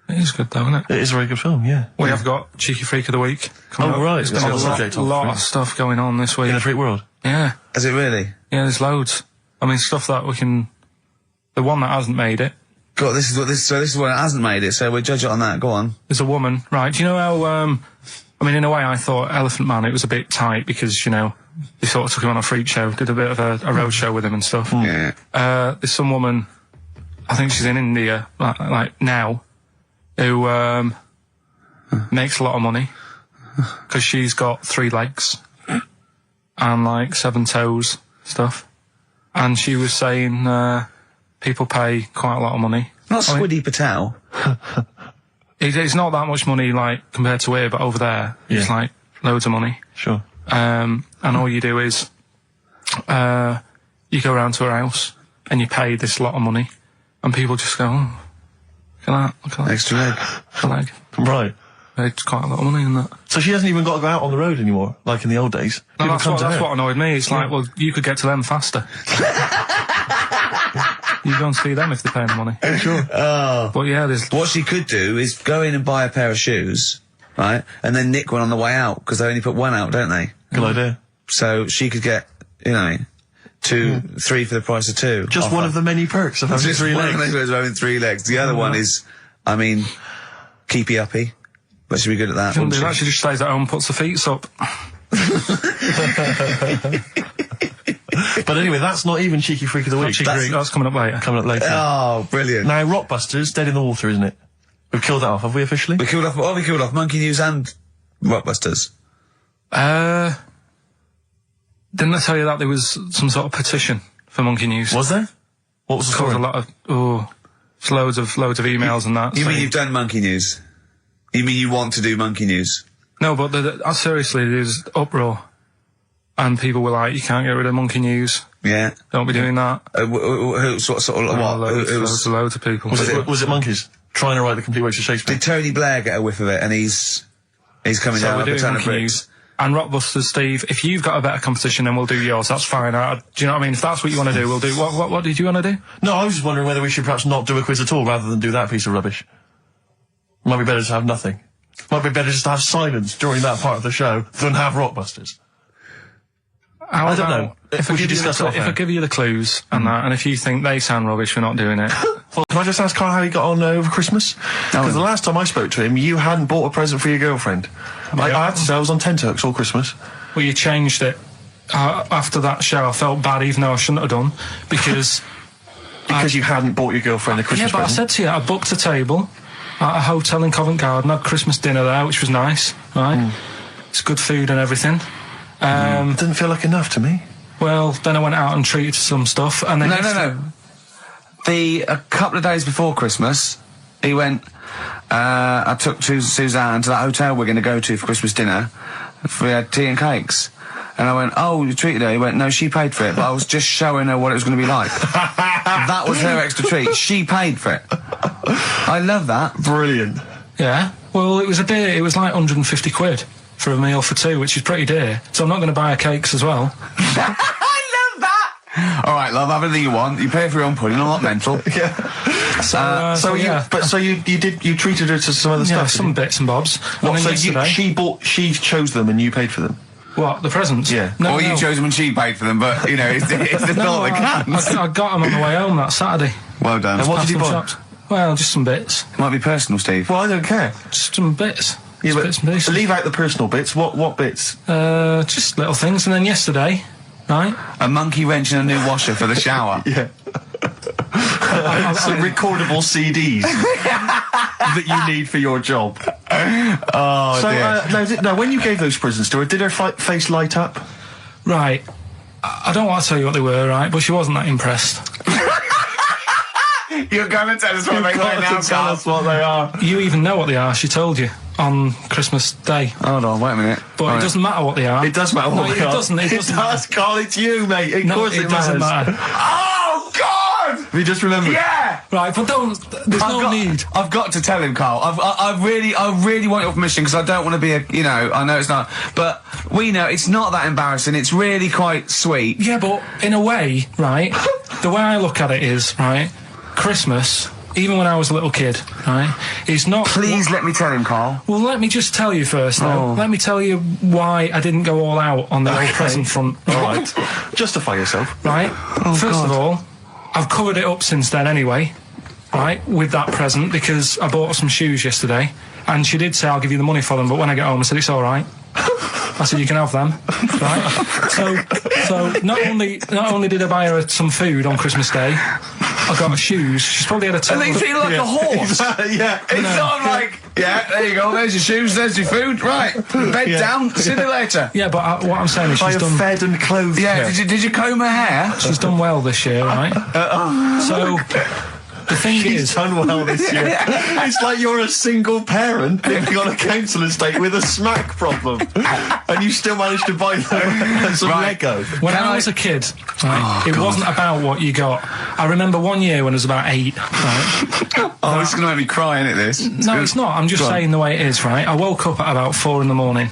It is good though, isn't it? It is a very good film, yeah. We have got Cheeky Freak of the Week. Right. There's been a lot of stuff going on this week. In the freak world? Yeah. Is it really? Yeah, there's loads. Stuff that we can... The one that hasn't made it. God, this is one that hasn't made it, so we'll judge it on that. Go on. There's a woman, right? Do you know how, in a way I thought Elephant Man, it was a bit tight because, they sort of took him on a freak show, did a bit of a road show with him and stuff. Yeah. There's some woman, I think she's in India, like now, who, makes a lot of money because she's got 3 legs and 7 toes stuff. And she was saying, people pay quite a lot of money. Not Squiddy Patel. It's not that much money, compared to here, but over there, it's loads of money. Sure. And all you do is, you go around to her house and you pay this lot of money, and people just go, oh, look at that. Extra leg. Extra leg. Right. It's quite a lot of money in that. So she hasn't even got to go out on the road anymore, like in the old days. No, that's what annoyed me. It's well, you could get to them faster. You go and see them if they're paying the money. Sure. But yeah, what she could do is go in and buy a pair of shoes, right, and then nick one on the way out, because they only put one out, don't they? Good idea. So she could get, 2, 3 for the price of 2. Just one of the many perks of having 3 legs. Just one of having 3 legs. The other one is, keepy uppy. But she'd be good at that. Shouldn't do that. She just stays at home and puts the feet up. But anyway, that's not even Cheeky Freak of the Week. That's coming up later. Oh, brilliant. Now, Rockbusters, Dead in the Water, isn't it? We've killed that off, have we officially? We killed off Monkey News and Rockbusters. Didn't I tell you that there was some sort of petition for Monkey News? Was there? What was the story? A lot of, it's loads of emails and that. You mean you've done Monkey News? You mean you want to do Monkey News? No, but seriously, there's uproar. And people were like, you can't get rid of Monkey News. Yeah. Don't be doing that. Loads of people. Was it monkeys? Trying to write the complete works of Shakespeare? Did Tony Blair get a whiff of it, and he's coming down with a ton of bricks? And Rockbusters, Steve, if you've got a better competition, then we'll do yours. That's fine. Do you know what I mean? If that's what you want to do, we'll do. What did you want to do? No, I was just wondering whether we should perhaps not do a quiz at all, rather than do that piece of rubbish. Might be better to have nothing. Might be better just to have silence during that part of the show than have Rockbusters. How I don't about know. If I We should give you discuss it the, off if I air. give you the clues and that, and if you think they sound rubbish for not doing it, Well, can I just ask Carl how he got on over Christmas? Because the last time I spoke to him, you hadn't bought a present for your girlfriend. I have to say, I was on tenterhooks all Christmas. well, you changed it. After that show, I felt bad, even though I shouldn't have done, because Because you hadn't bought your girlfriend a Christmas yeah, but I present. said to you, I booked a table at a hotel in Covent Garden, had Christmas dinner there, which was nice, right? It's good food and everything. Didn't feel like enough to me. Well, then I went out and treated some stuff, and then No. A couple of days before Christmas, he went, I took Suzanne to that hotel we're going to go to for Christmas dinner. We had tea and cakes. And I went, oh, you treated her? He went, no, she paid for it, but I was just showing her what it was going to be like. That was her extra treat. She paid for it. I love that. Brilliant. Yeah. Well, it was a dear. It was like 150 quid for a meal for two, which is pretty dear. So I'm not going to buy her cakes as well. I love that! All right, love, have anything you want. You pay for your own pudding, I'm not mental. So yeah. You treated her to some other Yeah, stuff. some bits and bobs. What, And then so yesterday- she chose them and you paid for them? What, the presents? Yeah. No, Or you no. chose them and she paid for them, but, you know, it's the No, thought that counts. I got them on the way home that Saturday. Well done. And what Past did you some buy? shops. Well, just some bits. Might be personal, Steve. Well, I don't care. Just some bits. Yeah, Just but bits and pieces. leave out the personal bits. What bits? Just little things. And then yesterday, right? A monkey wrench and a new washer for the shower. Yeah. Some recordable CDs that you need for your job. Oh, So, dear. no, when you gave those presents to her, did her face light up? Right. I don't want to tell you what they were, right? But she wasn't that impressed. You're going to tell us what they were now, Tell us what they are. You even know what they are. She told you on Christmas Day. Hold on, wait a minute. But Right. it doesn't matter what they are. It does matter what No, they it are. doesn't. It doesn't. does, Carl. It's you, mate. Of course it doesn't matters. matter. Oh, God! Have you just remembered? Yeah! Right, but don't. There's no need. I've got to tell him, Carl. I really want your permission because I don't want to be I know it's not, but we know it's not that embarrassing. It's really quite sweet. Yeah, but in a way, right? The way I look at it is, right? Christmas, even when I was a little kid, right? Is not. Please let me tell him, Carl. Well, let me just tell you first, though. Oh. Let me tell you why I didn't go all out on the old present front. All right. Justify yourself. Right? First God. of all, I've covered it up since then anyway, right, with that present, because I bought her some shoes yesterday, and she did say, I'll give you the money for them, but when I get home, I said, it's all right. I said, you can have them, right? So not only did I buy her some food on Christmas Day, I got her shoes. She's probably had a And total... they feel like a horse. Yeah. It's not like, yeah, there you go, there's your shoes, there's your food, right, bed down, see you later. Yeah, but what I'm saying is I she's have done... fed and clothed Yeah, her. did you comb her hair? She's done well this year, right? So, the thing She's is... done well this year. It's like you're a single parent living on a council estate with a smack problem, and you still managed to buy them some Lego. When I was a kid, right, it wasn't about what you got. I remember one year when I was about 8, right? Oh, this is going to make me cry, isn't it, this? No, it's not. I'm just saying the way it is, right? I woke up at about 4 in the morning.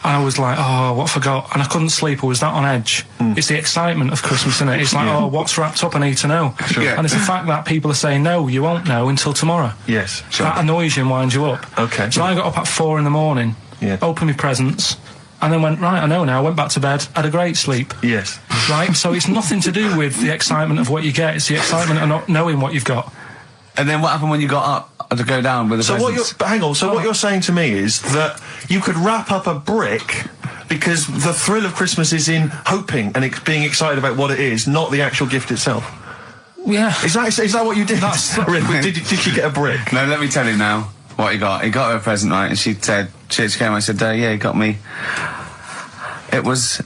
And I was like, oh, what have I got? And I couldn't sleep. I was that on edge. It's the excitement of Christmas, isn't it? It's like, oh, what's wrapped up? I need to know. Sure. Yeah. And it's the fact that people are saying, no, you won't know until tomorrow. Yes, sure. That annoys you and winds you up. Okay. So I got up at 4 in the morning, Yeah. opened my presents, and then went, right, I know now. Went back to bed, had a great sleep. Yes. Right? So it's nothing to do with the excitement of what you get. It's the excitement of not knowing what you've got. And then what happened when you got up to go down with the So presents? hang on. So what you're saying to me is that you could wrap up a brick because the thrill of Christmas is in hoping and being excited about what it is, not the actual gift itself. Yeah. Is that what you did? Did you get a brick? No, let me tell you now what he got. He got her a present, right? And she said, she came. I said, yeah, he got me. It was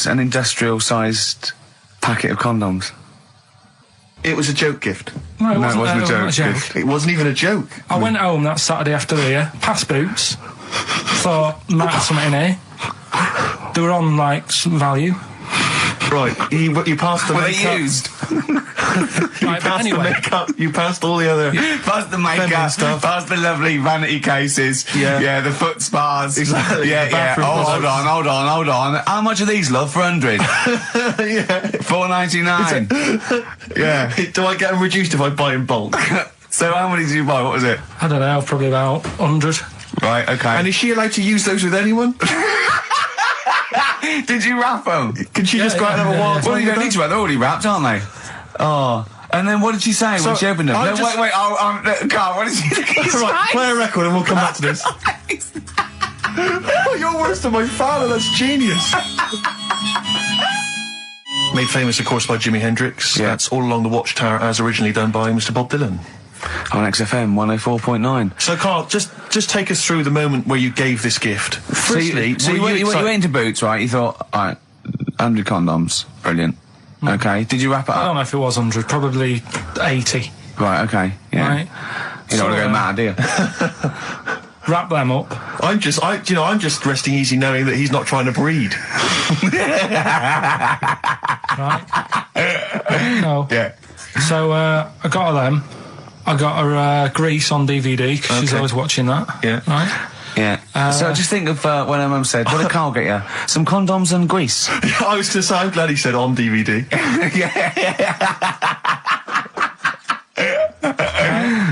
an industrial-sized packet of condoms. It was a joke gift. No, it No, wasn't, it wasn't a joke. gift. It wasn't even a joke. I went home that Saturday after here, past Boots, thought, might have something in here. They were on, like, some value. Right. You passed the Were they makeup. used? Right, but Passed the anyway, makeup. You passed all the other. Past the makeup, Feminine stuff. past the lovely vanity cases. Yeah. the foot spas. Exactly. Yeah, The yeah. bathroom Oh, hold products. on. How much are these, love? For 100? Yeah. $4.99. Yeah. Do I get them reduced if I buy in bulk? So how many did you buy? What was it? I don't know, probably about 100. Right, okay. And is she allowed to use those with anyone? Did you wrap them? Can she just go out and have a wild time? Well, you don't need to wrap. They're already wrapped, aren't they? Oh. And then what did she say when she opened them? No, wait. Carl, what did she say? Right, play a record and we'll come back to this. Oh, you're worse than my father. That's genius. Made famous, of course, by Jimi Hendrix. Yeah. That's All Along the Watchtower, as originally done by Mr. Bob Dylan. On XFM 104.9. So, Carl, just take us through the moment where you gave this gift. Firstly, So you went into Boots, right? You thought, all right, 100 condoms, brilliant. Okay, did you wrap it I up? don't know if it was 100, probably 80. Right, okay, yeah. Right. You don't want to go mad, do you? Wrap them up. I'm just resting easy knowing that he's not trying to breed. Right. No. Yeah. So I got her them. I got her Grease on DVD because she's Okay. always watching that. Yeah. Right. Yeah. So just think of when her mum said, what did Carl get you? Some condoms and grease. I was going to say, I'm glad he said on DVD.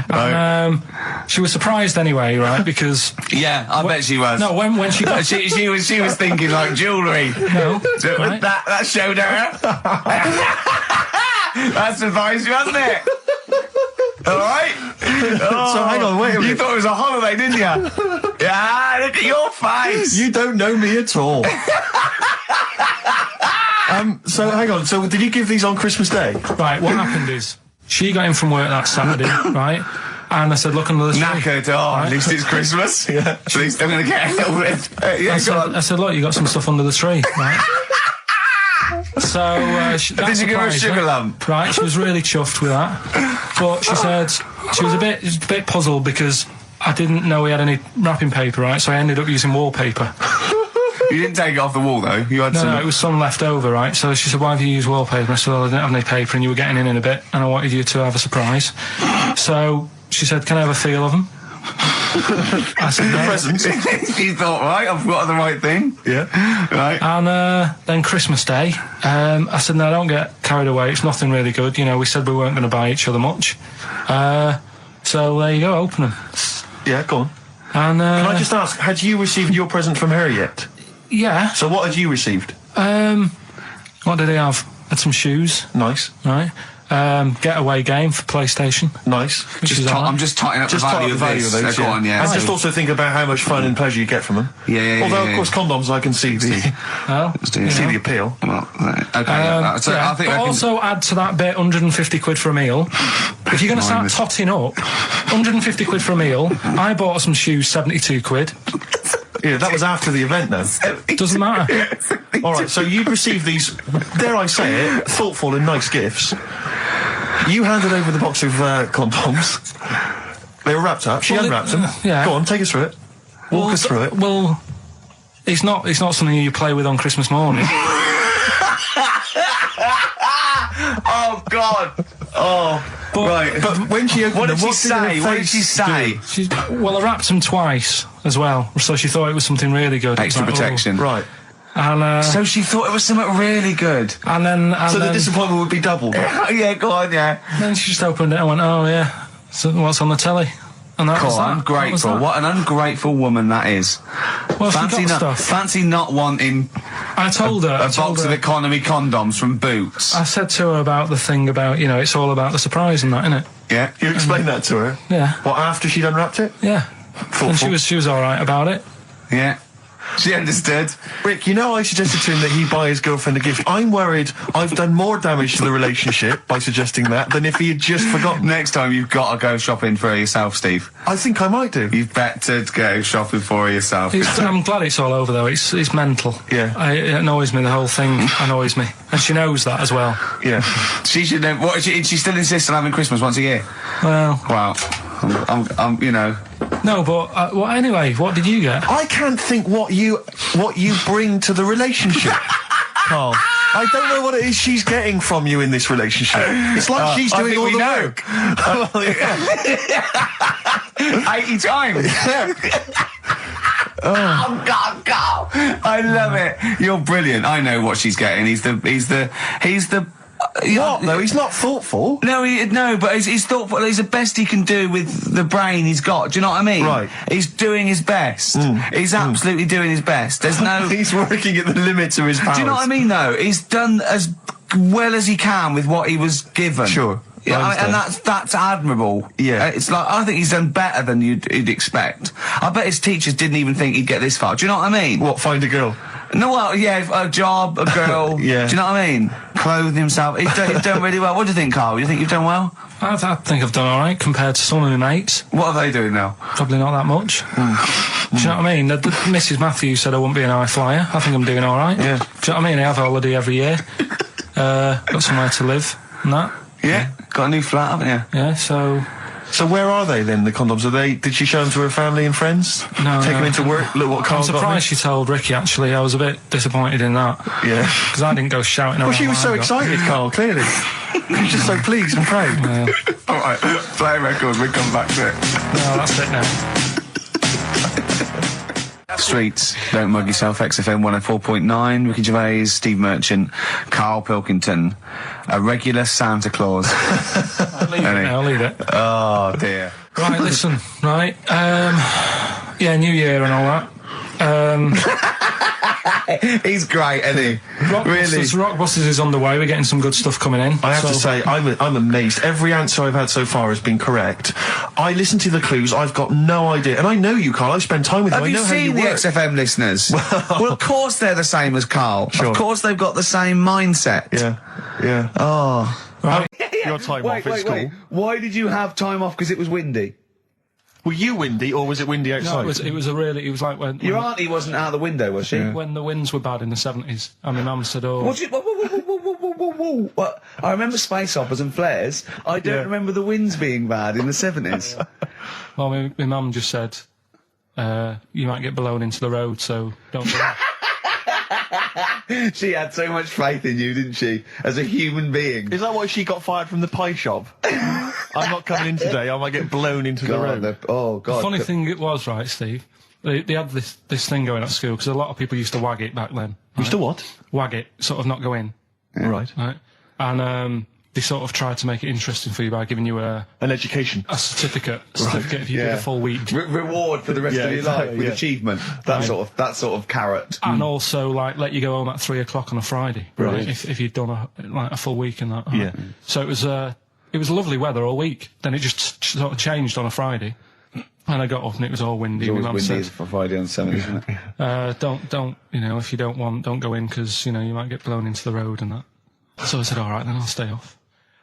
And, she was surprised anyway, right? Because Yeah, I bet she was. no, when she got she was thinking like jewellery. no, right? That showed her. That surprised you, hasn't it? All right. So hang on, wait a minute. You thought it was a holiday, didn't you? Yeah, look at your face. You don't know me at all. So hang on. So did you give these on Christmas Day? Right. What happened is she got in from work that Saturday, right? And I said, look under the tree. Knackered. Oh, at least it's Christmas. Yeah. At least I'm going to get a little bit. Yeah, go on. I said, look, you got some stuff under the tree, right? So Did you give her a sugar lump? Right, she was really chuffed with that. But she said she was a bit puzzled because I didn't know we had any wrapping paper, right? So I ended up using wallpaper. You didn't take it off the wall though. You had some. No, it was some left over, right? So she said, why have you used wallpaper? I said, well, I didn't have any paper and you were getting in a bit and I wanted you to have a surprise. So she said, can I have a feel of them? I said, no. Presents. You thought, right, I've got the right thing. Yeah. Right. And then Christmas Day, I said, no, don't get carried away. It's nothing really good. You know, we said we weren't going to buy each other much. So there you go, open them. Yeah, go on. And Can I just ask, had you received your present from her yet? yeah. So what had you received? What did he have? Had some shoes, Nice. right? Getaway game for PlayStation. Nice. Which is all right. I'm just tightening up Just the talk value the value of of this. those, Go on, yeah. And So- just also think about how much fun and pleasure you get from them. Yeah. Although, of course, condoms, I can see the Well, see the appeal. Well, right. Okay. Yeah. So yeah, I think but I can. also add to that bit 150 quid for a meal. If you're going to start totting up, 150 quid for a meal. I bought some shoes, 72 quid. Yeah, that was after the event, though. Doesn't matter. All right, so you received these, dare I say it, thoughtful and nice gifts. You handed over the box of condoms. They were wrapped up. She Well, unwrapped them. yeah. Go on, take us through it. Walk us through it. Well, it's not something you play with on Christmas morning. Oh God. Oh. Right. But when she opened What them, did she say? What did she say? Well, I wrapped them twice as well, so she thought it was something really good. Extra Like, oh. protection. Right. And So she thought it was something really good. and then So the then, disappointment would be doubled. Yeah, go on, yeah. then she just opened it and went, oh yeah, so what's on the telly? And that was God, that. I'm That was grateful. that. What an ungrateful woman that is. Well, she got stuff. Fancy not wanting I told her. a box of economy condoms from Boots. I said to her about the thing about, you know, it's all about the surprise and that, innit? Yeah. You explained that to her? Yeah. What, after she'd unwrapped it? Yeah. Thoughtful. And she was alright about it. Yeah. She understood. Rick, you know I suggested to him that he buy his girlfriend a gift. I'm worried I've done more damage to the relationship by suggesting that than if he had just forgotten. Next time you've got to go shopping for her yourself, Steve. I think I might do. You've better go shopping for her yourself. I'm glad it's all over though. It's mental. Yeah. It annoys me. The whole thing annoys me, and she knows that as well. Yeah. She should know. What? She still insists on having Christmas once a year. Well, Wow. I'm you know. no, but well, anyway, what did you get? I can't think what you bring to the relationship, Carl. I don't know what it is she's getting from you in this relationship. It's like she's I doing think all we the know. work. Well, yeah. 80 times. Oh God, God! I love it. You're brilliant. I know what she's getting. He's the What? No, he's not thoughtful. No, but he's thoughtful. He's the best he can do with the brain he's got. Do you know what I mean? Right. He's doing his best. He's absolutely doing his best. There's no... He's working at the limits of his powers. Do you know what I mean, though? He's done as well as he can with what he was given. Sure. Yeah, and that's admirable. Yeah. It's like, I think he's done better than you'd expect. I bet his teachers didn't even think he'd get this far. Do you know what I mean? What, find a girl? No, well, yeah, a job, a girl. Yeah. Do you know what I mean? Clothing himself. He's done really well. What do you think, Carl? You think you've done well? I think I've done all right compared to some of my mates. What are they doing now? Probably not that much. Do you know what I mean? Mrs. Matthews said I wouldn't be an high flyer. I think I'm doing all right. Yeah. Do you know what I mean? I have a holiday every year. Got somewhere to live and that. Yeah. Got a new flat, haven't you? Yeah, so where are they then, the condoms? Did she show them to her family and friends? No. Take them into work? Look what Carl's I'm surprised she told Ricky, actually. I was a bit disappointed in that. Yeah. Because I didn't go shouting around. Well, she was so excited, Carl, clearly. She was just so pleased and proud. Yeah. All right, play a record, we'll come back to it. No, that's it now. Streets, Don't Mug Yourself, XFM 104.9, Ricky Gervais, Steve Merchant, Karl Pilkington, a regular Santa Claus. I'll leave it now, I'll leave it. Oh, dear. Right, listen, right, yeah, New Year and all that. He's great, isn't he? Rockbusters is on the way. We're getting some good stuff coming in. I have to say, I'm amazed. Every answer I've had so far has been correct. I listened to the clues. I've got no idea. And I know you, Carl. I've spent time with you. Have I you know how you seen the work. XFM listeners? Well, of course they're the same as Carl. Sure. Of course they've got the same mindset. Yeah. Oh. Right. Your time off at school. Why did you have time off? Because it was windy? Were you windy, or was it windy outside? No, it was like when... Your auntie wasn't out the window, was she? When the winds were bad in the 70s, and my mum said, oh... What? I remember space operas and flares. I don't remember the winds being bad in the 70s. Well, my mum just said, you might get blown into the road, so don't do that. She had so much faith in you, didn't she? As a human being. Is that why she got fired from the pie shop? I'm not coming in today, I might get blown into the road. Oh, God. The funny thing it was, right, Steve, they had this thing going at school, because a lot of people used to wag it back then. Right? Used to what? Wag it, sort of not go in. Yeah. Right. And they sort of tried to make it interesting for you by giving you an education. A certificate if you did a full week. Reward for the rest of your life with achievement. That sort of carrot. And also, like, let you go home at 3 o'clock on a Friday. Right. If you'd done a full week in that. Yeah. So it was lovely weather all week. Then it just sort of changed on a Friday. And I got up and it was all windy. It's always windy for Friday on Sunday, isn't it? Don't, if you don't go in because, you might get blown into the road and that. So I said, all right, then I'll stay off.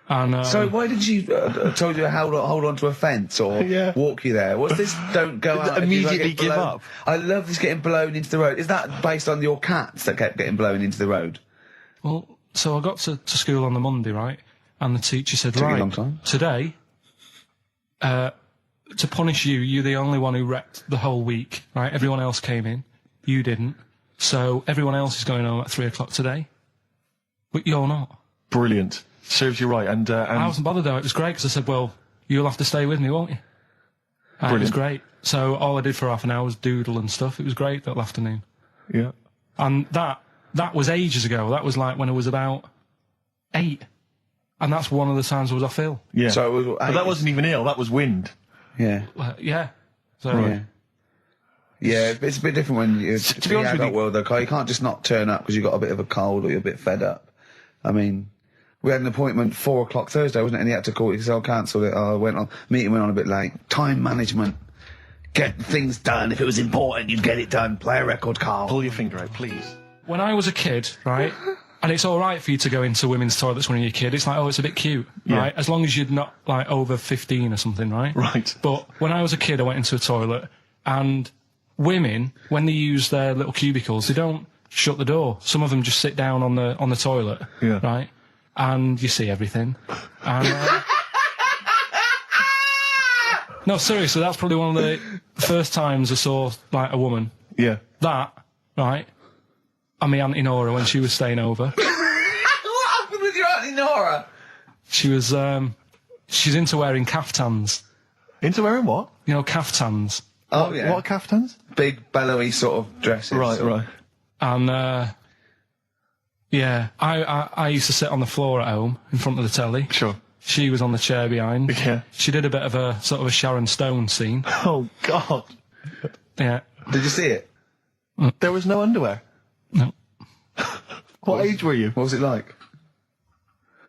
And, so why did she told you to hold on to a fence or walk you there? What's this? Don't go out. Immediately give up. I love this getting blown into the road. Is that based on your cats that kept getting blown into the road? Well, so I got to school on the Monday, right? And the teacher said, Took you a long time. Today, to punish you, you're the only one who wrecked the whole week, right? Everyone else came in. You didn't. So everyone else is going home at 3 o'clock today. But you're not. Brilliant. Serves you right. And I wasn't bothered though. It was great because I said, well, you'll have to stay with me, won't you? And it was great. So all I did for half an hour was doodle and stuff. It was great that afternoon. Yeah. And that was ages ago. That was like when I was about 8. And that's one of the times I was off ill. Yeah. So it was, but that wasn't even ill. That was wind. Yeah. Yeah. So. Right. Yeah, it's a bit different when you're in the adult world, though, Carl. You can't just not turn up because you've got a bit of a cold or you're a bit fed up. I mean, we had an appointment 4 o'clock Thursday, wasn't it? And he had to call it because I cancelled it. Meeting went on a bit late. Time management. Get things done. If it was important, you'd get it done. Play a record, Carl. Pull your finger out, please. When I was a kid, right, and it's all right for you to go into women's toilets when you're a kid. It's like, oh, it's a bit cute, right? As long as you're not, like, over 15 or something, right? Right. But when I was a kid, I went into a toilet, and women, when they use their little cubicles, they don't shut the door. Some of them just sit down on the toilet, right? And you see everything. And, no, seriously, that's probably one of the first times I saw, like, a woman. Yeah. That, right? And my Auntie Nora when she was staying over. What happened with your Auntie Nora? She was, she's into wearing caftans. Into wearing what? You know, caftans. Oh, yeah. What are caftans? Big, bellowy sort of dresses. Right. And, Yeah, I used to sit on the floor at home in front of the telly. Sure. She was on the chair behind. Yeah. She did a bit of a sort of a Sharon Stone scene. Oh, God. Yeah. Did you see it? There was no underwear. No. What age were you? What was it like?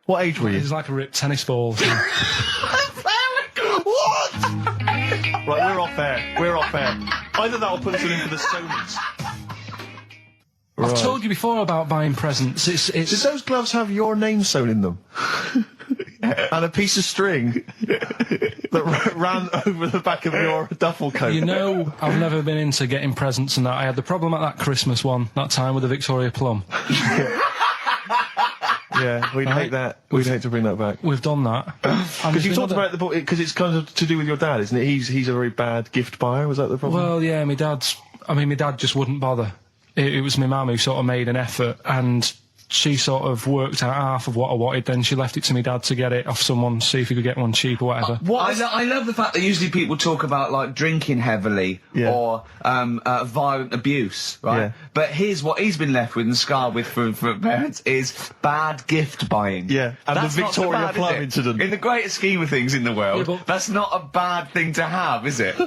What age were It you? was like a ripped tennis ball. What? Right, we're off air. We're off air. Either that or put us in for the Stoners. I've told you before about buying presents. Did those gloves have your name sewn in them? And a piece of string that ran over the back of your duffel coat? You know, I've never been into getting presents and that. I had the problem at that Christmas one, that time with the Victoria Plum. Yeah, we'd hate that. We'd hate to bring that back. We've done that. Because you talked about it, because it's kind of to do with your dad, isn't it? He's a very bad gift buyer. Was that the problem? Well, yeah, my dad just wouldn't bother. It was my mum who sort of made an effort, and she sort of worked out half of what I wanted, then she left it to me dad to get it off someone, see if he could get one cheap or whatever. I love the fact that usually people talk about, like, drinking heavily or violent abuse, right? Yeah. But here's what he's been left with and scarred with from parents is bad gift buying. Yeah, and That's the not so Victoria bad, Plum is it? incident. In the greater scheme of things in the world, Yeah, but- that's not a bad thing to have, is it?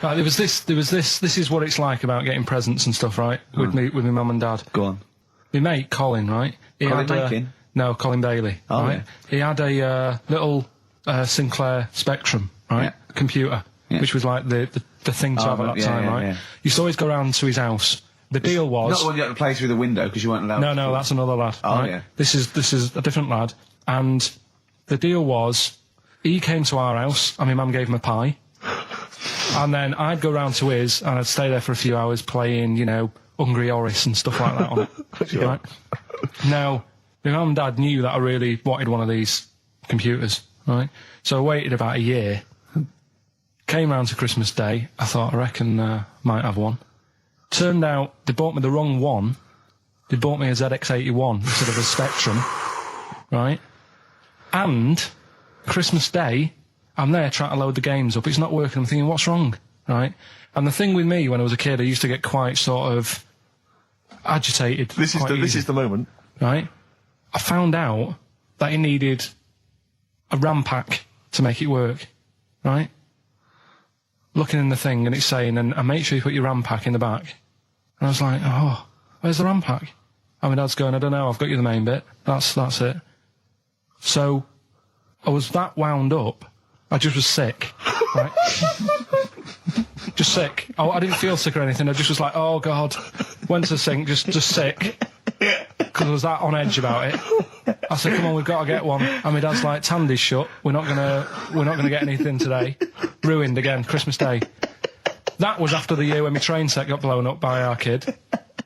Right, there was this, this is what it's like about getting presents and stuff, right? With my mum and dad. Go on. My mate, Colin, right? He Colin had, Makin? No, Colin Bailey, Oh, right? yeah. He had a Little Sinclair Spectrum, right? Yeah. Computer, Yeah. which was like the thing to have at that yeah, time, yeah, right? yeah. Used to always go round to his house. The deal was... Not the one you had to play through the window because you weren't allowed to. No, that's another lad. Oh, right? yeah. This is a different lad. And the deal was, he came to our house, and my mum gave him a pie. And then I'd go round to his, and I'd stay there for a few hours playing, you know, Hungry Horace and stuff like that on it. Sure. Right? Now, my mum and dad knew that I really wanted one of these computers, right? So I waited about a year. Came round to Christmas Day. I thought, I reckon might have one. Turned out they bought me the wrong one. They bought me a ZX81 instead of a Spectrum, right? And Christmas Day, I'm there trying to load the games up. It's not working. I'm thinking, what's wrong, right? And the thing with me when I was a kid, I used to get quite sort of agitated. This is the moment. Right? I found out that it needed a RAM pack to make it work, right? Looking in the thing and it's saying, and make sure you put your RAM pack in the back. And I was like, oh, where's the RAM pack? And my dad's going, I don't know, I've got you the main bit. That's it. So, I was that wound up, I just was sick, right? Just sick. I didn't feel sick or anything, I just was like, oh God. Went to the sink, just sick. Because I was that on edge about it. I said, come on, we've got to get one. And my dad's like, Tandy's shut, we're not gonna get anything today. Ruined again, Christmas Day. That was after the year when my train set got blown up by our kid.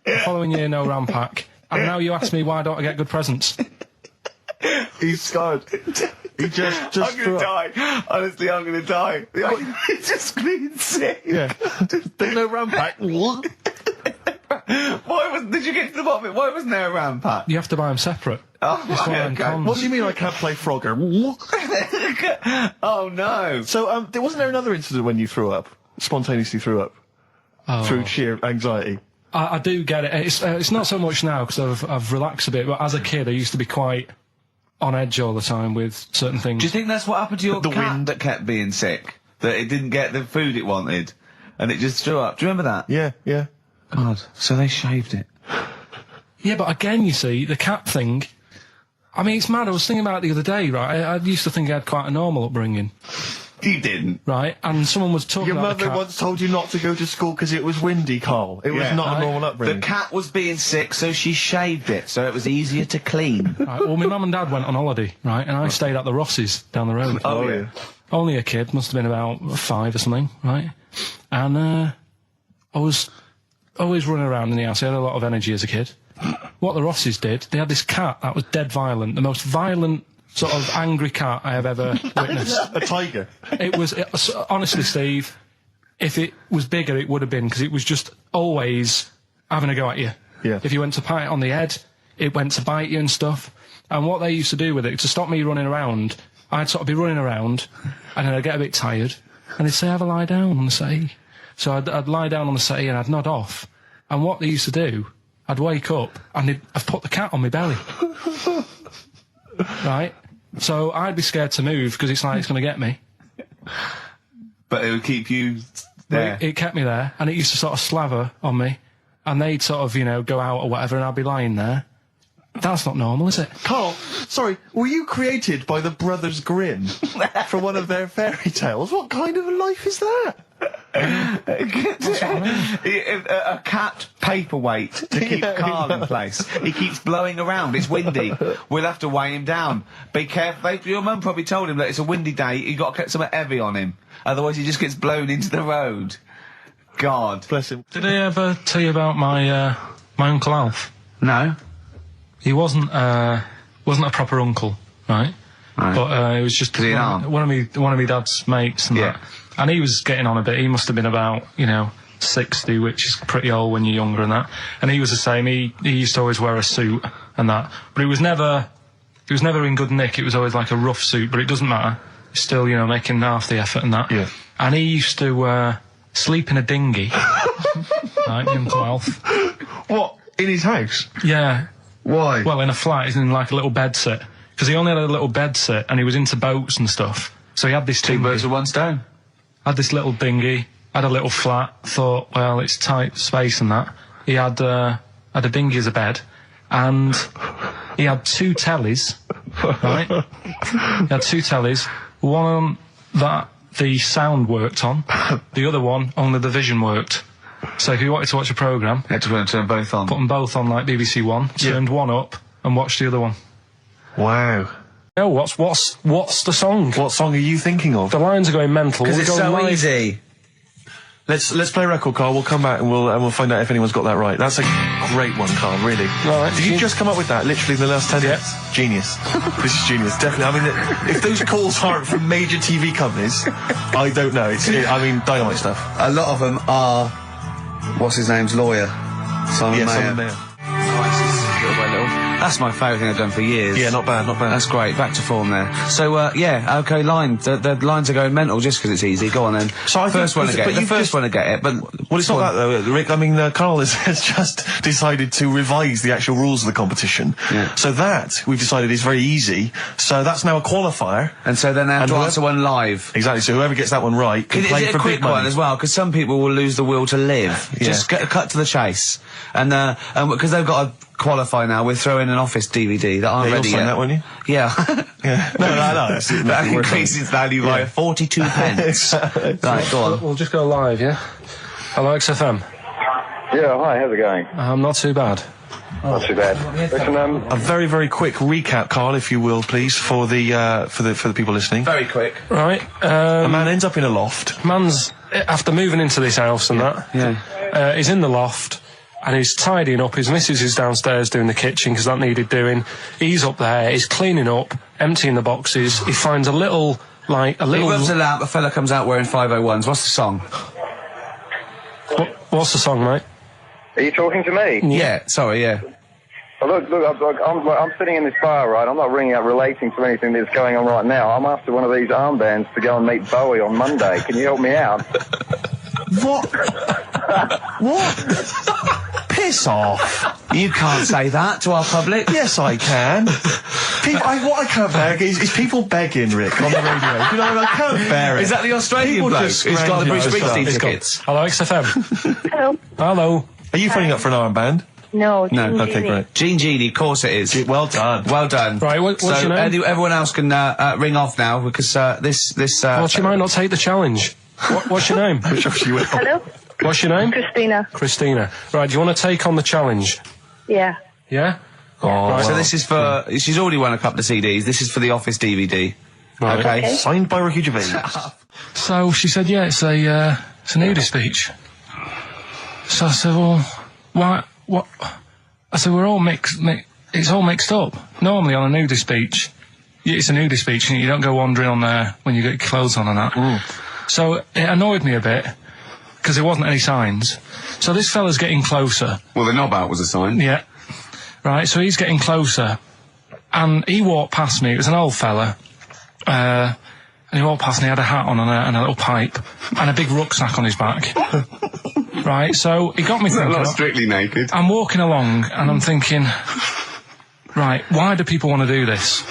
The following year, no RAM pack. And now you ask me, why don't I get good presents? He's scarred. He just I'm gonna die. Honestly, I'm gonna die. He's just being sick. Yeah. There's no RAM pack. What? Did you get to the bottom of it? Why wasn't there a RAM pack? You have to buy them separate. Oh, It's one of them okay. cons. What do you mean I can't play Frogger? Oh no. So, wasn't there another incident when you threw up? Spontaneously threw up? Through sheer anxiety? I do get it. It's not so much now because I've relaxed a bit, but as a kid I used to be quite on edge all the time with certain things. Do you think that's what happened to your The cat wind. that kept being sick? That it didn't get the food it wanted? And it just threw up? Do you remember that? Yeah. God, so they shaved it. Yeah, but again, you see, the cat thing, I mean, it's mad. I was thinking about it the other day, right? I used to think I had quite a normal upbringing, You didn't. right? And someone was talking Your about the mother cat. once told you not to go to school because it was windy, Carl. It was Yeah. not a normal The upbringing. cat was being sick, so she shaved it, so it was easier to clean. Right, well, my mum and dad went on holiday, right? And I stayed at the Rosses down the road. Oh, yeah. Only a kid, must have been about 5 or something, right? And I was always running around in the house. I had a lot of energy as a kid. What the Rosses did, they had this cat that was dead violent, the most violent sort of angry cat I have ever witnessed. A tiger. It was honestly, Steve, if it was bigger, it would have been, because it was just always having a go at you. Yeah. If you went to pat it on the head, it went to bite you and stuff. And what they used to do with it, to stop me running around, I'd sort of be running around, and then I'd get a bit tired, and they'd say, have a lie down on the settee. So I'd lie down on the settee and I'd nod off. And what they used to do I'd wake up and I've put the cat on my belly. Right? So I'd be scared to move because it's like it's going to get me. But it would keep you there. It kept me there, and it used to sort of slaver on me, and they'd sort of, you know, go out or whatever, and I'd be lying there. That's not normal, is it? Carl, sorry, were you created by the Brothers Grimm for one of their fairy tales? What kind of a life is that? A cat paperweight to keep Carl in place. He keeps blowing around. It's windy. We'll have to weigh him down. Be careful. Your mum probably told him that it's a windy day. You got to get something heavy on him, otherwise he just gets blown into the road. God bless him. Did I ever tell you about my Uncle Alf? No. He wasn't a proper uncle, right? But it was just one of my dad's mates and that. And he was getting on a bit. He must have been about, 60, which is pretty old when you're younger and that. And he was the same. He used to always wear a suit and that. But it was never in good nick. It was always like a rough suit, but it doesn't matter. He's still, making half the effort and that. Yeah. And he used to sleep in a dinghy. Right, Uncle Alf. What? In his house? Yeah. Why? Well, in a flat, he's in like a little bed sit. Because he only had a little bed sit, and he was into boats and stuff. So he had this Two birds with one stone. Had this little dinghy, had a little flat, thought, well, it's tight space and that. He had a dinghy as a bed, and he had 2 tellies, right? He had 2 tellies, one that the sound worked on, the other one only the vision worked. So if you wanted to watch a programme... You had to turn both on. Put them both on, like BBC One, turned one up, and watched the other one. Wow. No, what's the song? What song are you thinking of? The lines are going mental. Because it's so live. easy. Let's play a record, Carl. We'll come back and we'll find out if anyone's got that right. That's a great one, Carl, really. Right. Did you just come up with that, literally, the last 10 minutes? Genius. This is genius, definitely. I mean, if those calls aren't from major TV companies, I don't know. Dynamite stuff. A lot of them are... What's his name's lawyer? Simon Mayer. Simon Mayer. That's my favourite thing I've done for years. Yeah, not bad, not bad. That's great. Back to form there. So, okay, line. The lines are going mental just because it's easy. Go on then. So I first one to get it. The first one to get it, but... Well, it's not that, though, Rick. I mean, Carl has just decided to revise the actual rules of the competition. Yeah. So that, we've decided, is very easy. So that's now a qualifier. And so then they have to answer one live. Exactly. So whoever gets that one right can play for big money. Is it a quick one as well? Because some people will lose the will to live. Yeah. Just cut to the chase. And because they've got to qualify now, we're throwing an Office DVD that aren't ready yet. You'll sign that, won't you? Yeah. Yeah. No. That increases value by 42 pence. Right, go on. We'll just go live, yeah? Hello, XFM. Yeah, hi, how's it going? Not too bad. Not too bad. Listen, a very, very quick recap, Carl, if you will, please, for the people listening. Very quick. Right. A man ends up in a loft. Man's, after moving into this house and that, he's in the loft. And he's tidying up. His missus is downstairs doing the kitchen because that needed doing. He's up there. He's cleaning up, emptying the boxes. He finds a little. He rubs a lamp. A fella comes out wearing 501s. What's the song? What's the song, mate? are you talking to me? Yeah. Sorry. Yeah. Well, look, I'm sitting in this bar, right? I'm not ringing up relating to anything that's going on right now. I'm after one of these armbands to go and meet Bowie on Monday. Can you help me out? What? What? Piss off. You can't say that to our public. Yes, I can. What I can't bear is people begging, Rick, on the radio. You know, I can't bear it. Is that the Australian bloke who's got the Bruce Springsteen tickets? Hello, XFM. Hello. Hello. Are you phoning up for an armband? No. Okay, great. Gene Genie, of course it is. Well done. Well done. Right, what's your name? Everyone else can ring off now because this. Well, she might not take the challenge. What's your name? Hello. What's your name? Christina. Christina. Right, do you want to take on the challenge? Yeah. Yeah? Oh, right. So this is for... She's already won a couple of CDs. This is for the Office DVD. Right. Okay. Signed by Ricky Gervais. So she said, yeah, it's a nudie speech. So I said, well, what? I said, we're all it's all mixed up. Normally on a nudie speech, it's a nudie speech and you don't go wandering on there when you get your clothes on and that. So it annoyed me a bit. Because there wasn't any signs. So this fella's getting closer. Well, the knob out was a sign. Yeah. Right, so he's getting closer. And he walked past me. It was an old fella. And he walked past and he had a hat on and a little pipe. And a big rucksack on his back. Right, so it got me thinking. Not strictly naked. I'm walking along and I'm thinking, right, why do people want to do this?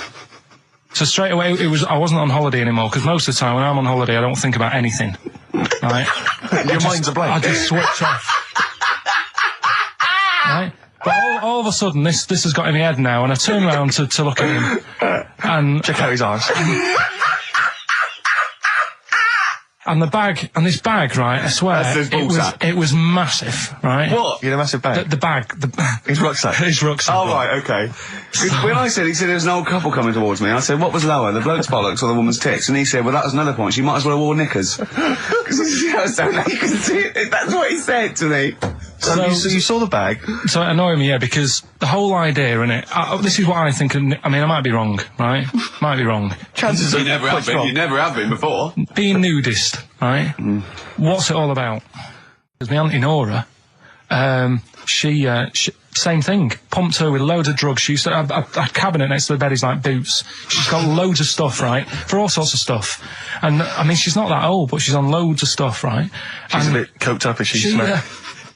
So straight away, I wasn't on holiday anymore, because most of the time when I'm on holiday, I don't think about anything. Right? Your mind's a blank. I just switch off. Right? But all of a sudden, this has got in my head now, and I turn around to look at him, and... Check out his arse. And this bag, right, I swear, it was massive, right? What? You had a massive bag? The bag. His rucksack? His rucksack. Oh, right, okay. When he said there was an old couple coming towards me, I said, what was lower, the bloke's bollocks or the woman's tits? And he said, well, that was another point, she might as well have worn knickers. Because so you can see it. That's what he said to me. So you saw the bag? So it annoyed me, yeah, because the whole idea in it, this is what I think, I mean, I might be wrong, right? Might be wrong. Chances you never have been, wrong. you never have been before. Being nudist, right? What's it all about? Because my auntie Nora, she same thing, pumped her with loads of drugs. She used to have a cabinet next to the bed is like boots. She's got loads of stuff, right? For all sorts of stuff. And, I mean, she's not that old, but she's on loads of stuff, right? She's a bit coked up, is she?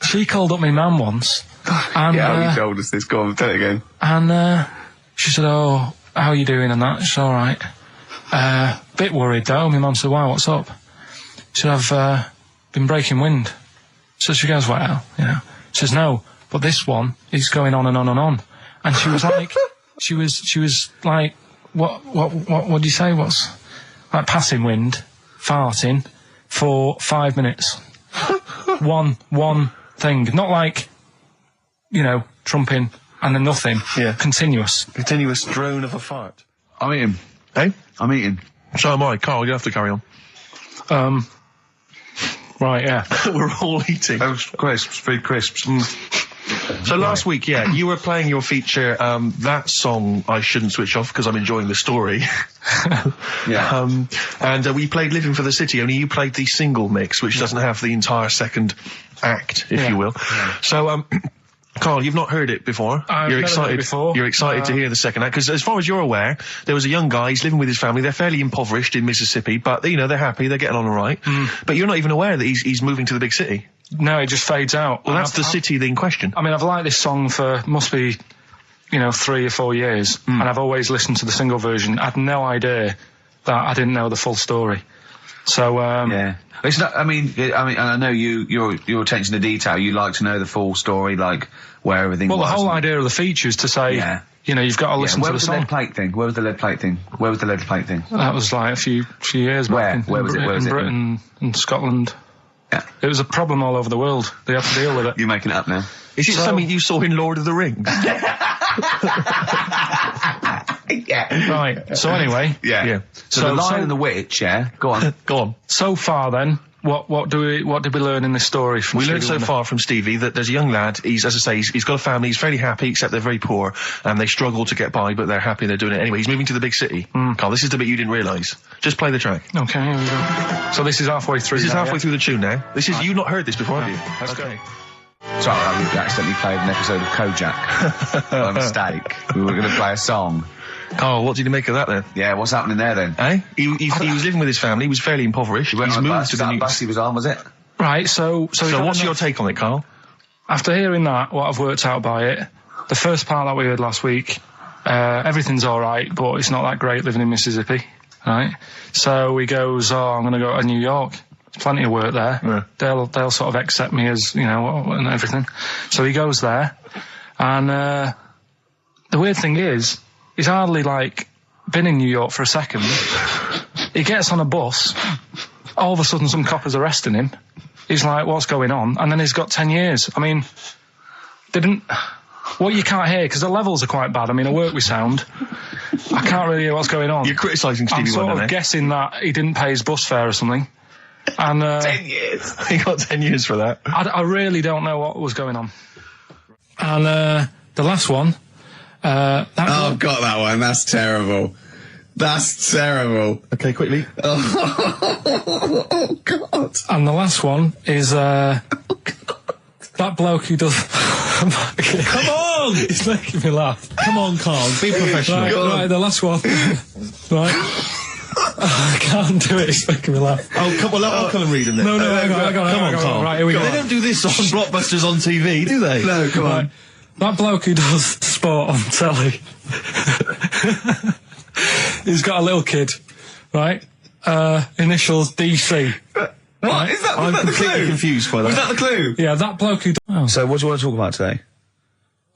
She called up my mum once. And, yeah, you told us this. Go on, tell it again. And she said, oh, how are you doing and that? She's all right. Bit worried though. My mum said, why, what's up? She said, I've been breaking wind. So she goes, well, you know. She says, no, but this one is going on and on and on. And she was like, she was like, what do you say? What's like passing wind, farting for 5 minutes. One thing, not like, you know, trumping and then nothing. Yeah. Continuous drone of a fart. I'm eating. Hey? I'm eating. So am I. Carl, you have to carry on. Right, yeah. We're all eating. Crisps, food crisps. So last week, yeah, you were playing your feature, that song, I Shouldn't Switch Off Because I'm Enjoying the Story. Yeah. And we played Living for the City, only you played the single mix, which doesn't have the entire second act, if you will. Yeah. So, Carl, you've not heard it before. You're excited. Heard it before. You're excited to hear the second act, because as far as you're aware, there was a young guy, he's living with his family, they're fairly impoverished in Mississippi, but, you know, they're happy, they're getting on all right. But you're not even aware that he's moving to the big city. No, it just fades out. Well, that's the city in question. I mean, I've liked this song for, must be, you know, 3 or 4 years, and I've always listened to the single version. I had no idea that I didn't know the full story. So, yeah. It's not, I mean, I know your attention to detail, you like to know the full story, like, where everything was. Well, the whole idea of the feature is to say, you know, you've got to listen to the song. Where was the lead plate thing? That was like a few years back. Where was it? In Britain and Scotland. Yeah. It was a problem all over the world. They had to deal with it. You're making it up now. Is it something you saw in Lord of the Rings? Yeah. Right. So anyway. Yeah. So the Lion and the Witch, go on. Go on. So far then, what did we learn in this story from We Stevie learned so far from Stevie that there's a young lad, as I say, he's got a family, he's fairly happy, except they're very poor, and they struggle to get by, but they're happy, they're doing it anyway. He's moving to the big city. Carl, this is the bit you didn't realise. Just play the track. Okay, here we go. So this is halfway through. This is halfway through the tune now. This is, you've not heard this before, have you? Let's go. Sorry, I accidentally played an episode of Kojak. By mistake. We were going to play a song. Oh, what did you make of that then? Yeah, what's happening there then? Eh? He was living with his family, he was fairly impoverished. He's moved to the new... bus he was on, was it? Right, so what's your take on it, Carl? After hearing that, what I've worked out by it, the first part that we heard last week, everything's alright, but it's not that great living in Mississippi, right? So he goes, I'm going to go to New York. There's plenty of work there. Yeah. They'll sort of accept me as, you know, and everything. So he goes there, and the weird thing is, he's hardly, like, been in New York for a second. He gets on a bus, all of a sudden some cop is arresting him. He's like, what's going on? And then he's got 10 years. I mean, what you can't hear, because the levels are quite bad. I mean, I work with sound. I can't really hear what's going on. You're criticising Stevie Wonder, I'm sort of guessing that he didn't pay his bus fare or something. And 10 years. He got 10 years for that. I really don't know what was going on. And the last one... got that one. That's terrible. That's terrible. Okay, quickly. Oh, God. And the last one is, that bloke who does... Come on! It's making me laugh. Come on, Carl. Be professional. Right, the last one. Right. I can't do it. It's making me laugh. Oh, come on, I'll come and read them then. No, hang on. Come on, Carl. Right, here we go. They don't do this on Blockbusters on TV, do they? No, come on. That bloke who does sport on telly, he's got a little kid, right? Initials DC. What? Is that, I'm completely confused by that. Was that the clue? Yeah, that bloke who... Oh. So what do you want to talk about today?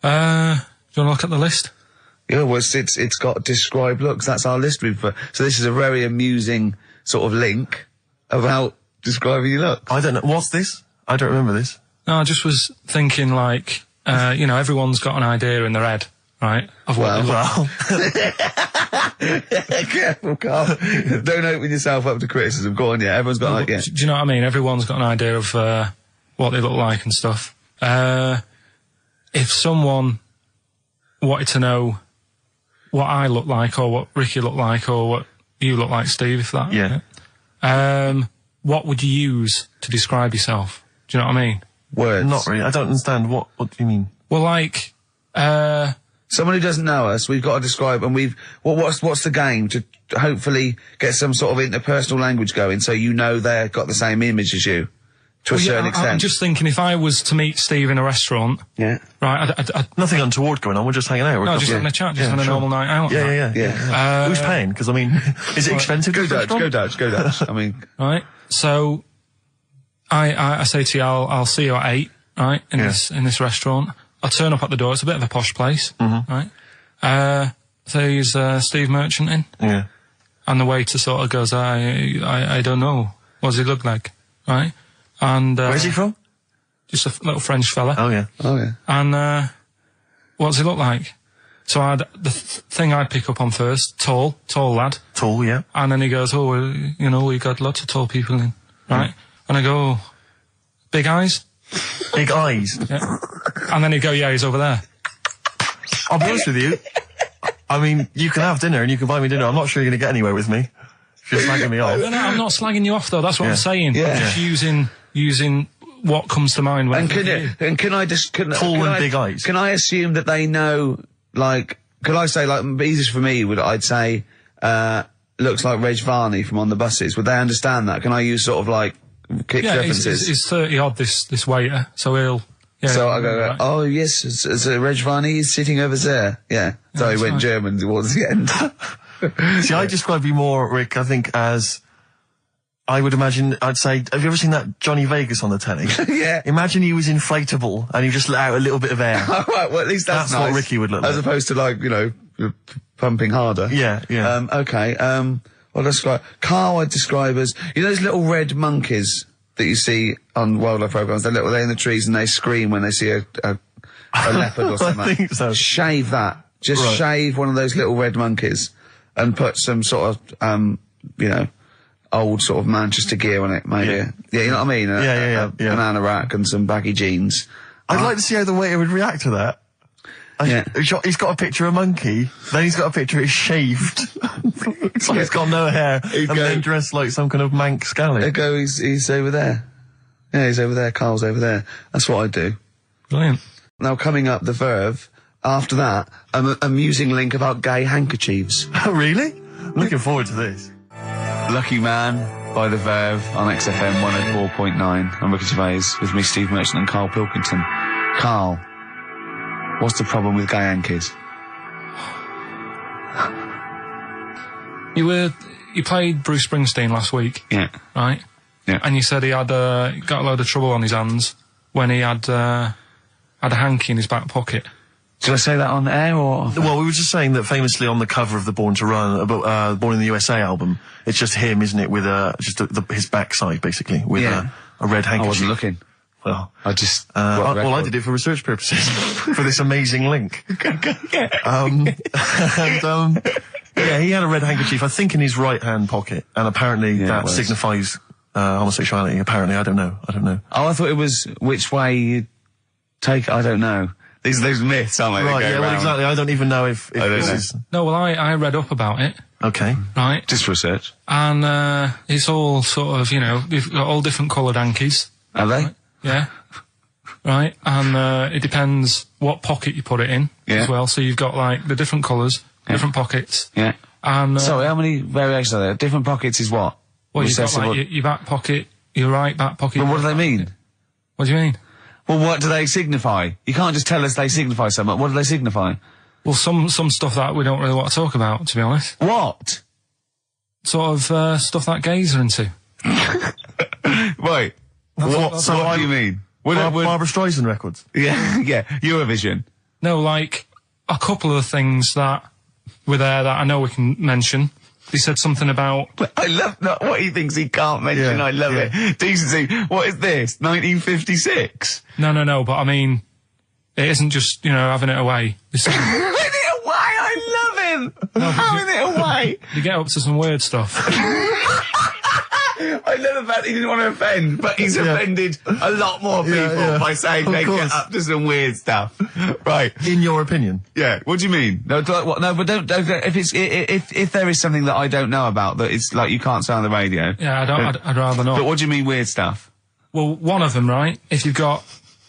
Do you want to look at the list? Yeah, well, it's got describe looks. That's our list. So this is a very amusing sort of link about describing your looks. I don't know. What's this? I don't remember this. No, I just was thinking, like, you know, everyone's got an idea in their head, right? Of what they look. Careful, Carl. Don't open yourself up to criticism. Go on, yeah. Everyone's got an idea. Do you know what I mean? Everyone's got an idea of what they look like and stuff. If someone wanted to know what I look like, or what Ricky looked like, or what you look like, Steve, if that... Yeah. What would you use to describe yourself? Do you know what I mean? Words. Not really. I don't understand. What do you mean? Well, like... Someone who doesn't know us, we've got to describe, and what's the game to hopefully get some sort of interpersonal language going, so you know they've got the same image as you, to a certain extent. I'm just thinking, if I was to meet Steve in a restaurant, right, I'd nothing untoward going on. We're just hanging out. No, just having a chat, just having a normal night out. Yeah. Who's paying? Because I mean, is it expensive? Go Dutch. I mean, right. So, I say to you, I'll see you at 8, right, in this restaurant. I turn up at the door. It's a bit of a posh place, right? There's Steve Merchant in, and the waiter sort of goes, I don't know. What does he look like, right? And where's he from? Just a little French fella. Oh yeah. And what does he look like? So the thing I'd pick up on first, tall lad. Tall, yeah. And then he goes, oh, well, you know, we got lots of tall people in, right? And I go, oh, big eyes. Big eyes. Yeah. And then he'd go, yeah, he's over there. I'll be honest with you. I mean, you can have dinner and you can buy me dinner. I'm not sure you're going to get anywhere with me. If you're slagging me off. No, I'm not slagging you off, though. That's what I'm saying. Yeah. I'm just using what comes to mind when can I just... Tall and big eyes. Can I assume that they know, like... Could I say, like, easiest for me I'd say, looks like Reg Varney from On the Buses. Would they understand that? Can I use sort of, like, kick references? He's 30-odd, this waiter, so he'll... Yeah, so I go, oh yes, it's Reg Varney, he's sitting over there. Yeah. So he went German towards the end. See, I describe you more, Rick, I think, as... I would imagine, I'd say, have you ever seen that Johnny Vegas on the telly? Yeah. Imagine he was inflatable and he just let out a little bit of air. Right, well at least that's nice. What Ricky would look like. As opposed to, like, you know, pumping harder. Yeah. Okay, well, describe... Carl I'd describe as... You know those little red monkeys that you see on wildlife programs? They're in the trees and they scream when they see a leopard or something. I think so. Shave that. Just shave one of those little red monkeys and put some sort of, you know, old sort of Manchester gear on it, maybe. Yeah, you know what I mean? A banana rack and some baggy jeans. I'd like to see how the waiter would react to that. He's got a picture of a monkey, then he's got a picture he's shaved. It's like he's got no hair, then dressed like some kind of Manx scally. There go, he's over there. Yeah, he's over there, Carl's over there. That's what I'd do. Brilliant. Now, coming up, The Verve. After that, an amusing link about gay handkerchiefs. Oh, really? I'm looking forward to this. Lucky Man by The Verve on XFM 104.9. I'm Ricky Gervais with me, Steve Merchant and Karl Pilkington. Karl, what's the problem with gay hankies? You played Bruce Springsteen last week. Yeah. Right? Yeah. And you said he had got a load of trouble on his hands when he had a hanky in his back pocket. Did I say that on air or...? Well, we were just saying that famously on the cover of the Born to Run, Born in the USA album, it's just him, isn't it, with his backside, basically, with a red handkerchief. I wasn't looking. Well, I just... I did it for research purposes, for this amazing link. Yeah, he had a red handkerchief, I think, in his right-hand pocket, and apparently that signifies homosexuality, apparently. I don't know. Oh, I thought it was which way you take it, I don't know. These myths, aren't they? Right, yeah, well, exactly. I don't even know if this is... No, well, I read up about it. Okay. Right. Just research. And, it's all sort of, you know, they've got all different coloured hankies. Are they? Right? Yeah. Right. And, it depends what pocket you put it in as well. So you've got, like, the different colours, different pockets. Yeah. And Sorry, how many variations are there? Different pockets is what? well, you've got Recessive like your back pocket, your right back pocket. But what do they mean? What do you mean? Well, what do they signify? You can't just tell us they signify something. What do they signify? Well, some stuff that we don't really want to talk about, to be honest. What? Sort of stuff that gays are into. Wait. What do you mean? Barbara Streisand records. Yeah, yeah. Eurovision. No, like a couple of the things that were there that I know we can mention. He said something about... I love what he thinks he can't mention. Yeah, I love it. Decency. What is this? 1956? No, but I mean, it isn't just, having it away. This is, Having it away! I love him! Having it away! you get up to some weird stuff. I love the fact he didn't want to offend, but he's offended a lot more people by saying they get up to some weird stuff. Right. In your opinion? Yeah. What do you mean? No, but don't if there is something that I don't know about that it's like you can't say on the radio. Yeah, I'd rather not. But what do you mean weird stuff? Well, one of them, right? If you've got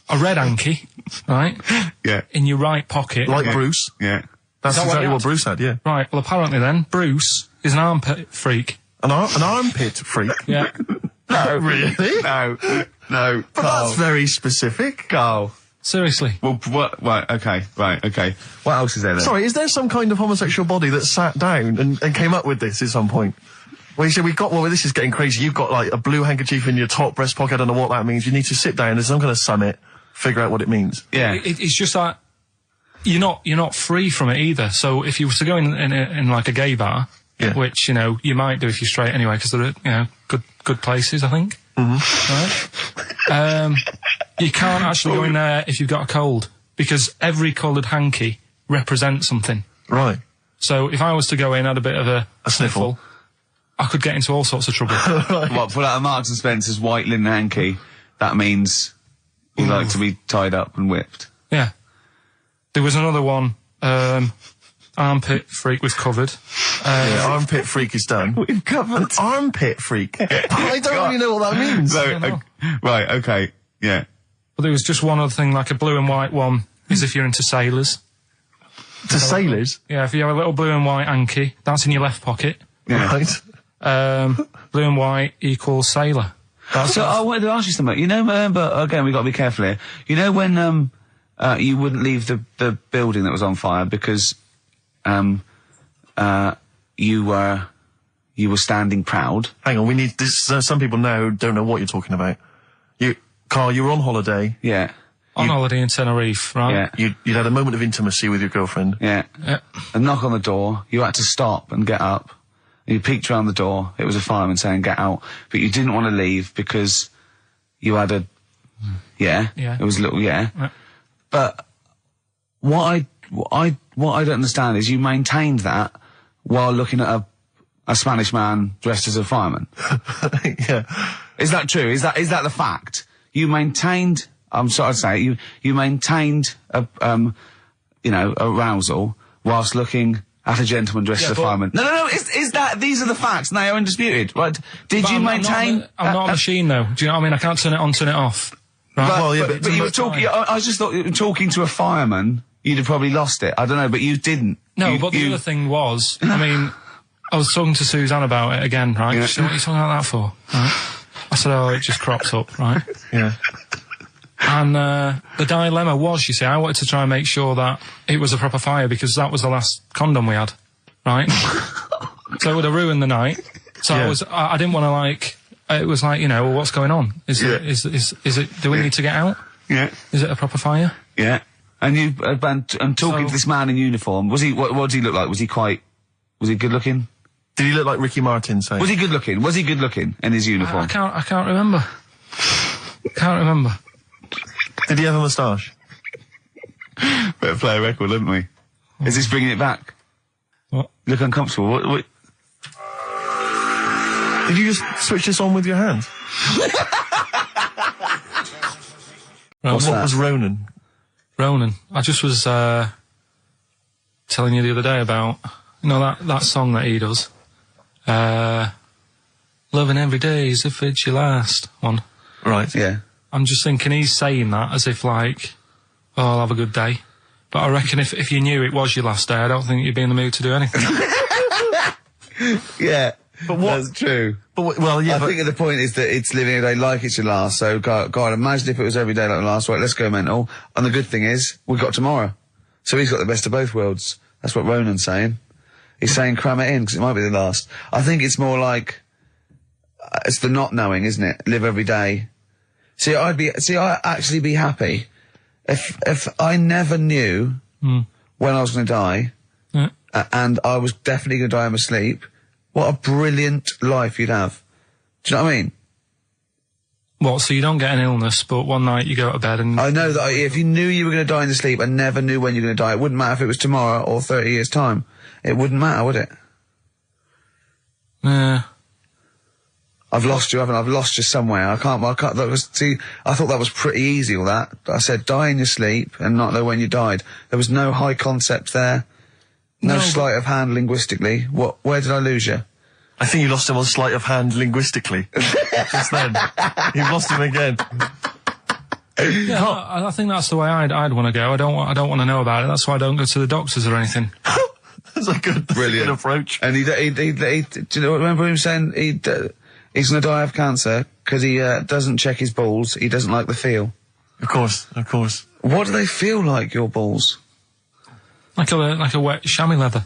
a red hanky, right? Yeah. In your right pocket. Like Bruce? Yeah. That's exactly what Bruce had, yeah. Right, well apparently then, Bruce is an armpit freak. An armpit freak? Yeah. No. Really? No. But that's very specific. Carl. Seriously. Well, what? Right, okay. What else is there then? Sorry, is there some kind of homosexual body that sat down and came up with this at some point? Well, you said this is getting crazy. You've got like a blue handkerchief in your top breast pocket. I don't know what that means. You need to sit down. There's some kind of summit. Figure out what it means. Yeah. It's just that you're not free from it either. So if you were to go in like a gay bar, which you might do if you're straight anyway, because they're good places, I think. Mm-hmm. Right. You can't actually go in there if you've got a cold, because every coloured hanky represents something. Right. So if I was to go in, had a bit of a sniffle, I could get into all sorts of trouble. Right. What, pull out a Marks and Spencer's white linen hanky, that means you like to be tied up and whipped. Yeah. There was another one, armpit freak was covered. Armpit freak is done. We've covered. An armpit freak? I don't really know what that means. Right, okay, yeah. But there was just one other thing, like a blue and white one, is if you're into sailors. To sailors? Yeah, if you have a little blue and white hanky, that's in your left pocket. Yeah. Right. Blue and white equals sailor. So I wanted to ask you something. But again, we've got to be careful here. You know when you wouldn't leave the building that was on fire because you were standing proud. Hang on, we need this. Some people now don't know what you're talking about. Carl, you were on holiday. Yeah. On holiday in Tenerife, right? Yeah. You'd had a moment of intimacy with your girlfriend. Yeah. A knock on the door. You had to stop and get up. And you peeked around the door. It was a fireman saying, "Get out." But you didn't want to leave because you had a. Yeah. It was a little. Yeah. But what I don't understand is you maintained that while looking at a Spanish man dressed as a fireman. Yeah. Is that true? Is that the fact? You maintained, I'm sorry to say, you maintained arousal whilst looking at a gentleman dressed as a fireman. No, these are the facts and they are undisputed, right? Did you maintain? I'm not a machine though. Do you know what I mean? I can't turn it on, turn it off. Right? But you were talking, I just thought you were talking to a fireman, you'd have probably lost it. I don't know, but you didn't. No, but the other thing was, I mean, I was talking to Suzanne about it again, right? Yeah. She said, "What are you talking about that for?" Right? I said, "Oh, it just cropped up," right? Yeah. And the dilemma was, you see, I wanted to try and make sure that it was a proper fire because that was the last condom we had, right? So it would have ruined the night. So I didn't want to it was like, well, what's going on? Is it, do we need to get out? Yeah. Is it a proper fire? Yeah. And you, and talking to this man in uniform, was he, what did he look like? Was he good looking? Did he look like Ricky Martin, say? Was he good looking? Was he good looking in his uniform? I can't remember. Can't remember. Did he have a moustache? Better play a record, haven't we? Is this bringing it back? What? You look uncomfortable. What? Did you just switch this on with your hands? What was Ronan? Ronan. I just was telling you the other day about, that song that he does. Loving every day as if it's your last one. Right. Yeah. I'm just thinking he's saying that as if like, oh, I'll have a good day. But I reckon if you knew it was your last day, I don't think you'd be in the mood to do anything. Yeah. But what? That's true. But well, yeah. I think the point is that it's living a day like it should last. So, God, imagine if it was every day like it last. Right, let's go mental. And the good thing is, we've got tomorrow. So he's got the best of both worlds. That's what Ronan's saying. He's saying cram it in, because it might be the last. I think it's more like, it's the not knowing, isn't it? Live every day. I'd actually be happy if I never knew when I was going to die, and I was definitely going to die in my sleep. What a brilliant life you'd have. Do you know what I mean? What, so you don't get an illness, but one night you go to bed and... I know that if you knew you were going to die in your sleep and never knew when you were going to die, it wouldn't matter if it was tomorrow or 30 years' time. It wouldn't matter, would it? Yeah. I've lost you, haven't I? I've lost you somewhere. I thought that was pretty easy, all that. I said die in your sleep and not know when you died. There was no high concept there. No sleight of hand linguistically. Where did I lose you? I think you lost him on sleight of hand linguistically. Just then. You've lost him again. Yeah, I think that's the way I'd want to go. I don't want to know about it. That's why I don't go to the doctors or anything. That's a good approach. And do you know, remember him saying he's going to die of cancer because he doesn't check his balls. He doesn't like the feel. Of course. What do they feel like, your balls? Like a wet chamois leather.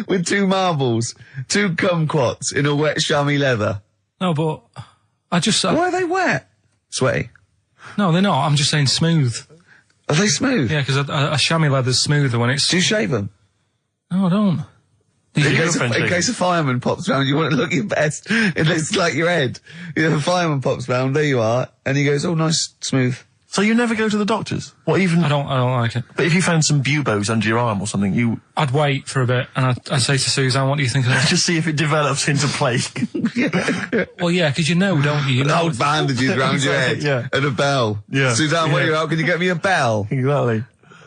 With 2 marbles, 2 kumquats in a wet chamois leather. No, but I just... Why are they wet? Sweaty? No, they're not. I'm just saying smooth. Are they smooth? Yeah, because a chamois leather's smoother when it's... Do you shave them? No, I don't. In case a fireman pops round, you want to look your best. It looks like your head. You know, a fireman pops round, there you are, and he goes, oh, nice, smooth. So you never go to the doctors? What even? I don't like it. But if you found some buboes under your arm or something, I'd wait for a bit, and I'd say to Suzanne, what do you think of that? Just see if it develops into plague. Well, yeah, because you know, don't you? Old bandages around your head. Yeah. And a bell. Yeah. Suzanne, where are you out? Can you get me a bell? Exactly.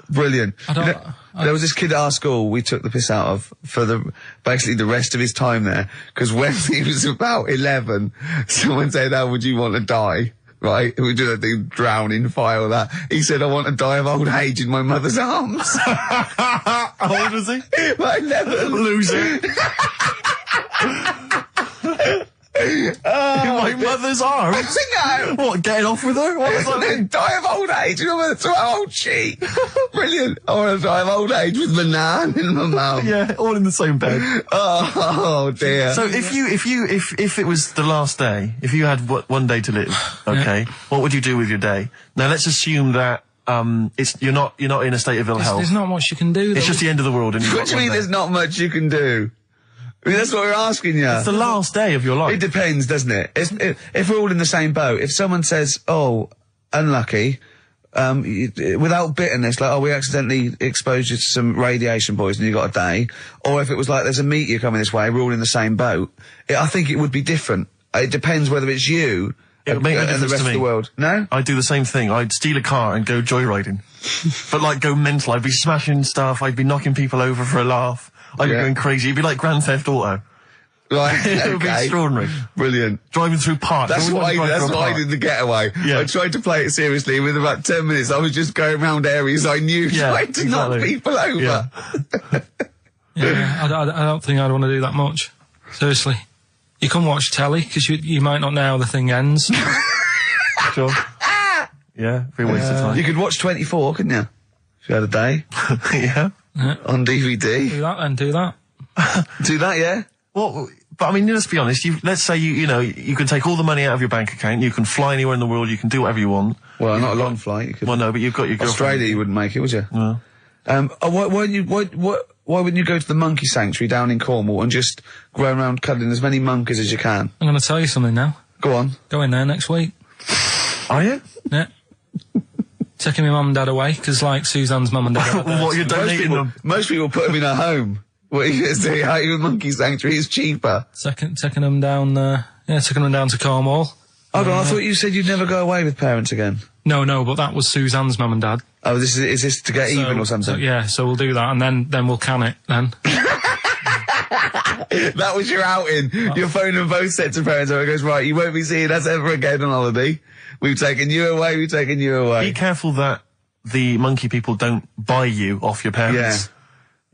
Brilliant. There was this kid at our school we took the piss out of for basically the rest of his time there, because when he was about 11, someone said, how would you want to die? Right? We do that thing, drown in fire or that. He said, I want to die of old age in my mother's arms. How old was he? Like 11. Loser. In my mother's arms? No. What, getting off with her? What was that? Die of old age. You know, so old she. Brilliant. I want to die of old age with my nan and my mum. Yeah, all in the same bed. Oh dear. So if it was the last day, if you had one day to live, okay, what would you do with your day? Now let's assume that you're not in a state of ill health. There's not much you can do. It's just the end of the world. And what do you mean there's not much you can do? I mean, that's what we're asking you. It's the last day of your life. It depends, doesn't it? If we're all in the same boat, if someone says, oh, unlucky, without bitterness, like, oh, we accidentally exposed you to some radiation poison, you got a day, or if it was like, there's a meteor coming this way, we're all in the same boat, I think it would be different. It depends whether it's you and the rest of the world. No? I'd do the same thing. I'd steal a car and go joyriding. But like, go mental. I'd be smashing stuff, I'd be knocking people over for a laugh. I'd be going crazy. It'd be like Grand Theft Auto. Right. It would be extraordinary. Brilliant. Driving through parks. That's what I did the getaway. Yeah. I tried to play it seriously. Within about 10 minutes, I was just going around areas I knew, trying to knock people over. Yeah, I don't think I'd want to do that much. Seriously. You can watch telly, because you might not know how the thing ends. Sure. Yeah, be a waste of time. You could watch 24, couldn't you? If you had a day. Yeah. On DVD. Do that then, do that. Do that, yeah? Well, but I mean, let's be honest, let's say you can take all the money out of your bank account, you can fly anywhere in the world, you can do whatever you want. Well, not a long flight. You could. Well, no, but you've got your girlfriend. Australia, you wouldn't make it, would you? No. Why wouldn't you go to the monkey sanctuary down in Cornwall and just go around cuddling as many monkeys as you can? I'm going to tell you something now. Go on. Go in there next week. Are you? Yeah. Taking my mum and dad away, because like Suzanne's mum and dad. What, you're donating them? Most people put them in a home. What are you going to say? How your monkey sanctuary is cheaper. Taking them down, taking them down to Cornwall. Hold on, I thought you said you'd never go away with parents again. No, but that was Suzanne's mum and dad. Oh, is this to get even or something? So we'll do that, and then we'll can it, then. That was your outing. You're phoning both sets of parents and it goes, right, you won't be seeing us ever again on holiday. We've taken you away, we've taken you away. Be careful that the monkey people don't buy you off your parents.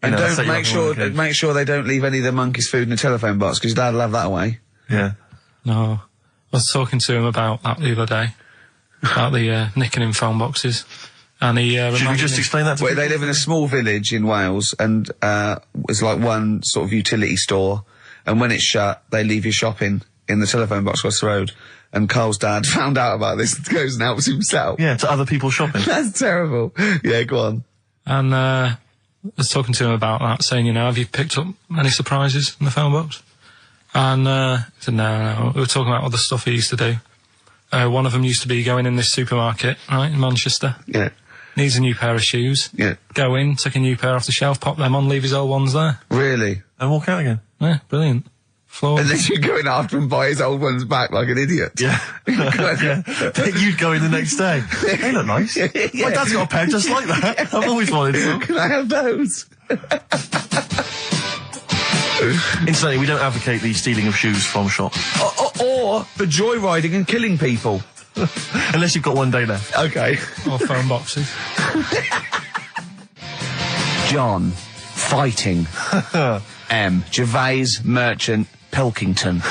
And know, don't set you make up on sure cake. make sure they don't leave any of the monkeys' food in the telephone box because Dad'll have that away. Yeah. No. I was talking to him about that the other day. About the nicking in phone boxes. And he Should we reminded just me- explain that to Well, people? they live in a small village in Wales, and it's like one sort of utility store. And when it's shut, they leave your shopping in the telephone box across the road. And Carl's dad found out about this and goes and helps himself. Yeah, to other people shopping. That's terrible. Yeah, go on. And I was talking to him about that, saying, you know, have you picked up any surprises in the phone box? And he said, no. We were talking about other stuff he used to do. One of them used to be going in this supermarket, right, in Manchester. Yeah. Needs a new pair of shoes. Yeah. Go in, take a new pair off the shelf, pop them on, leave his old ones there. Really? And walk out again. Yeah, brilliant. Floor. And then you go in after and buy his old ones back like an idiot. Yeah. Yeah. You'd go in the next day. They look nice. Yeah. My dad's got a pair just like that. I've always wanted some. Can I have those? Incidentally, we don't advocate the stealing of shoes from shops. Or the joyriding and killing people. Unless you've got one day left. Okay. Or phone boxes. John. Fighting. M. Gervais, Merchant, Pilkington.